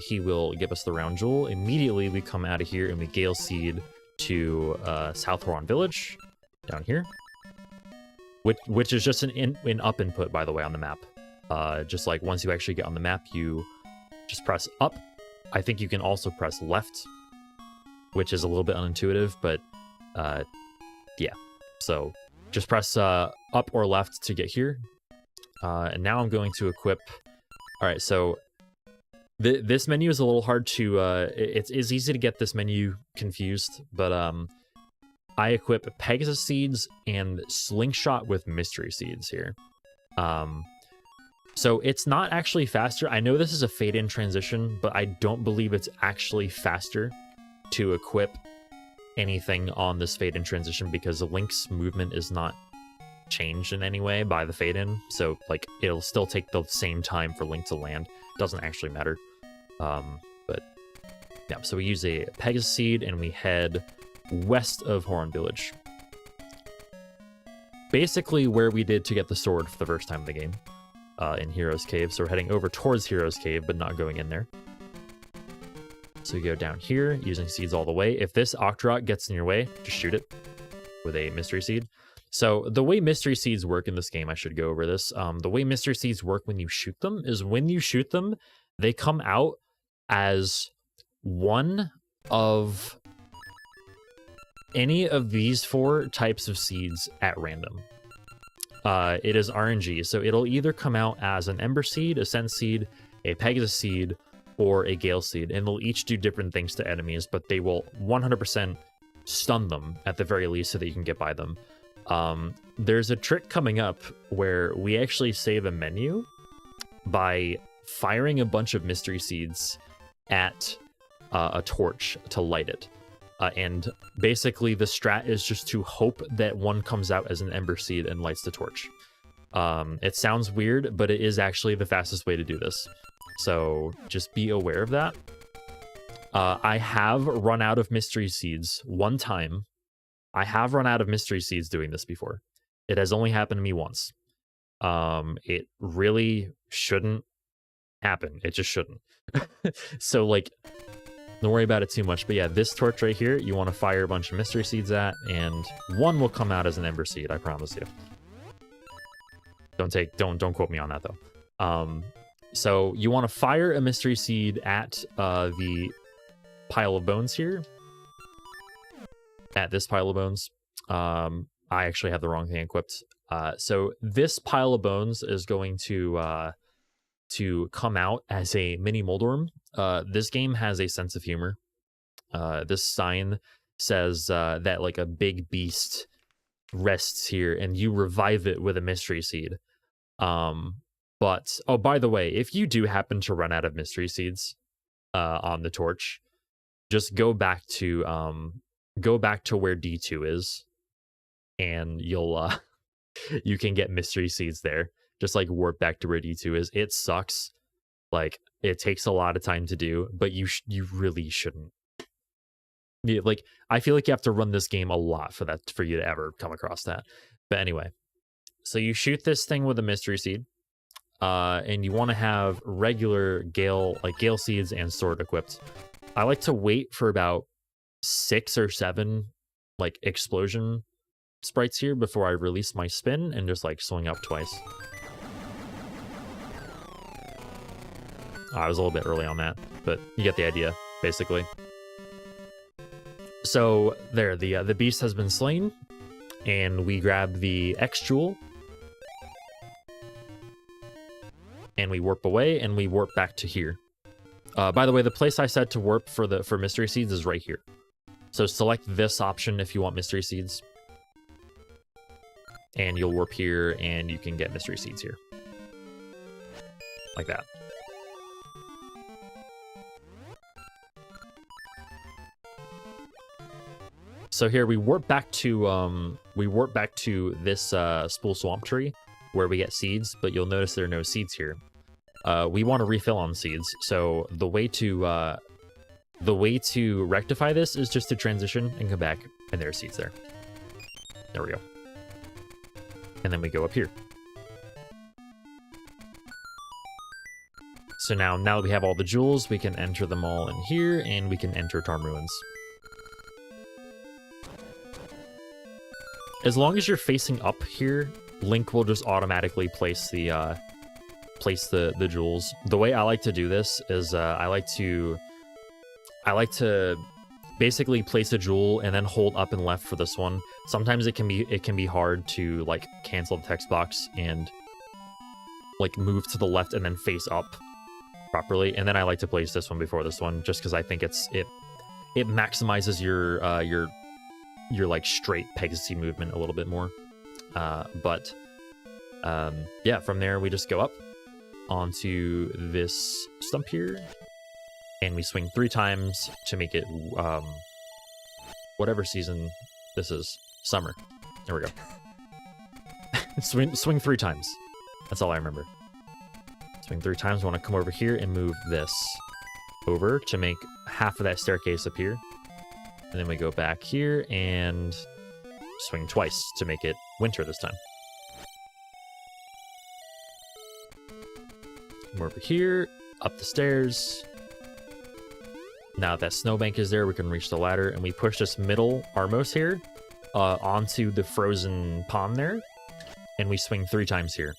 he will give us the round jewel. Immediately, we come out of here and we Gale Seed to South Horon Village, down here, which is just an up input, by the way, on the map. Just like once you actually get on the map, you just press up. I think you can also press left, which is a little bit unintuitive, but yeah. So just press up or left to get here. And now I'm going to equip. All right, so this menu is a little hard to. It's easy to get this menu confused, but I equip Pegasus Seeds and Slingshot with Mystery Seeds here. So it's not actually faster. I know this is a fade-in transition, but I don't believe it's actually faster to equip anything on this fade-in transition because Link's movement is not changed in any way by the fade-in. So, like, it'll still take the same time for Link to land. Doesn't actually matter. But, yeah, so we use a Pegasus Seed and we head west of Horon Village. Basically where we did to get the sword for the first time in the game. In Hero's Cave. So we're heading over towards Hero's Cave, but not going in there. So you go down here, using seeds all the way. If this Octorok gets in your way, just shoot it with a Mystery Seed. So the way Mystery Seeds work in this game, I should go over this. The way Mystery Seeds work when you shoot them is when you shoot them, they come out as one of any of these 4 types of seeds at random. It is RNG, so it'll either come out as an Ember Seed, a Sense Seed, a Pegasus Seed, or a Gale Seed, and they'll each do different things to enemies, but they will 100% stun them at the very least so that you can get by them. There's a trick coming up where we actually save a menu by firing a bunch of Mystery Seeds at a torch to light it. And basically the strat is just to hope that one comes out as an Ember Seed and lights the torch. It sounds weird, but it is actually the fastest way to do this. So just be aware of that. I have run out of Mystery Seeds one time. I have run out of Mystery Seeds doing this before. It has only happened to me once. It really shouldn't happen. It just shouldn't. So, like, don't worry about it too much. But yeah, this torch right here, you want to fire a bunch of Mystery Seeds at, and one will come out as an Ember Seed, I promise you. Don't quote me on that, though. So you want to fire a Mystery Seed at the pile of bones here. At this pile of bones. I actually have the wrong thing equipped. So this pile of bones is going to come out as a mini Moldworm. This game has a sense of humor. This sign says that like a big beast rests here and you revive it with a Mystery Seed. But, oh, by the way, if you do happen to run out of Mystery Seeds on the torch, just go back to where D2 is, and you'll you can get Mystery Seeds there. Just like warp back to where D2 is. It sucks. Like, it takes a lot of time to do, but you really shouldn't. Yeah, like, I feel like you have to run this game a lot for you to ever come across that. But anyway, so you shoot this thing with a Mystery Seed, and you want to have regular Gale Seeds and Sword equipped. I like to wait for about 6 or 7 like explosion sprites here before I release my spin and just like swing up twice. I was a little bit early on that, but you get the idea, basically. So there, the beast has been slain, and we grab the X Jewel, and we warp away, and we warp back to here. By the way, the place I said to warp for Mystery Seeds is right here. So select this option if you want Mystery Seeds, and you'll warp here, and you can get Mystery Seeds here, like that. So here we warp back to this Spool Swamp Tree where we get seeds, but you'll notice there are no seeds here. We want to refill on seeds, so the way to The way to rectify this is just to transition and come back, and there's seeds there. There we go. And then we go up here. So now that we have all the jewels, we can enter them all in here, and we can enter Tarm Ruins. As long as you're facing up here, Link will just automatically place the jewels. The way I like to do this is I like to basically place a jewel and then hold up and left for this one. Sometimes it can be hard to like cancel the text box and like move to the left and then face up properly. And then I like to place this one before this one, just because I think it maximizes your like straight Pegasus movement a little bit more. Yeah, from there we just go up onto this stump here, and we swing 3 times to make it whatever season this is. Summer. There we go. swing 3 times. That's all I remember. Swing 3 times. I want to come over here and move this over to make half of that staircase appear. And then we go back here and swing twice to make it winter this time. We're over here, up the stairs. Now that snowbank is there, we can reach the ladder, and we push this middle Armos here onto the frozen pond there, and we swing 3 times here.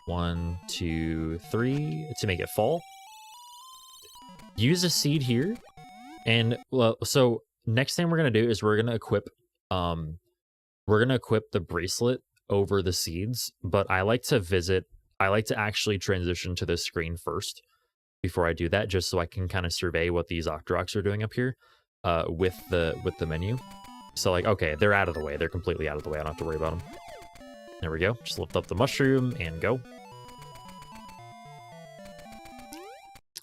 1, 2, 3 to make it fall. Use a seed here, and well, so next thing we're gonna do is we're gonna equip the bracelet over the seeds. But I like to actually transition to this screen first before I do that, just so I can kind of survey what these Octoroks are doing up here with the menu. So like, okay, they're out of the way. They're completely out of the way. I don't have to worry about them. There we go. Just lift up the mushroom and go.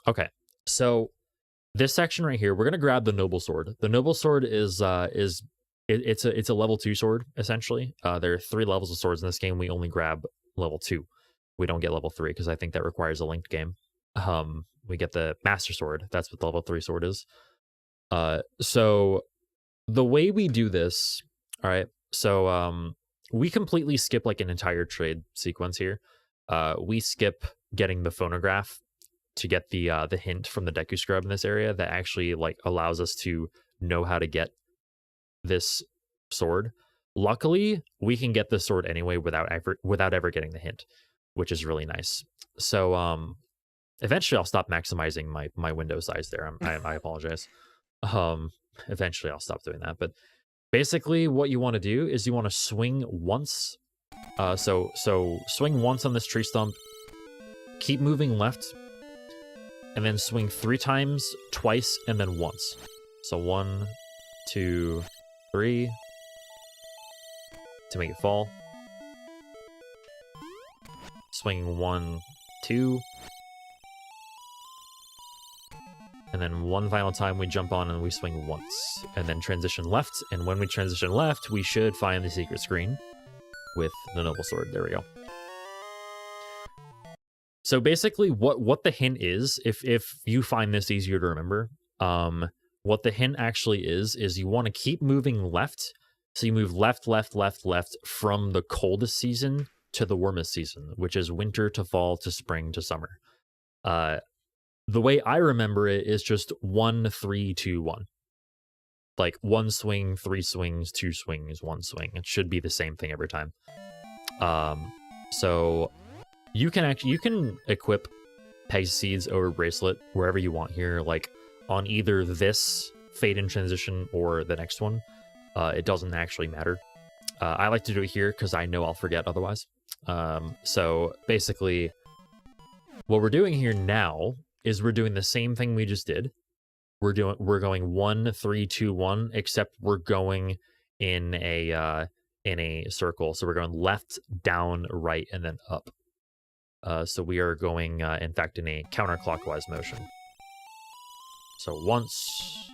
Okay, so this section right here, we're gonna grab the noble sword. The noble sword is it's a level 2 sword essentially. There are 3 levels of swords in this game. We only grab level 2. We don't get level 3 because I think that requires a linked game. We get the master sword. That's what the level 3 sword is. So the way we do this, all right. So we completely skip like an entire trade sequence here. We skip getting the phonograph to get the hint from the Deku Scrub in this area that actually like allows us to know how to get this sword. Luckily, we can get this sword anyway without ever getting the hint, which is really nice. So eventually I'll stop maximizing my window size there. I apologize. Eventually I'll stop doing that. But basically what you want to do is you want to swing once. So swing once on this tree stump, keep moving left, and then swing 3 times, twice, and then once. So 1, 2, 3 to make it fall. Swing 1, 2. And then one final time we jump on and we swing once. And then transition left. And when we transition left, we should find the secret screen with the noble sword. There we go. So basically what the hint is, if you find this easier to remember, what the hint actually is you want to keep moving left. So you move left, left, left, left from the coldest season to the warmest season, which is winter to fall to spring to summer. The way I remember it is just 1, 3, 2, 1. Like 1 swing, 3 swings, 2 swings, 1 swing. It should be the same thing every time. So you can equip Pegasus Seeds over Bracelet wherever you want here, like on either this Fade in Transition or the next one. It doesn't actually matter. I like to do it here because I know I'll forget otherwise. So basically, what we're doing here now is we're doing the same thing we just did. We're going 1, 3, 2, 1, except we're going in a circle. So we're going left, down, right, and then up. So we are going, in fact, in a counterclockwise motion. So once,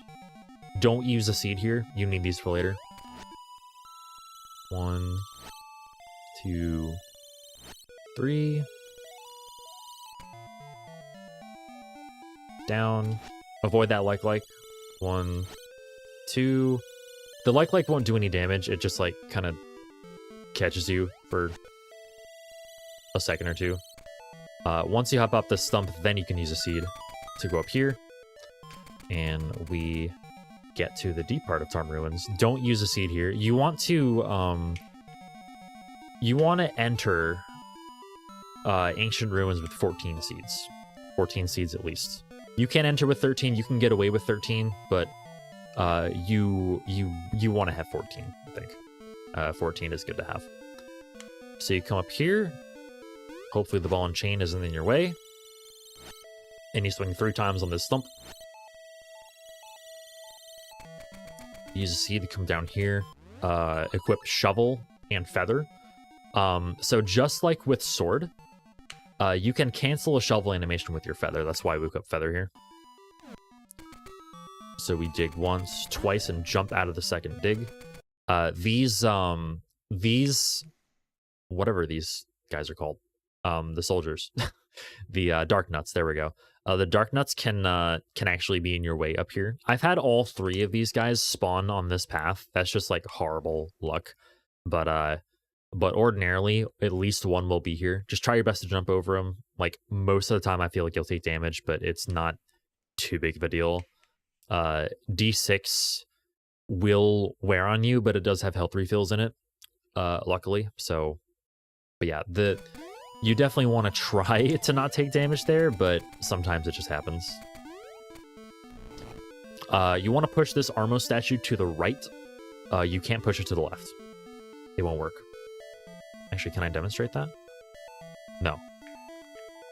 don't use a seed here. You need these for later. 1, 2, 3. Down, avoid that like. 1, 2. The like won't do any damage. It just like kind of catches you for a second or two. Once you hop up the stump, then you can use a seed to go up here. And we get to the deep part of Tarm Ruins. Don't use a seed here. You want to enter Ancient Ruins with 14 seeds. 14 seeds at least. You can enter with 13. You can get away with 13, but you want to have 14, I think. 14 is good to have. So you come up here. Hopefully the ball and chain isn't in your way. And you swing 3 times on this stump. Use a seed to come down here. Equip shovel and feather. So just like with sword, you can cancel a shovel animation with your feather. That's why we equip feather here. So we dig once, twice, and jump out of the second dig. These whatever these guys are called, the soldiers, the dark nuts. There we go. The dark nuts can actually be in your way up here. I've had all 3 of these guys spawn on this path. That's just like horrible luck. But ordinarily, at least one will be here. Just try your best to jump over them. Like, most of the time, I feel like you'll take damage, but it's not too big of a deal. D6 will wear on you, but it does have health refills in it, luckily. So, but yeah, you definitely want to try to not take damage there, but sometimes it just happens. You want to push this Armo statue to the right. You can't push it to the left. It won't work. Actually, can I demonstrate that? No.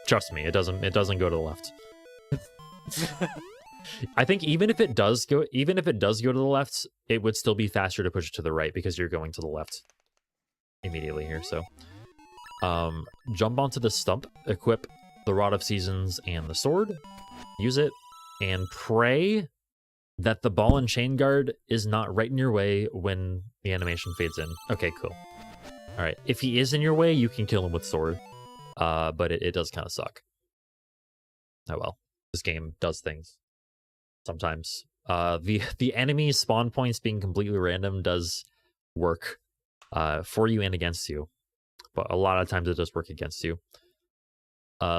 Trust me, it doesn't go to the left. I think even if it does go to the left, it would still be faster to push it to the right because you're going to the left immediately here. So, jump onto the stump, equip the Rod of Seasons and the sword, use it, and pray that the ball and chain guard is not right in your way when the animation fades in. Okay, cool. All right, if he is in your way, you can kill him with sword, but it does kind of suck. Oh well, this game does things sometimes. The enemy spawn points being completely random does work for you and against you, but a lot of times it does work against you.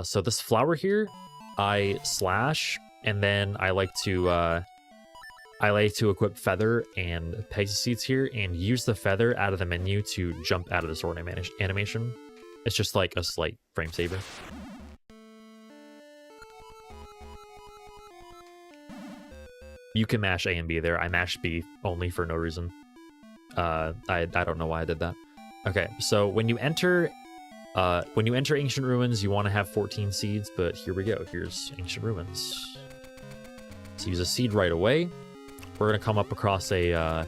So this flower here, I slash, and then I like to equip feather and Pegasus seeds here and use the feather out of the menu to jump out of the sword animation. It's just like a slight frame saver. You can mash A and B there. I mashed B only for no reason. I don't know why I did that. Okay, so when you enter Ancient Ruins, you want to have 14 seeds, but here we go. Here's Ancient Ruins. So use a seed right away. We're gonna come up across a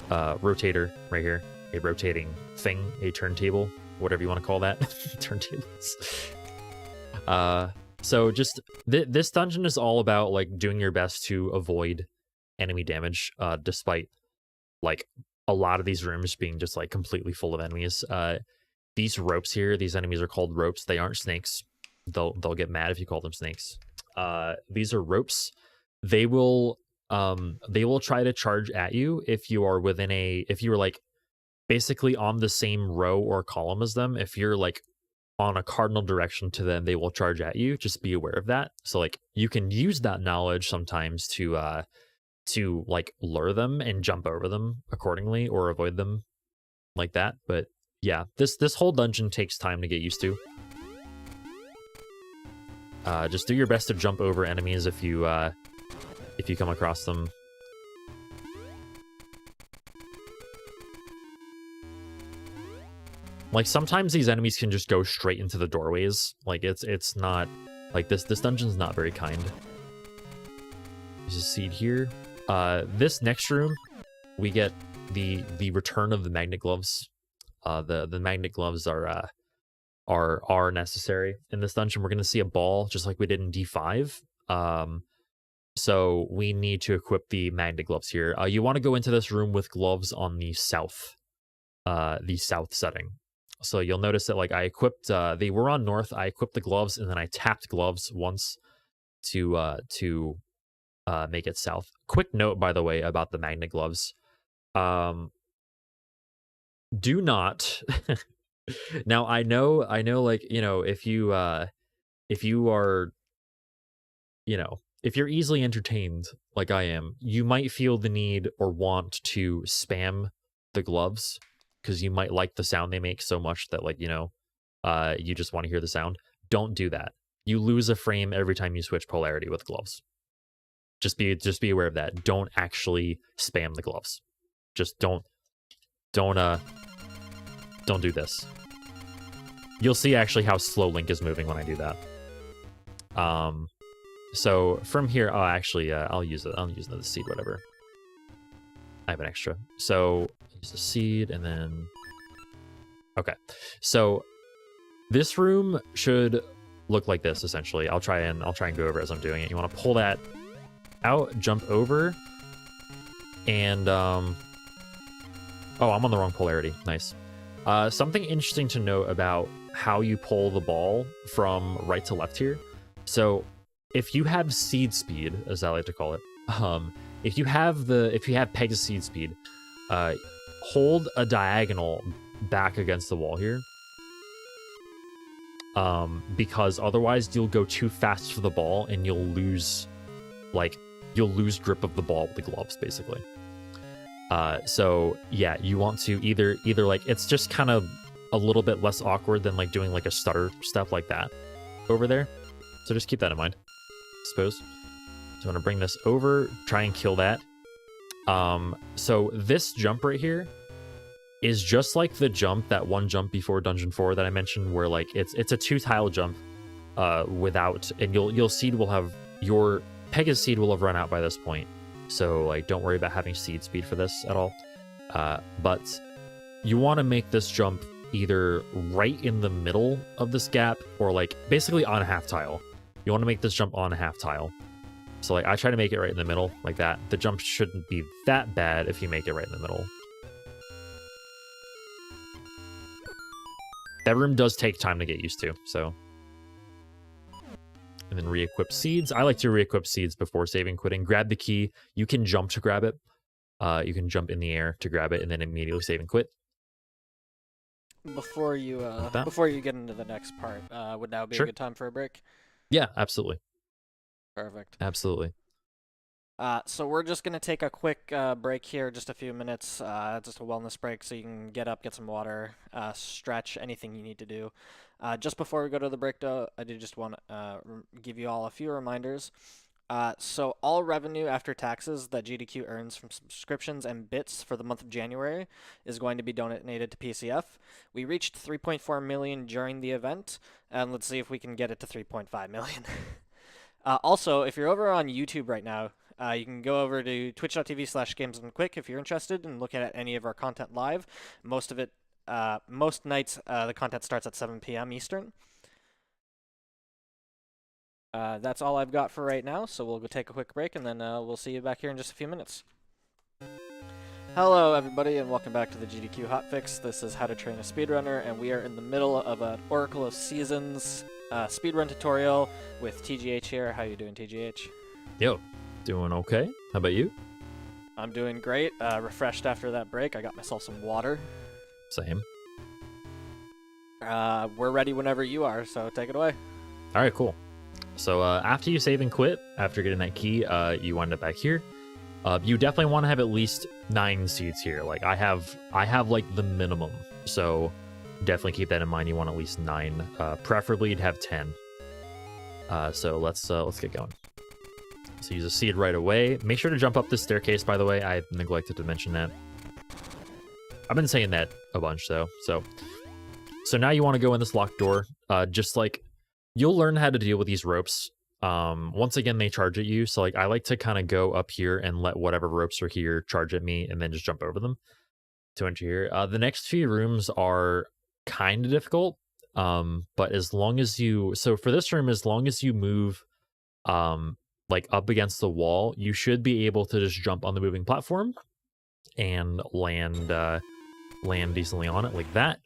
rotator right here, a rotating thing, a turntable, whatever you want to call that. Turntables. So just this dungeon is all about like doing your best to avoid enemy damage, despite like a lot of these rooms being just like completely full of enemies. These ropes here, these enemies are called ropes. They aren't snakes. They'll get mad if you call them snakes. These are ropes. They will try to charge at you if you are if you're like basically on the same row or column as them. If you're like on a cardinal direction to them, they will charge at you. Just be aware of that. So like you can use that knowledge sometimes to like lure them and jump over them accordingly or avoid them like that. But yeah, this whole dungeon takes time to get used to. Just do your best to jump over enemies if you come across them. Like sometimes these enemies can just go straight into the doorways. Like it's not like this dungeon's not very kind. There's a seed here. This next room, we get the return of the magnet gloves. The magnet gloves are necessary in this dungeon. We're gonna see a ball just like we did in D5. So we need to equip the magnet gloves here. You want to go into this room with gloves on the south setting. So you'll notice that like I equipped, they were on north. I equipped the gloves and then I tapped gloves once. to make it south. Quick note, by the way, about the magnet gloves. Do not. Now I know, like, you know, if you are, you know, if you're easily entertained like I am, you might feel the need or want to spam the gloves because you might like the sound they make so much that, like, you know, you just want to hear the sound. Don't do that. You lose a frame every time you switch polarity with gloves. Just be aware of that. Don't actually spam the gloves. Just don't do this. You'll see actually how slow Link is moving when I do that. So from here, oh, actually, I'll use the seed, whatever. I have an extra. So use the seed and then, okay. So this room should look like this essentially. I'll try and go over as I'm doing it. You want to pull that out, jump over, and oh, I'm on the wrong polarity. Nice. Something interesting to note about how you pull the ball from right to left here. So if you have seed speed, as I like to call it, if you have Pegasus seed speed, hold a diagonal back against the wall here. Because otherwise you'll go too fast for the ball and you'll lose grip of the ball with the gloves, basically. So yeah, you want to either like, it's just kind of a little bit less awkward than like doing like a stutter step like that over there. So just keep that in mind, I suppose. So I'm gonna bring this over, try and kill that. So this jump right here is just like the jump, that one jump before Dungeon 4 that I mentioned, where like it's a 2-tile jump without, and you'll seed will have, your Pegasus seed will have run out by this point. So like, don't worry about having seed speed for this at all. But you want to make this jump either right in the middle of this gap or like basically on a half tile. You want to make this jump on a half tile. So like, I try to make it right in the middle like that. The jump shouldn't be that bad if you make it right in the middle. That room does take time to get used to, so. And then re-equip seeds. I like to re-equip seeds before saving quitting. Grab the key. You can jump to grab it. You can jump in the air to grab it and then immediately save and quit. Before you get into the next part, would now be Sure. a good time for a break? Yeah, absolutely. Perfect. Absolutely. So we're just going to take a quick break here, just a few minutes, just a wellness break, so you can get up, get some water, stretch, anything you need to do. Just before we go to the break, though, I do just want to give you all a few reminders. So all revenue after taxes that GDQ earns from subscriptions and bits for the month of January is going to be donated to PCF. We reached 3.4 million during the event, and let's see if we can get it to 3.5 million. Also, if you're over on YouTube right now, you can go over to twitch.tv/gamesdonquick if you're interested and look at any of our content live. Most nights, the content starts at 7 p.m. Eastern. That's all I've got for right now, so we'll go take a quick break, and then we'll see you back here in just a few minutes. Hello, everybody, and welcome back to the GDQ Hotfix. This is How to Train a Speedrunner, and we are in the middle of an Oracle of Seasons speedrun tutorial with TGH here. How you doing, TGH? Yo, doing okay. How about you? I'm doing great. Refreshed after that break. I got myself some water. Same. We're ready whenever you are, so take it away. All right, cool. So after you save and quit, after getting that key, you wind up back here. You definitely want to have at least 9 seeds here. Like I have like the minimum. So definitely keep that in mind. You want at least 9. Preferably to have 10. So let's get going. So use a seed right away. Make sure to jump up this staircase, by the way. I neglected to mention that. I've been saying that a bunch though. So now you want to go in this locked door. Just like you'll learn how to deal with these ropes. Once again, they charge at you. So like I like to kind of go up here and let whatever ropes are here charge at me and then just jump over them to enter here. The next few rooms are kind of difficult. But as long as you, so for this room, as long as you move, like up against the wall, you should be able to just jump on the moving platform and land decently on it like that.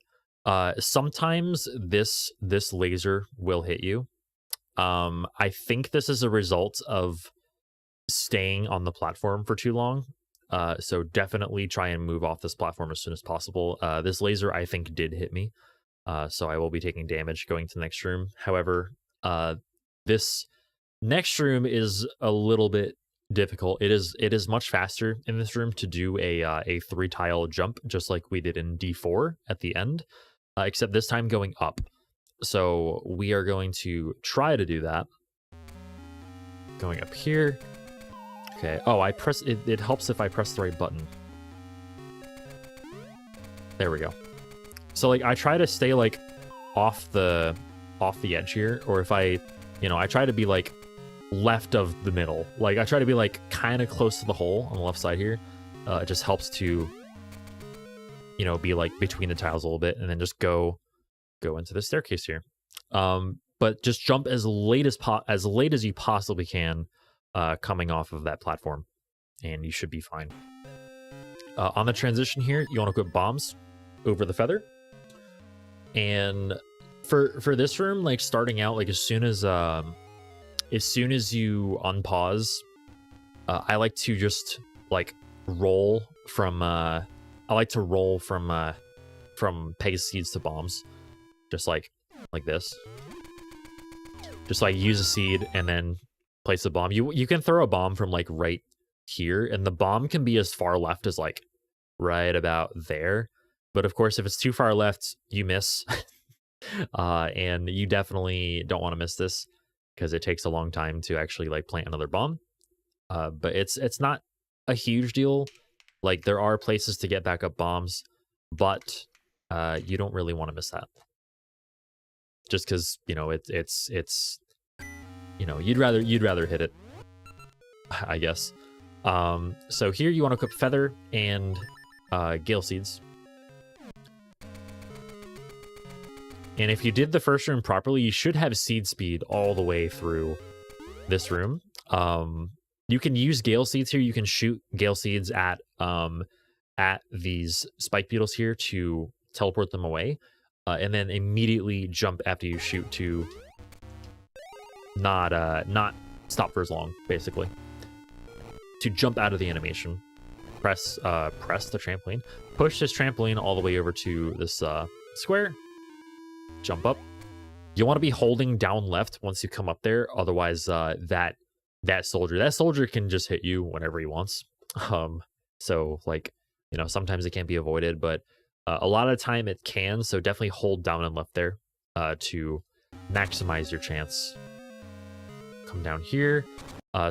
Sometimes this laser will hit you. I think this is a result of staying on the platform for too long. So definitely try and move off this platform as soon as possible. This laser, I think, did hit me. So I will be taking damage going to the next room. However, this next room is a little bit difficult. It is much faster in this room to do a 3-tile jump, just like we did in D4 at the end, except this time going up. So we are going to try to do that. Going up here. Okay. Oh, I press it. It helps if I press the right button. There we go. So like I try to stay like off the edge here, or if I try to be like left of the middle. Like I try to be like kind of close to the hole on the left side here. It just helps to be like between the tiles a little bit, and then just go into the staircase here. But just jump as late as you possibly can, coming off of that platform, and you should be fine. On the transition here, you want to put bombs over the feather. And for this room, like starting out, like as soon as you unpause, I like to just like roll from peg seeds to bombs, just like this. Just like use a seed and then place a bomb. You can throw a bomb from like right here, and the bomb can be as far left as like right about there. But of course, if it's too far left, you miss. And you definitely don't want to miss this, because it takes a long time to actually like plant another bomb. But it's not a huge deal. Like there are places to get backup bombs, but you don't really want to miss that. Just because it's you'd rather hit it, I guess. So here you want to equip feather and gale seeds. And if you did the first room properly, you should have seed speed all the way through this room. You can use gale seeds here. You can shoot gale seeds at these spike beetles here to teleport them away, and then immediately jump after you shoot to not stop for as long, basically. To jump out of the animation, press the trampoline, push this trampoline all the way over to this square. Jump up. You want to be holding down left once you come up there, otherwise that soldier can just hit you whenever he wants. So like sometimes it can't be avoided, but a lot of the time it can. So definitely hold down and left there to maximize your chance. Come down here.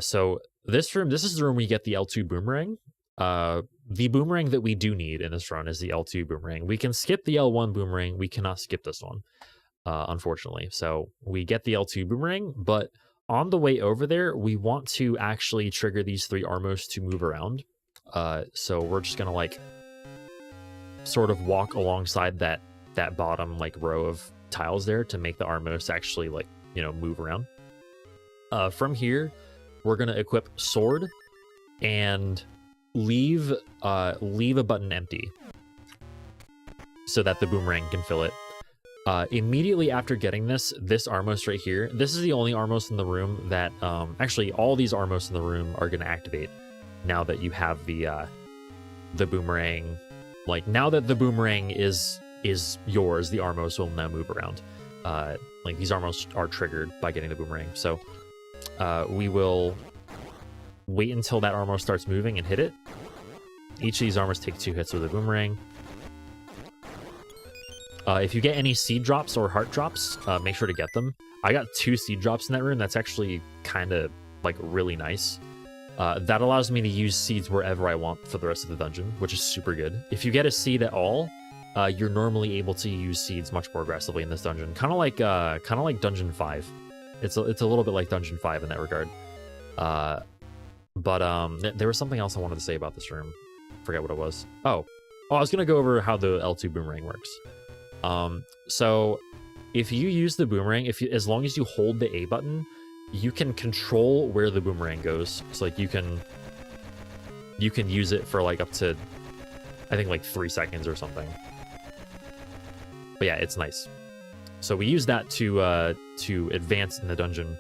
So this is the room where you get the L2 boomerang. The boomerang that we do need in this run is the L2 boomerang. We can skip the L1 boomerang. We cannot skip this one, unfortunately. So we get the L2 boomerang, but on the way over there, we want to actually trigger these 3 Armos to move around. So we're just gonna like sort of walk alongside that bottom like row of tiles there to make the Armos actually like move around. From here, we're gonna equip sword and leave a button empty so that the boomerang can fill it. Immediately after getting this Armos right here, this is the only Armos in the room that actually all these Armos in the room are going to activate now that you have the boomerang. Like now that the boomerang is yours, the Armos will now move around. Like these Armos are triggered by getting the boomerang. So we will wait until that Armor starts moving and hit it. Each of these Armors take 2 hits with a boomerang. If you get any seed drops or heart drops, make sure to get them. I got 2 seed drops in that room. That's actually kind of like really nice. That allows me to use seeds wherever I want for the rest of the dungeon, which is super good. If you get a seed at all, you're normally able to use seeds much more aggressively in this dungeon. Kind of like Dungeon 5. It's a little bit like Dungeon 5 in that regard. But there was something else I wanted to say about this room. Forget what it was. Oh, I was gonna go over how the L2 boomerang works. So if you use the boomerang, as long as you hold the A button, you can control where the boomerang goes. So like you can use it for like up to, I think like 3 seconds or something. But yeah, it's nice. So we use that to advance in the dungeon.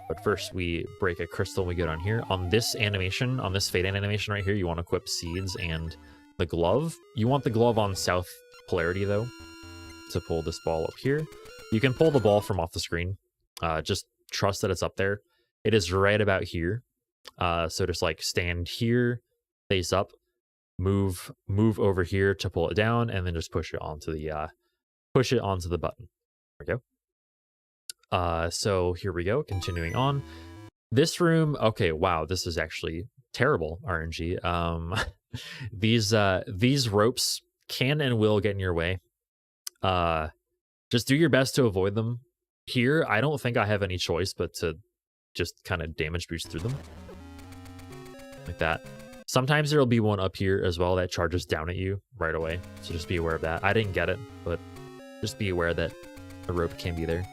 But first we break a crystal and we get on here. On this animation, on this fade animation right here, you want to equip seeds and the glove. You want the glove on south polarity though, to pull this ball up here. You can pull the ball from off the screen. Just trust that it's up there. It is right about here. So just like stand here, face up, move over here to pull it down, and then just push it onto the button. There we go. So here we go, continuing on. This room, okay, wow, this is actually terrible RNG. These ropes can and will get in your way. Just do your best to avoid them. Here, I don't think I have any choice but to just kind of damage boost through them. Like that. Sometimes there'll be one up here as well that charges down at you right away. So just be aware of that. I didn't get it, but just be aware that the rope can be there.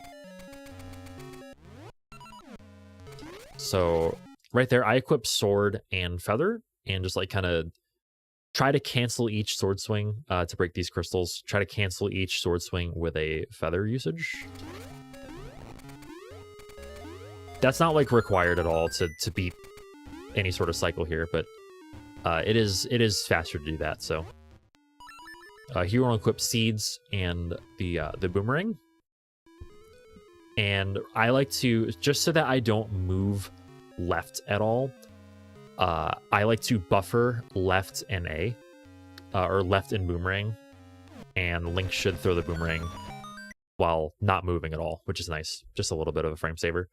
So right there, I equip sword and feather and just like kind of try to cancel each sword swing to break these crystals. Try to cancel each sword swing with a feather usage. That's not like required at all to beat any sort of cycle here, but it is faster to do that. So here you want to equip seeds and the boomerang. And I like to, just so that I don't move left at all, I like to buffer left and A, or left and boomerang, and Link should throw the boomerang while not moving at all, which is nice. Just a little bit of a frame saver.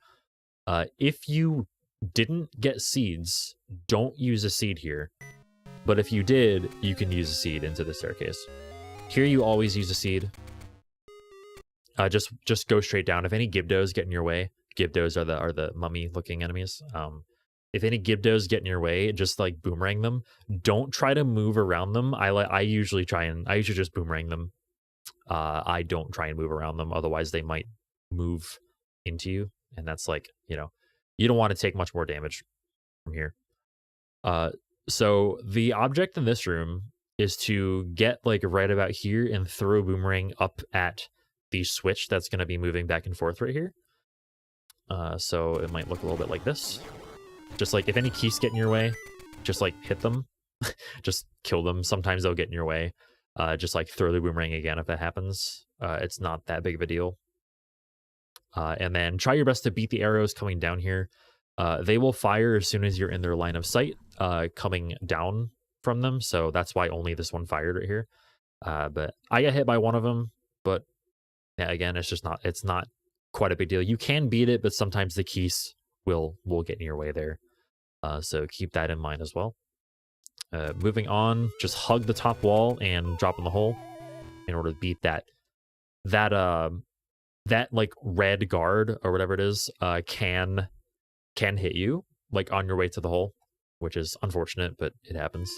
If you didn't get seeds, don't use a seed here. But if you did, you can use a seed into the staircase. Here you always use a seed. Just go straight down. If any Gibdos get in your way, Gibdos are the mummy-looking enemies. If any Gibdos get in your way, just like boomerang them. Don't try to move around them. I usually just boomerang them. I don't try and move around them, otherwise they might move into you, and that's like, you know, you don't want to take much more damage from here. So the object in this room is to get like right about here and throw a boomerang up at the switch that's going to be moving back and forth right here. So it might look a little bit like this. Just like if any keys get in your way, just like hit them. Just kill them. Sometimes they'll get in your way. Just like throw the boomerang again if that happens. It's not that big of a deal. And then try your best to beat the arrows coming down here. They will fire as soon as you're in their line of sight, coming down from them. So that's why only this one fired right here. But I got hit by one of them, but yeah, again, it's not quite a big deal. You can beat it, but sometimes the keys will get in your way there. So keep that in mind as well. Moving on, just hug the top wall and drop in the hole in order to beat that like red guard or whatever it is can hit you like on your way to the hole, which is unfortunate, but it happens.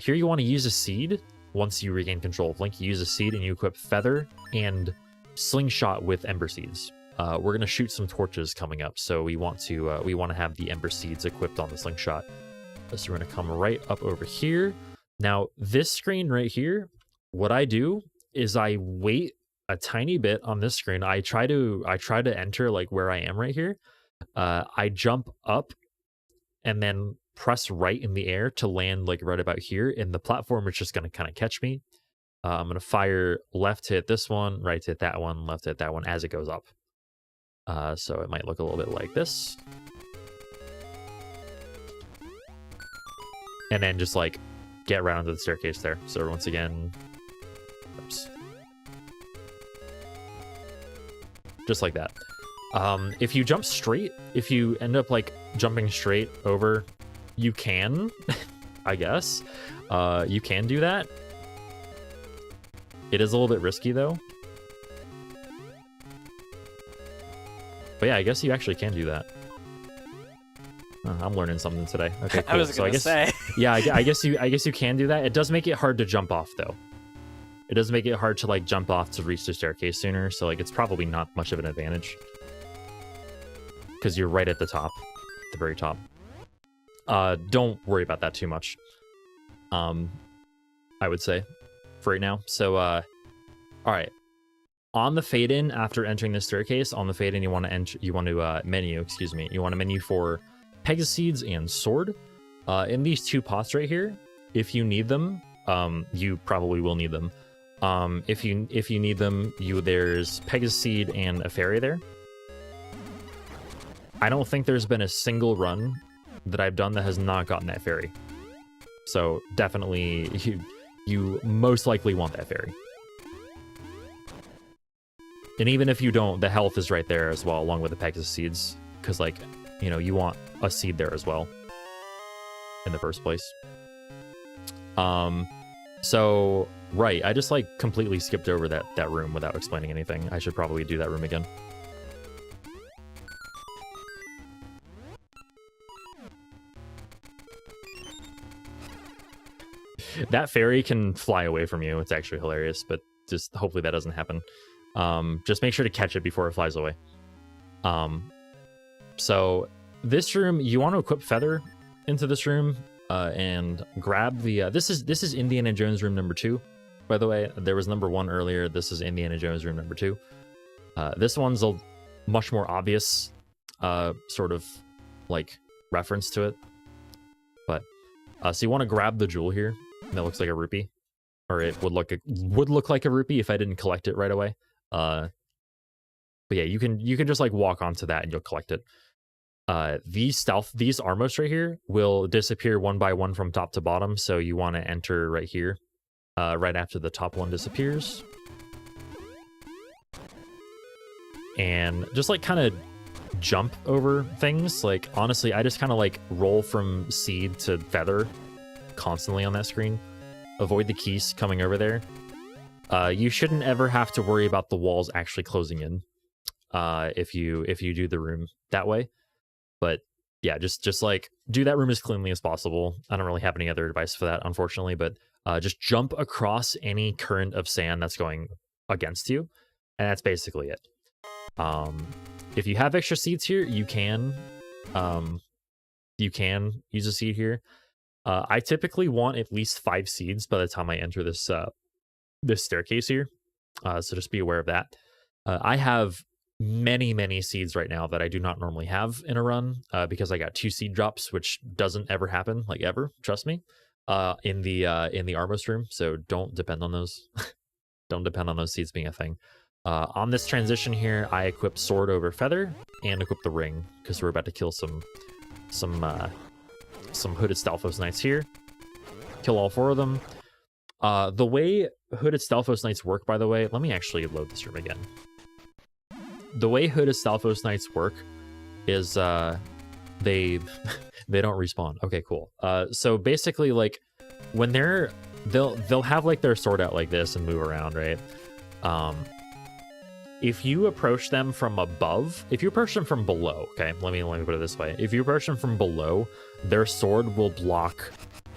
Here you want to use a seed. Once you regain control of Link, you use a seed and you equip feather and slingshot with ember seeds. We're gonna shoot some torches coming up, so we want to have the ember seeds equipped on the slingshot. So we're gonna come right up over here. Now this screen right here, what I do is I wait a tiny bit on this screen. I try to enter like where I am right here. I jump up and then press right in the air to land like right about here, and the platform is just going to kind of catch me. I'm going to fire left to hit this one, right to hit that one, left to hit that one as it goes up. So it might look a little bit like this. And then just like get right onto the staircase there. So once again, oops. Just like that. If you jump straight, if you end up like jumping straight over, you can, I guess. You can do that. It is a little bit risky though. But yeah, I guess you actually can do that. I'm learning something today. Okay, cool. I was gonna say. Yeah, I guess you can do that. It does make it hard to jump off though. It does make it hard to like jump off to reach the staircase sooner. So like it's probably not much of an advantage because you're right at the top, the very top. Don't worry about that too much. I would say for right now. So All right. On the fade in, after entering the staircase, on the fade in, you want to enter. You want to menu. Excuse me. You want a menu for Pegaseeds and sword. In these two pots right here, if you need them, you probably will need them. If you need them, there's Pegaseed and a fairy there. I don't think there's been a single run that I've done that has not gotten that fairy. So definitely, you most likely want that fairy. And even if you don't, the health is right there as well, along with the Pegasus seeds, because like, you know, you want a seed there as well in the first place. So right, I just like completely skipped over that room without explaining anything. I should probably do that room again. That fairy can fly away from you. It's actually hilarious, but just hopefully that doesn't happen. Just make sure to catch it before it flies away. So this room, you want to equip Feather into this room and grab the... this is Indiana Jones room number 2, by the way. There was number 1 earlier. This is Indiana Jones room number 2. This one's a much more obvious sort of like reference to it. But so you want to grab the jewel here. That looks like a rupee, or it would look like a rupee if I didn't collect it right away. But yeah, you can just like walk onto that and you'll collect it. These Armos right here will disappear one by one from top to bottom. So you want to enter right here, right after the top one disappears, and just like kind of jump over things. Like honestly, I just kind of like roll from seed to feather constantly on that screen. Avoid the keys coming over there. You shouldn't ever have to worry about the walls actually closing in if you do the room that way. But yeah, just like do that room as cleanly as possible. I don't really have any other advice for that, unfortunately, but just jump across any current of sand that's going against you, and that's basically it. If you have extra seeds here, you can use a seed here. I typically want at least 5 seeds by the time I enter this this staircase here, so just be aware of that. I have many seeds right now that I do not normally have in a run because I got 2 seed drops, which doesn't ever happen, like ever, trust me, in the Armos room. So don't depend on those. Don't depend on those seeds being a thing. On this transition here, I equip sword over feather and equip the ring because we're about to kill some hooded Stalfos Knights here. Kill all 4 of them. The way hooded Stalfos Knights work, by the way, let me actually load this room again. The way hooded Stalfos Knights work is they don't respawn. Okay, cool. So basically, like when they'll have like their sword out like this and move around, right? If you approach them from above, if you approach them from below, okay, let me put it this way. If you approach them from below, their sword will block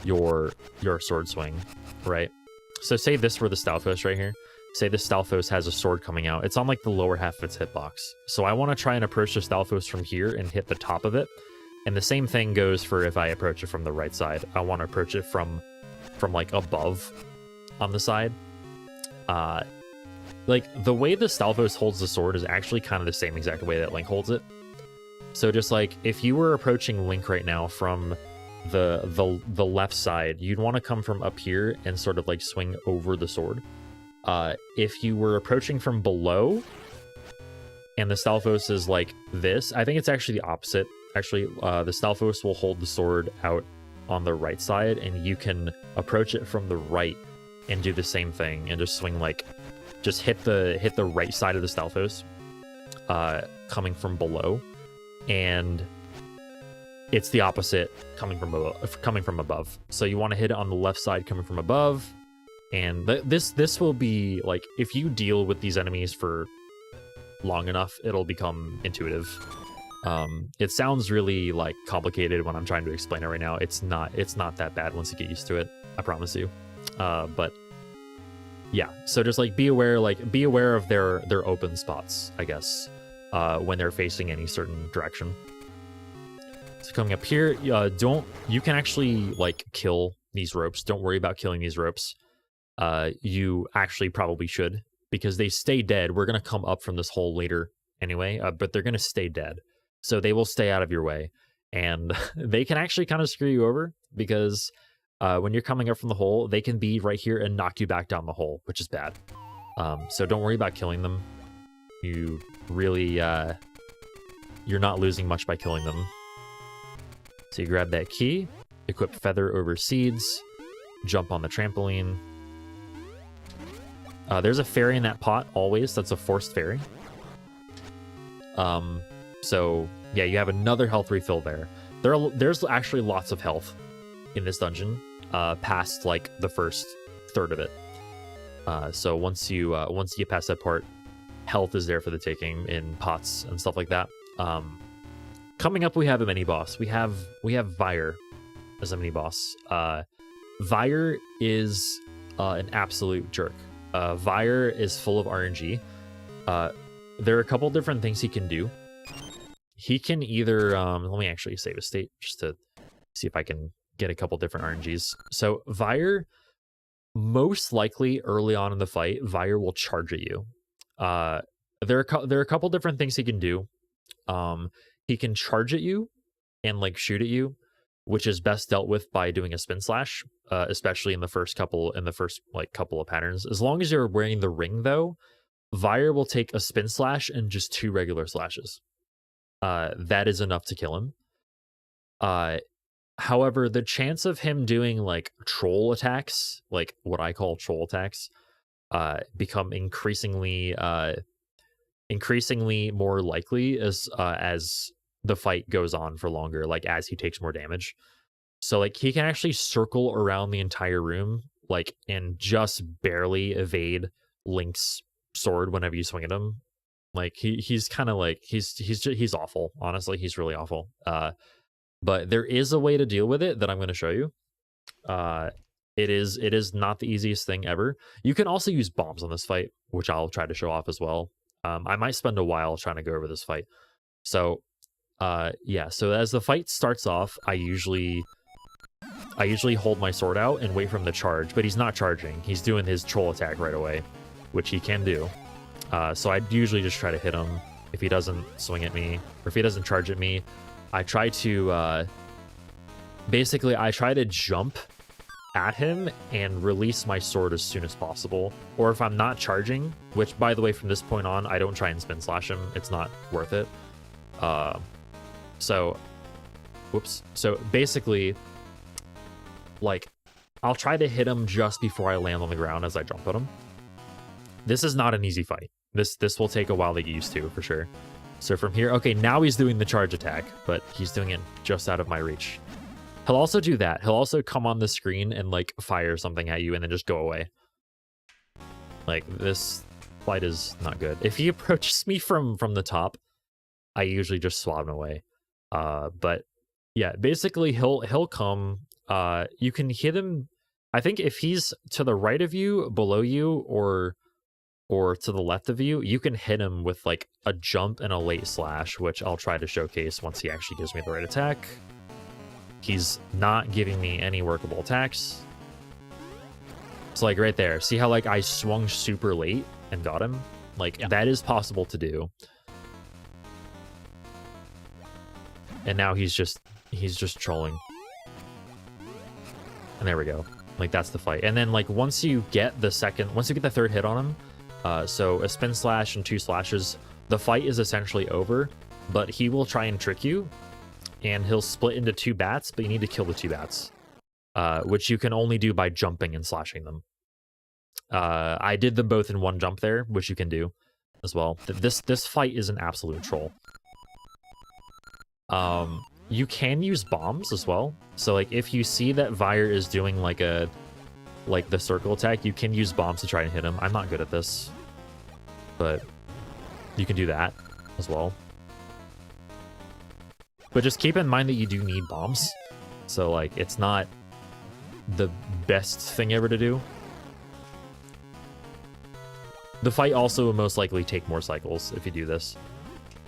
your sword swing, right? So say this were the Stalfos right here. Say the Stalfos has a sword coming out. It's on like the lower half of its hitbox. So I want to try and approach the Stalfos from here and hit the top of it. And the same thing goes for if I approach it from the right side. I want to approach it from like above on the side. Like the way the Stalfos holds the sword is actually kind of the same exact way that Link holds it. So just like if you were approaching Link right now from the left side, you'd want to come from up here and sort of like swing over the sword. If you were approaching from below and the Stalfos is like this, I think it's actually the opposite. Actually, the Stalfos will hold the sword out on the right side, and you can approach it from the right and do the same thing and just swing like, just hit the right side of the Stalfos coming from below, and it's the opposite coming from above. So you want to hit it on the left side coming from above. And this will be like, if you deal with these enemies for long enough, it'll become intuitive. It sounds really like complicated when I'm trying to explain it right now. It's not that bad once you get used to it, I promise you. But yeah, so just like be aware of their open spots, I guess, when they're facing any certain direction. So coming up here, you can actually like kill these ropes. Don't worry about killing these ropes. You actually probably should because they stay dead. We're going to come up from this hole later anyway, but they're going to stay dead. So they will stay out of your way. And they can actually kind of screw you over because when you're coming up from the hole, they can be right here and knock you back down the hole, which is bad. So don't worry about killing them. You really, you're not losing much by killing them. So you grab that key, equip Feather over Seeds, jump on the trampoline. There's a fairy in that pot always. That's a forced fairy. So yeah, you have another health refill there. There's actually lots of health in this dungeon, past like the first third of it. So once you get past that part, health is there for the taking in pots and stuff like that. Coming up, we have a mini boss. We have Vire as a mini boss. Vire is an absolute jerk. Vire is full of RNG. There are a couple different things he can do. He can either let me actually save a state just to see if I can get a couple different RNGs. So Vire, most likely early on in the fight, Vire will charge at you. There are a couple different things he can do. He can charge at you and like shoot at you, which is best dealt with by doing a spin slash, especially in the first couple of patterns. As long as you're wearing the ring though, Vire will take a spin slash and just 2 regular slashes. That is enough to kill him. However, the chance of him doing like troll attacks, like what I call troll attacks, become increasingly more likely as the fight goes on for longer, like as he takes more damage. So like he can actually circle around the entire room, like, and just barely evade Link's sword whenever you swing at him. Like he's kind of like he's awful. Honestly, he's really awful. But there is a way to deal with it that I'm going to show you. It is not the easiest thing ever. You can also use bombs on this fight, which I'll try to show off as well. I might spend a while trying to go over this fight. So yeah, so as the fight starts off, I usually hold my sword out and wait for him to charge, but he's not charging. He's doing his troll attack right away, which he can do. So I usually just try to hit him if he doesn't swing at me, or if he doesn't charge at me. I try to basically I try to jump at him and release my sword as soon as possible. Or if I'm not charging, which by the way, from this point on, I don't try and spin slash him. It's not worth it. So basically, like, I'll try to hit him just before I land on the ground as I jump at him. This is not an easy fight. This will take a while to get used to, for sure. So from here, okay, now he's doing the charge attack, but he's doing it just out of my reach. He'll also do that. He'll also come on the screen and, like, fire something at you and then just go away. Like, this fight is not good. If he approaches me from the top, I usually just swat him away. But yeah, basically he'll come. You can hit him. I think if he's to the right of you, below you, or to the left of you, you can hit him with like a jump and a late slash, which I'll try to showcase once he actually gives me the right attack. He's not giving me any workable attacks. It's like right there. See how like I swung super late and got him? Like, yeah, that is possible to do. And now he's just trolling. And there we go. Like, that's the fight. And then like once you get the third hit on him, so a spin slash and 2 slashes, the fight is essentially over, but he will try and trick you, and he'll split into 2 bats, but you need to kill the 2 bats, which you can only do by jumping and slashing them. I did them both in one jump there, which you can do as well. This fight is an absolute troll. You can use bombs as well. So like if you see that Vire is doing like the circle attack, you can use bombs to try and hit him. I'm not good at this, but you can do that as well. But just keep in mind that you do need bombs. So like it's not the best thing ever to do. The fight also will most likely take more cycles if you do this,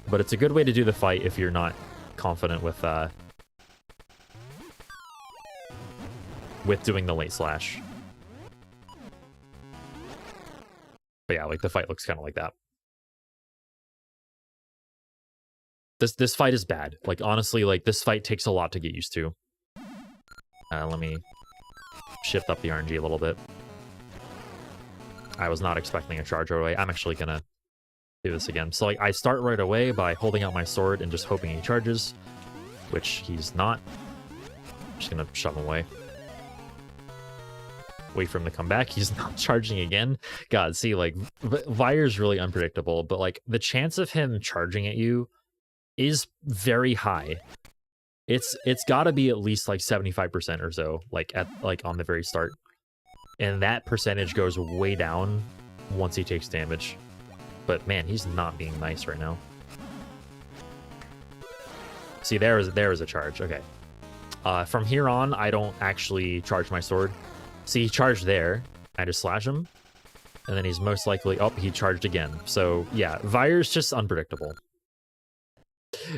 but it's a good way to do the fight if you're not confident with doing the late slash. But yeah, like the fight looks kind of like that. This fight is bad. Like honestly, like this fight takes a lot to get used to. Let me shift up the RNG a little bit. I was not expecting a charge right away. I'm actually gonna do this again. So like I start right away by holding out my sword and just hoping he charges, which he's not. I'm just gonna shove him away. Wait for him to come back. He's not charging again. God, see, like Vire's really unpredictable, but like the chance of him charging at you is very high. It's got to be at least like 75% or so, like on the very start, and that percentage goes way down once he takes damage. But man, he's not being nice right now. See, there is a charge. Okay. From here on, I don't actually charge my sword. See, he charged there. I just slash him, and then he's most likely... Oh, he charged again. So yeah, Vire's just unpredictable,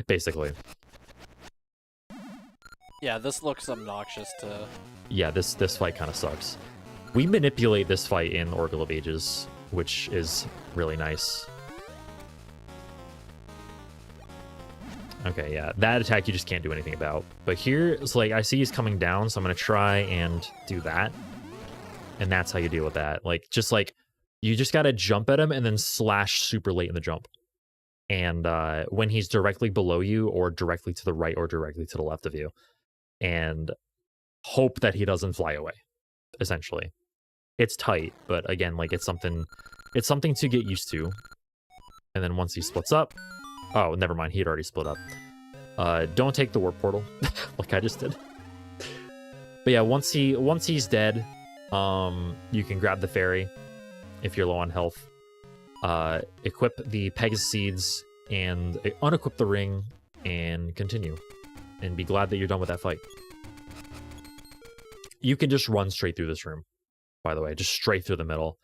basically. Yeah, this looks obnoxious to... Yeah, this fight kind of sucks. We manipulate this fight in Oracle of Ages, which is really nice. Okay, yeah, that attack you just can't do anything about. But here, it's like, I see he's coming down, so I'm going to try and do that. And that's how you deal with that. Like, you just got to jump at him and then slash super late in the jump. And when he's directly below you, or directly to the right, or directly to the left of you. And hope that he doesn't fly away, essentially. It's tight, but again, like, it's something to get used to. And then once he splits up... Oh, never mind, he had already split up. Don't take the warp portal, like I just did. But yeah, once he's dead, you can grab the fairy if you're low on health. Equip the Pegasus seeds and unequip the ring and continue. And be glad that you're done with that fight. You can just run straight through this room, by the way, just straight through the middle.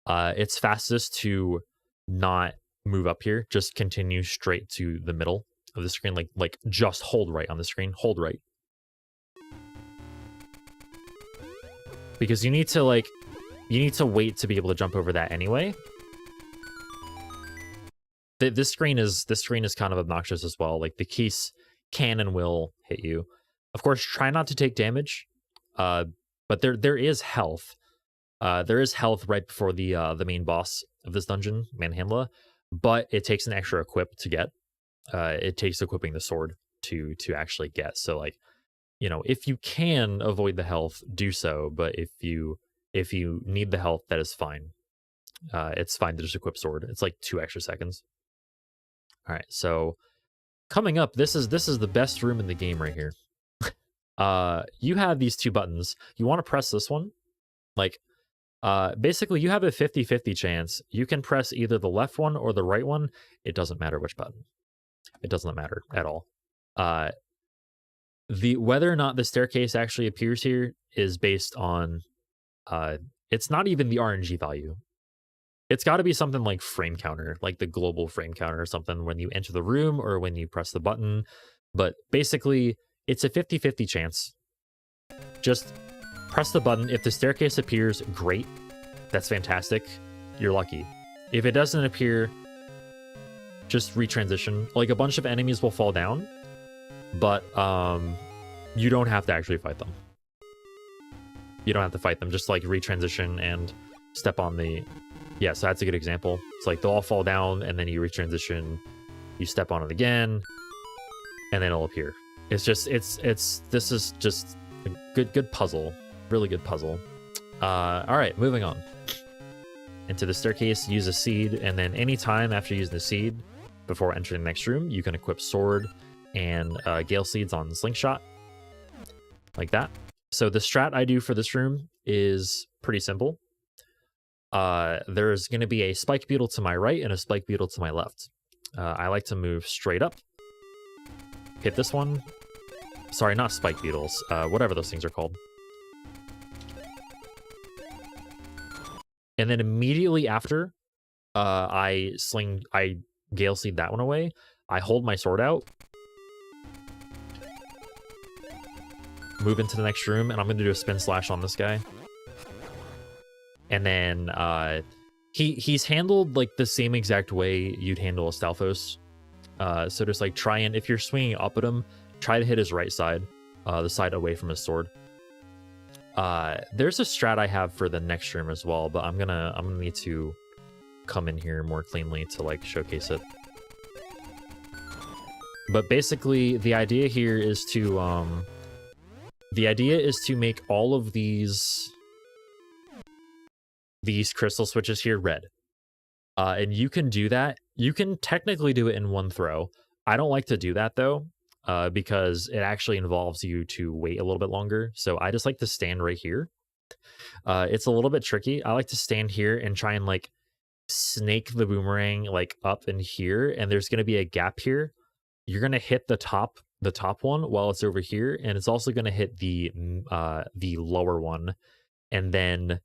It's fastest to not move up here, just continue straight to the middle of the screen, like just hold right on the screen, hold right. Because you need to wait to be able to jump over that anyway. This screen is kind of obnoxious as well. Like the keys can and will hit you. Of course, try not to take damage. But there is health. There is health right before the main boss of this dungeon, Manhandla. But it takes an extra equip to get. It takes equipping the sword to actually get. So like, you know, if you can avoid the health, do so. But if you need the health, that is fine. It's fine to just equip sword. It's like 2 extra seconds. All right, so coming up, this is the best room in the game right here. You have these 2 buttons. You want to press this one, like. Basically, you have a 50-50 chance. You can press either the left one or the right one. It doesn't matter which button. It doesn't matter at all. Whether or not the staircase actually appears here is based on... it's not even the RNG value. It's got to be something like frame counter, like the global frame counter or something when you enter the room or when you press the button. But basically, it's a 50-50 chance. Just... press the button. If the staircase appears, great. That's fantastic. You're lucky. If it doesn't appear, just retransition. Like, a bunch of enemies will fall down, but you don't have to actually fight them. You don't have to fight them. Just, like, retransition and step on the... Yeah, so that's a good example. It's like, they'll all fall down, and then you retransition, you step on it again, and then it'll appear. It's just... This is just a good puzzle. Really good puzzle. All right, moving on. Into the staircase, use a seed, and then anytime after using the seed, before entering the next room, you can equip sword and gale seeds on slingshot, like that. So the strat I do for this room is pretty simple. There's going to be a spike beetle to my right and a spike beetle to my left. I like to move straight up, hit this one. Sorry, not spike beetles, whatever those things are called. And then immediately after I gale seed that one away, I hold my sword out, move into the next room, and I'm going to do a spin slash on this guy. And then he's handled like the same exact way you'd handle a Stalfos. So just like try and, if you're swinging up at him, try to hit his right side, the side away from his sword. There's a strat I have for the next stream as well, but I'm gonna need to come in here more cleanly to like showcase it. But basically, the idea here is to make all of these crystal switches here red. And you can do that. You can technically do it in one throw. I don't like to do that though, because it actually involves you to wait a little bit longer. So I just like to stand right here. It's a little bit tricky. I like to stand here and try and like snake the boomerang like up in here, and there's going to be a gap here. You're going to hit the top one while it's over here, and it's also going to hit the lower one, and then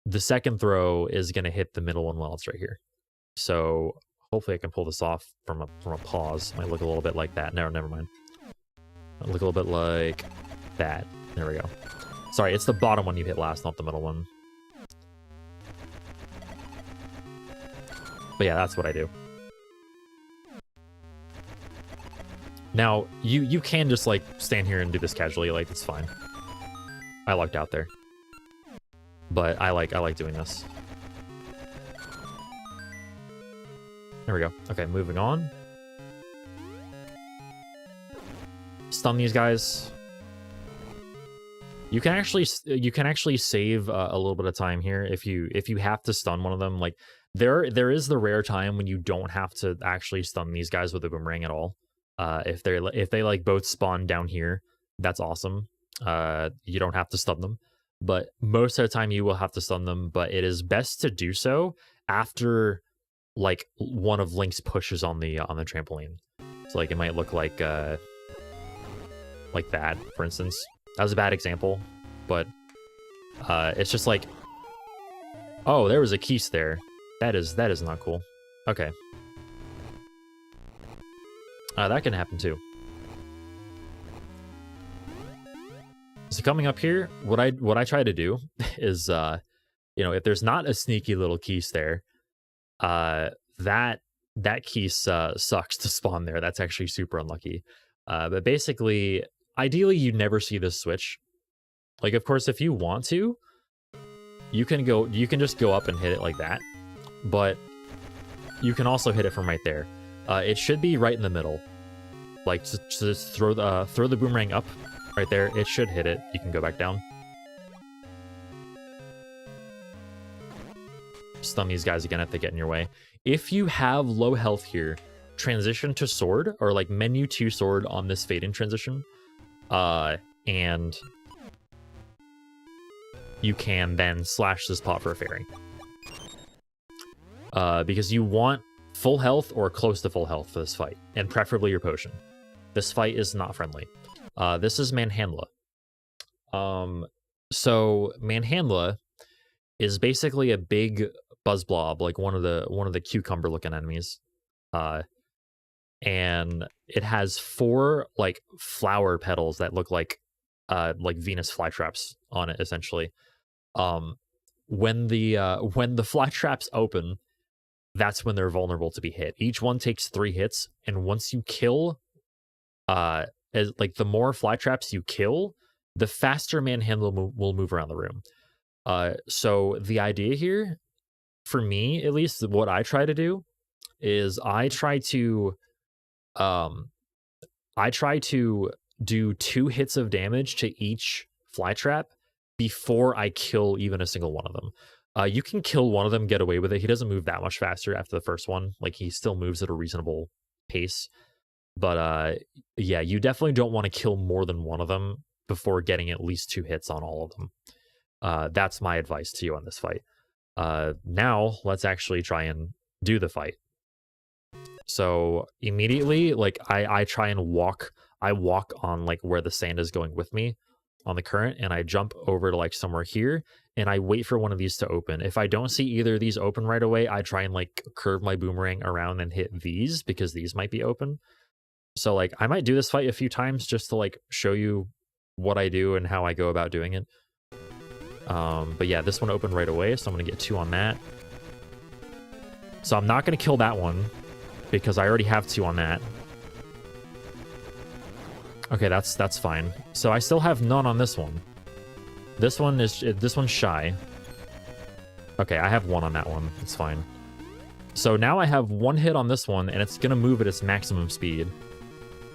the second throw is going to hit the middle one while it's right here. So hopefully I can pull this off from a pause. Might look a little bit like that. No, never mind. Might look a little bit like that. There we go. Sorry, it's the bottom one you hit last, not the middle one. But yeah, that's what I do. Now, you can just like stand here and do this casually, like it's fine. I lucked out there. But I like doing this. There we go. Okay, moving on. Stun these guys. You can actually save a little bit of time here if you have to stun one of them. Like there is the rare time when you don't have to actually stun these guys with a boomerang at all. If they like both spawn down here, that's awesome. You don't have to stun them. But most of the time you will have to stun them, but it is best to do so after like one of Link's pushes on the trampoline. So like it might look like that, for instance. That was a bad example, but it's just like, oh, there was a Keese there. That is not cool. Okay. That can happen too. So coming up here, what I try to do is, if there's not a sneaky little Keese there, that Keese sucks to spawn there. That's actually super unlucky. But basically, ideally, you never see this switch. Like, of course, if you want to, you can just go up and hit it like that. But you can also hit it from right there. It should be right in the middle. Like, just throw the boomerang up. Right there, it should hit it. You can go back down. Stun these guys again if they get in your way. If you have low health here, transition to sword, or like menu to sword on this fade-in transition. And you can then slash this pot for a fairy. Because you want full health or close to full health for this fight, and preferably your potion. This fight is not friendly. This is Manhandla. So Manhandla is basically a big buzz blob, like one of the cucumber looking enemies. And it has 4 like flower petals that look like Venus flytraps on it, essentially. When the flytraps open, that's when they're vulnerable to be hit. Each one takes 3 hits, and once you kill the more flytraps you kill, the faster Manhandla will move around the room. So the idea here, for me at least, what I try to do is I try to do 2 hits of damage to each flytrap before I kill even a single one of them. You can kill one of them, get away with it. He doesn't move that much faster after the first one. Like, he still moves at a reasonable pace. But yeah, you definitely don't want to kill more than one of them before getting at least 2 hits on all of them. That's my advice to you on this fight. Now, let's actually try and do the fight. So immediately, like, I try and walk. I walk on like where the sand is going with me on the current, and I jump over to like somewhere here, and I wait for one of these to open. If I don't see either of these open right away, I try and like curve my boomerang around and hit these, because these might be open. So like I might do this fight a few times just to like show you what I do and how I go about doing it. But yeah, this one opened right away, so I'm gonna get 2 on that. So I'm not going to kill that one because I already have 2 on that. Okay, that's fine. So I still have none on this one. This one's shy. Okay, I have 1 on that one. It's fine. So now I have 1 hit on this one, and it's going to move at its maximum speed.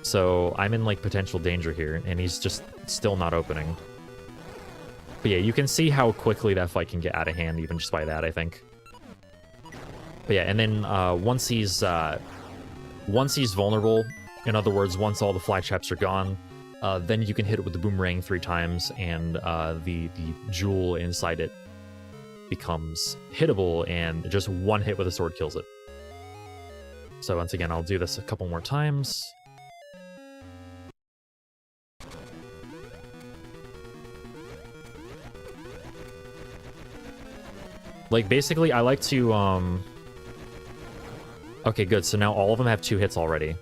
So I'm in, like, potential danger here, and he's just still not opening. But yeah, you can see how quickly that fight can get out of hand, even just by that, I think. But yeah, and then once he's vulnerable, in other words, once all the fly traps are gone, then you can hit it with the boomerang 3 times, and the jewel inside it becomes hittable, and just 1 hit with a sword kills it. So once again, I'll do this a couple more times. Like, basically, I like to, Okay, good. So now all of them have 2 hits already.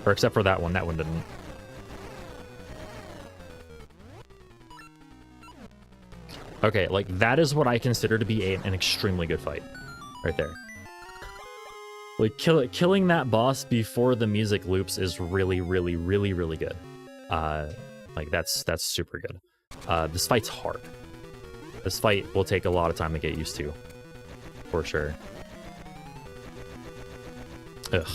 Or except for that one. That one didn't. Okay, like, that is what I consider to be an extremely good fight. Right there. Like, killing that boss before the music loops is really, really, really, really good. Like, that's super good. This fight's hard. This fight will take a lot of time to get used to. For sure. Ugh.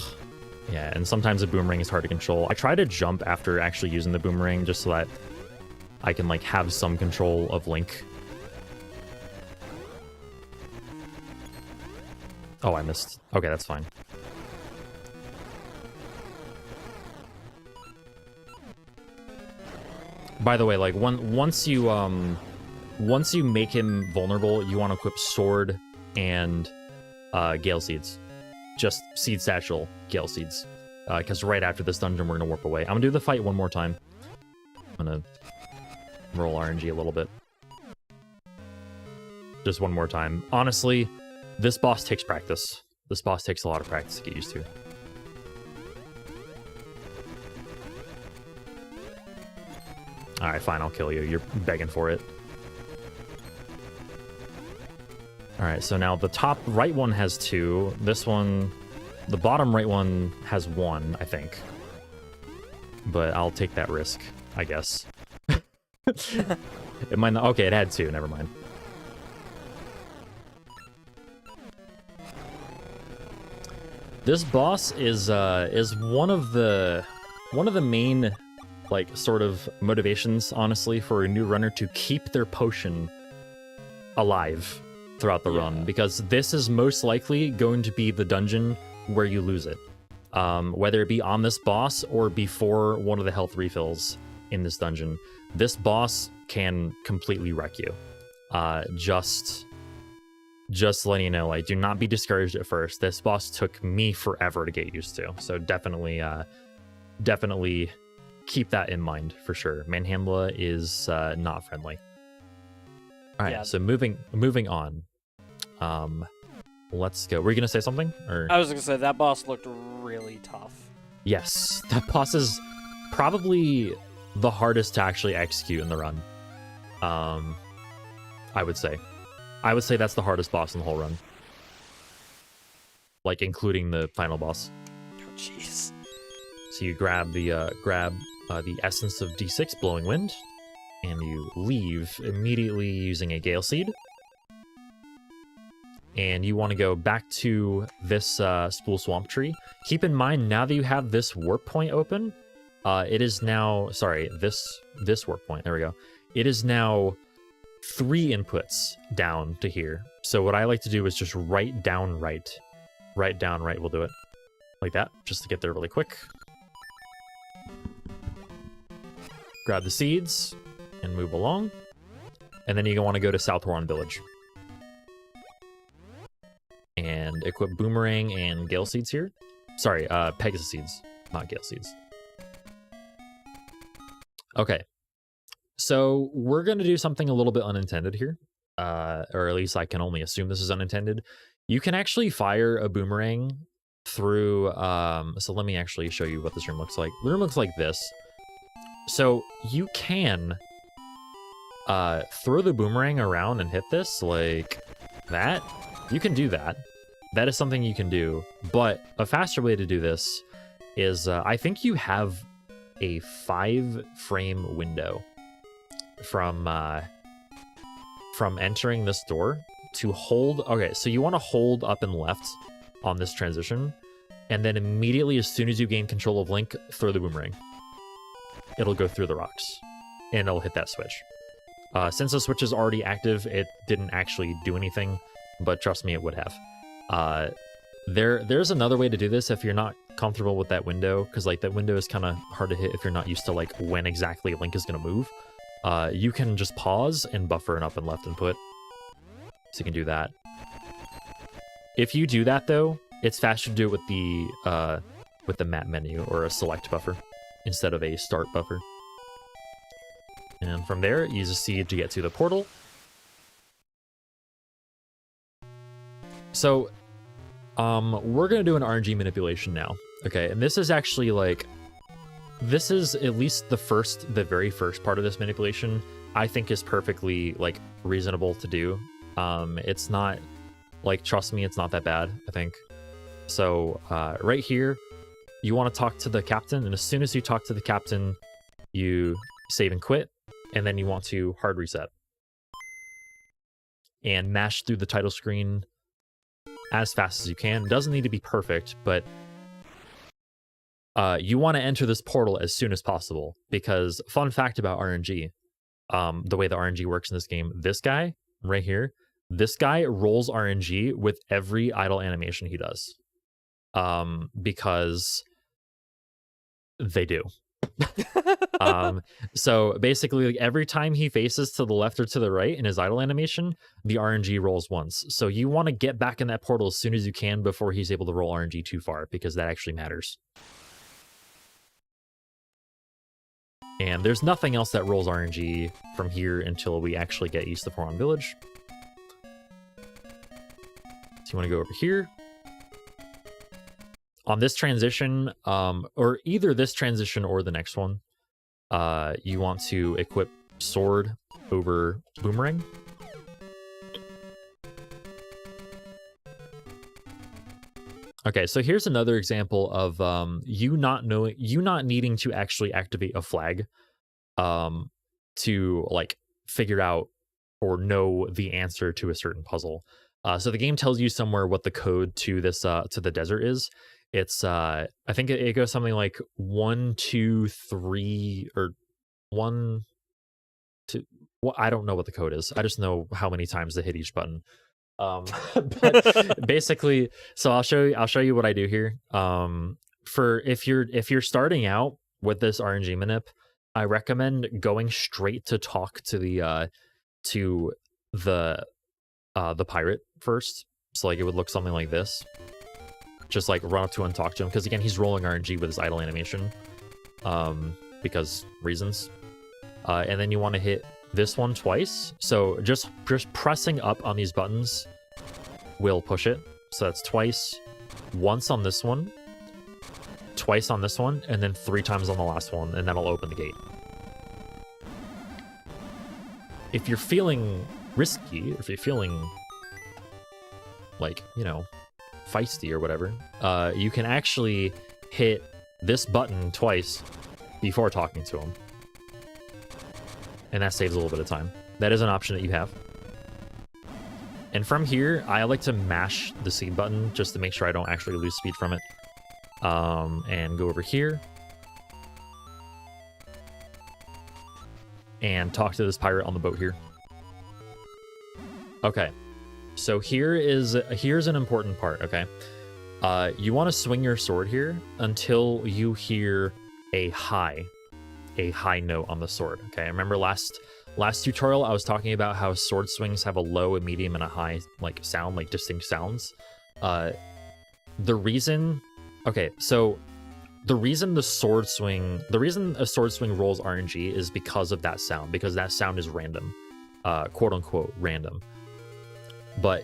Yeah, and sometimes the boomerang is hard to control. I try to jump after actually using the boomerang just so that I can, like, have some control of Link. Oh, I missed. Okay, that's fine. By the way, like, once you make him vulnerable, you want to equip Sword and Gale Seeds. Just Seed Satchel, Gale Seeds. Because right after this dungeon, we're going to warp away. I'm going to do the fight one more time. I'm going to roll RNG a little bit. Just one more time. Honestly, this boss takes practice. This boss takes a lot of practice to get used to. Alright, fine, I'll kill you. You're begging for it. Alright, so now the top right one has 2. This one... The bottom right one has 1, I think. But I'll take that risk, I guess. It might not... Okay, it had 2, never mind. This boss is one of the main, like, sort of motivations, honestly, for a new runner to keep their potion alive throughout the run, because this is most likely going to be the dungeon where you lose it, whether it be on this boss or before one of the health refills in this dungeon. This boss can completely wreck you. Just letting you know, like, do not be discouraged at first. This boss took me forever to get used to, so definitely keep that in mind for sure. Manhandla is not friendly. All right, so moving on. Let's go. Were you gonna say something? Or I was gonna say that boss looked really tough. Yes, that boss is probably the hardest to actually execute in the run. I would say that's the hardest boss in the whole run, like including the final boss. Oh jeez. So you grab the essence of D6 Blowing Wind, and you leave immediately using a Gale Seed. And you want to go back to this Spool Swamp Tree. Keep in mind, now that you have this warp point open, it is now... Sorry, this warp point. There we go. It is now 3 inputs down to here. So what I like to do is just write down right. Write down right will do it. Like that, just to get there really quick. Grab the seeds and move along. And then you want to go to South Horon Village. And equip Boomerang and Gale Seeds here. Sorry, Pegasus Seeds, not Gale Seeds. Okay. So we're going to do something a little bit unintended here. Or at least I can only assume this is unintended. You can actually fire a boomerang through... so let me actually show you what this room looks like. The room looks like this. So you can throw the boomerang around and hit this, like... that, you can do that. That is something you can do. But a faster way to do this is, I think you have a 5-frame window from entering this door to hold. Okay, so you want to hold up and left on this transition, and then immediately, as soon as you gain control of Link, throw the boomerang. It'll go through the rocks, and it'll hit that switch. Since the switch is already active, it didn't actually do anything, but trust me, it would have. There's another way to do this if you're not comfortable with that window, because like that window is kind of hard to hit if you're not used to like when exactly Link is going to move. You can just pause and buffer an up and left input. So you can do that. If you do that though, it's faster to do it with the map menu or a select buffer instead of a start buffer. And from there, use a seed to get to the portal. So, we're gonna do an RNG manipulation now. Okay, and this is actually like, this is at least the very first part of this manipulation, I think is perfectly like reasonable to do. It's not like, trust me, it's not that bad, I think. So, right here, you want to talk to the captain, and as soon as you talk to the captain, you save and quit, and then you want to hard reset. And mash through the title screen as fast as you can. It doesn't need to be perfect, but you want to enter this portal as soon as possible, because fun fact about RNG, the way the RNG works in this game, this guy right here, this guy rolls RNG with every idle animation he does, because they do. So basically, like, every time he faces to the left or to the right in his idle animation, the RNG rolls once. So you want to get back in that portal as soon as you can before he's able to roll RNG too far, because that actually matters. And there's nothing else that rolls RNG from here until we actually get East of Foron Village. So you want to go over here. On this transition, or either this transition or the next one, you want to equip sword over boomerang. Okay, so here's another example of you not needing to actually activate a flag to like figure out or know the answer to a certain puzzle. So the game tells you somewhere what the code to this to the desert is. It's I think it goes something like 1, 2, 3, or 1, 2. Well, I don't know what the code is. I just know how many times to hit each button. But basically, so I'll show you what I do here. For if you're starting out with this RNG manip, I recommend going straight to talk to the pirate first. So like it would look something like this. Just like run up to him and talk to him, because again, he's rolling RNG with his idle animation, because reasons. And then you want to hit this one twice. So just pressing up on these buttons will push it. So that's twice, once on this one, twice on this one, and then 3 times on the last one, and that'll open the gate. If you're feeling risky, if you're feeling like, you know, feisty or whatever, you can actually hit this button twice before talking to him, and that saves a little bit of time. That is an option that you have. And from here, I like to mash the seed button just to make sure I don't actually lose speed from it. And go over here and talk to this pirate on the boat here. Okay. So here's an important part, okay? You want to swing your sword here until you hear a high note on the sword, okay? Remember last tutorial I was talking about how sword swings have a low, a medium, and a high like sound, like distinct sounds. The reason a sword swing rolls RNG is because of that sound, because that sound is random, quote unquote random. But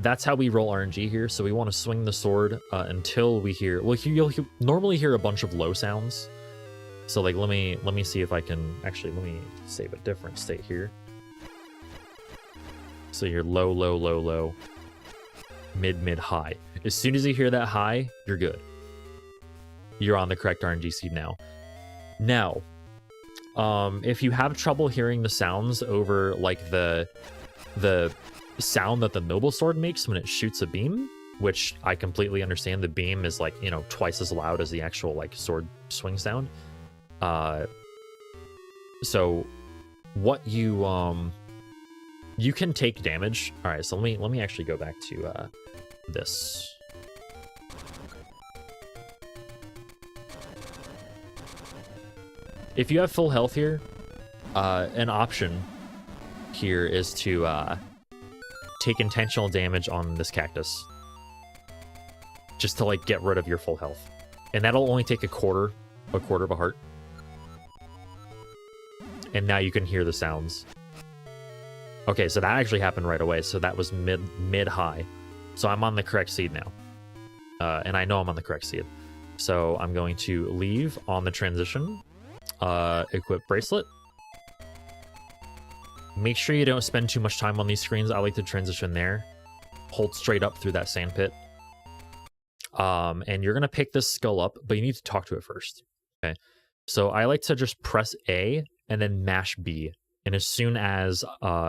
that's how we roll RNG here. So we want to swing the sword until we hear, well, you'll normally hear a bunch of low sounds. So like, let me see if I can actually, let me save a different state here. So you're low, low, low, low, mid, mid, high. As soon as you hear that high, you're good. You're on the correct RNG seed now. Now, if you have trouble hearing the sounds over like the sound that the noble sword makes when it shoots a beam, which I completely understand, the beam is like, you know, twice as loud as the actual like sword swing sound. So what you can take damage. All right, so let me actually go back to this. If you have full health here, an option here is to take intentional damage on this cactus, just to like get rid of your full health, and that'll only take a quarter of a heart. And now you can hear the sounds. Okay, so that actually happened right away. So that was mid high. So I'm on the correct seed now, and I know I'm on the correct seed. So I'm going to leave on the transition, equip bracelet. Make sure you don't spend too much time on these screens. I like to transition there. Hold straight up through that sand pit. And you're gonna pick this skull up, but you need to talk to it first. Okay. So I like to just press A and then mash B. And as soon as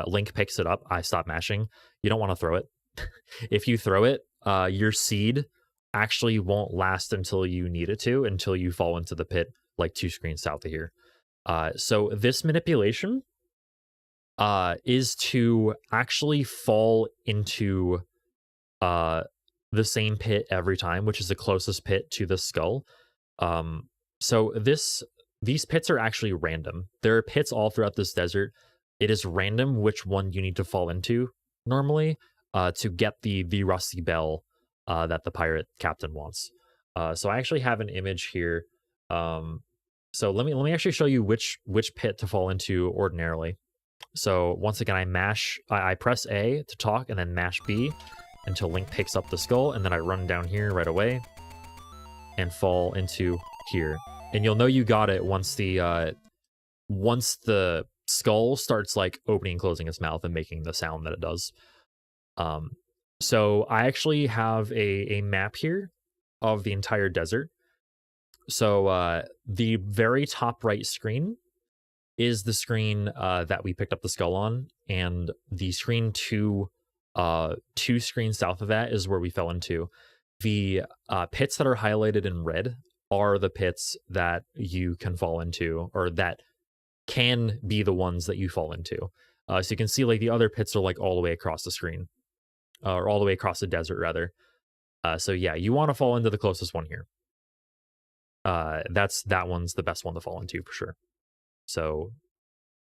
Link picks it up, I stop mashing. You don't want to throw it. If you throw it, your seed actually won't last until you need it to, until you fall into the pit like 2 screens south of here. So this manipulation is to actually fall into the same pit every time, which is the closest pit to the skull. So these pits are actually random. There are pits all throughout this desert. It is random which one you need to fall into normally to get the rusty bell that the pirate captain wants. So I actually have an image here. So let me actually show you which pit to fall into ordinarily. So once again, I press A to talk and then mash B until Link picks up the skull, and then I run down here right away and fall into here. And you'll know you got it once the skull starts like opening and closing its mouth and making the sound that it does. So I actually have a map here of the entire desert. So the very top right screen is the screen that we picked up the skull on, and the screen two screens south of that is where we fell into. The pits that are highlighted in red are the pits that you can fall into, or that can be the ones that you fall into. So you can see like the other pits are like all the way across the screen, or all the way across the desert rather. So yeah, you want to fall into the closest one here. That one's the best one to fall into for sure. So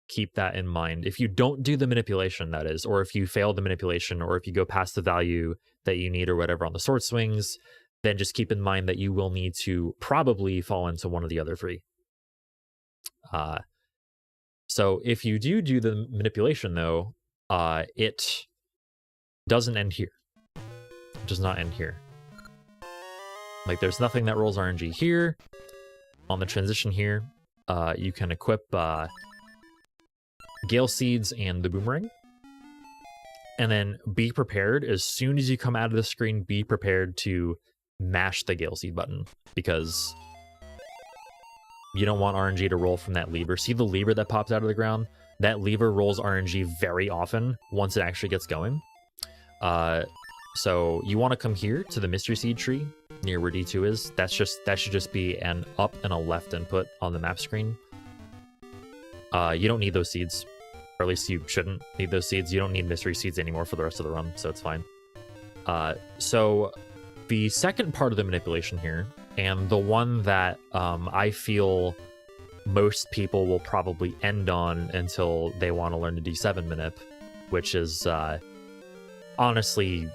keep that in mind. If you don't do the manipulation, that is, or if you fail the manipulation, or if you go past the value that you need or whatever on the sword swings, then just keep in mind that you will need to probably fall into one of the other 3. So if you do the manipulation though, it doesn't end here. It does not end here. Like there's nothing that rolls RNG here. On the transition here, you can equip Gale Seeds and the Boomerang. And then be prepared, as soon as you come out of the screen, be prepared to mash the Gale Seed button, because you don't want RNG to roll from that lever. See the lever that pops out of the ground? That lever rolls RNG very often once it actually gets going. So you want to come here to the Mystery Seed tree near where D2 is. That should just be an up and a left input on the map screen. You don't need those seeds, or at least you shouldn't need those seeds. You don't need Mystery Seeds anymore for the rest of the run, so it's fine. So the second part of the manipulation here, and the one that I feel most people will probably end on until they want to learn the D7 manip, which is honestly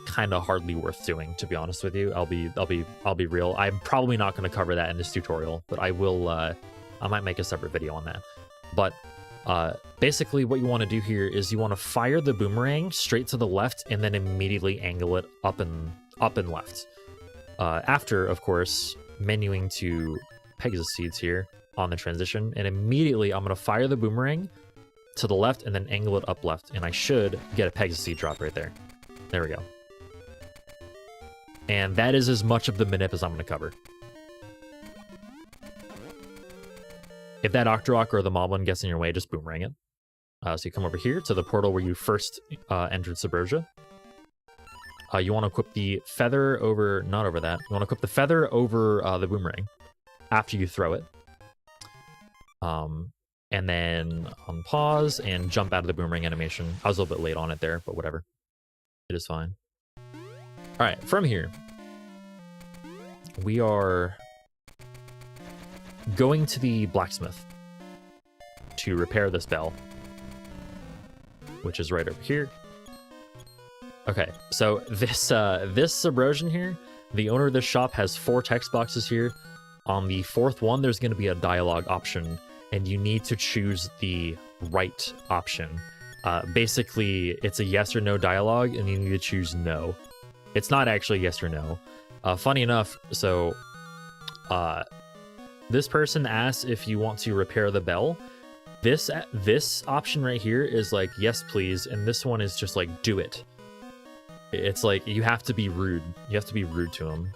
kind of hardly worth doing, to be honest with you. I'll be real. I'm probably not going to cover that in this tutorial, but I will. I might make a separate video on that. But basically, what you want to do here is you want to fire the boomerang straight to the left and then immediately angle it up and left. After, of course, menuing to Pegasus Seeds here on the transition, and immediately I'm going to fire the boomerang to the left and then angle it up left, and I should get a Pegasus seed drop right there. There we go. And that is as much of the manip as I'm going to cover. If that Octorok or the Moblin gets in your way, just boomerang it. So you come over here to the portal where you first entered Subversia. You want to equip the feather over, not over that. You want to equip the feather over the boomerang after you throw it. And then on pause and jump out of the boomerang animation. I was a little bit late on it there, but whatever. It is fine. All right, from here, we are going to the blacksmith to repair this bell, which is right over here. Okay, so this Subversion here, the owner of this shop has 4 text boxes here. On the 4th one, there's going to be a dialogue option, and you need to choose the right option. Basically, it's a yes or no dialogue, and you need to choose no. It's not actually yes or no. Funny enough, so this person asks if you want to repair the bell. This option right here is like, yes, please, and this one is just like, do it. It's like, you have to be rude. You have to be rude to him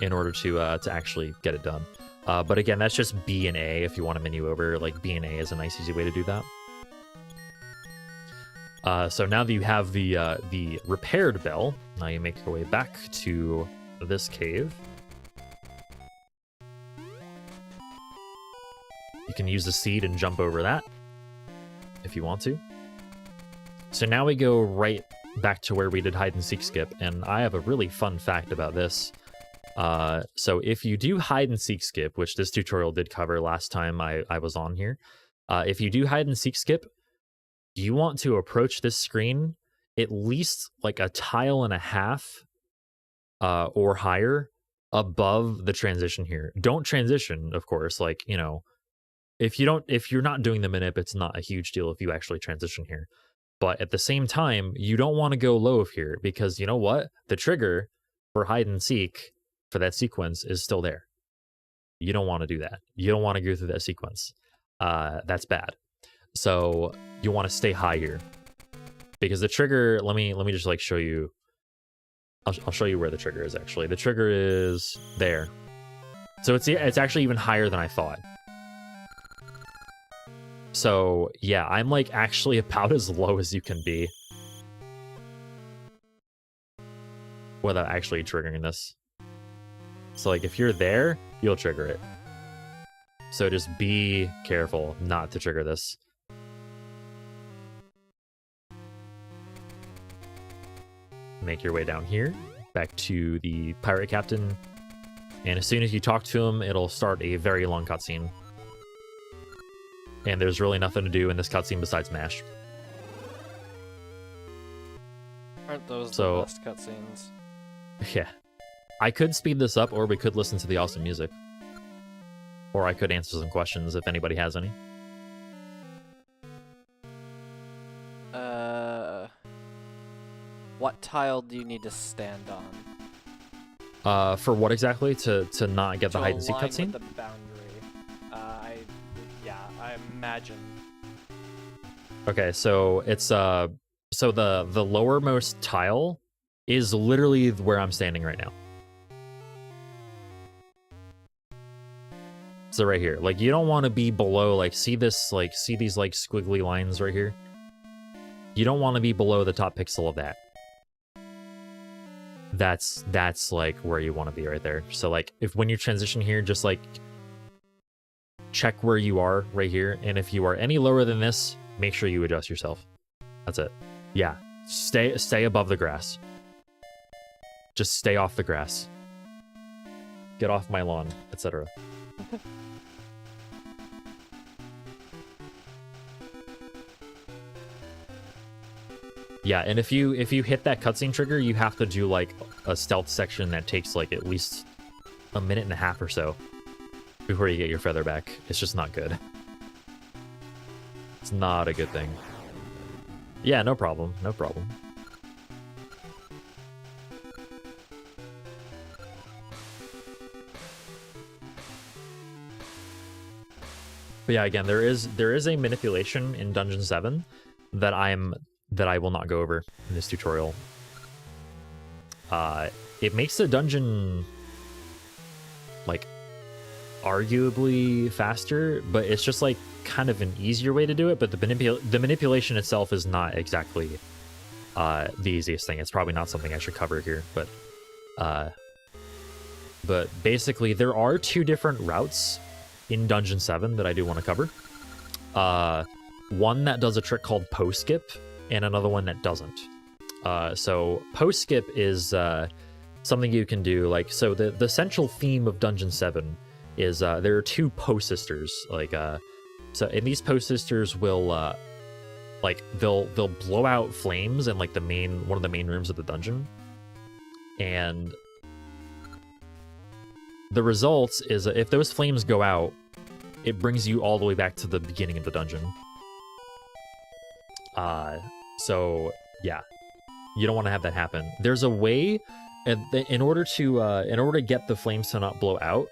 in order to actually get it done. But again, that's just B and A if you want to menu over. Like, B and A is a nice, easy way to do that. So now that you have the repaired bell, now you make your way back to this cave. You can use the seed and jump over that if you want to. So now we go right back to where we did hide and seek skip, and I have a really fun fact about this. So if you do hide and seek skip, which this tutorial did cover last time I was on here, if you do hide and seek skip, you want to approach this screen at least like a tile and a half or higher above the transition here. Don't transition, of course, like, you know, if you're not doing the manip, it's not a huge deal if you actually transition here. But at the same time, you don't want to go low here, because you know what? The trigger for hide and seek for that sequence is still there. You don't want to do that. You don't want to go through that sequence. That's bad. So you want to stay high here, because the trigger, let me just like show you. I'll show you where the trigger is actually. The trigger is there. So it's actually even higher than I thought. So yeah, I'm like actually about as low as you can be without actually triggering this. So like if you're there, you'll trigger it. So just be careful not to trigger this. Make your way down here, back to the pirate captain. And as soon as you talk to him, it'll start a very long cutscene. And there's really nothing to do in this cutscene besides mash. Aren't those the best cutscenes? Yeah. I could speed this up, or we could listen to the awesome music. Or I could answer some questions if anybody has any. What tile do you need to stand on? For what exactly? To not get the hide and seek cutscene? The boundary. I imagine. Okay, so it's so the lowermost tile is literally where I'm standing right now. So right here, like you don't want to be below, like see these like squiggly lines right here? You don't want to be below the top pixel of that. That's like where you want to be right there. So like if when you transition here, just like check where you are right here, and if you are any lower than this, make sure you adjust yourself. That's it. Yeah, stay above the grass. Just stay off the grass. Get off my lawn, etc. Yeah, and if you hit that cutscene trigger, you have to do like a stealth section that takes like at least a minute and a half or so before you get your feather back. It's just not good. It's not a good thing. Yeah, no problem. No problem. But yeah, again, there is a manipulation in Dungeon 7 that I will not go over in this tutorial. It makes the dungeon like arguably faster, but it's just like kind of an easier way to do it. But the manipulation itself is not exactly the easiest thing. It's probably not something I should cover here, but basically there are two different routes in Dungeon 7 that I do want to cover. One that does a trick called post skip, and another one that doesn't. So post skip is something you can do. Like, so the central theme of Dungeon 7 is there are two post sisters. Like, so and these post sisters will like they'll blow out flames in like one of the main rooms of the dungeon, and the result is that if those flames go out, it brings you all the way back to the beginning of the dungeon. So yeah, you don't want to have that happen. There's a way, in order to get the flames to not blow out.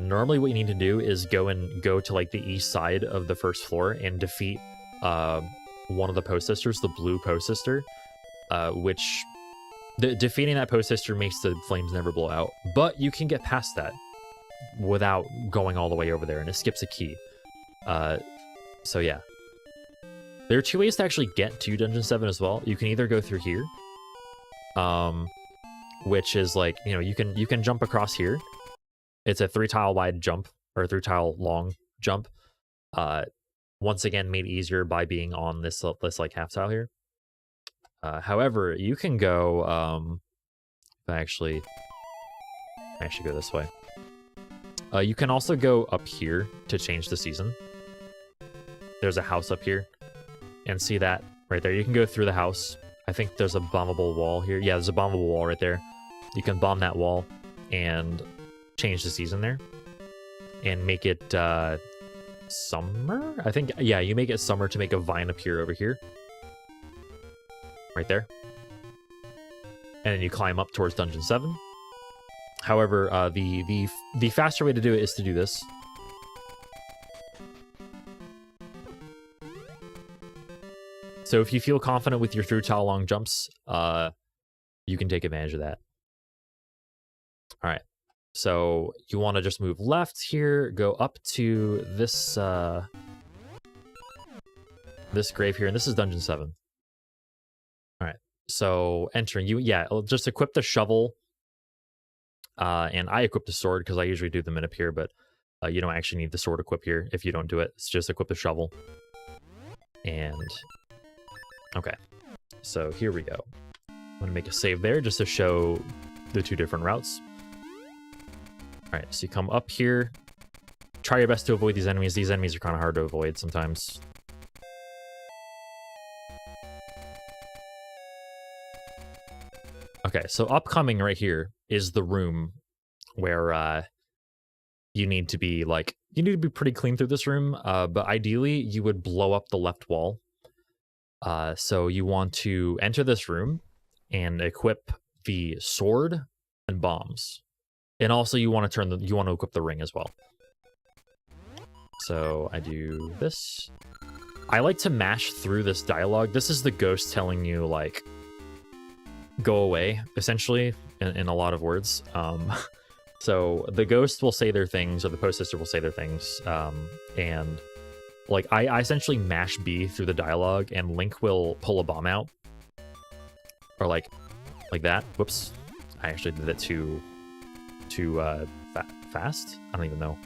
Normally, what you need to do is go to like the east side of the first floor and defeat one of the post sisters, the blue post sister, which defeating that post sister makes the flames never blow out. But you can get past that without going all the way over there, and it skips a key. So yeah. There are two ways to actually get to Dungeon 7 as well. You can either go through here, which is like, you know, you can jump across here. It's a 3-tile wide jump, or a 3-tile long jump. Once again, made easier by being on this like half tile here. However, you can go. I actually go this way. You can also go up here to change the season. There's a house up here. And see that right there. You can go through the house. I think there's a bombable wall here. Yeah, there's a bombable wall right there. You can bomb that wall and change the season there. And make it summer? I think, yeah, you make it summer to make a vine appear over here. Right there. And then you climb up towards Dungeon 7. However, the faster way to do it is to do this. So if you feel confident with your through-tile long jumps, you can take advantage of that. All right. So you want to just move left here, go up to this this grave here, and this is Dungeon 7. All right. So entering, just equip the shovel, and I equip the sword because I usually do them in up here, but you don't actually need the sword equip here if you don't do it. It's just equip the shovel. And okay, so here we go. I'm gonna make a save there just to show the two different routes. All right, so you come up here. Try your best to avoid these enemies. These enemies are kind of hard to avoid sometimes. Okay, so upcoming right here is the room where you need to be pretty clean through this room, but ideally you would blow up the left wall. So you want to enter this room and equip the sword and bombs. And also you want to equip the ring as well. So I do this. I like to mash through this dialogue. This is the ghost telling you, like, go away, essentially, in a lot of words. So the ghost will say their things, or the post sister will say their things, and like I essentially mash B through the dialogue, and Link will pull a bomb out, or like that. Whoops, I actually did that too fast. I don't even know.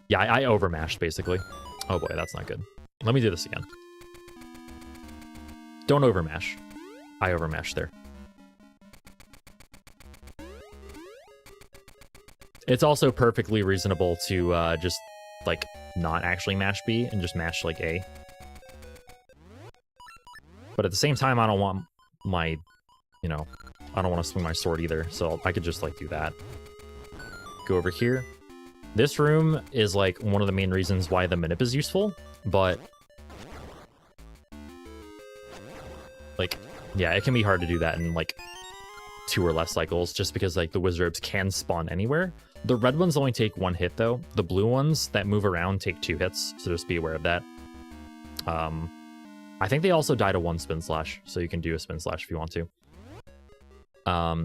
Yeah, I overmashed basically. Oh boy, that's not good. Let me do this again. Don't overmash. I overmashed there. It's also perfectly reasonable to just like not actually mash B and just mash like A. But at the same time, I don't want my, I don't want to swing my sword either, so I could just like do that. Go over here. This room is like one of the main reasons why the manip is useful, but like, yeah, it can be hard to do that in like 2 or less cycles, just because like the wizards can spawn anywhere. The red ones only take 1 hit though. The blue ones that move around take 2 hits, so just be aware of that. I think they also die to 1 spin slash, so you can do a spin slash if you want to.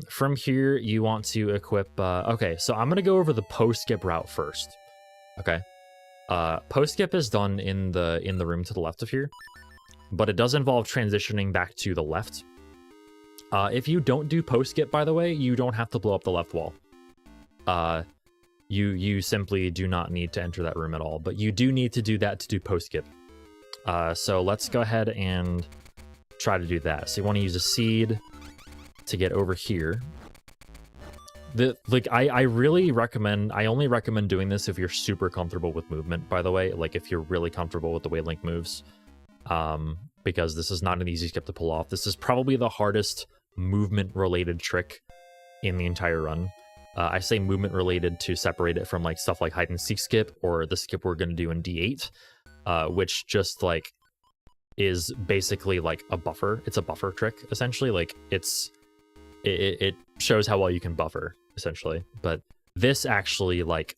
From here, you want to equip... okay, so I'm going to go over the post-skip route first. Okay. Post-skip is done in the room to the left of here, but it does involve transitioning back to the left. If you don't do post-skip, by the way, you don't have to blow up the left wall. You simply do not need to enter that room at all, but you do need to do that to do post-skip. So let's go ahead and try to do that. So you want to use a seed to get over here. I really recommend, I only recommend doing this if you're super comfortable with movement, by the way, like if you're really comfortable with the way Link moves, because this is not an easy skip to pull off. This is probably the hardest movement related trick in the entire run. I say movement related to separate it from like stuff like hide and seek skip or the skip we're going to do in D8, which just like is basically like a buffer. It's a buffer trick essentially. Like it shows how well you can buffer essentially, but this actually like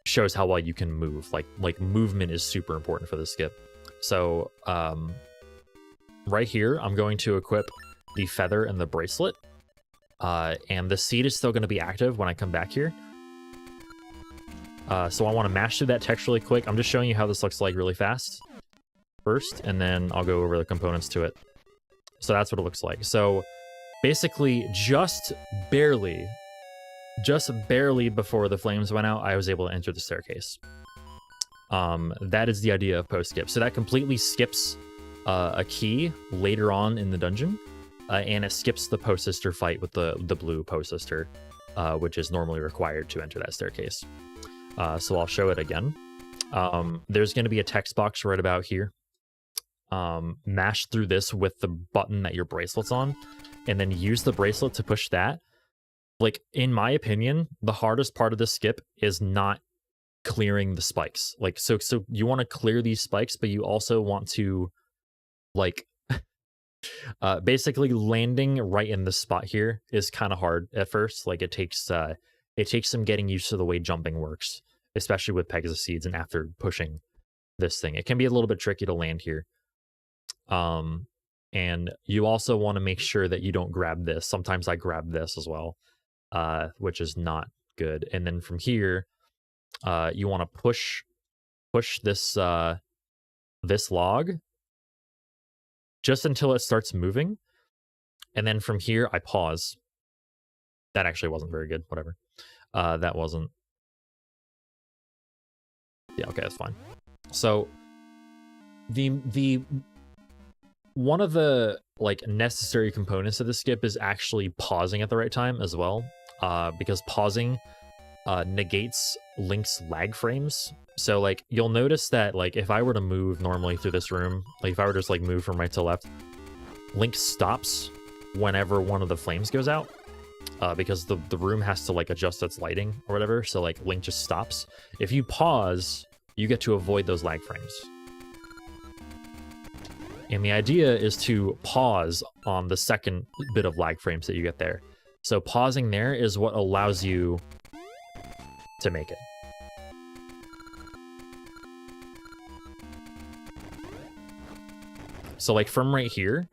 shows how well you can move. Like movement is super important for this skip. So right here I'm going to equip the feather and the bracelet, and the seed is still going to be active when I come back here. So I want to mash through that text really quick. I'm just showing you how this looks like really fast first, and then I'll go over the components to it. So that's what it looks like. So basically, just barely before the flames went out, I was able to enter the staircase. That is the idea of post-skip. So that completely skips a key later on in the dungeon, and it skips the post-sister fight with the blue post-sister, which is normally required to enter that staircase. So I'll show it again. There's going to be a text box right about here. Mash through this with the button that your bracelet's on, and then use the bracelet to push that. Like, in my opinion, the hardest part of this skip is not clearing the spikes. Like, so you want to clear these spikes, but you also want to, like, basically landing right in the spot here is kind of hard at first. Like, it takes some getting used to the way jumping works, especially with Pegasus seeds and after pushing this thing. It can be a little bit tricky to land here. And you also want to make sure that you don't grab this. Sometimes I grab this as well, which is not good. And then from here, you want to push this this log just until it starts moving. And then from here, I pause. That actually wasn't very good. Whatever. That wasn't. Yeah, okay, that's fine. So the one of the like necessary components of the skip is actually pausing at the right time as well, because pausing negates Link's lag frames. So like you'll notice that like if I were to move normally through this room, like if I were to just like move from right to left, Link stops whenever one of the flames goes out, because the room has to like adjust its lighting or whatever. So like Link just stops. If you pause, you get to avoid those lag frames. And the idea is to pause on the second bit of lag frames that you get there. So pausing there is what allows you to make it. So like from right here,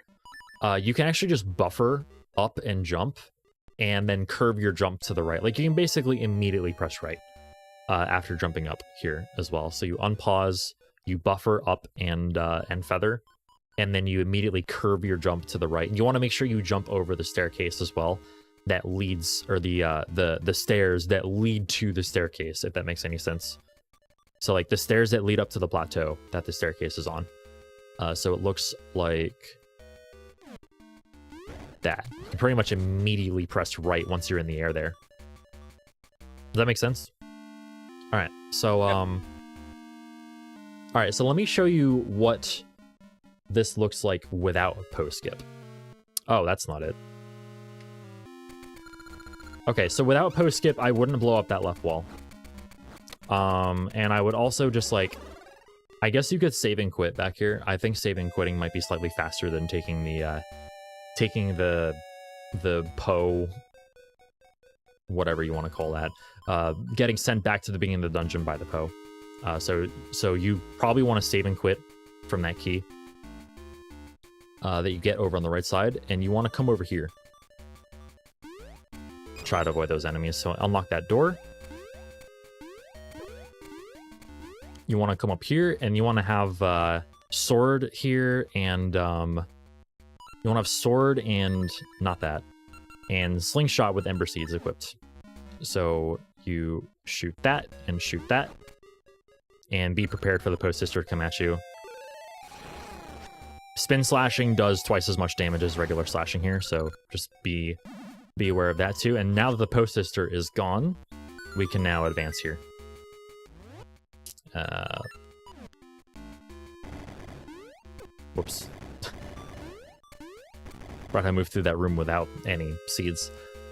you can actually just buffer up and jump and then curve your jump to the right. Like you can basically immediately press right after jumping up here as well. So you unpause, you buffer up and feather, and then you immediately curve your jump to the right. And you want to make sure you jump over the staircase as well that leads, or the stairs that lead to the staircase, if that makes any sense. So like the stairs that lead up to the plateau that the staircase is on. So it looks like that. You can pretty much immediately press right once you're in the air there. Does that make sense? All right, so all right, so let me show you what this looks like without post skip. Oh, that's not it. Okay, so without post skip, I wouldn't blow up that left wall. And I would also just like, I guess you could save and quit back here. I think save and quitting might be slightly faster than taking the whatever you want to call that, getting sent back to the beginning of the dungeon by the Poe. So you probably want to save and quit from that key that you get over on the right side, and you want to come over here. Try to avoid those enemies. So unlock that door. You want to come up here, and you want to have sword here, and you want to have sword and not that, and slingshot with ember seeds equipped. So you shoot that and shoot that, and be prepared for the Post Sister to come at you. Spin slashing does twice as much damage as regular slashing here, so just be aware of that too. And now that the Post Sister is gone, we can now advance here. Whoops. Right, I moved through that room without any seeds.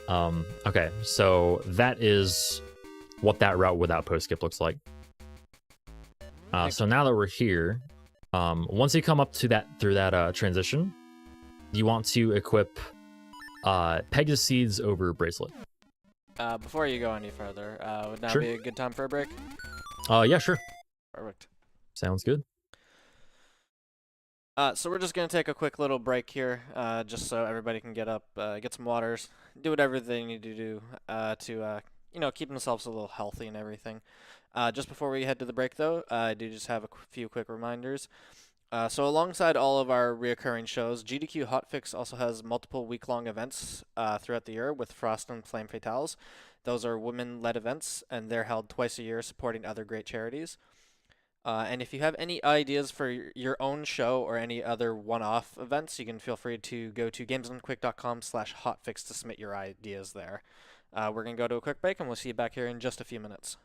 Okay, so that is what that route without post skip looks like. So now that we're here, once you come up to that through that transition, you want to equip Pegasus Seeds over Bracelet. Before you go any further, would now Sure. be a good time for a break? Yeah, sure. Perfect. Sounds good. So we're just going to take a quick little break here, just so everybody can get up, get some waters, do whatever they need to do to, you know, keep themselves a little healthy and everything. Just before we head to the break, though, I do just have a few quick reminders. So alongside all of our reoccurring shows, GDQ Hotfix also has multiple week-long events throughout the year with Frost and Flame Fatales. Those are women-led events, and they're held twice a year supporting other great charities. And if you have any ideas for your own show or any other one-off events, you can feel free to go to gamesdonequick.com/hotfix to submit your ideas there. We're going to go to a quick break, and we'll see you back here in just a few minutes.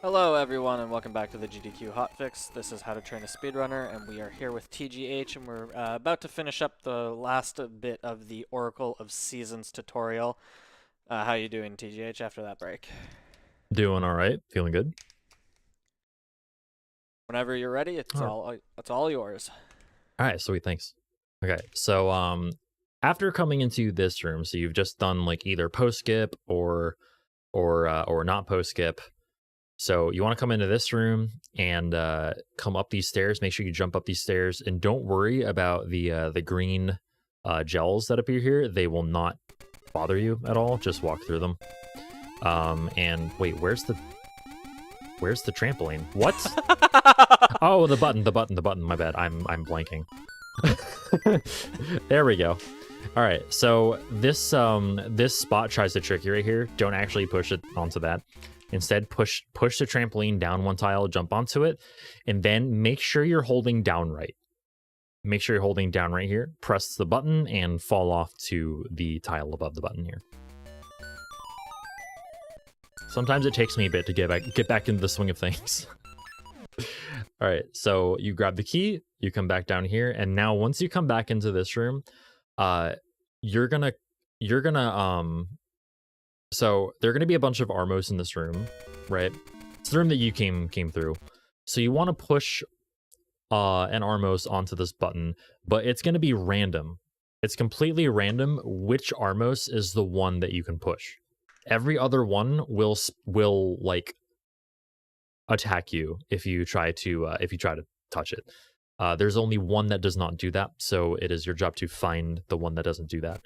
Hello, everyone, and welcome back to the GDQ Hotfix. This is How to Train a Speedrunner, and we are here with TGH, and we're about to finish up the last bit of the Oracle of Seasons tutorial. How you doing, TGH, after that break? Doing all right. Feeling good. Whenever you're ready, it's all yours. All right, sweet. Thanks. Okay, so after coming into this room, so you've just done like either post skip or not post skip. So you want to come into this room and come up these stairs. Make sure you jump up these stairs, and don't worry about the green gels that appear here. They will not bother you at all. Just walk through them. And wait, where's the trampoline? What? Oh, the button. My bad. I'm blanking. There we go. All right. So this spot tries to trick you right here. Don't actually push it onto that. Instead, push the trampoline down one tile, jump onto it, and then make sure you're holding down right. Make sure you're holding down right here. Press the button and fall off to the tile above the button here. Sometimes it takes me a bit to get back into the swing of things. All right, so you grab the key, you come back down here, and now once you come back into this room, you're gonna so there are gonna be a bunch of Armos in this room, right? It's the room that you came through. So you want to push an Armos onto this button, but it's gonna be random. It's completely random which Armos is the one that you can push. Every other one will like attack you if you try to touch it. There's only one that does not do that, so it is your job to find the one that doesn't do that.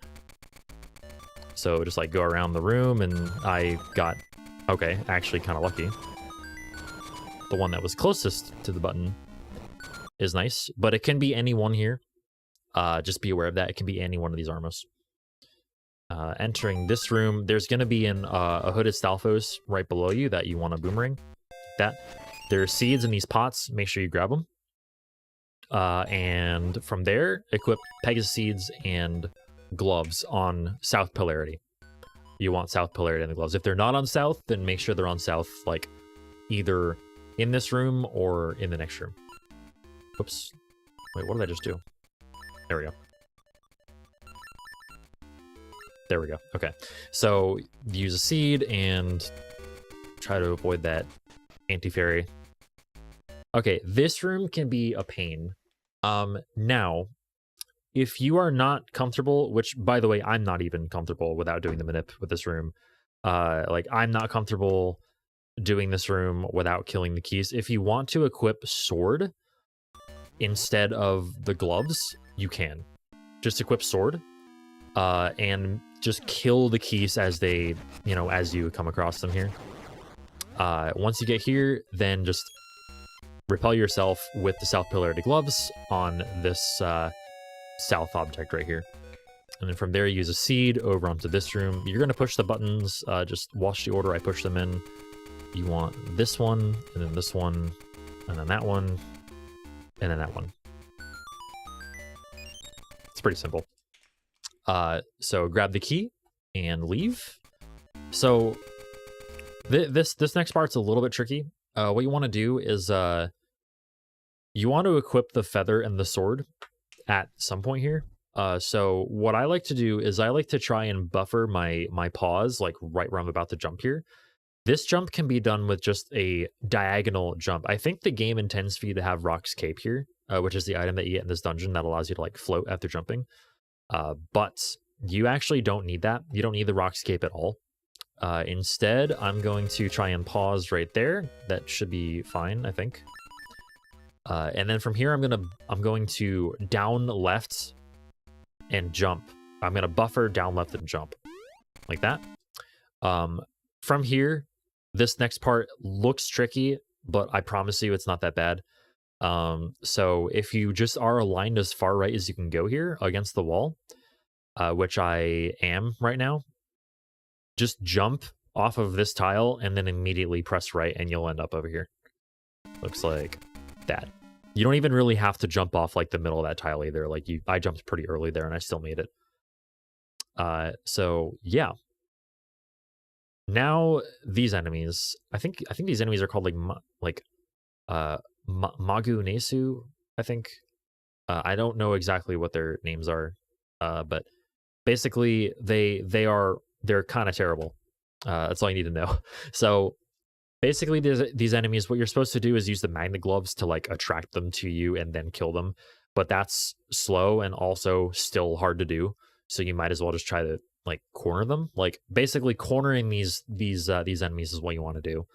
So just like go around the room, and I got actually kind of lucky. The one that was closest to the button is nice, but it can be any one here. Just be aware of that. It can be any one of these Armos. Entering this room, there's going to be a hooded Stalfos right below you that you want to boomerang. There are seeds in these pots. Make sure you grab them. And from there, equip Pegasus Seeds and gloves on South Polarity. You want South Polarity in the gloves. If they're not on South, then make sure they're on South, like either in this room or in the next room. Oops. Wait, what did I just do? There we go. There we go. Okay. So use a seed and try to avoid that anti-fairy. Okay, this room can be a pain. Now, if you are not comfortable, which by the way, I'm not even comfortable without doing the manip with this room. Like I'm not comfortable doing this room without killing the keys. If you want to equip sword instead of the gloves, you can. Just equip sword and just kill the keys as they, you know, as you come across them here. Once you get here, then just repel yourself with the south polarity gloves on this south object right here. And then from there, use a seed over onto this room. You're going to push the buttons. Just watch the order I push them in. You want this one, and then this one, and then that one, and then that one. It's pretty simple. So grab the key and leave. So this next part's a little bit tricky. What you want to do is you want to equip the feather and the sword at some point here. So what I like to do is I like to try and buffer my paws like right where I'm about to jump here. This jump can be done with just a diagonal jump. I think the game intends for you to have Rock's Cape here, which is the item that you get in this dungeon that allows you to like float after jumping. But you actually don't need that. You don't need the Rock's Cape at all. Instead, I'm going to try and pause right there. That should be fine, I think. And then from here, I'm going to down left and jump. I'm going to buffer down left and jump like that. From here, this next part looks tricky, but I promise you it's not that bad. So if you just are aligned as far right as you can go here against the wall, which I am right now, just jump off of this tile and then immediately press right and you'll end up over here. Looks like that. You don't even really have to jump off like the middle of that tile either. Like I jumped pretty early there and I still made it. So yeah. Now these enemies, I think these enemies are called Magu Nesu, I think. I don't know exactly what their names are, but basically they're kind of terrible. That's all you need to know. So basically these enemies, what you're supposed to do is use the magnet gloves to like attract them to you and then kill them, but that's slow and also still hard to do. So you might as well just try to like corner them. Like basically cornering these enemies is what you want to do.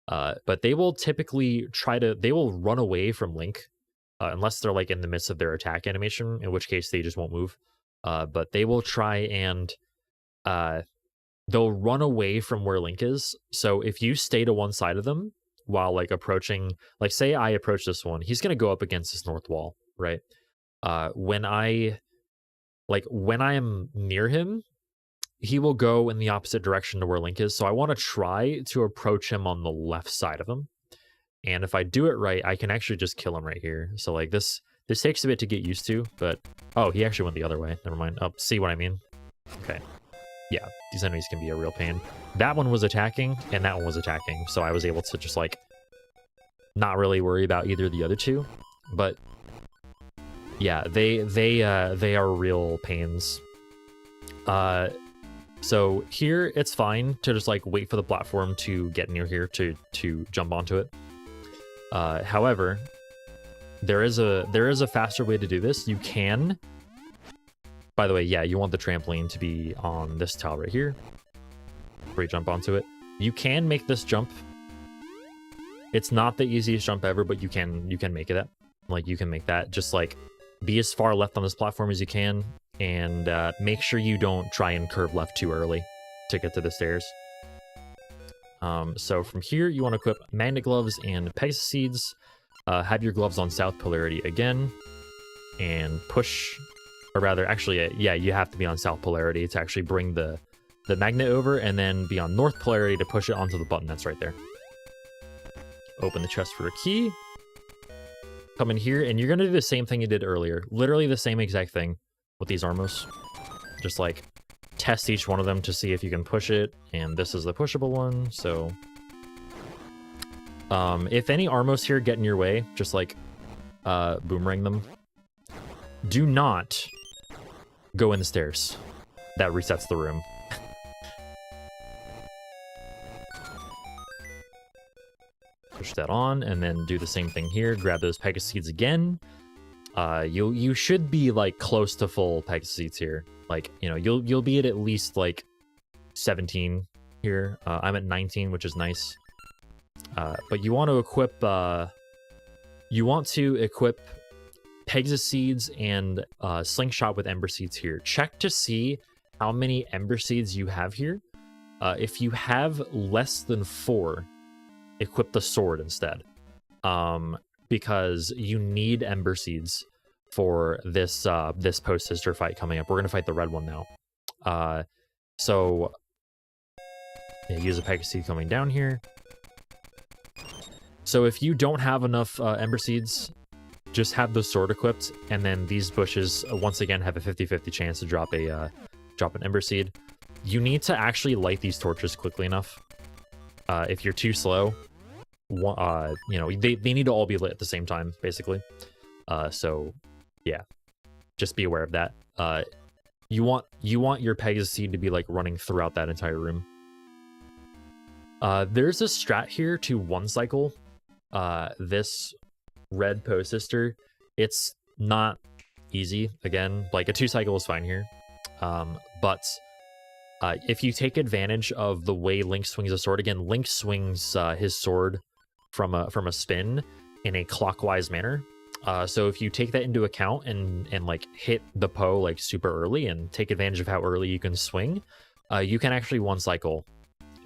But they will typically they will run away from Link unless they're like in the midst of their attack animation, in which case they just won't move. But they will try and they'll run away from where Link is. So if you stay to one side of them while like approaching, like say I approach this one, he's going to go up against this north wall, right? When I am near him, he will go in the opposite direction to where Link is. So I want to try to approach him on the left side of him. And if I do it right, I can actually just kill him right here. So like this takes a bit to get used to, but oh, he actually went the other way. Never mind. Oh, see what I mean? Okay. Yeah, these enemies can be a real pain. That one was attacking, and that one was attacking. So I was able to just like not really worry about either of the other two. But yeah, they are real pains. So here it's fine to just like wait for the platform to get near here to jump onto it. However, there is a faster way to do this. You can, by the way, yeah, you want the trampoline to be on this tile right here before you jump onto it. You can make this jump. It's not the easiest jump ever, but you can make it up. Like you can make that. Just like be as far left on this platform as you can. And make sure you don't try and curve left too early to get to the stairs. So from here, you want to equip magnet gloves and Pegasus seeds. Have your gloves on south polarity again. And push, or rather, actually, yeah, you have to be on south polarity to actually bring the magnet over, and then be on north polarity to push it onto the button that's right there. Open the chest for a key. Come in here, and you're going to do the same thing you did earlier. Literally the same exact thing. With these Armos, just like test each one of them to see if you can push it, and this is the pushable one. So if any Armos here get in your way, just like boomerang them. Do not go in the stairs. That resets the room. Push that on, and then do the same thing here. Grab those Pegasus seeds again. you should be like close to full peg seats here. Like, you know, you'll be at least like 17 here. I'm at 19, which is nice. But you want to equip Pegasus Seeds and Slingshot with Ember Seeds here. Check to see how many Ember Seeds you have here. If you have less than 4, equip the sword instead. Because you need Ember Seeds for this this post-sister fight coming up. We're going to fight the red one now. So yeah, use a Pegasus Seed coming down here. So if you don't have enough Ember Seeds, just have the sword equipped, and then these bushes once again have a 50-50 chance to drop an Ember Seed. You need to actually light these torches quickly enough. If you're too slow, you know, they need to all be lit at the same time, basically. So yeah, just be aware of that. You want your Pegasus Seed to be like running throughout that entire room. There's a strat here to 1 cycle this red post sister. It's not easy. Again, like a 2 cycle is fine here. But if you take advantage of the way Link swings a sword, again, Link swings his sword from a spin in a clockwise manner. So if you take that into account and like hit the Poe like super early and take advantage of how early you can swing, you can actually 1 cycle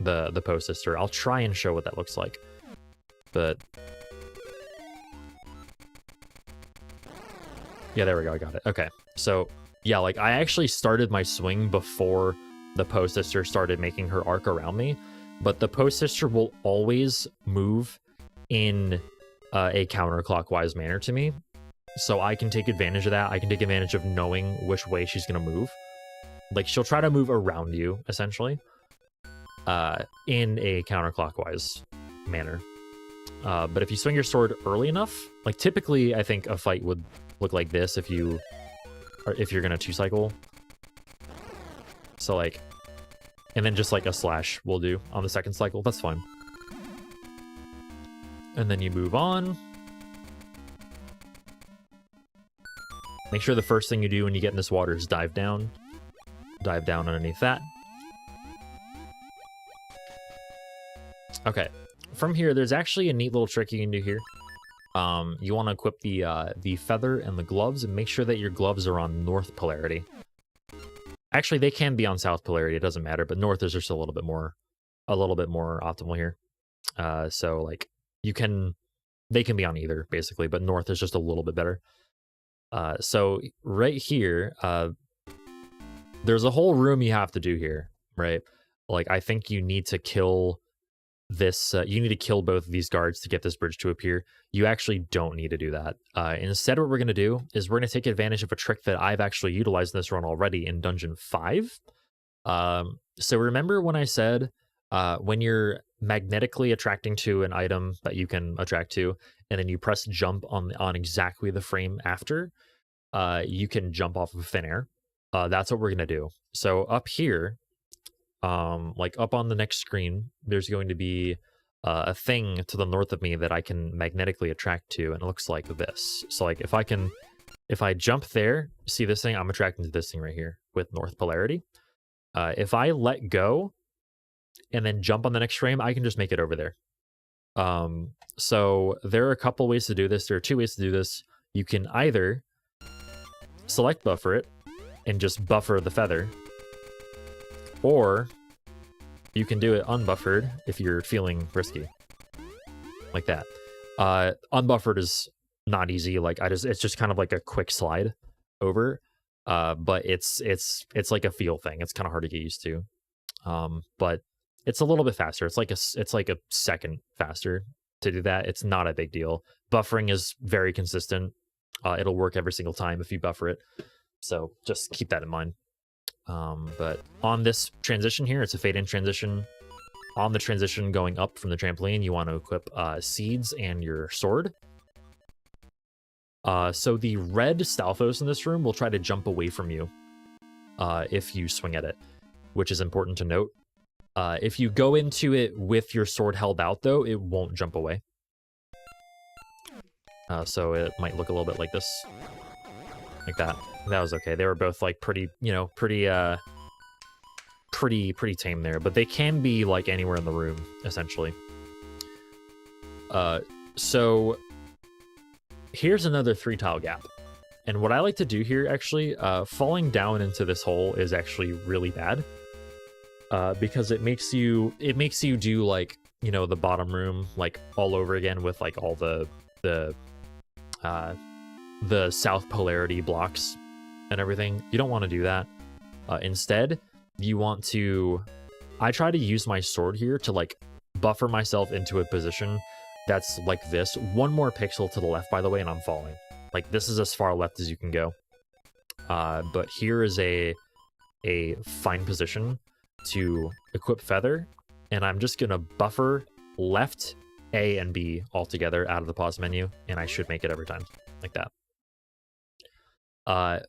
the post sister. I'll try and show what that looks like. But yeah, there we go. I got it. Okay. So yeah, like I actually started my swing before the post sister started making her arc around me, but the post sister will always move in a counterclockwise manner to me. So I can take advantage of that. I can take advantage of knowing which way she's going to move. Like she'll try to move around you essentially, in a counterclockwise manner. But if you swing your sword early enough, like typically I think a fight would look like this if you're gonna 2 cycle. So like, and then just like a slash will do on the 2nd cycle. That's fine. And then you move on. Make sure the first thing you do when you get in this water is dive down. Dive down underneath that. Okay. From here, there's actually a neat little trick you can do here. You want to equip the feather and the gloves, and make sure that your gloves are on north polarity. Actually, they can be on south polarity. It doesn't matter, but north is just a little bit more optimal here. So like they can be on either basically, but north is just a little bit better. So right here, there's a whole room you have to do here, right? Like I think you need to kill this. You need to kill both of these guards to get this bridge to appear. You actually don't need to do that. Instead, what we're going to do is we're going to take advantage of a trick that I've actually utilized in this run already in Dungeon 5. So remember when I said when you're magnetically attracting to an item that you can attract to, and then you press jump on exactly the frame after, you can jump off of thin air. That's what we're going to do. So up here, like up on the next screen, there's going to be a thing to the north of me that I can magnetically attract to, and it looks like this. So like if I jump there, see this thing, I'm attracting to this thing right here with north polarity. If I let go and then jump on the next frame, I can just make it over there. So there are a couple ways to do this. There are 2 ways to do this. You can either select buffer it and just buffer the feather, or you can do it unbuffered if you're feeling risky, like that. Unbuffered is not easy. Like it's just kind of like a quick slide over, but it's like a feel thing. It's kind of hard to get used to, but it's a little bit faster. It's like a second faster to do that. It's not a big deal. Buffering is very consistent. It'll work every single time if you buffer it. So just keep that in mind. But on this transition here, it's a fade in transition. On the transition going up from the trampoline, you want to equip seeds and your sword. So the red Stalfos in this room will try to jump away from you if you swing at it, which is important to note. If you go into it with your sword held out, though, it won't jump away. So it might look a little bit like this. like that. That was okay. They were both like pretty, you know, pretty tame there, but they can be like anywhere in the room essentially. So here's another 3 tile gap. And what I like to do here, actually, falling down into this hole is actually really bad, because it makes you do like, you know, the bottom room like all over again with like all the south polarity blocks and everything. You don't want to do that. Instead, you want to. I try to use my sword here to like buffer myself into a position that's like this. 1 more pixel to the left, by the way, and I'm falling. Like, this is as far left as you can go. But here is a fine position to equip Feather, and I'm just gonna buffer left, A, and B all together out of the pause menu, and I should make it every time, like that.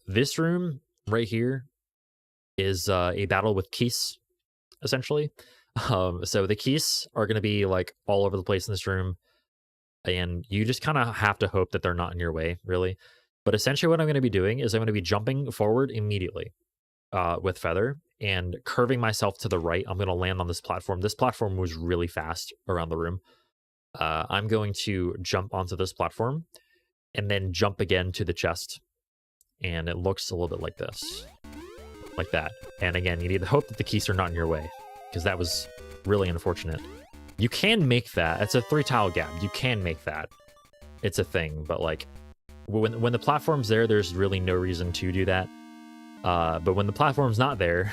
This room right here is a battle with keys, essentially. So the keys are gonna be like all over the place in this room, and you just kind of have to hope that they're not in your way, really. But essentially what I'm going to be doing is I'm going to be jumping forward immediately with Feather and curving myself to the right. I'm going to land on this platform. This platform moves really fast around the room. I'm going to jump onto this platform and then jump again to the chest. And it looks a little bit like this. Like that. And again, you need to hope that the keys are not in your way, because that was really unfortunate. You can make that. It's a 3 tile gap. You can make that. It's a thing, but like when the platform's there, there's really no reason to do that. But when the platform's not there,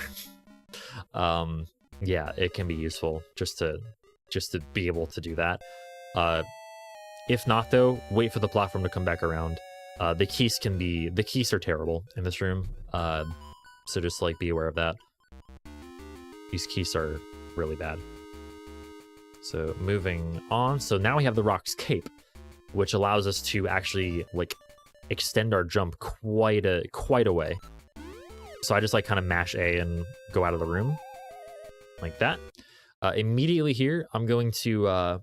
yeah, it can be useful just to be able to do that. If not, though, wait for the platform to come back around. The keys are terrible in this room. So just like be aware of that. These keys are really bad. So moving on. So now we have the Rock's Cape, which allows us to actually like extend our jump quite a way. So I just like kind of mash A and go out of the room like that. Immediately here, I'm going to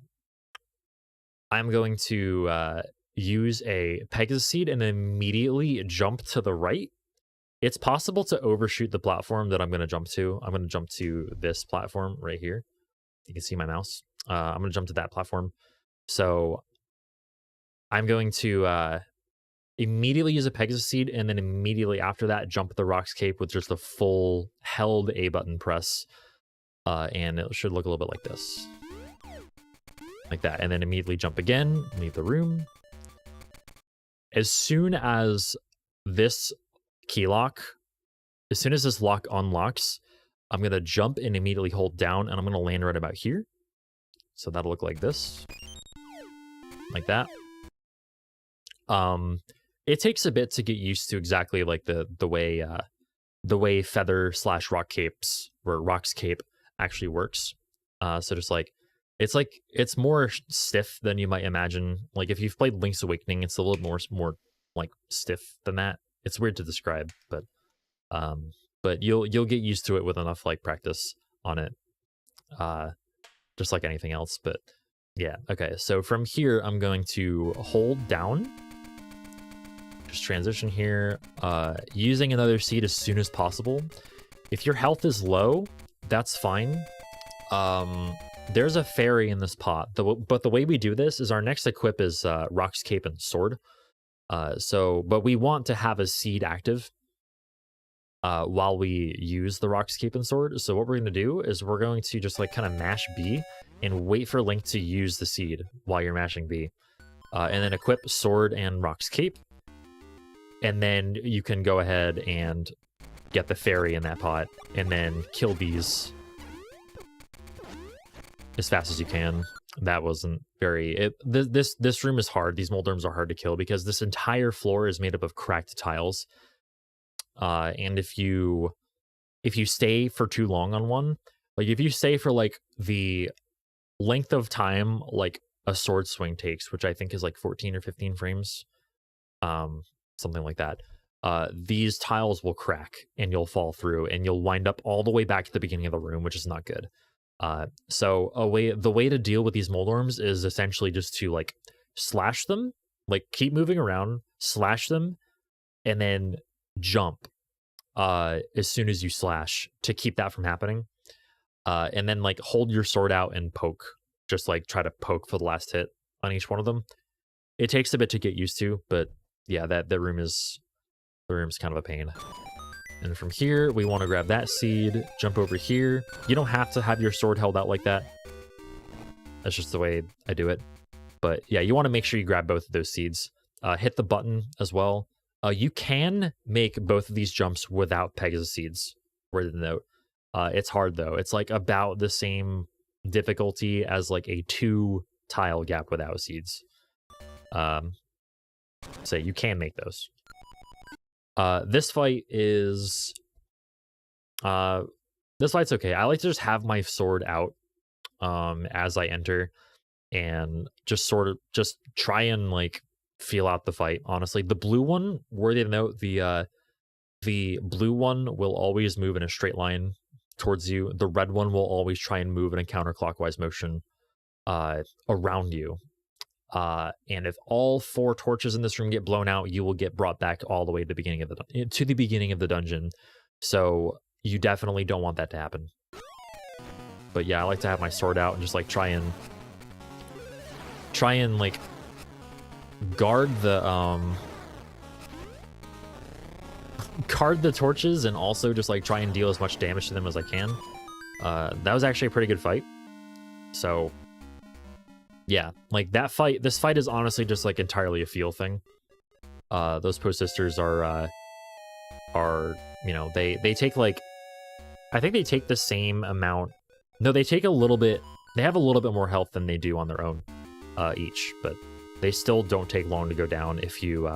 use a Pegasus Seed and immediately jump to the right. It's possible to overshoot the platform that I'm going to jump to. I'm going to jump to this platform right here. You can see my mouse. I'm going to jump to that platform. So I'm going to immediately use a Pegasus Seed, and then immediately after that, jump the Rock's Cape with just a full held A button press. And it should look a little bit like this. Like that. And then immediately jump again, leave the room. As soon as this key lock, as soon as this lock unlocks, I'm going to jump and immediately hold down, and I'm going to land right about here. So that'll look like this. Like that. It takes a bit to get used to exactly like the way Feather / Rock Capes or Rock's Cape actually works. So just like it's more stiff than you might imagine. Like if you've played Link's Awakening, it's a little more like stiff than that. It's weird to describe, but you'll get used to it with enough like practice on it. Just like anything else, but yeah. Okay, so from here, I'm going to hold down. Just transition here, using another seed as soon as possible. If your health is low, that's fine. There's a fairy in this pot, but the way we do this is our next equip is Rock's Cape and Sword. But we want to have a seed active while we use the Rock's Cape and Sword. So what we're going to do is we're going to just like kind of mash B and wait for Link to use the seed while you're mashing B. And then equip Sword and Rock's Cape. And then you can go ahead and get the fairy in that pot and then kill these as fast as you can. That wasn't very... This room is hard. These mold worms are hard to kill because this entire floor is made up of cracked tiles. And if you stay for too long on one, like if you stay for like the length of time like a sword swing takes, which I think is like 14 or 15 frames, something like that, these tiles will crack and you'll fall through and you'll wind up all the way back to the beginning of the room, which is not good. So the way to deal with these mold worms is essentially just to like slash them, like keep moving around, slash them, and then jump as soon as you slash to keep that from happening. And then like hold your sword out and poke, just like try to poke for the last hit on each one of them. It takes a bit to get used to, but yeah, the room's kind of a pain. And from here, we want to grab that seed, jump over here. You don't have to have your sword held out like that. That's just the way I do it. But yeah, you want to make sure you grab both of those seeds. Hit the button as well. You can make both of these jumps without Pegasus seeds. Worth the note. It's hard though. It's like about the same difficulty as like a 2 tile gap without seeds. So you can make those. This fight is this fight's okay. I like to just have my sword out as I enter and just sort of just try and like feel out the fight. Honestly, the blue one, worthy to note, the blue one will always move in a straight line towards you. The red one will always try and move in a counterclockwise motion around you. And if all 4 torches in this room get blown out, you will get brought back all the way to the beginning of the dungeon. So you definitely don't want that to happen. But yeah, I like to have my sword out and just like try and like guard the torches and also just like try and deal as much damage to them as I can. That was actually a pretty good fight. So yeah, like this fight is honestly just like entirely a feel thing. Those post sisters are you know, they take like, I think they take the same amount. No, they take a little bit, they have a little bit more health than they do on their own each, but they still don't take long to go down if you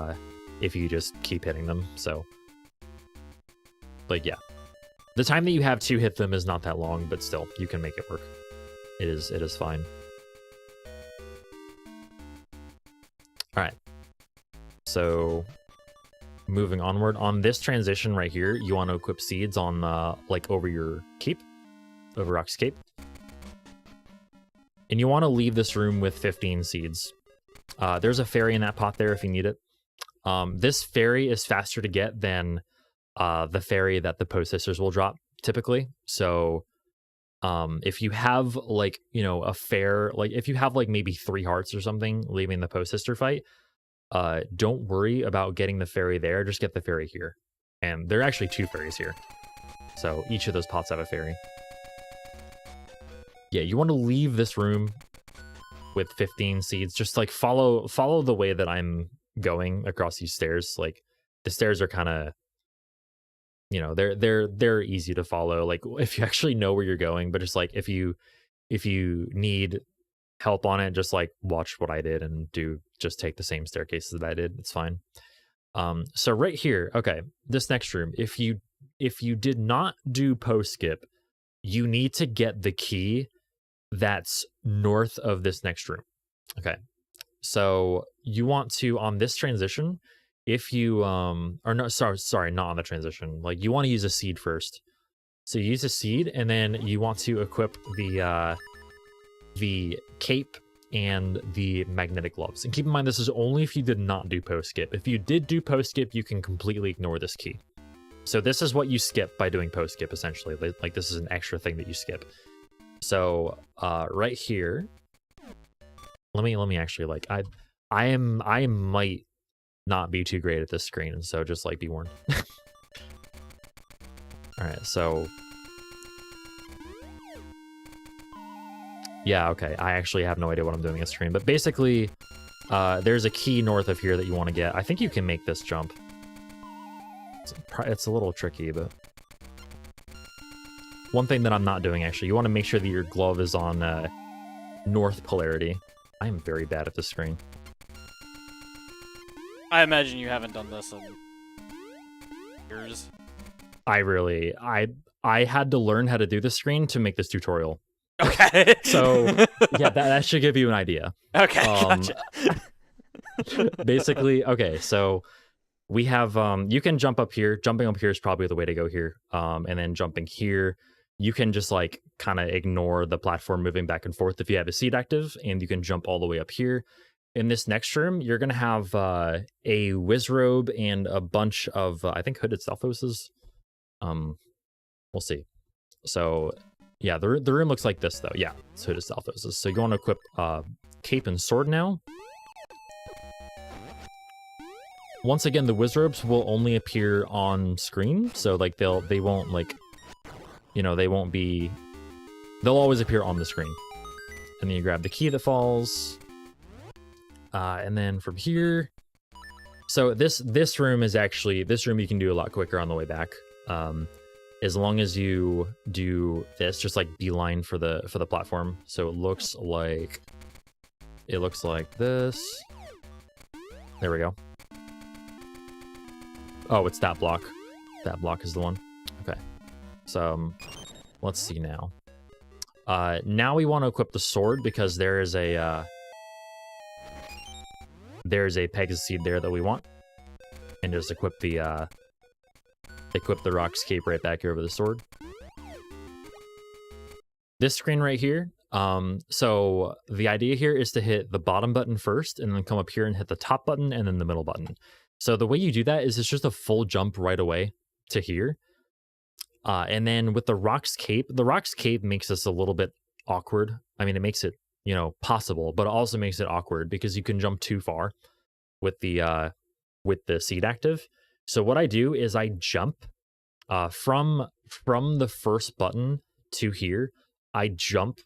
just keep hitting them. So like yeah, the time that you have to hit them is not that long, but still you can make it work. It is fine. All right, so moving onward on this transition right here, you want to equip seeds on like over your cape, over Rock's cape, and you want to leave this room with 15 seeds. There's a fairy in that pot there if you need it. This fairy is faster to get than the fairy that the post sisters will drop typically. So if you have like, you know, a fair, like if you have like maybe 3 hearts or something leaving the post sister fight, don't worry about getting the fairy there, just get the fairy here. And there are actually 2 fairies here, so each of those pots have a fairy. Yeah, you want to leave this room with 15 seeds. Just like follow the way that I'm going across these stairs. Like the stairs are kind of, you know, they're easy to follow, like if you actually know where you're going. But just like if you need help on it, just like watch what I did and just take the same staircases that I did. It's fine. So right here, okay, this next room, if you did not do post skip, you need to get the key that's north of this next room. Okay, so you want to, on this transition, if you or no, sorry, not on the transition, like you want to use a seed first. So you use a seed, and then you want to equip the cape and the magnetic gloves. And keep in mind, this is only if you did not do post skip. If you did do post skip, you can completely ignore this key. So this is what you skip by doing post skip, essentially. Like this is an extra thing that you skip. So right here, let me actually, like, I might not be too great at this screen, so just like be warned. All right, so yeah, okay, I actually have no idea what I'm doing on screen, but basically there's a key north of here that you want to get. I think you can make this jump. It's a little tricky, but one thing that I'm not doing, actually, you want to make sure that your glove is on north polarity. I am very bad at this screen. I imagine you haven't done this in years. I had to learn how to do this screen to make this tutorial. Okay. So yeah, that should give you an idea. Okay, gotcha. Basically, okay, so we have you can jump up here. Jumping up here is probably the way to go here. And then jumping here, you can just like kind of ignore the platform moving back and forth if you have a seed active, and you can jump all the way up here. in this next room, you're gonna have a Wizrobe and a bunch of I think hooded Stalfoses. We'll see. So yeah, the room looks like this though. Yeah, it's hooded Stalfoses. So you want to equip cape and sword now. Once again, the Wizrobes will only appear on screen, so like they won't like, you know, they won't be. They'll always appear on the screen. And then you grab the key that falls. And then from here, so this room is actually, this room you can do a lot quicker on the way back. As long as you do this, just like beeline for the platform. So it looks like this. There we go. Oh, it's that block. That block is the one. Okay. So let's see now. Now we want to equip the sword because there is a Pegasus seed there that we want, and just equip the Rock's cape right back here over the sword. This screen right here. So the idea here is to hit the bottom button first, and then come up here and hit the top button, and then the middle button. So the way you do that is it's just a full jump right away to here. And then with the Rock's cape makes this a little bit awkward. I mean, it makes it, you know, possible, but it also makes it awkward because you can jump too far with the seed active. So what I do is I jump from the first button to here. I jump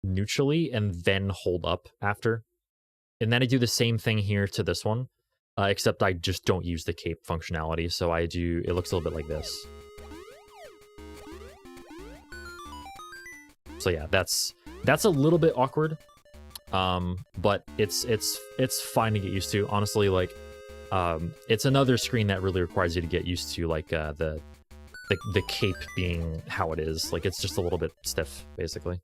neutrally and then hold up after. And then I do the same thing here to this one, except I just don't use the cape functionality. So it looks a little bit like this. So yeah, that's a little bit awkward, but it's fine to get used to. Honestly, like, it's another screen that really requires you to get used to, like, the cape being how it is. Like, it's just a little bit stiff, basically.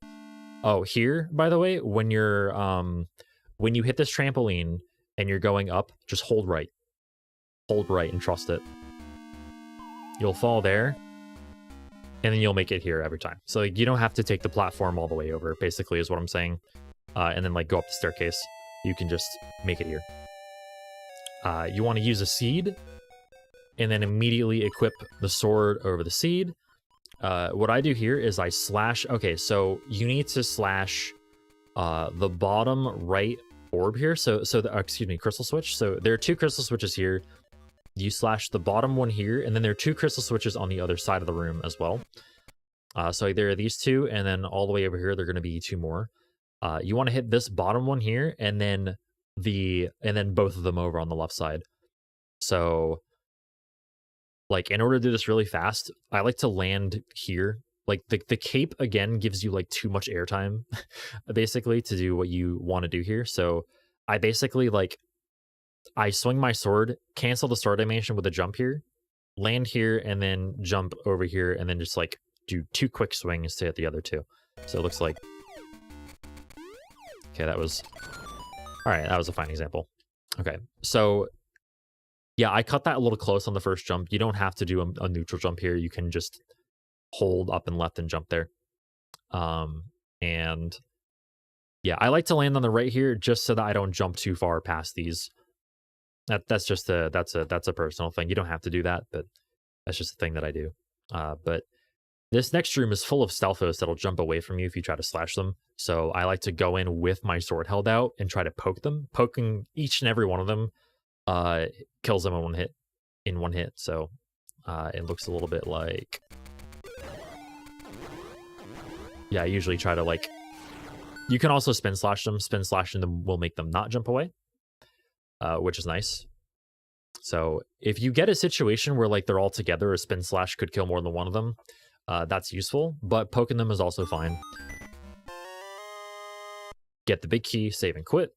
Oh, here, by the way, when you hit this trampoline and you're going up, just hold right and trust it. You'll fall there. And then you'll make it here every time. So like, you don't have to take the platform all the way over, basically, is what I'm saying. And then like go up the staircase. You can just make it here. You want to use a seed, and then immediately equip the sword over the seed. What I do here is I slash. Okay, so you need to slash the bottom right orb here. Excuse me, crystal switch. So there are two crystal switches here. You slash the bottom one here, and then there are two crystal switches on the other side of the room as well. So there are these two, and then all the way over here, there are going to be two more. You want to hit this bottom one here, and then both of them over on the left side. So, like, in order to do this really fast, I like to land here. Like, the cape, again, gives you, like, too much airtime, basically, to do what you want to do here. So, I basically, like, I swing my sword, cancel the sword animation with a jump here, land here, and then jump over here, and then just, like, do two quick swings to hit the other two. So it looks like... Okay, that was... Alright, that was a fine example. Okay, so... Yeah, I cut that a little close on the first jump. You don't have to do a neutral jump here. You can just hold up and left and jump there. And... Yeah, I like to land on the right here just so that I don't jump too far past these. That's just that's a personal thing. You don't have to do that, but that's just a thing that I do. But this next room is full of Stalfos that'll jump away from you if you try to slash them. So I like to go in with my sword held out and try to poke them. Poking each and every one of them kills them in one hit. So it looks a little bit like... Yeah, I usually try to, like... You can also spin slash them. Spin slashing them will make them not jump away. Which is nice. So if you get a situation where like they're all together, a spin slash could kill more than one of them, that's useful, but poking them is also fine. Get the big key, save and quit.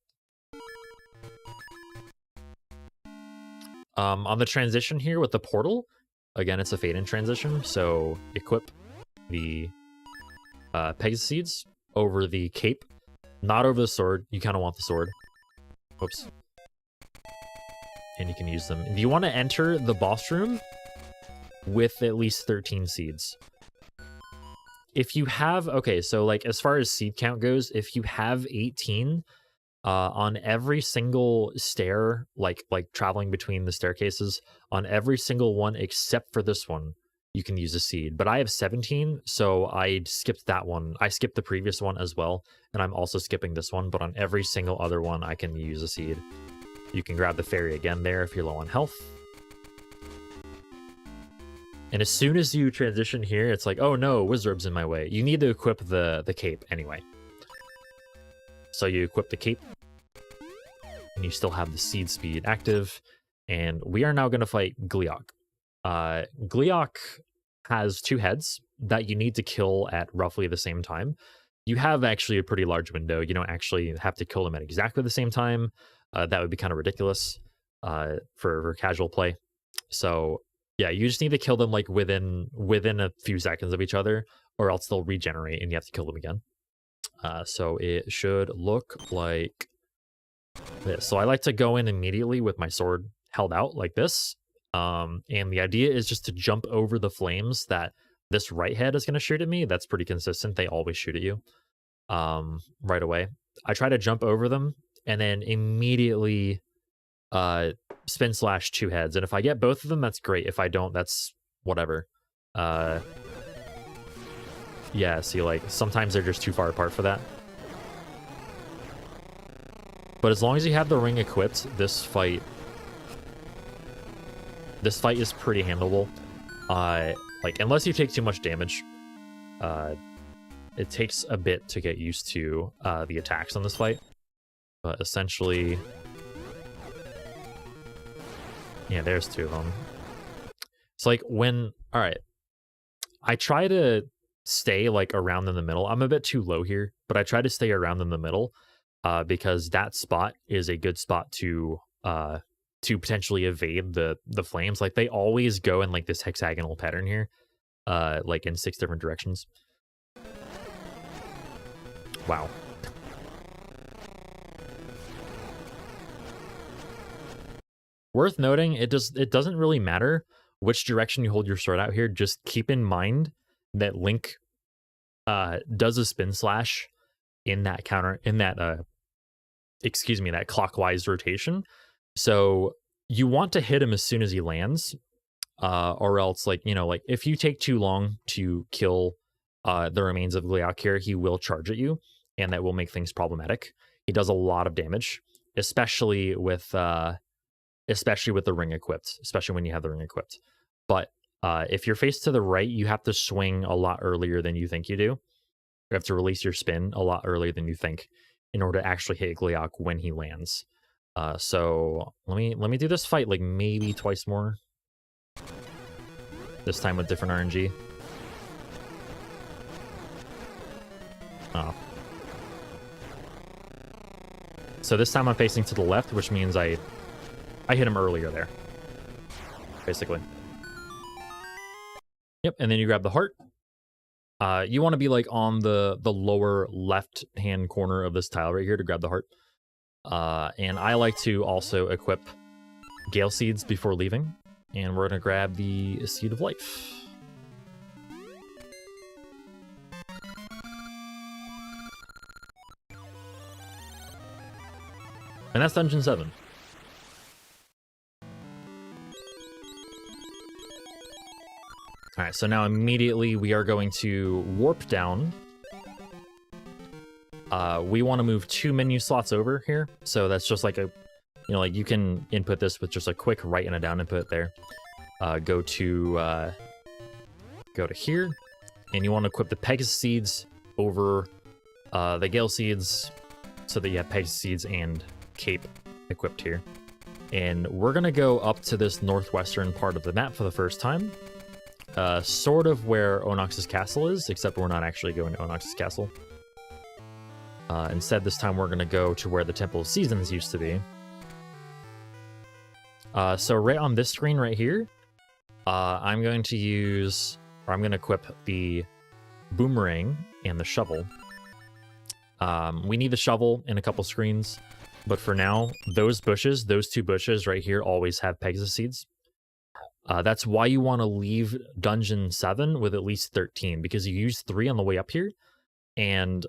On the transition here with the portal, again, it's a fade-in transition, so equip the Pegasus seeds over the cape, not over the sword. You kind of want the sword. Whoops. And you can use them. Do you want to enter the boss room with at least 13 seeds? If you have... Okay, so like as far as seed count goes, if you have 18, on every single stair, like traveling between the staircases, on every single one except for this one, you can use a seed. But I have 17, so I skipped that one. I skipped the previous one as well, and I'm also skipping this one, but on every single other one, I can use a seed. You can grab the fairy again there if you're low on health. And as soon as you transition here, it's like, oh no, Wizard's in my way. You need to equip the cape anyway. So you equip the cape, and you still have the seed speed active, and we are now going to fight Gliok. Gliok has 2 heads that you need to kill at roughly the same time. You have actually a pretty large window. You don't actually have to kill them at exactly the same time. That would be kind of ridiculous for casual play. So yeah, you just need to kill them like within a few seconds of each other, or else they'll regenerate and you have to kill them again. So it should look like this. So I like to go in immediately with my sword held out like this. And the idea is just to jump over the flames that this right head is going to shoot at me. That's pretty consistent. They always shoot at you right away. I try to jump over them and then immediately spin slash 2 heads. And if I get both of them, that's great. If I don't, that's whatever. Yeah, see, like, sometimes they're just too far apart for that. But as long as you have the ring equipped, this fight is pretty handleable. Like, unless you take too much damage, it takes a bit to get used to the attacks on this fight. But essentially, yeah, there's 2 of them. It's like when, all right, I try to stay like around in the middle. I'm a bit too low here, but I try to stay around in the middle because that spot is a good spot to potentially evade the flames. Like, they always go in like this hexagonal pattern here, like in 6 different directions. Wow. Worth noting, it doesn't really matter which direction you hold your sword out here. Just keep in mind that Link does a spin slash in that that clockwise rotation. So you want to hit him as soon as he lands, or else, like, you know, like if you take too long to kill the remains of Gliok here, he will charge at you, and that will make things problematic. He does a lot of damage, especially with the ring equipped, especially when you have the ring equipped. But if you're faced to the right, you have to swing a lot earlier than you think you do. You have to release your spin a lot earlier than you think in order to actually hit Gliok when he lands. So let me do this fight like maybe twice more. This time with different RNG. Oh. So this time I'm facing to the left, which means I hit him earlier there, basically. Yep, and then you grab the heart. You want to be like on the lower left-hand corner of this tile right here to grab the heart. And I like to also equip Gale Seeds before leaving. And we're going to grab the Seed of Life. And that's Dungeon 7. Alright, so now immediately we are going to warp down. We want to move 2 menu slots over here. So that's just like a, you know, like you can input this with just a quick right and a down input there. Go to here, and you want to equip the Pegasus Seeds over the Gale Seeds so that you have Pegasus Seeds and Cape equipped here. And we're going to go up to this northwestern part of the map for the first time. Sort of where Onox's castle is, except we're not actually going to Onox's castle. Instead, this time we're going to go to where the Temple of Seasons used to be. So right on this screen right here, I'm going to equip the boomerang and the shovel. We need the shovel in a couple screens, but for now, those 2 bushes right here always have Pegasus Seeds. That's why you want to leave Dungeon 7 with at least 13, because you use 3 on the way up here, and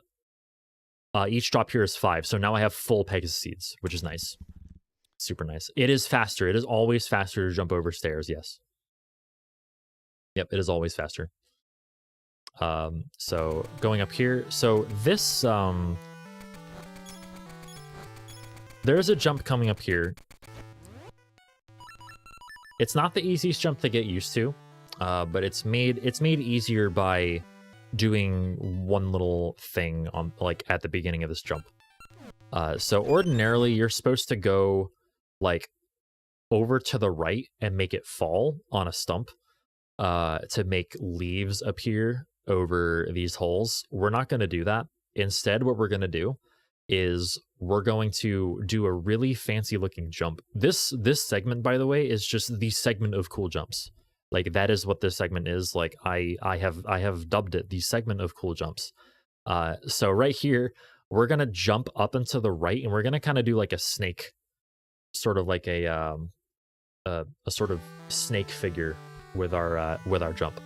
Each drop here is 5. So now I have full Pegasus seeds, which is nice. Super nice. It is faster. It is always faster to jump over stairs. Yes. Yep, it is always faster. So going up here. So this, there's a jump coming up here. It's not the easiest jump to get used to, but it's made easier by doing one little thing on like at the beginning of this jump. So ordinarily you're supposed to go like over to the right and make it fall on a stump to make leaves appear over these holes. We're not going to do that. Instead, what we're going to do is we're going to do a really fancy looking jump. This segment, by the way, is just the segment of cool jumps. Like that is what this segment is. Like I have dubbed it the segment of cool jumps. So right here, we're gonna jump up and to the right, and we're gonna kind of do like a snake, sort of like a sort of snake figure with our jump.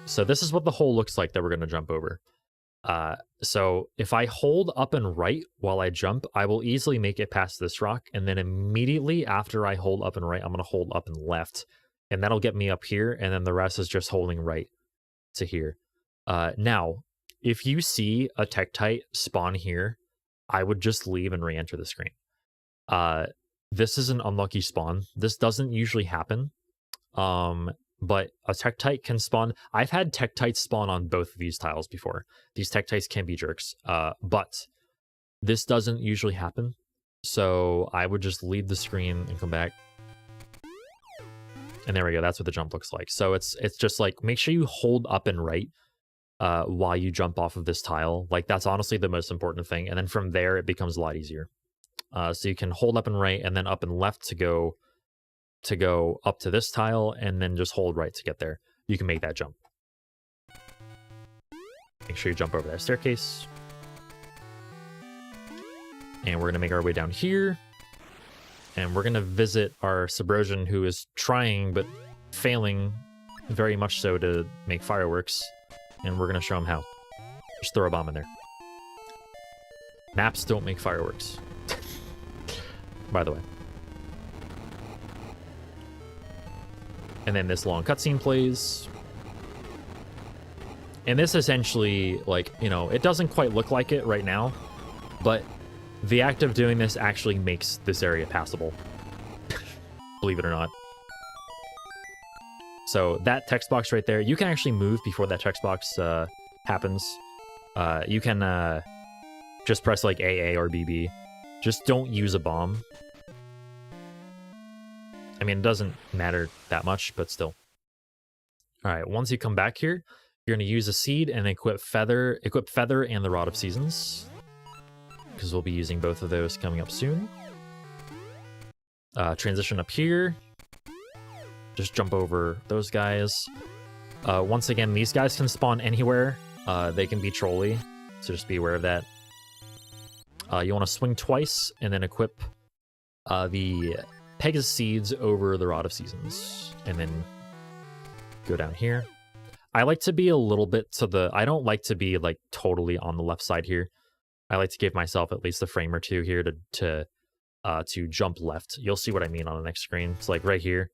So this is what the hole looks like that we're gonna jump over. So if I hold up and right while I jump, I will easily make it past this rock, and then immediately after I hold up and right, I'm gonna hold up and left, and that'll get me up here, and then the rest is just holding right to here. Now, if you see a Tektite spawn here, I would just leave and re-enter the screen. This is an unlucky spawn. This doesn't usually happen, but a Tektite can spawn. I've had Tektites spawn on both of these tiles before. These Tektites can be jerks, but this doesn't usually happen. So I would just leave the screen and come back. And there we go. That's what the jump looks like. So it's just like, make sure you hold up and right while you jump off of this tile. Like that's honestly the most important thing. And then from there, it becomes a lot easier. So you can hold up and right and then up and left to go up to this tile, and then just hold right to get there. You can make that jump. Make sure you jump over that staircase. And we're going to make our way down here. And we're going to visit our Subrosion, who is trying, but failing very much so to make fireworks. And we're going to show him how. Just throw a bomb in there. Maps don't make fireworks. By the way. And then this long cutscene plays. And this essentially, like, you know, it doesn't quite look like it right now, but the act of doing this actually makes this area passable. Believe it or not. So that text box right there, you can actually move before that text box happens. You can just press like AA or BB. Just don't use a bomb. I mean, it doesn't matter that much, but still. All right, once you come back here, you're going to use a seed and equip Feather and the Rod of Seasons, because we'll be using both of those coming up soon. Transition up here. Just jump over those guys. Once again, these guys can spawn anywhere. They can be trolly, so just be aware of that. You want to swing twice and then equip the Pegasus Seeds over the Rod of Seasons, and then go down here. I like to be a little bit to the... I don't like to be like totally on the left side here. I like to give myself at least a frame or two here to jump left. You'll see what I mean on the next screen. It's like right here.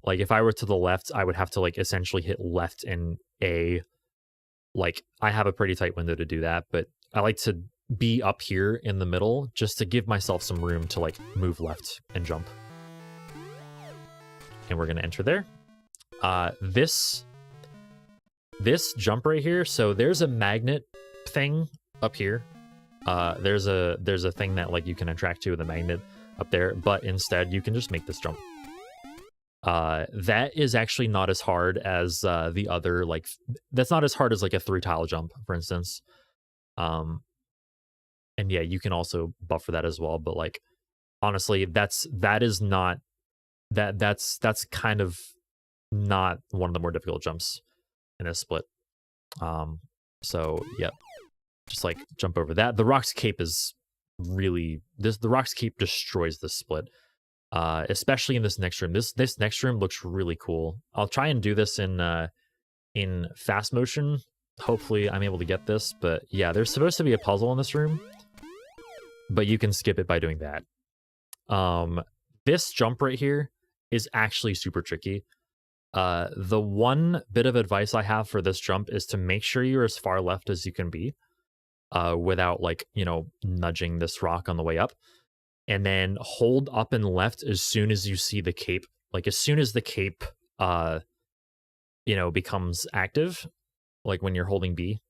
Like if I were to the left, I would have to like essentially hit left and A. Like I have a pretty tight window to do that, but I like to be up here in the middle just to give myself some room to like move left and jump. And we're going to enter there. This jump right here. So there's a magnet thing up here. There's a thing that like you can attract to with a magnet up there, but instead you can just make this jump. That is actually not as hard as the other, like that's not as hard as like a 3-tile jump, for instance. And yeah, you can also buffer that as well, but like honestly, that's kind of not one of the more difficult jumps in this split. So yep. Just like jump over that. The Rock's Cape is really the Rock's Cape destroys this split. Especially in this next room. This next room looks really cool. I'll try and do this in fast motion hopefully I'm able to get this, but yeah, there's supposed to be a puzzle in this room, but you can skip it by doing that. This jump right here is actually super tricky. The one bit of advice I have for this jump is to make sure you're as far left as you can be, without, like, you know, nudging this rock on the way up, and then hold up and left as soon as you see the cape. Like, as soon as the cape, you know, becomes active, like when you're holding B,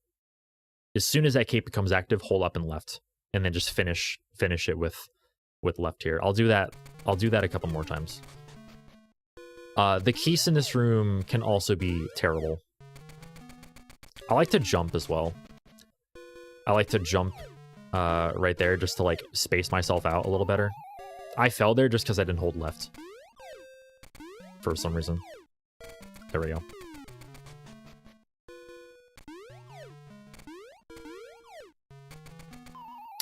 as soon as that cape becomes active, hold up and left, and then just finish it with left here. I'll do that a couple more times. The keys in this room can also be terrible. I like to jump as well. I like to jump right there just to, like, space myself out a little better. I fell there just because I didn't hold left for some reason. There we go.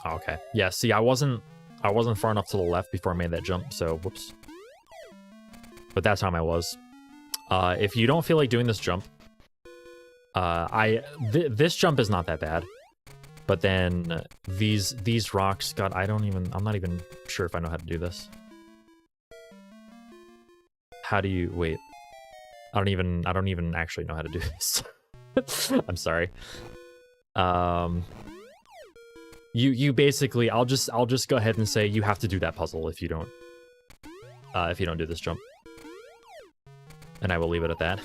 Okay. Yeah, see, I wasn't far enough to the left before I made that jump, so whoops. But that time I was. If you don't feel like doing this jump, this jump is not that bad. But then these rocks, God, I'm not even sure if I know how to do this. How do you, wait. I don't even actually know how to do this. I'm sorry. You basically, I'll just go ahead and say you have to do that puzzle if you don't do this jump. And I will leave it at that.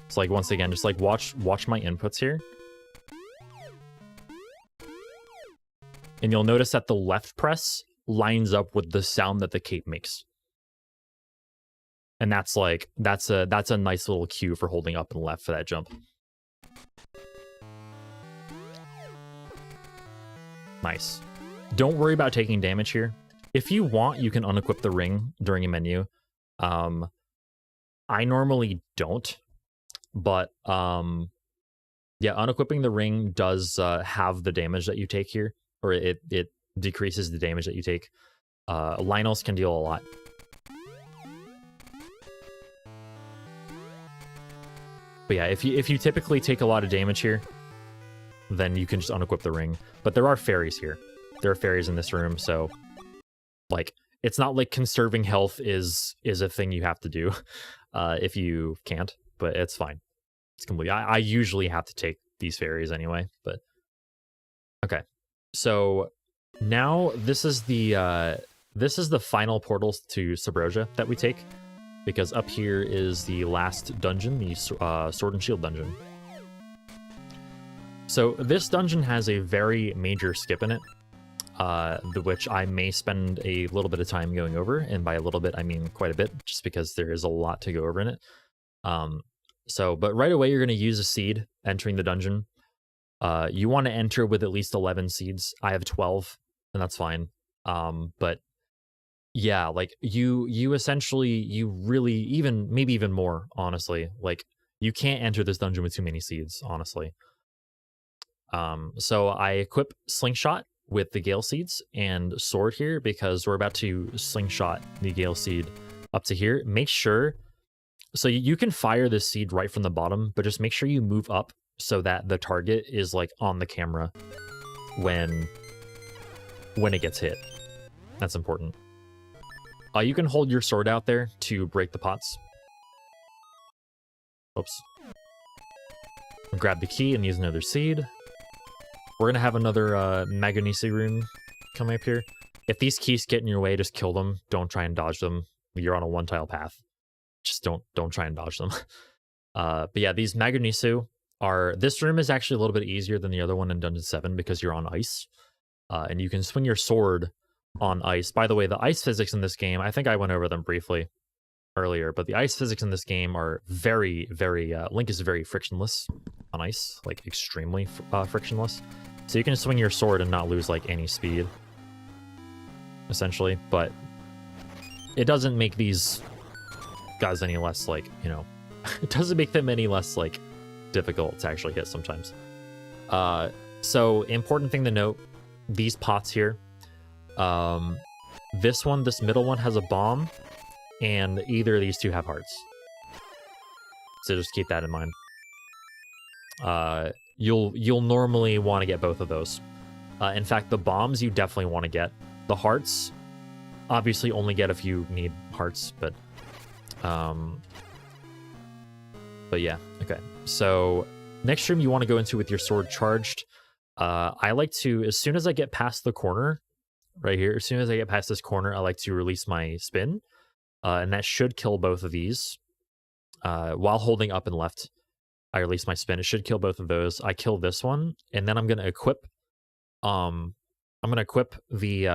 So, like, once again, just, like, watch my inputs here. And you'll notice that the left press lines up with the sound that the cape makes. And that's like, that's a nice little cue for holding up and left for that jump. Nice. Don't worry about taking damage here. If you want, you can unequip the ring during a menu. I normally don't, but yeah, unequipping the ring does have the damage that you take here, or it decreases the damage that you take. Lynels can deal a lot. But yeah, if you typically take a lot of damage here, then you can just unequip the ring. But there are fairies here. There are fairies in this room, so, like, it's not like conserving health is a thing you have to do if you can't, but it's fine. It's complete. I usually have to take these fairies anyway, but okay. So now this is the final portals to Subrosia that we take, because up here is the last dungeon, the Sword and Shield dungeon. So this dungeon has a very major skip in it, which I may spend a little bit of time going over, and by a little bit I mean quite a bit, just because there is a lot to go over in it. But right away you're going to use a seed entering the dungeon. You want to enter with at least 11 seeds. I have 12, and that's fine. But yeah, like you essentially, you really, maybe even more, honestly, like you can't enter this dungeon with too many seeds, honestly. So I equip Slingshot with the Gale Seeds and Sword here, because we're about to Slingshot the Gale Seed up to here. Make sure, so you can fire this seed right from the bottom, but just make sure you move up so that the target is, like, on the camera when it gets hit. That's important. You can hold your sword out there to break the pots. Oops. Grab the key and use another seed. We're going to have another Magonisi rune coming up here. If these keys get in your way, just kill them. Don't try and dodge them. You're on a one-tile path. Just don't try and dodge them. But yeah, these Magonisu are... This room is actually a little bit easier than the other one in Dungeon 7 because you're on ice. And you can swing your sword on ice. By the way, the ice physics in this game, I think I went over them briefly earlier, but the ice physics in this game are very, very... Link is very frictionless on ice, like extremely frictionless. So you can swing your sword and not lose, like, any speed, essentially. But it doesn't make these guys any less, like, you know... it doesn't make them any less, like, difficult to actually hit sometimes. So, important thing to note, these pots here, this middle one has a bomb, and either of these two have hearts. So just keep that in mind. You'll normally want to get both of those. In fact, the bombs you definitely want to get. The hearts, obviously only get if you need hearts, but yeah, okay. So next room you want to go into with your sword charged. I like to, as soon as I get past the corner, right here, as soon as I get past this corner, I like to release my spin, and that should kill both of these. While holding up and left, I release my spin. It should kill both of those. I kill this one, and then I'm gonna equip. I'm gonna equip the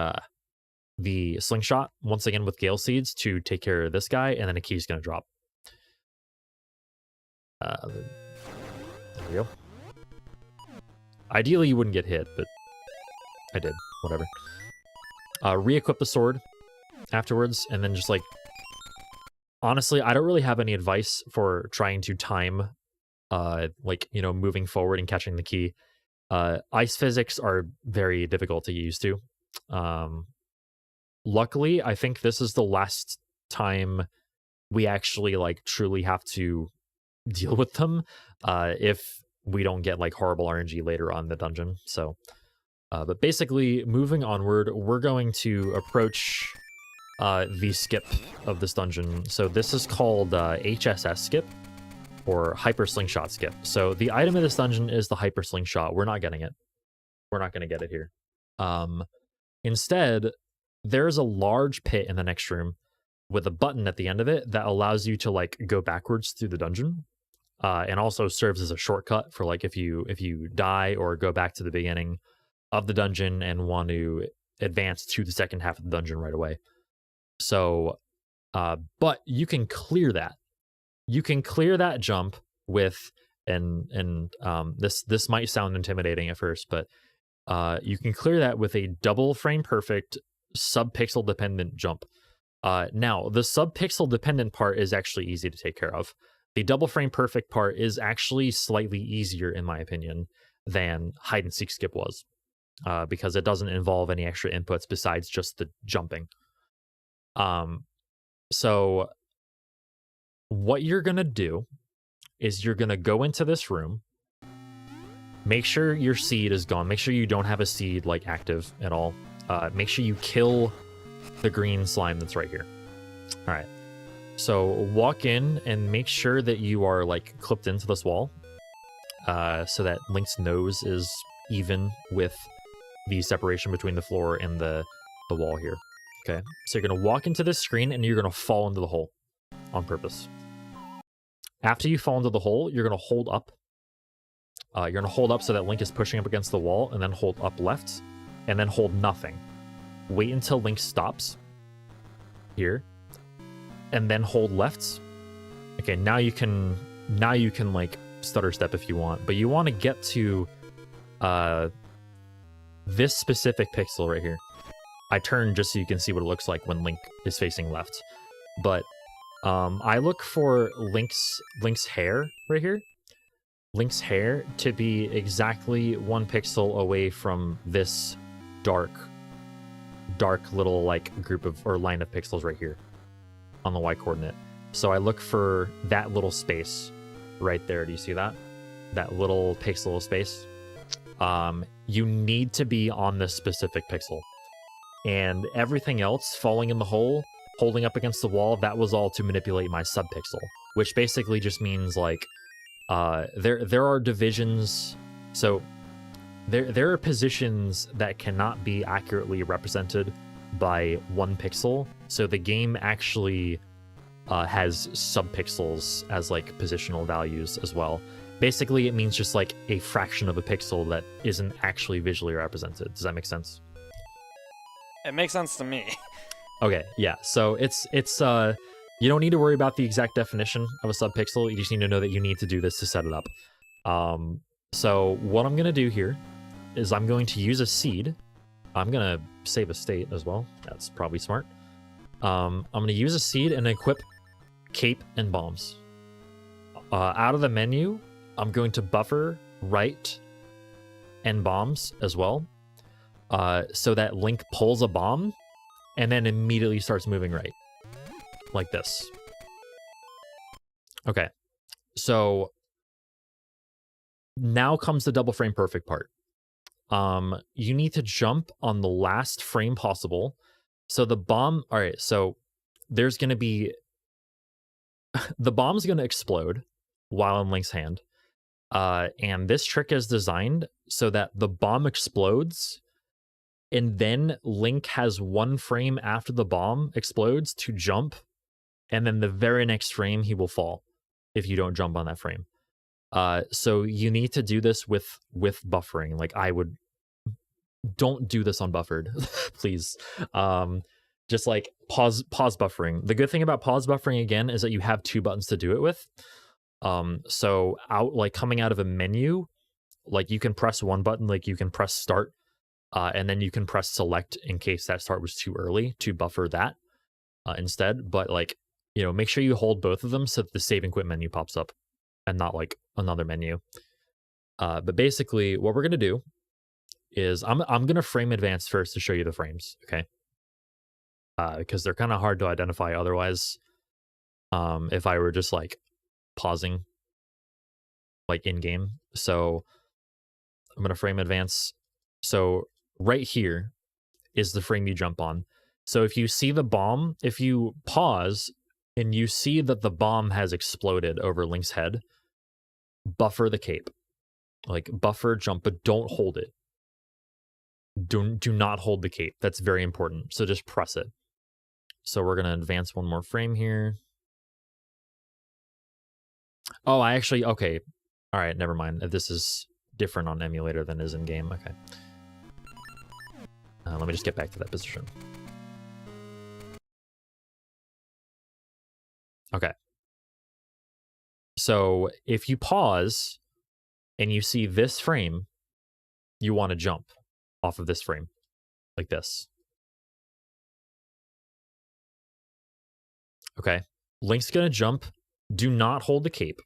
slingshot once again with Gale Seeds to take care of this guy, and then a key's gonna drop. There we go. Ideally, you wouldn't get hit, but I did. Whatever. Re-equip the sword afterwards, and then just like... Honestly, I don't really have any advice for trying to time, like, you know, moving forward and catching the key. Ice physics are very difficult to get used to. Luckily, I think this is the last time we actually, like, truly have to deal with them, if we don't get, like, horrible RNG later on in the dungeon. So, but basically, moving onward, we're going to approach... the skip of this dungeon. So this is called HSS skip, or Hyper Slingshot skip. So the item of this dungeon is the Hyper Slingshot. We're not getting it. We're not going to get it here. Instead, there's a large pit in the next room with a button at the end of it that allows you to like go backwards through the dungeon, and also serves as a shortcut for like if you die or go back to the beginning of the dungeon and want to advance to the second half of the dungeon right away. So, but you can clear that. You can clear that jump with, this might sound intimidating at first, but you can clear that with a double frame perfect sub-pixel dependent jump. Now, the sub-pixel dependent part is actually easy to take care of. The double frame perfect part is actually slightly easier, in my opinion, than hide and seek skip was, because it doesn't involve any extra inputs besides just the jumping. So what you're gonna do is you're gonna go into this room, make sure your seed is gone, make sure you don't have a seed like active at all, make sure you kill the green slime that's right here. All right, so walk in and make sure that you are like clipped into this wall, so that Link's nose is even with the separation between the floor and the wall here. Okay, so you're going to walk into this screen and you're going to fall into the hole on purpose. After you fall into the hole, you're going to hold up. You're going to hold up so that Link is pushing up against the wall, and then hold up left, and then hold nothing. Wait until Link stops here, and then hold left. Okay, now you can like stutter step if you want, but you want to get to this specific pixel right here. I turn just so you can see what it looks like when Link is facing left. But I look for Link's hair right here. Link's hair to be exactly 1 pixel away from this dark little like group of or line of pixels right here on the Y coordinate. So I look for that little space right there. Do you see that? That little pixel of space? You need to be on this specific pixel. And everything else falling in the hole, holding up against the wall, that was all to manipulate my subpixel, which basically just means like there are divisions. So there are positions that cannot be accurately represented by 1 pixel. So the game actually has subpixels as like positional values as well. Basically, it means just like a fraction of a pixel that isn't actually visually represented. Does that make sense? It makes sense to me. Okay, yeah. So it's you don't need to worry about the exact definition of a subpixel. You just need to know that you need to do this to set it up. So what I'm gonna do here is I'm going to use a seed. I'm gonna save a state as well. That's probably smart. I'm gonna use a seed and equip cape and bombs. Out of the menu, I'm going to buffer right and bombs as well. So that Link pulls a bomb and then immediately starts moving right. Like this. Okay. So now comes the double frame perfect part. You need to jump on the last frame possible. So the bomb, all right, so there's going to be, the bomb's going to explode while in Link's hand. And this trick is designed so that the bomb explodes, and then Link has one frame after the bomb explodes to jump, and then the very next frame he will fall if you don't jump on that frame. So you need to do this with buffering. Like, don't do this unbuffered, please. Just like pause buffering. The good thing about pause buffering again is that you have 2 buttons to do it with. So coming out of a menu, like you can press one button, like you can press start, and then you can press select in case that start was too early to buffer that instead. But like, you know, make sure you hold both of them so that the save and quit menu pops up and not like another menu. But basically what we're going to do is I'm going to frame advance first to show you the frames. Okay. Because they're kind of hard to identify otherwise. If I were just like pausing like in game. So I'm going to frame advance. So right here is the frame you jump on. So if you see the bomb, if you pause and you see that the bomb has exploded over Link's head, buffer the cape. Like buffer jump, but don't hold it. Do not hold the cape. That's very important. So just press it. So we're going to advance one more frame here. Oh, okay. All right, never mind. This is different on emulator than is in game. Okay. Let me just get back to that position. Okay. So if you pause and you see this frame, you want to jump off of this frame like this. Okay. Link's going to jump. Do not hold the cape.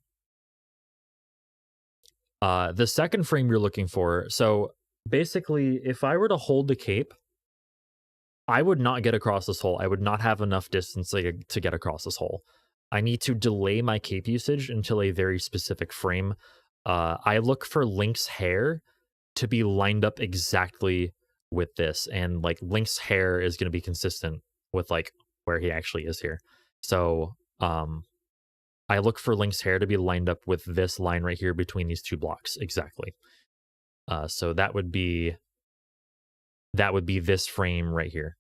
The second frame you're looking for, so basically, if I were to hold the cape, I would not get across this hole. I would not have enough distance to get across this hole. I need to delay my cape usage until a very specific frame. I look for Link's hair to be lined up exactly with this, and like Link's hair is going to be consistent with like where he actually is here. So I look for Link's hair to be lined up with this line right here between these 2 blocks exactly. So that would be this frame right here.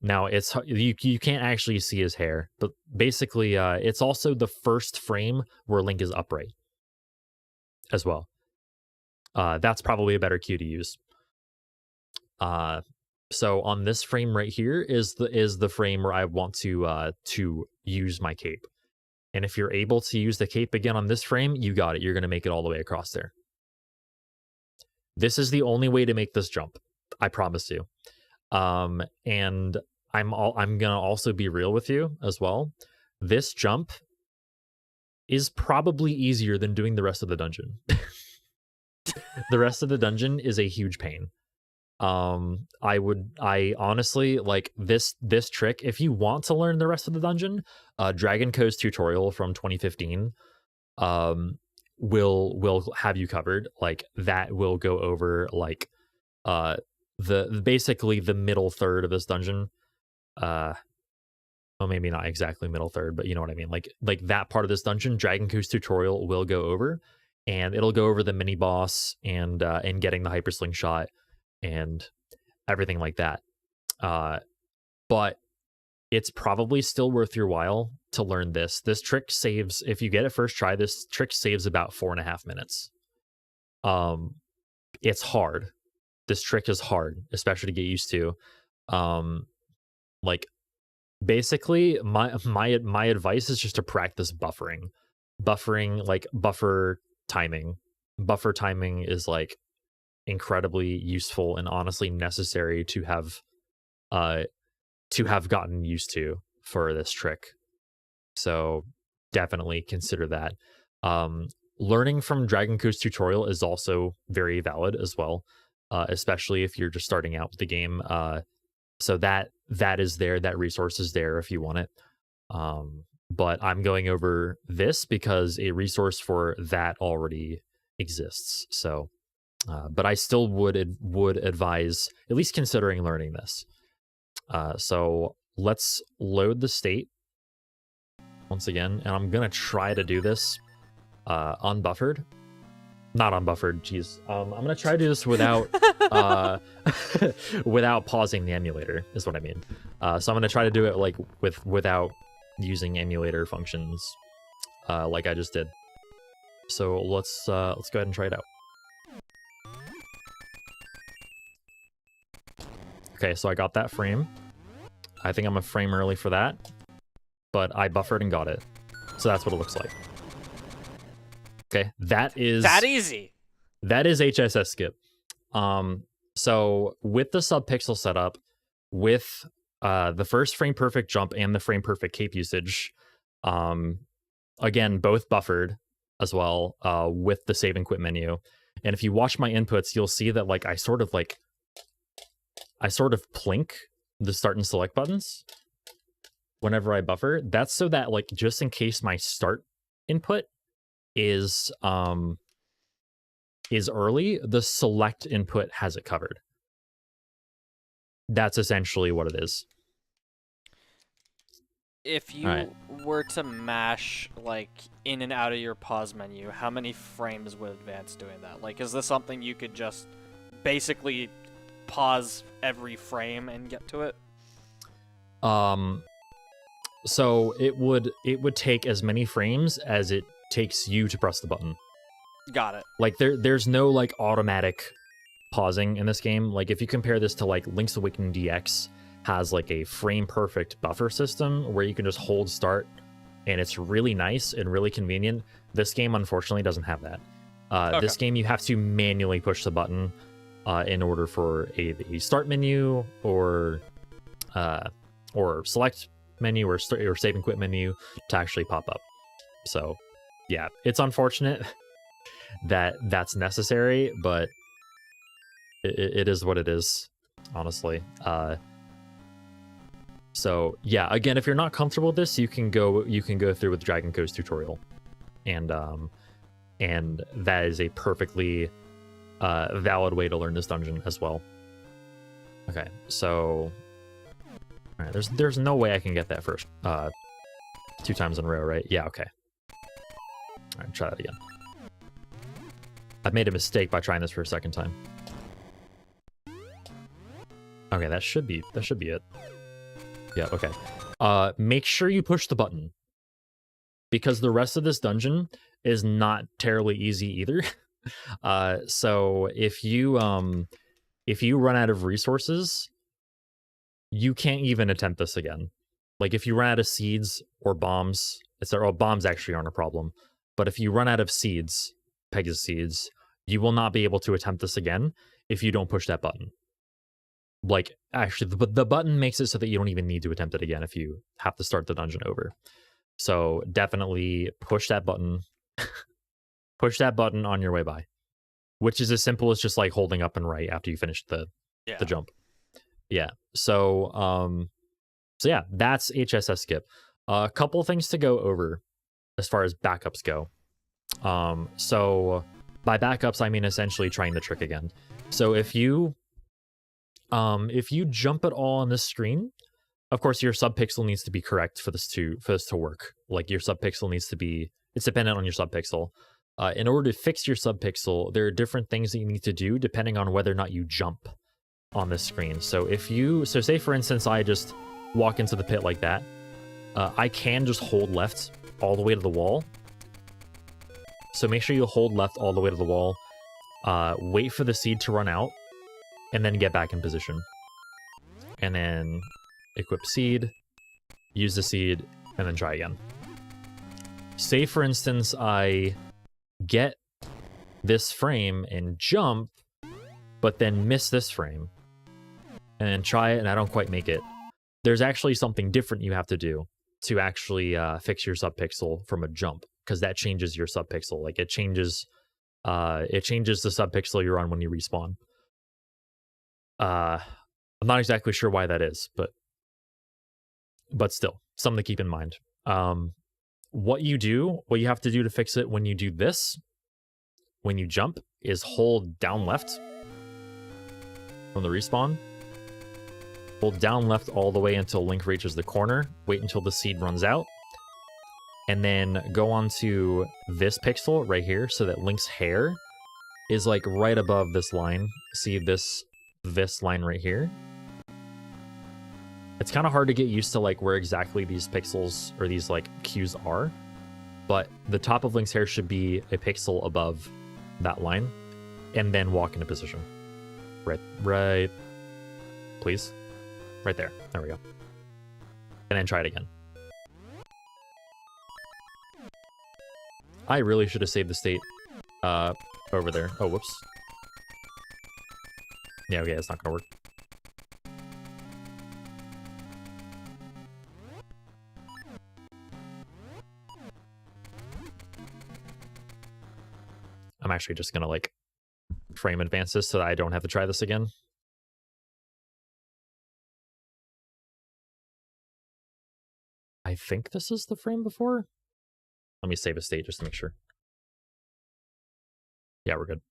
Now it's you can't actually see his hair, but basically it's also the first frame where Link is upright as well. That's probably a better cue to use. So on this frame right here is the frame where I want to use my cape. And if you're able to use the cape again on this frame, you got it. You're going to make it all the way across there. This is the only way to make this jump. I promise you. And I'm going to also be real with you as well. This jump is probably easier than doing the rest of the dungeon. The rest of the dungeon is a huge pain. I honestly like this trick. If you want to learn the rest of the dungeon, Dragon Co's tutorial from 2015 will have you covered. Like that will go over like basically the middle third of this dungeon. Well, maybe not exactly middle third, but you know what I mean. Like that part of this dungeon, Dragon Co's tutorial will go over, and it'll go over the mini boss and getting the hyper slingshot and everything like that. But it's probably still worth your while to learn this. This trick saves, if you get it first try, this trick saves about 4.5 minutes. It's hard. This trick is hard, especially to get used to. Like basically my advice is just to practice buffering, like buffer timing. Buffer timing is like incredibly useful and honestly necessary to have gotten used to for this trick. So definitely consider that. Learning from Dragon Co's tutorial is also very valid as well, especially if you're just starting out with the game. So that is there, that resource is there if you want it. but I'm going over this because a resource for that already exists. So, but I still would advise at least considering learning this. So let's load the state once again, and I'm gonna try to do this unbuffered. Not unbuffered, geez. I'm gonna try to do this without without pausing the emulator, is what I mean. So I'm gonna try to do it like without using emulator functions, like I just did. So let's go ahead and try it out. Okay, so I got that frame. I think I'm a frame early for that, but I buffered and got it. So that's what it looks like. Okay, that is that easy. That is HSS skip. So with the subpixel setup, with the first frame perfect jump and the frame perfect cape usage, again, both buffered as well, with the save and quit menu. And if you watch my inputs, you'll see that like I sort of plink the start and select buttons whenever I buffer. That's so that like just in case my start input is early, the select input has it covered. That's essentially what it is. If you were to mash like in and out of your pause menu, how many frames would advance doing that? Like, is this something you could just basically pause every frame and get to it? So it would take as many frames as it takes you to press the button. Got it. Like there's no like automatic pausing in this game. Like if you compare this to like Link's Awakening DX has like a frame perfect buffer system where you can just hold start and it's really nice and really convenient. This game unfortunately doesn't have that. This game you have to manually push the button in order for a start menu or select menu or save and quit menu to actually pop up. So yeah, it's unfortunate that that's necessary, but it is what it is, honestly. So yeah, again, if you're not comfortable with this, you can go through with Dragon Co's tutorial, and that is a perfectly valid way to learn this dungeon as well. Okay, so all right, there's no way I can get that first 2 times in a row, right? Yeah, okay. All right, try that again. I've made a mistake by trying this for a second time. Okay, that should be it. Yeah, okay. Make sure you push the button, because the rest of this dungeon is not terribly easy either. So if you run out of resources, you can't even attempt this again. Like if you run out of seeds or bombs, bombs actually aren't a problem, but if you run out of seeds, Pegasus seeds, you will not be able to attempt this again if you don't push that button. Like, actually, the button makes it so that you don't even need to attempt it again if you have to start the dungeon over. So definitely push that button. Push that button on your way by, which is as simple as just like holding up and right after you finish the jump. Yeah. So yeah, that's HSS skip. A couple things to go over as far as backups go. So by backups, I mean essentially trying the trick again. So if you jump at all on this screen, of course your subpixel needs to be correct for this to work. Like your subpixel needs to be, it's dependent on your subpixel. In order to fix your subpixel, there are different things that you need to do depending on whether or not you jump on this screen. So say for instance, I just walk into the pit like that, I can just hold left all the way to the wall. So make sure you hold left all the way to the wall, wait for the seed to run out, and then get back in position. And then equip seed, use the seed, and then try again. Say, for instance, I get this frame and jump, but then miss this frame, and then try it and I don't quite make it. There's actually something different you have to do to actually fix your subpixel from a jump, because that changes your subpixel. Like it changes the subpixel you're on when you respawn. I'm not exactly sure why that is, but still, something to keep in mind. what you have to do to fix it when you do this, when you jump, is hold down left from the respawn. Hold down left all the way until Link reaches the corner. Wait until the seed runs out. And then go on to this pixel right here so that Link's hair is like right above this line. See this line right here? It's kind of hard to get used to like where exactly these pixels or these like cues are, but the top of Link's hair should be a pixel above that line, and then walk into position. Right, please. Right there. There we go. And then try it again. I really should have saved the state over there. Oh, whoops. Yeah, okay, it's not gonna work. I'm actually just gonna like frame advance this so that I don't have to try this again. I think this is the frame before. Let me save a state just to make sure. Yeah, we're good.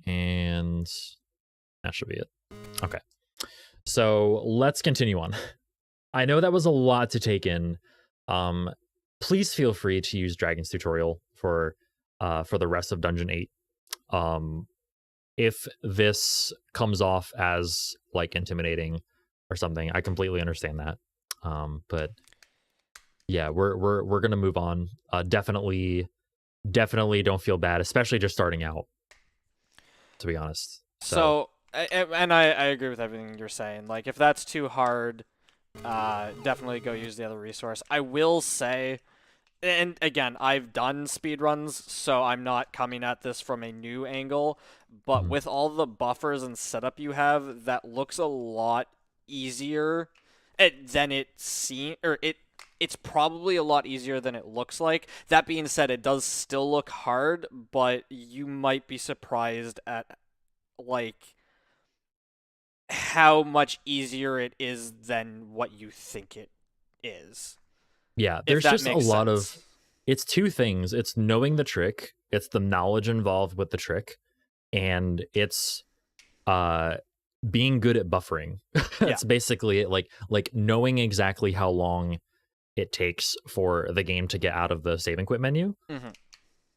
And that should be it. Okay. So let's continue on. I know that was a lot to take in. Please feel free to use Dragon's tutorial for the rest of Dungeon 8. If this comes off as like intimidating or something, I completely understand that. But yeah, we're gonna move on. Definitely don't feel bad, especially just starting out, to be honest. So and I agree with everything you're saying. Like, if that's too hard, definitely go use the other resource. I will say, and again, I've done speedruns, so I'm not coming at this from a new angle, but with all the buffers and setup you have, that looks a lot easier than it seems, or it's probably a lot easier than it looks like. That being said, it does still look hard, but you might be surprised at like how much easier it is than what you think it is. Yeah, there's just a lot of... It's two things. It's knowing the trick, it's the knowledge involved with the trick, and it's being good at buffering. That's basically it. Like knowing exactly how long it takes for the game to get out of the save and quit menu.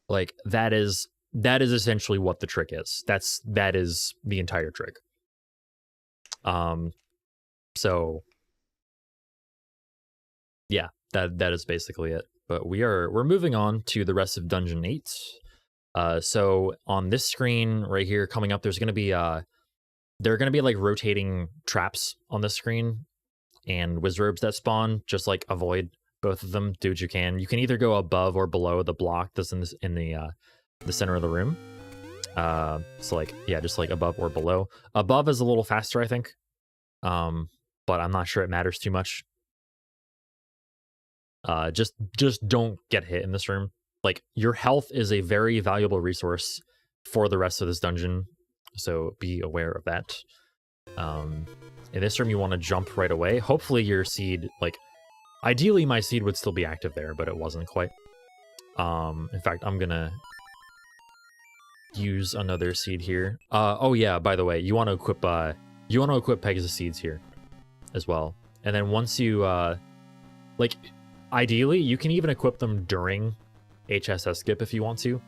Like that is essentially what the trick is. That is the entire trick. So yeah, that is basically it. But we're moving on to the rest of Dungeon 8. So on this screen right here coming up, there's gonna be there are gonna be like rotating traps on the screen and wizards that spawn. Just like avoid both of them. Do what you can. You can either go above or below the block that's in the center of the room. So like, yeah, just like above or below. Above is a little faster, I think. But I'm not sure it matters too much. Just don't get hit in this room. Like, your health is a very valuable resource for the rest of this dungeon, so be aware of that. In this room, you want to jump right away. Hopefully your seed, like, ideally my seed would still be active there, but it wasn't quite. In fact, I'm gonna use another seed here. Oh yeah, by the way, you want to equip Pegasus seeds here as well. And then once you like, ideally you can even equip them during HSS skip if you want to.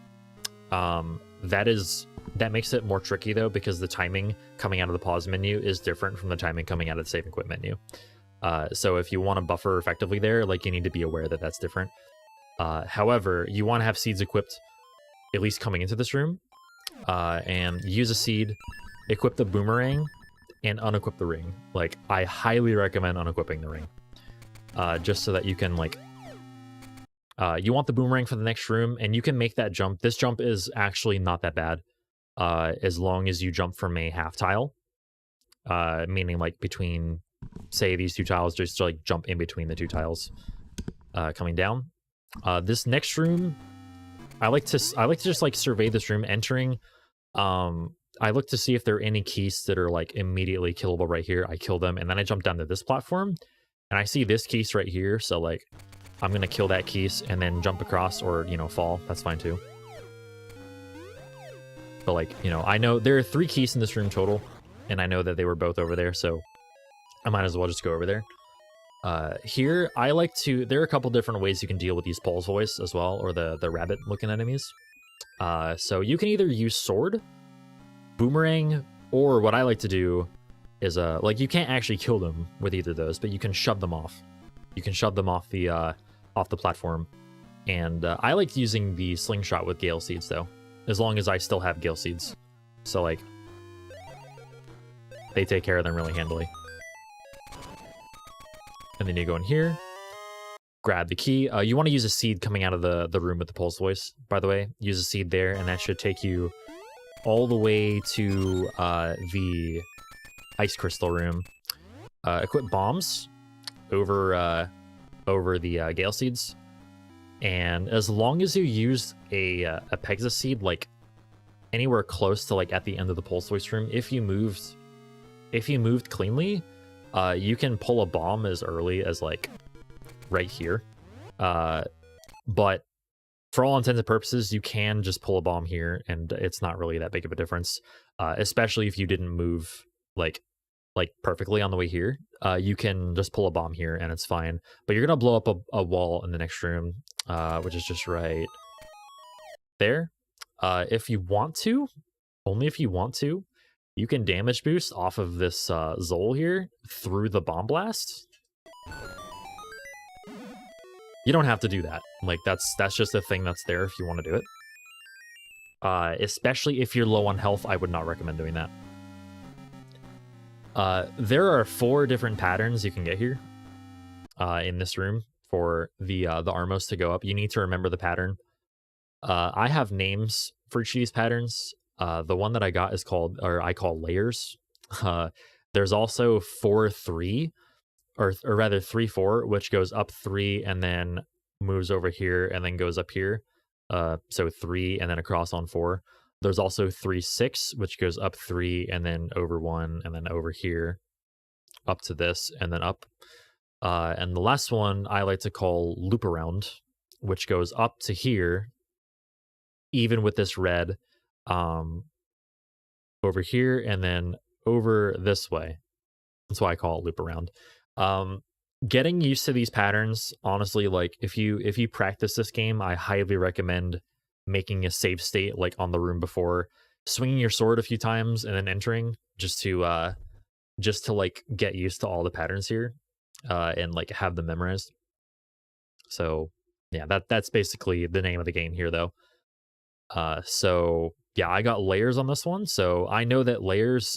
That makes it more tricky though, because the timing coming out of the pause menu is different from the timing coming out of the save and quit menu. So if you want to buffer effectively there, like, you need to be aware that that's different. However, you want to have seeds equipped at least coming into this room, and use a seed, equip the boomerang, and unequip the ring. Like, I highly recommend unequipping the ring, just so that you can, like, you want the boomerang for the next room, and you can make that jump. This jump is actually not that bad, as long as you jump from a half tile, meaning like between, say, these two tiles, just to, like, jump in between the two tiles, coming down. This next room, I like to just, like, survey this room entering. I look to see if there are any keys that are, like, immediately killable right here. I kill them, and then I jump down to this platform, and I see this keys right here. So, like, I'm gonna kill that Keese and then jump across, or you know, fall. That's fine too. But like, you know, I know there are 3 Keese in this room total, and I know that they were both over there, so I might as well just go over there. Here, I like to... There are a couple different ways you can deal with these Pole's Voice as well, or the rabbit-looking enemies. So you can either use Sword, Boomerang, or what I like to do is, like, you can't actually kill them with either of those, but you can shove them off. You can shove them off the platform. And I like using the Slingshot with Gale Seeds, though, as long as I still have Gale Seeds. So, like, they take care of them really handily. And then you go in here, grab the key. You want to use a seed coming out of the room with the Pole's Voice, by the way. Use a seed there, and that should take you all the way to the Ice Crystal room. Equip bombs over the Gale Seeds. And as long as you use a Pegasus Seed, like, anywhere close to, like, at the end of the Pole's Voice room, if you moved cleanly, you can pull a bomb as early as, like, right here. But for all intents and purposes, you can just pull a bomb here, and it's not really that big of a difference. Especially if you didn't move, like perfectly on the way here. You can just pull a bomb here, and it's fine. But you're going to blow up a wall in the next room, which is just right there. If you want to, only if you want to, you can damage boost off of this Zol here through the Bomb Blast. You don't have to do that. Like, that's just a thing that's there if you want to do it. Especially if you're low on health, I would not recommend doing that. There are 4 different patterns you can get here in this room for the Armos to go up. You need to remember the pattern. I have names for each of these patterns. The one that I got is called, or I call layers. There's also 4-3, or rather 3-4, which goes up 3 and then moves over here and then goes up here. So 3 and then across on 4. There's also 3-6, which goes up 3 and then over 1 and then over here, up to this and then up. And the last one I like to call loop around, which goes up to here, even with this red. Over here and then over this way. That's why I call it loop around. Getting used to these patterns, honestly, like if you practice this game, I highly recommend making a save state like on the room before, swinging your sword a few times and then entering, just to like get used to all the patterns here, and like have them memorized. So yeah, that's basically the name of the game here, though. So yeah, I got layers on this one, so I know that layers,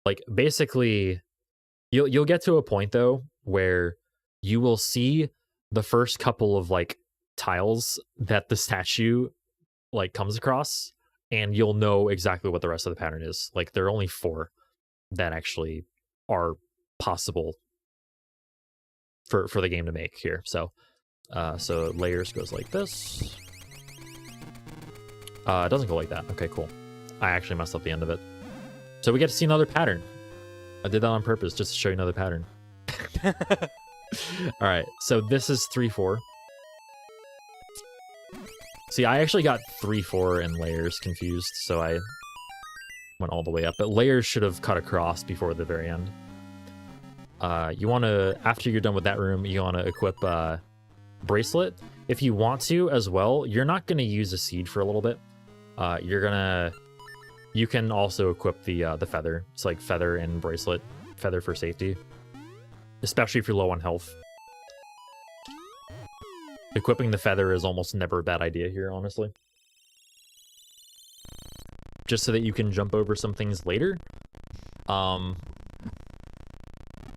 like, basically, you'll get to a point, though, where you will see the first couple of, like, tiles that the statue, like, comes across, and you'll know exactly what the rest of the pattern is. Like, there are only 4 that actually are possible for the game to make here. So, so layers goes like this. It doesn't go like that. Okay, cool. I actually messed up the end of it. So we get to see another pattern. I did that on purpose, just to show you another pattern. Alright, so this is 3-4. See, I actually got 3-4 and layers confused, so I went all the way up. But layers should have cut across before the very end. You want to, after you're done with that room, you want to equip Bracelet. If you want to as well, you're not going to use a seed for a little bit. You can also equip the feather. It's like feather and bracelet. Feather for safety, especially if you're low on health. Equipping the feather is almost never a bad idea here, honestly. Just so that you can jump over some things later.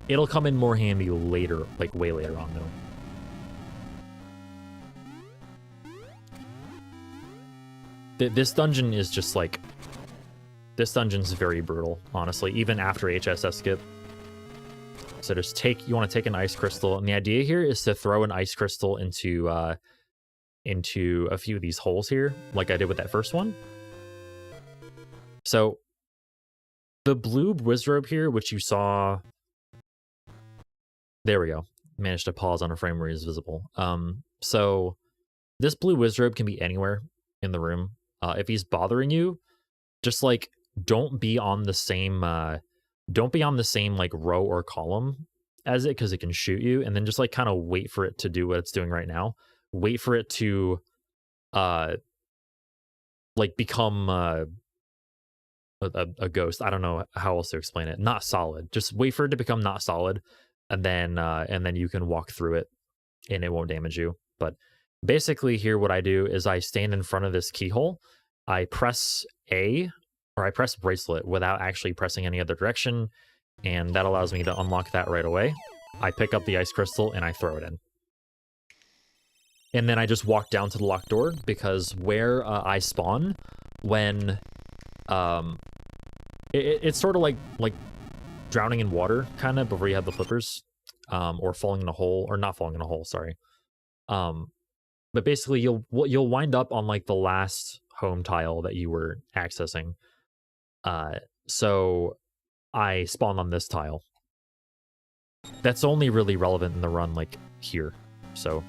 It'll come in more handy later, like way later on, though. This dungeon is just like... This dungeon's very brutal, honestly, even after HSS skip. So just you want to take an ice crystal, and the idea here is to throw an ice crystal into a few of these holes here, like I did with that first one. So the blue Wizrobe here, which you saw... There we go. managed to pause on a frame where he's visible. So this blue wizrobe can be anywhere in the room. If he's bothering you, just like don't be on the same like row or column as it, because it can shoot you, and then just like kind of wait for it to do what it's doing right now. Wait for it to like become a ghost. I don't know how else to explain it. Not solid. Just wait for it to become not solid, and then you can walk through it and it won't damage you. But basically here what I do is I stand in front of this keyhole, I press A, or I press bracelet without actually pressing any other direction, and that allows me to unlock that right away. I pick up the ice crystal and I throw it in. And then I just walk down to the locked door, because where I spawn, when it's sort of like drowning in water, kind of, before you have the flippers, or falling in a hole, or not falling in a hole, sorry. But basically you'll wind up on like the last home tile that you were accessing. So I spawned on this tile. That's only really relevant in the run, like here. So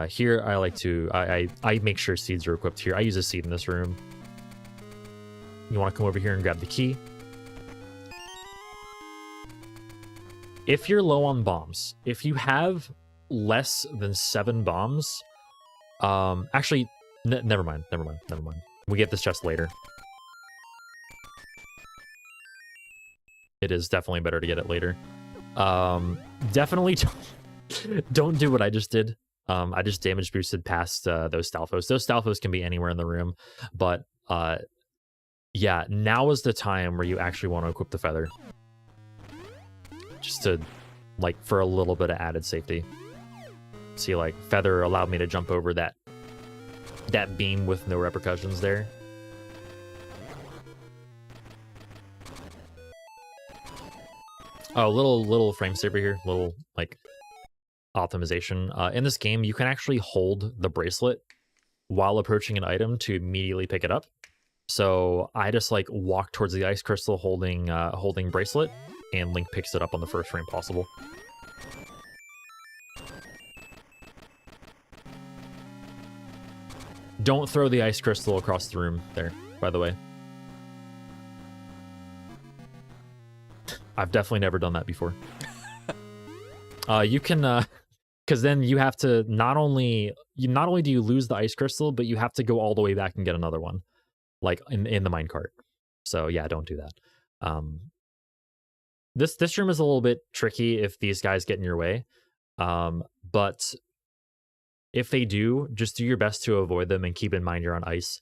here I like to I make sure seeds are equipped here. I use a seed in this room. You want to come over here and grab the key. If you're low on bombs, if you have less than 7 bombs, actually, never mind. We get this chest later. It is definitely better to get it later. Definitely don't do what I just did. I just damage boosted past those Stalfos. Those Stalfos can be anywhere in the room, but yeah, now is the time where you actually want to equip the feather. Just to, like, for a little bit of added safety. See, like, feather allowed me to jump over that beam with no repercussions there. Oh, little frame saver here, little like optimization. In this game, you can actually hold the bracelet while approaching an item to immediately pick it up. So I just like walk towards the ice crystal holding bracelet, and Link picks it up on the first frame possible. Don't throw the ice crystal across the room there, by the way. I've definitely never done that before. You can, because then you have to not only do you lose the ice crystal, but you have to go all the way back and get another one, like in the minecart. So yeah, don't do that. This room is a little bit tricky if these guys get in your way, but if they do, just do your best to avoid them and keep in mind you're on ice.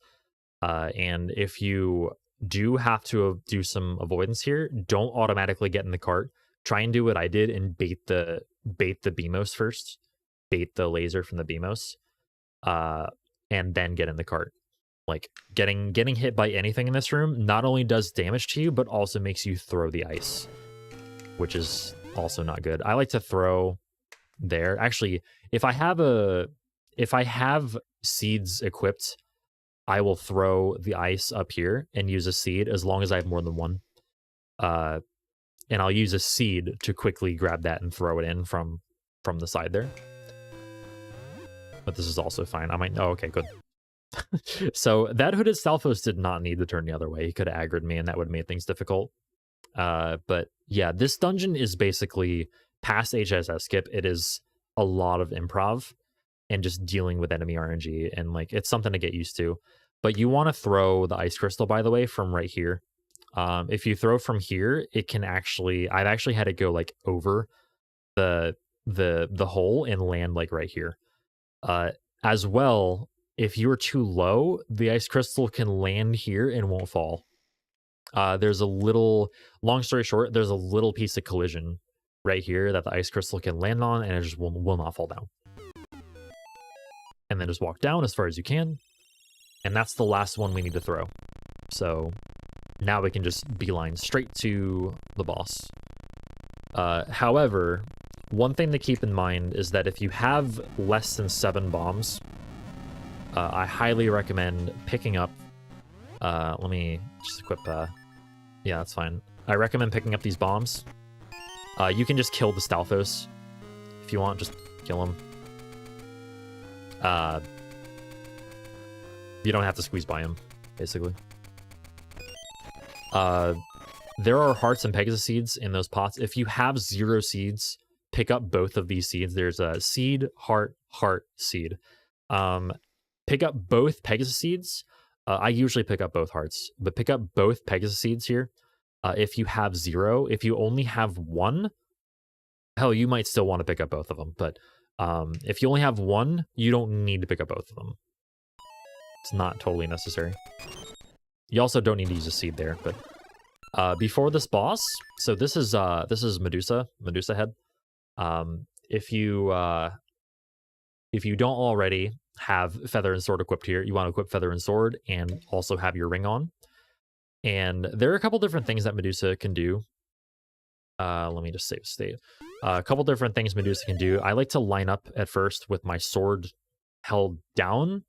And if you do have to do some avoidance here, don't automatically get in the cart. Try and do what I did and bait the BMOS first. Bait the laser from the BMOS. And then get in the cart. Like, getting hit by anything in this room not only does damage to you, but also makes you throw the ice, which is also not good. I like to throw there. Actually, if I have seeds equipped, I will throw the ice up here and use a seed as long as I have more than one. And I'll use a seed to quickly grab that and throw it in from the side there. But this is also fine. I might... Oh, okay, good. So that hooded Stalfos did not need to turn the other way. He could have aggroed me and that would have made things difficult. But yeah, this dungeon is basically past HSS skip. It is a lot of improv and just dealing with enemy RNG, and like it's something to get used to. But you want to throw the ice crystal, by the way, from right here. If you throw from here, it can actually... I've actually had it go like over the hole and land like right here. As well, if you're too low, the ice crystal can land here and won't fall. There's a little... Long story short, there's a little piece of collision right here that the ice crystal can land on, and it just will not fall down. And then just walk down as far as you can. And that's the last one we need to throw. So now we can just beeline straight to the boss. However, one thing to keep in mind is that if you have less than 7 bombs, I highly recommend picking up... let me just equip... yeah, that's fine. I recommend picking up these bombs. You can just kill the Stalfos if you want. Just kill him. You don't have to squeeze by him, basically. There are hearts and Pegasus seeds in those pots. If you have 0 seeds, pick up both of these seeds. There's a seed, heart, heart, seed. Pick up both Pegasus seeds. I usually pick up both hearts, but pick up both Pegasus seeds here. If you have 0, if you only have 1, hell, you might still want to pick up both of them. But if you only have 1, you don't need to pick up both of them. It's not totally necessary. You also don't need to use a seed there, but before this boss, so this is Medusa head. If you don't already have Feather and Sword equipped here, you want to equip Feather and Sword and also have your ring on. And there are a couple different things that Medusa can do. Let me just save state. A couple different things Medusa can do. I like to line up at first with my sword held down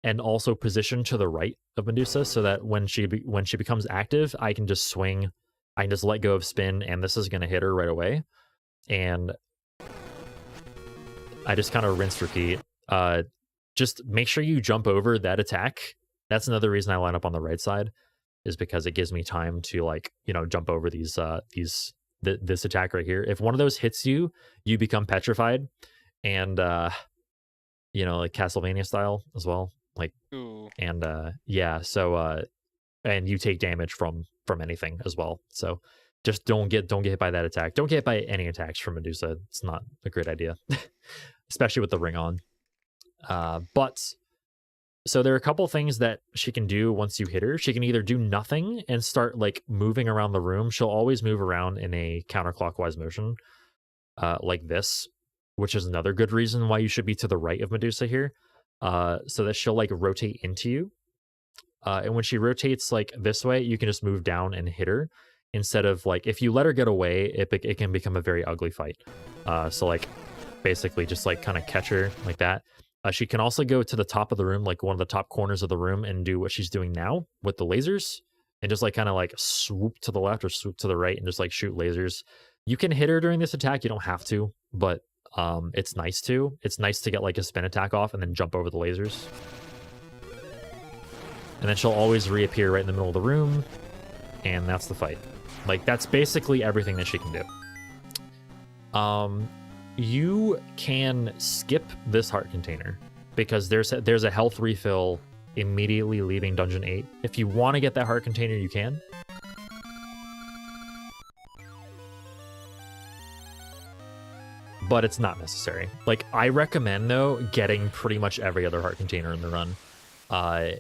and also position to the right of Medusa so that when she becomes active, I can just swing, I can just let go of spin, and this is going to hit her right away. And I just kind of rinse repeat. Just make sure you jump over that attack. That's another reason I line up on the right side, is because it gives me time to, like, you know, jump over this attack right here. If one of those hits you, you become petrified, and you know, like Castlevania style as well. Like, ooh. And yeah, so and you take damage from anything as well. So just don't get hit by that attack. Don't get hit by any attacks from Medusa. It's not a great idea, especially with the ring on. But so there are a couple things that she can do once you hit her. She can either do nothing and start like moving around the room. She'll always move around in a counterclockwise motion, like this, which is another good reason why you should be to the right of Medusa here. So that she'll like rotate into you. And when she rotates like this way, you can just move down and hit her. Instead of like, if you let her get away, it can become a very ugly fight. So like basically just like kind of catch her like that. She can also go to the top of the room, like one of the top corners of the room, and do what she's doing now with the lasers, and just like kind of like swoop to the left or swoop to the right and just like shoot lasers. You can hit her during this attack. You don't have to, but it's nice to. It's nice to get like a spin attack off and then jump over the lasers. And then she'll always reappear right in the middle of the room, and that's the fight. Like, that's basically everything that she can do. You can skip this heart container because there's a health refill immediately leaving Dungeon 8. If you want to get that heart container, you can. But it's not necessary. Like, I recommend, though, getting pretty much every other heart container in the run.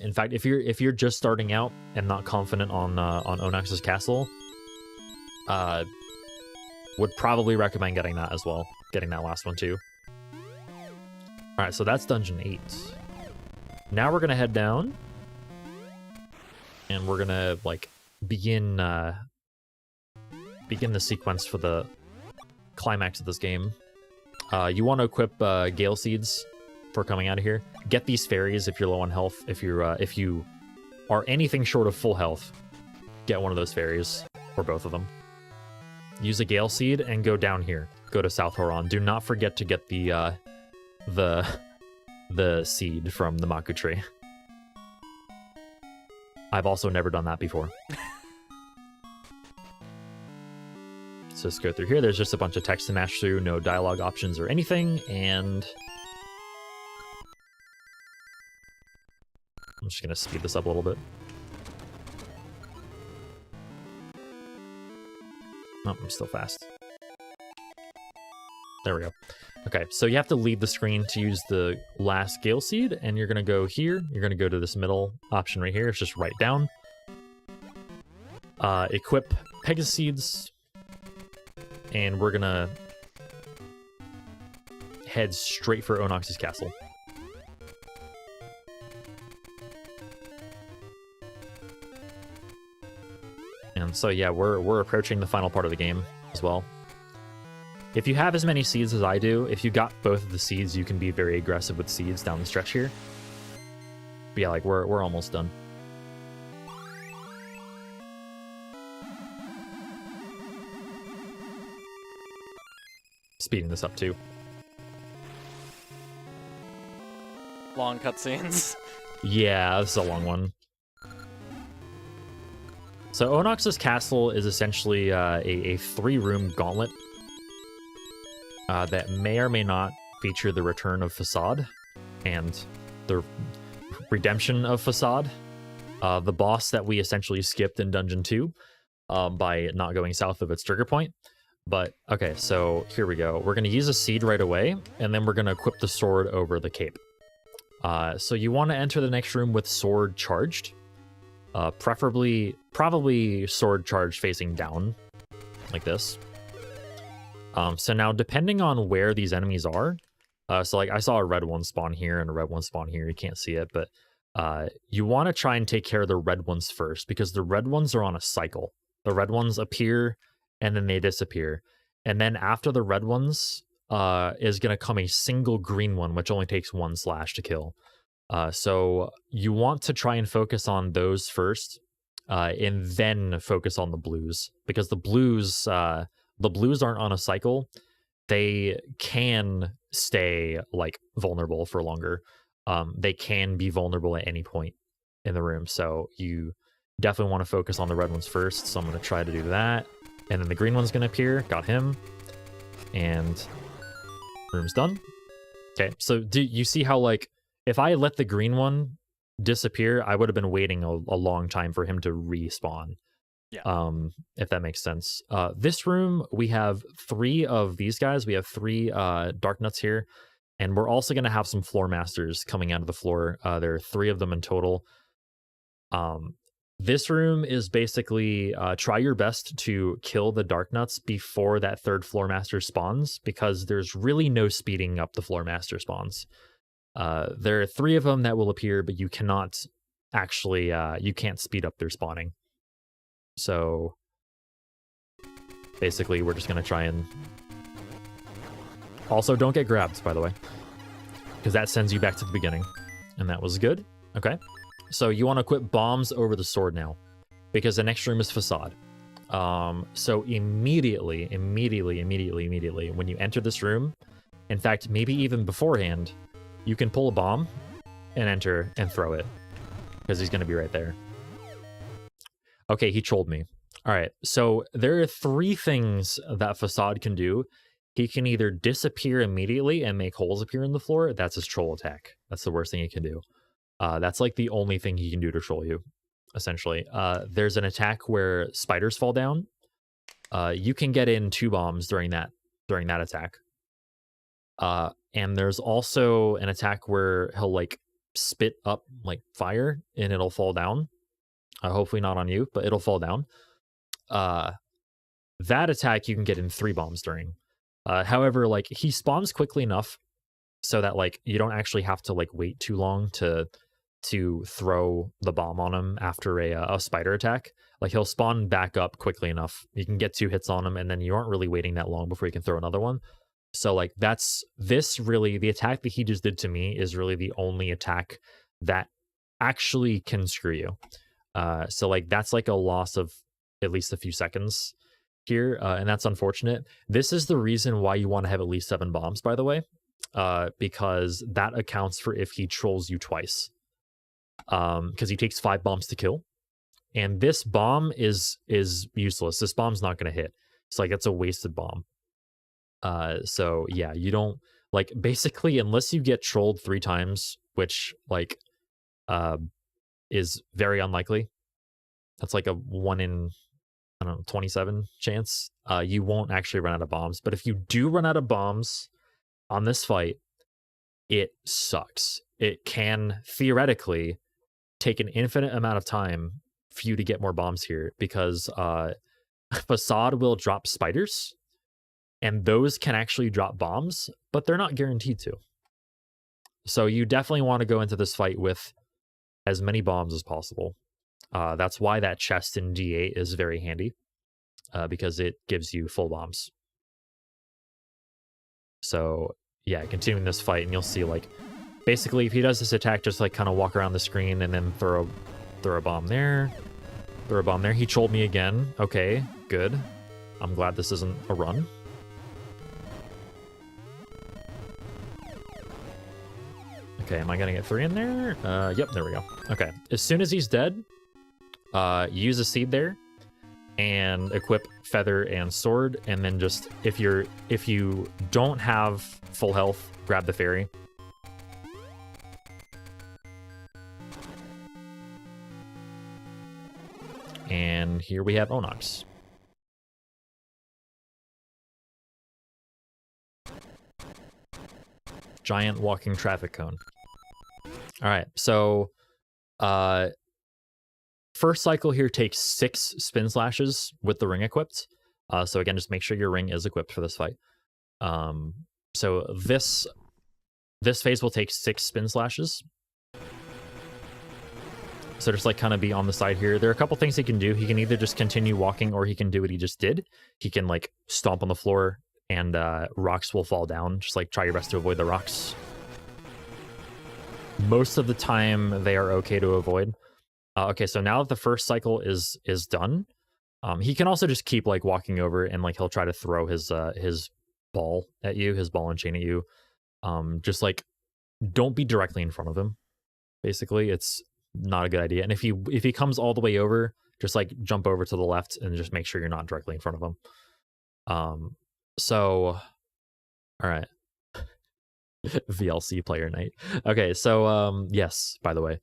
In fact, if you're just starting out and not confident on Onox's castle, would probably recommend getting that as well. Getting that last one too. Alright, so that's Dungeon 8. Now we're gonna head down. And we're gonna, like, begin the sequence for the climax of this game. You want to equip Gale Seeds for coming out of here. Get these fairies if you're low on health. If you are anything short of full health, get one of those fairies, or both of them. Use a Gale Seed and go down here. Go to South Horon. Do not forget to get the seed from the Maku tree. I've also never done that before. So let's go through here. There's just a bunch of text to mash through, no dialogue options or anything, and I'm just gonna speed this up a little bit. Oh, I'm still fast. There we go. Okay, so you have to leave the screen to use the last Gale Seed, and you're gonna go here. You're gonna go to this middle option right here. It's just right down. Equip Pegasus Seeds, and we're gonna head straight for Onox's castle. And so yeah, we're approaching the final part of the game as well. If you have as many seeds as I do, if you got both of the seeds, you can be very aggressive with seeds down the stretch here. But yeah, like we're almost done. speeding this up too. Long cutscenes. Yeah, this is a long one. So Onox's castle is essentially a 3-room gauntlet that may or may not feature the return of Facade and the redemption of Facade, the boss that we essentially skipped in Dungeon 2 by not going south of its trigger point. But, okay, so here we go. We're going to use a seed right away, and then we're going to equip the sword over the cape. So you want to enter the next room with sword charged. Probably sword charged facing down, like this. So now, depending on where these enemies are, so like I saw a red one spawn here and a red one spawn here. You can't see it, but you want to try and take care of the red ones first, because the red ones are on a cycle. The red ones appear and then they disappear, and then after the red ones is going to come a single green one, which only takes 1 slash to kill. So you want to try and focus on those first, and then focus on the blues, because the blues aren't on a cycle. They can stay like vulnerable for longer. They can be vulnerable at any point in the room. So you definitely want to focus on the red ones first. So I'm going to try to do that. And then the green one's going to appear. Got him. And room's done. Okay, so do you see how, like, if I let the green one disappear, I would have been waiting a long time for him to respawn. Yeah. If that makes sense. This room, we have 3 of these guys. We have 3 Dark Nuts here. And we're also going to have some Floor Masters coming out of the floor. There are 3 of them in total. This room is basically try your best to kill the Dark Nuts before that 3rd Floor Master spawns, because there's really no speeding up the Floor Master spawns. There are 3 of them that will appear, but you cannot actually, you can't speed up their spawning. So basically, we're just going to try and... Also, don't get grabbed, by the way, because that sends you back to the beginning. And that was good. Okay. So you want to equip bombs over the sword now, because the next room is Facade. So immediately, when you enter this room, in fact, maybe even beforehand, you can pull a bomb and enter and throw it, because he's going to be right there. Okay, he trolled me. All right, so there are 3 things that Facade can do. He can either disappear immediately and make holes appear in the floor. That's his troll attack. That's the worst thing he can do. That's like the only thing he can do to troll you, essentially. There's an attack where spiders fall down. You can get in 2 bombs during that attack. And there's also an attack where he'll like spit up like fire and it'll fall down. Hopefully not on you, but it'll fall down. That attack you can get in 3 bombs during. However, like he spawns quickly enough so that like you don't actually have to like wait too long to throw the bomb on him after a spider attack. Like he'll spawn back up quickly enough. You can get 2 hits on him, and then you aren't really waiting that long before you can throw another one. So like the attack that he just did to me is really the only attack that actually can screw you. So like that's like a loss of at least a few seconds here, and that's unfortunate. This is the reason why you want to have at least 7 bombs, by the way, because that accounts for if he trolls you twice. Because he takes 5 bombs to kill, and this bomb is useless. This bomb's not going to hit. It's like it's a wasted bomb. So yeah, you don't like basically unless you get trolled 3 times, which like is very unlikely. That's like a 1 in 27 chance. You won't actually run out of bombs. But if you do run out of bombs on this fight, it sucks. It can theoretically take an infinite amount of time for you to get more bombs here, because Facade will drop spiders, and those can actually drop bombs, but they're not guaranteed to. So you definitely want to go into this fight with as many bombs as possible. That's why that chest in D8 is very handy, because it gives you full bombs. So yeah, continuing this fight, and you'll see like basically if he does this attack, just like kind of walk around the screen and then throw a bomb there, throw a bomb there. He trolled me again. Okay, good. I'm glad this isn't a run. Okay, am I gonna get 3 in there? Yep, there we go. Okay, as soon as he's dead, use a seed there and equip feather and sword, and then just if you don't have full health, grab the fairy. And here we have Onox. Giant walking traffic cone. All right, so first cycle here takes 6 spin slashes with the ring equipped. So again, just make sure your ring is equipped for this fight. So this phase will take 6 spin slashes. So just like kind of be on the side here. There are a couple things he can do. He can either just continue walking, or he can do what he just did. He can like stomp on the floor and rocks will fall down. Just like try your best to avoid the rocks. Most of the time they are okay to avoid. Okay, so now that the first cycle is done, he can also just keep like walking over, and like he'll try to throw his ball at you, his ball and chain at you. Just like don't be directly in front of him. Basically, it's not a good idea. And if he comes all the way over, just like jump over to the left and just make sure you're not directly in front of him. So all right. VLC player night. Okay, so yes, by the way.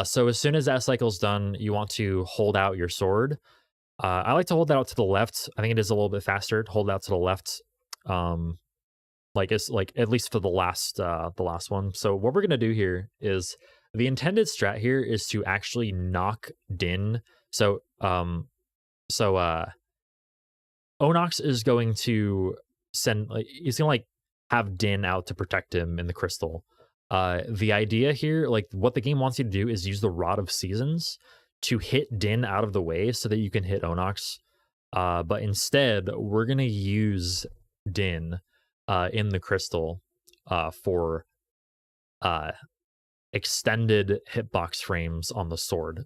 So as soon as that cycle's done, you want to hold out your sword. I like to hold that out to the left. I think it is a little bit faster to hold out to the left. Like it's like at least for the last one. So what we're gonna do here is the intended strat here is to actually knock Din. So Onox is going to send, like, he's gonna like have Din out to protect him in the crystal. The idea here, like what the game wants you to do, is use the Rod of Seasons to hit Din out of the way so that you can hit Onox. But instead, we're gonna use Din in the crystal for extended hitbox frames on the sword.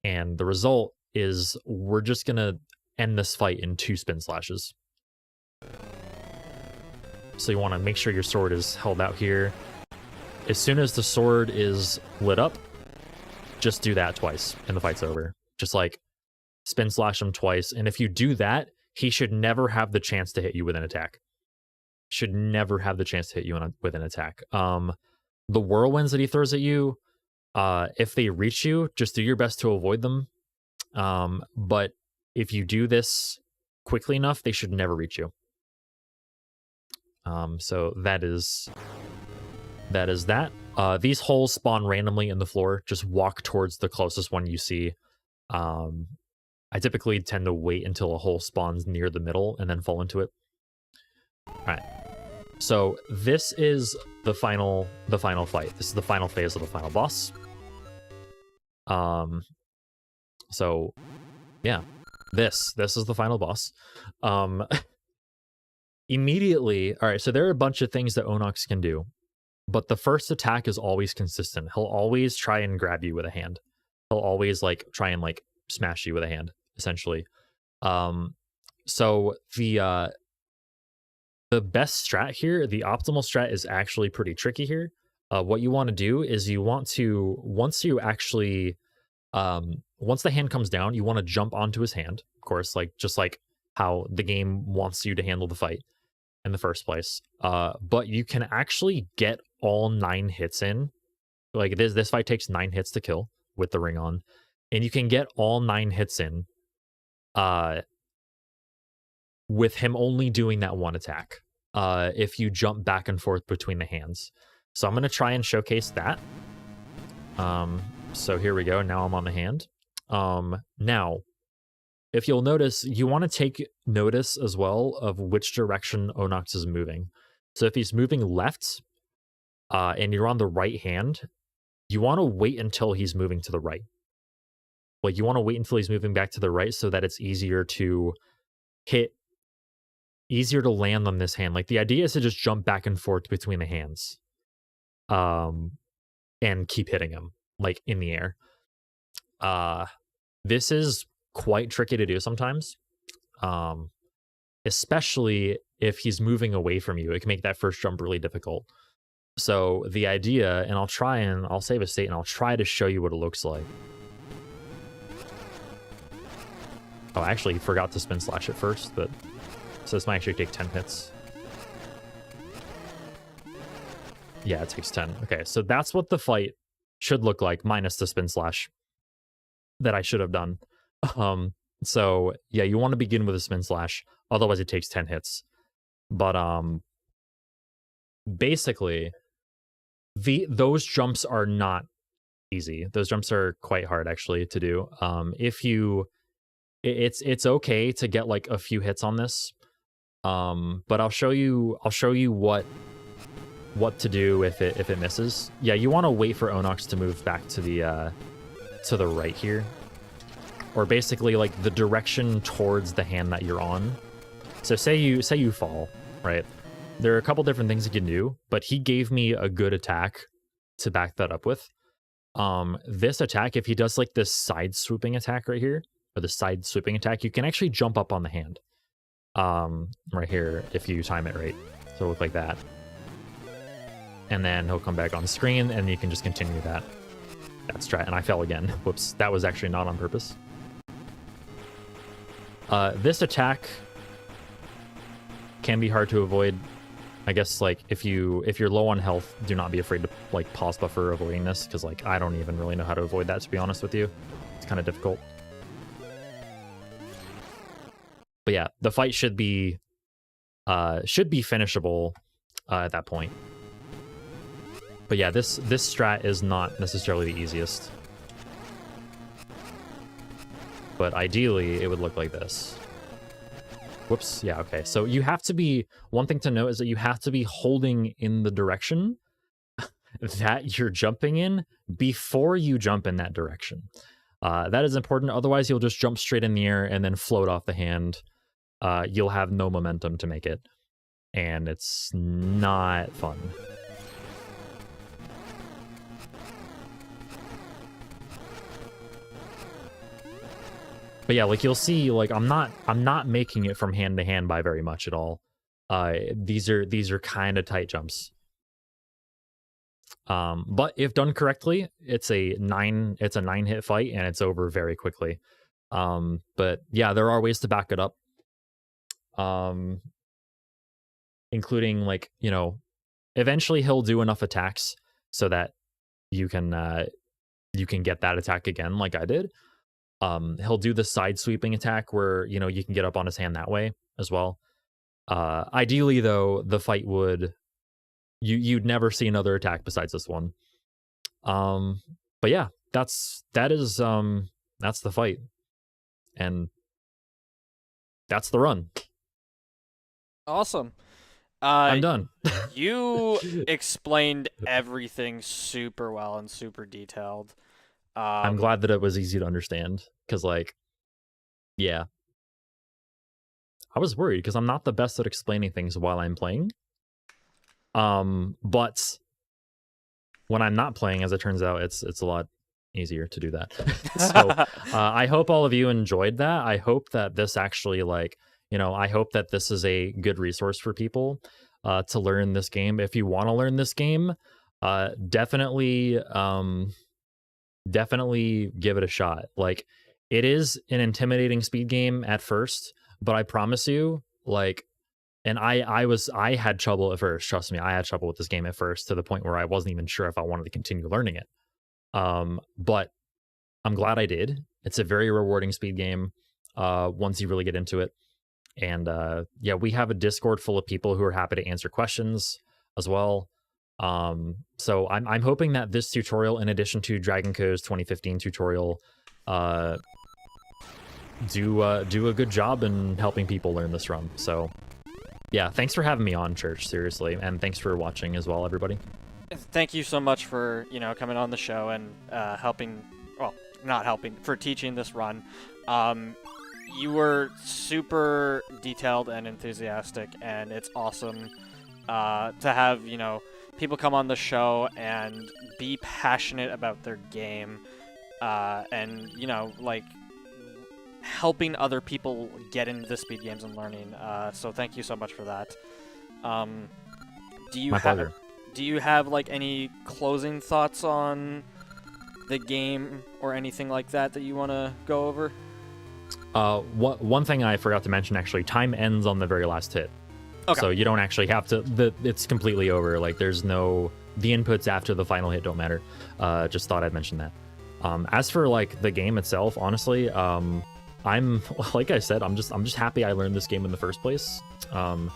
And the result is we're just gonna end this fight in 2 spin slashes. So you want to make sure your sword is held out here. As soon as the sword is lit up, just do that twice and the fight's over. Just like spin slash him twice. And if you do that, he should never have the chance to hit you with an attack. Should never have the chance to hit you with an attack. The whirlwinds that he throws at you, if they reach you, just do your best to avoid them. But if you do this quickly enough, they should never reach you. So that is that. These holes spawn randomly in the floor. Just walk towards the closest one you see. I typically tend to wait until a hole spawns near the middle and then fall into it. All right. So this is the final fight. This is the final phase of the final boss. So yeah, this is the final boss. Immediately, all right, so there are a bunch of things that Onox can do, but the first attack is always consistent. He'll always try and grab you with a hand. He'll always like try and like smash you with a hand, essentially. So the best strat here, the optimal strat, is actually pretty tricky here. What you want to do is you want to, once the hand comes down, you want to jump onto his hand, of course, like just like how the game wants you to handle the fight in the first place. But you can actually get all 9 hits in. Like this fight takes 9 hits to kill with the ring on, and you can get all 9 hits in with him only doing that one attack if you jump back and forth between the hands. So I'm going to try and showcase that. So here we go. Now I'm on the hand. Now, if you'll notice, you want to take notice as well of which direction Onox is moving. So if he's moving left and you're on the right hand, you want to wait until he's moving to the right. Like you want to wait until he's moving back to the right so that it's easier to hit, easier to land on this hand. Like the idea is to just jump back and forth between the hands and keep hitting him like in the air. This is quite tricky to do sometimes, especially if he's moving away from you. It can make that first jump really difficult. So the idea, and I'll save a state and I'll try to show you what it looks like. Oh, I actually forgot to spin slash it first, but so this might actually take 10 hits. Yeah, it takes 10. Okay, so that's what the fight should look like, minus the spin slash that I should have done. So yeah, you want to begin with a spin slash, otherwise it takes 10 hits. But basically, those jumps are not easy. Those jumps are quite hard actually to do. It's okay to get like a few hits on this. But I'll show you what to do if it misses. Yeah, you want to wait for Onox to move back to the right here, or basically like the direction towards the hand that you're on. So say you fall, right? There are a couple different things you can do, but he gave me a good attack to back that up with. This attack, if he does like this side swooping attack right here, or the side swooping attack, you can actually jump up on the hand. Right here, if you time it right. So it'll look like that. And then he'll come back on screen, and you can just continue that strat. And I fell again. Whoops, that was actually not on purpose. This attack can be hard to avoid. I guess like if you're low on health, do not be afraid to like pause buffer avoiding this, because like I don't even really know how to avoid that, to be honest with you. It's kind of difficult. But yeah, the fight should be finishable at that point. But yeah, this strat is not necessarily the easiest. But ideally, it would look like this. Whoops, yeah, okay. So you have to be, one thing to note is that you have to be holding in the direction that you're jumping in before you jump in that direction. That is important, otherwise you'll just jump straight in the air and then float off the hand. You'll have no momentum to make it, and it's not fun. But yeah, like you'll see, like I'm not making it from hand to hand by very much at all. These are kind of tight jumps. But if done correctly, it's a 9 hit fight and it's over very quickly. But yeah, there are ways to back it up. Including like, you know, eventually he'll do enough attacks so that you can get that attack again like I did. He'll do the side sweeping attack where, you know, you can get up on his hand that way as well. Ideally though, the fight would, you'd never see another attack besides this one. But yeah, that's the fight. And that's the run. Awesome. I'm done. You explained everything super well and super detailed. I'm glad that it was easy to understand, because like, yeah, I was worried because I'm not the best at explaining things while I'm playing. But when I'm not playing, as it turns out, it's a lot easier to do that. So I hope all of you enjoyed that. I hope that this actually, like, you know, I hope that this is a good resource for people to learn this game. If you want to learn this game, definitely give it a shot. Like, it is an intimidating speed game at first, but I promise you, like, and I had trouble at first. Trust me, I had trouble with this game at first, to the point where I wasn't even sure if I wanted to continue learning it. But I'm glad I did. It's a very rewarding speed game once you really get into it. And yeah, we have a Discord full of people who are happy to answer questions as well. So I'm hoping that this tutorial, in addition to Dragon Co's 2015 tutorial, do a good job in helping people learn this run. So yeah, thanks for having me on, Church, seriously, and thanks for watching as well, everybody. Thank you so much for, you know, coming on the show and helping, well, not helping, for teaching this run. You were super detailed and enthusiastic, and it's awesome to have, you know, people come on the show and be passionate about their game, and, you know, like, helping other people get into the speed games and learning. So thank you so much for that. do you have like any closing thoughts on the game or anything like that you want to go over? One thing I forgot to mention, actually, time ends on the very last hit. Okay. So you don't actually have to, it's completely over. Like, there's no, the inputs after the final hit don't matter. Just thought I'd mention that. As for like the game itself, honestly, I'm, like I said, I'm just happy I learned this game in the first place. I'm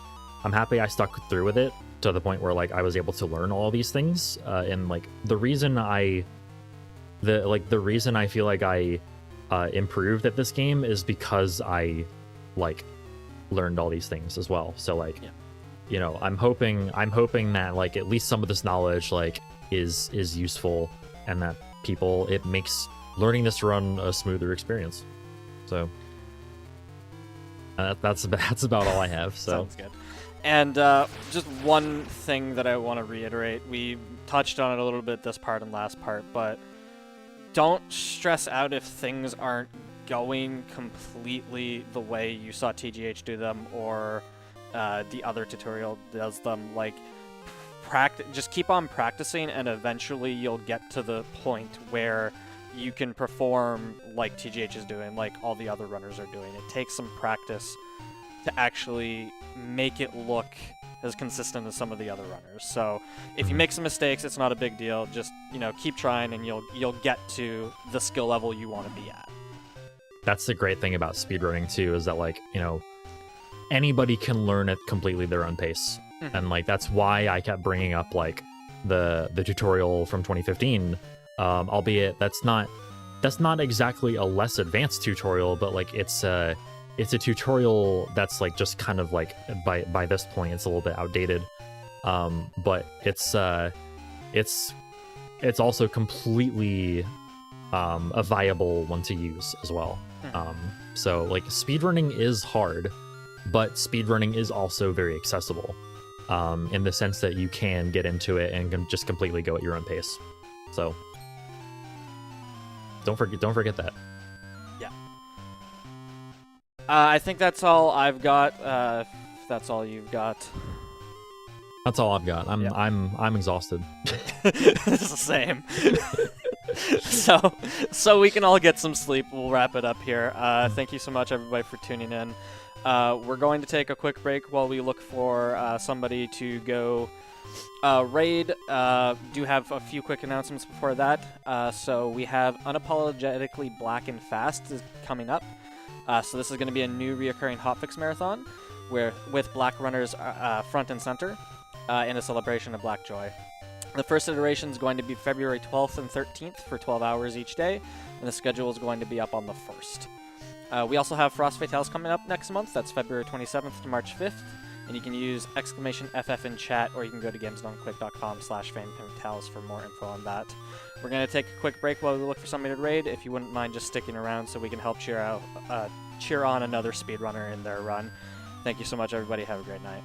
happy I stuck through with it to the point where like I was able to learn all these things. And like the reason I feel like I improved at this game is because I like learned all these things as well. So like, yeah. You know, I'm hoping that like at least some of this knowledge like is useful, and that it makes learning this run a smoother experience. So that's about all I have. So sounds good. And just one thing that I want to reiterate, we touched on it a little bit this part and last part, but don't stress out if things aren't going completely the way you saw TGH do them, or the other tutorial does them. Like, just keep on practicing, and eventually you'll get to the point where you can perform like TGH is doing, like all the other runners are doing. It takes some practice to actually make it look as consistent as some of the other runners. So if you make some mistakes, it's not a big deal. Just, you know, keep trying, and you'll get to the skill level you want to be at. That's the great thing about speedrunning too, is that like, you know, anybody can learn at completely their own pace. And like that's why I kept bringing up like the tutorial from 2015, albeit that's not exactly a less advanced tutorial, but like it's a tutorial that's like just kind of like by this point it's a little bit outdated, but it's also completely a viable one to use as well. So like speedrunning is hard, but speedrunning is also very accessible, in the sense that you can get into it and can just completely go at your own pace. So don't forget that. Yeah. I think that's all I've got. If that's all you've got. That's all I've got. I'm exhausted. It's the same. So we can all get some sleep. We'll wrap it up here. Thank you so much, everybody, for tuning in. We're going to take a quick break while we look for somebody to go raid. Do have a few quick announcements before that. So we have Unapologetically Black and Fast is coming up. So this is going to be a new reoccurring hotfix marathon with black runners front and center in a celebration of Black Joy. The first iteration is going to be February 12th and 13th for 12 hours each day, and the schedule is going to be up on the 1st. We also have Frost Fatales coming up next month. That's February 27th to March 5th, and you can use !FF in chat, or you can go to gamesdonequick.com/fanfatales for more info on that. We're going to take a quick break while we look for somebody to raid. If you wouldn't mind just sticking around so we can help cheer on another speedrunner in their run. Thank you so much, everybody. Have a great night.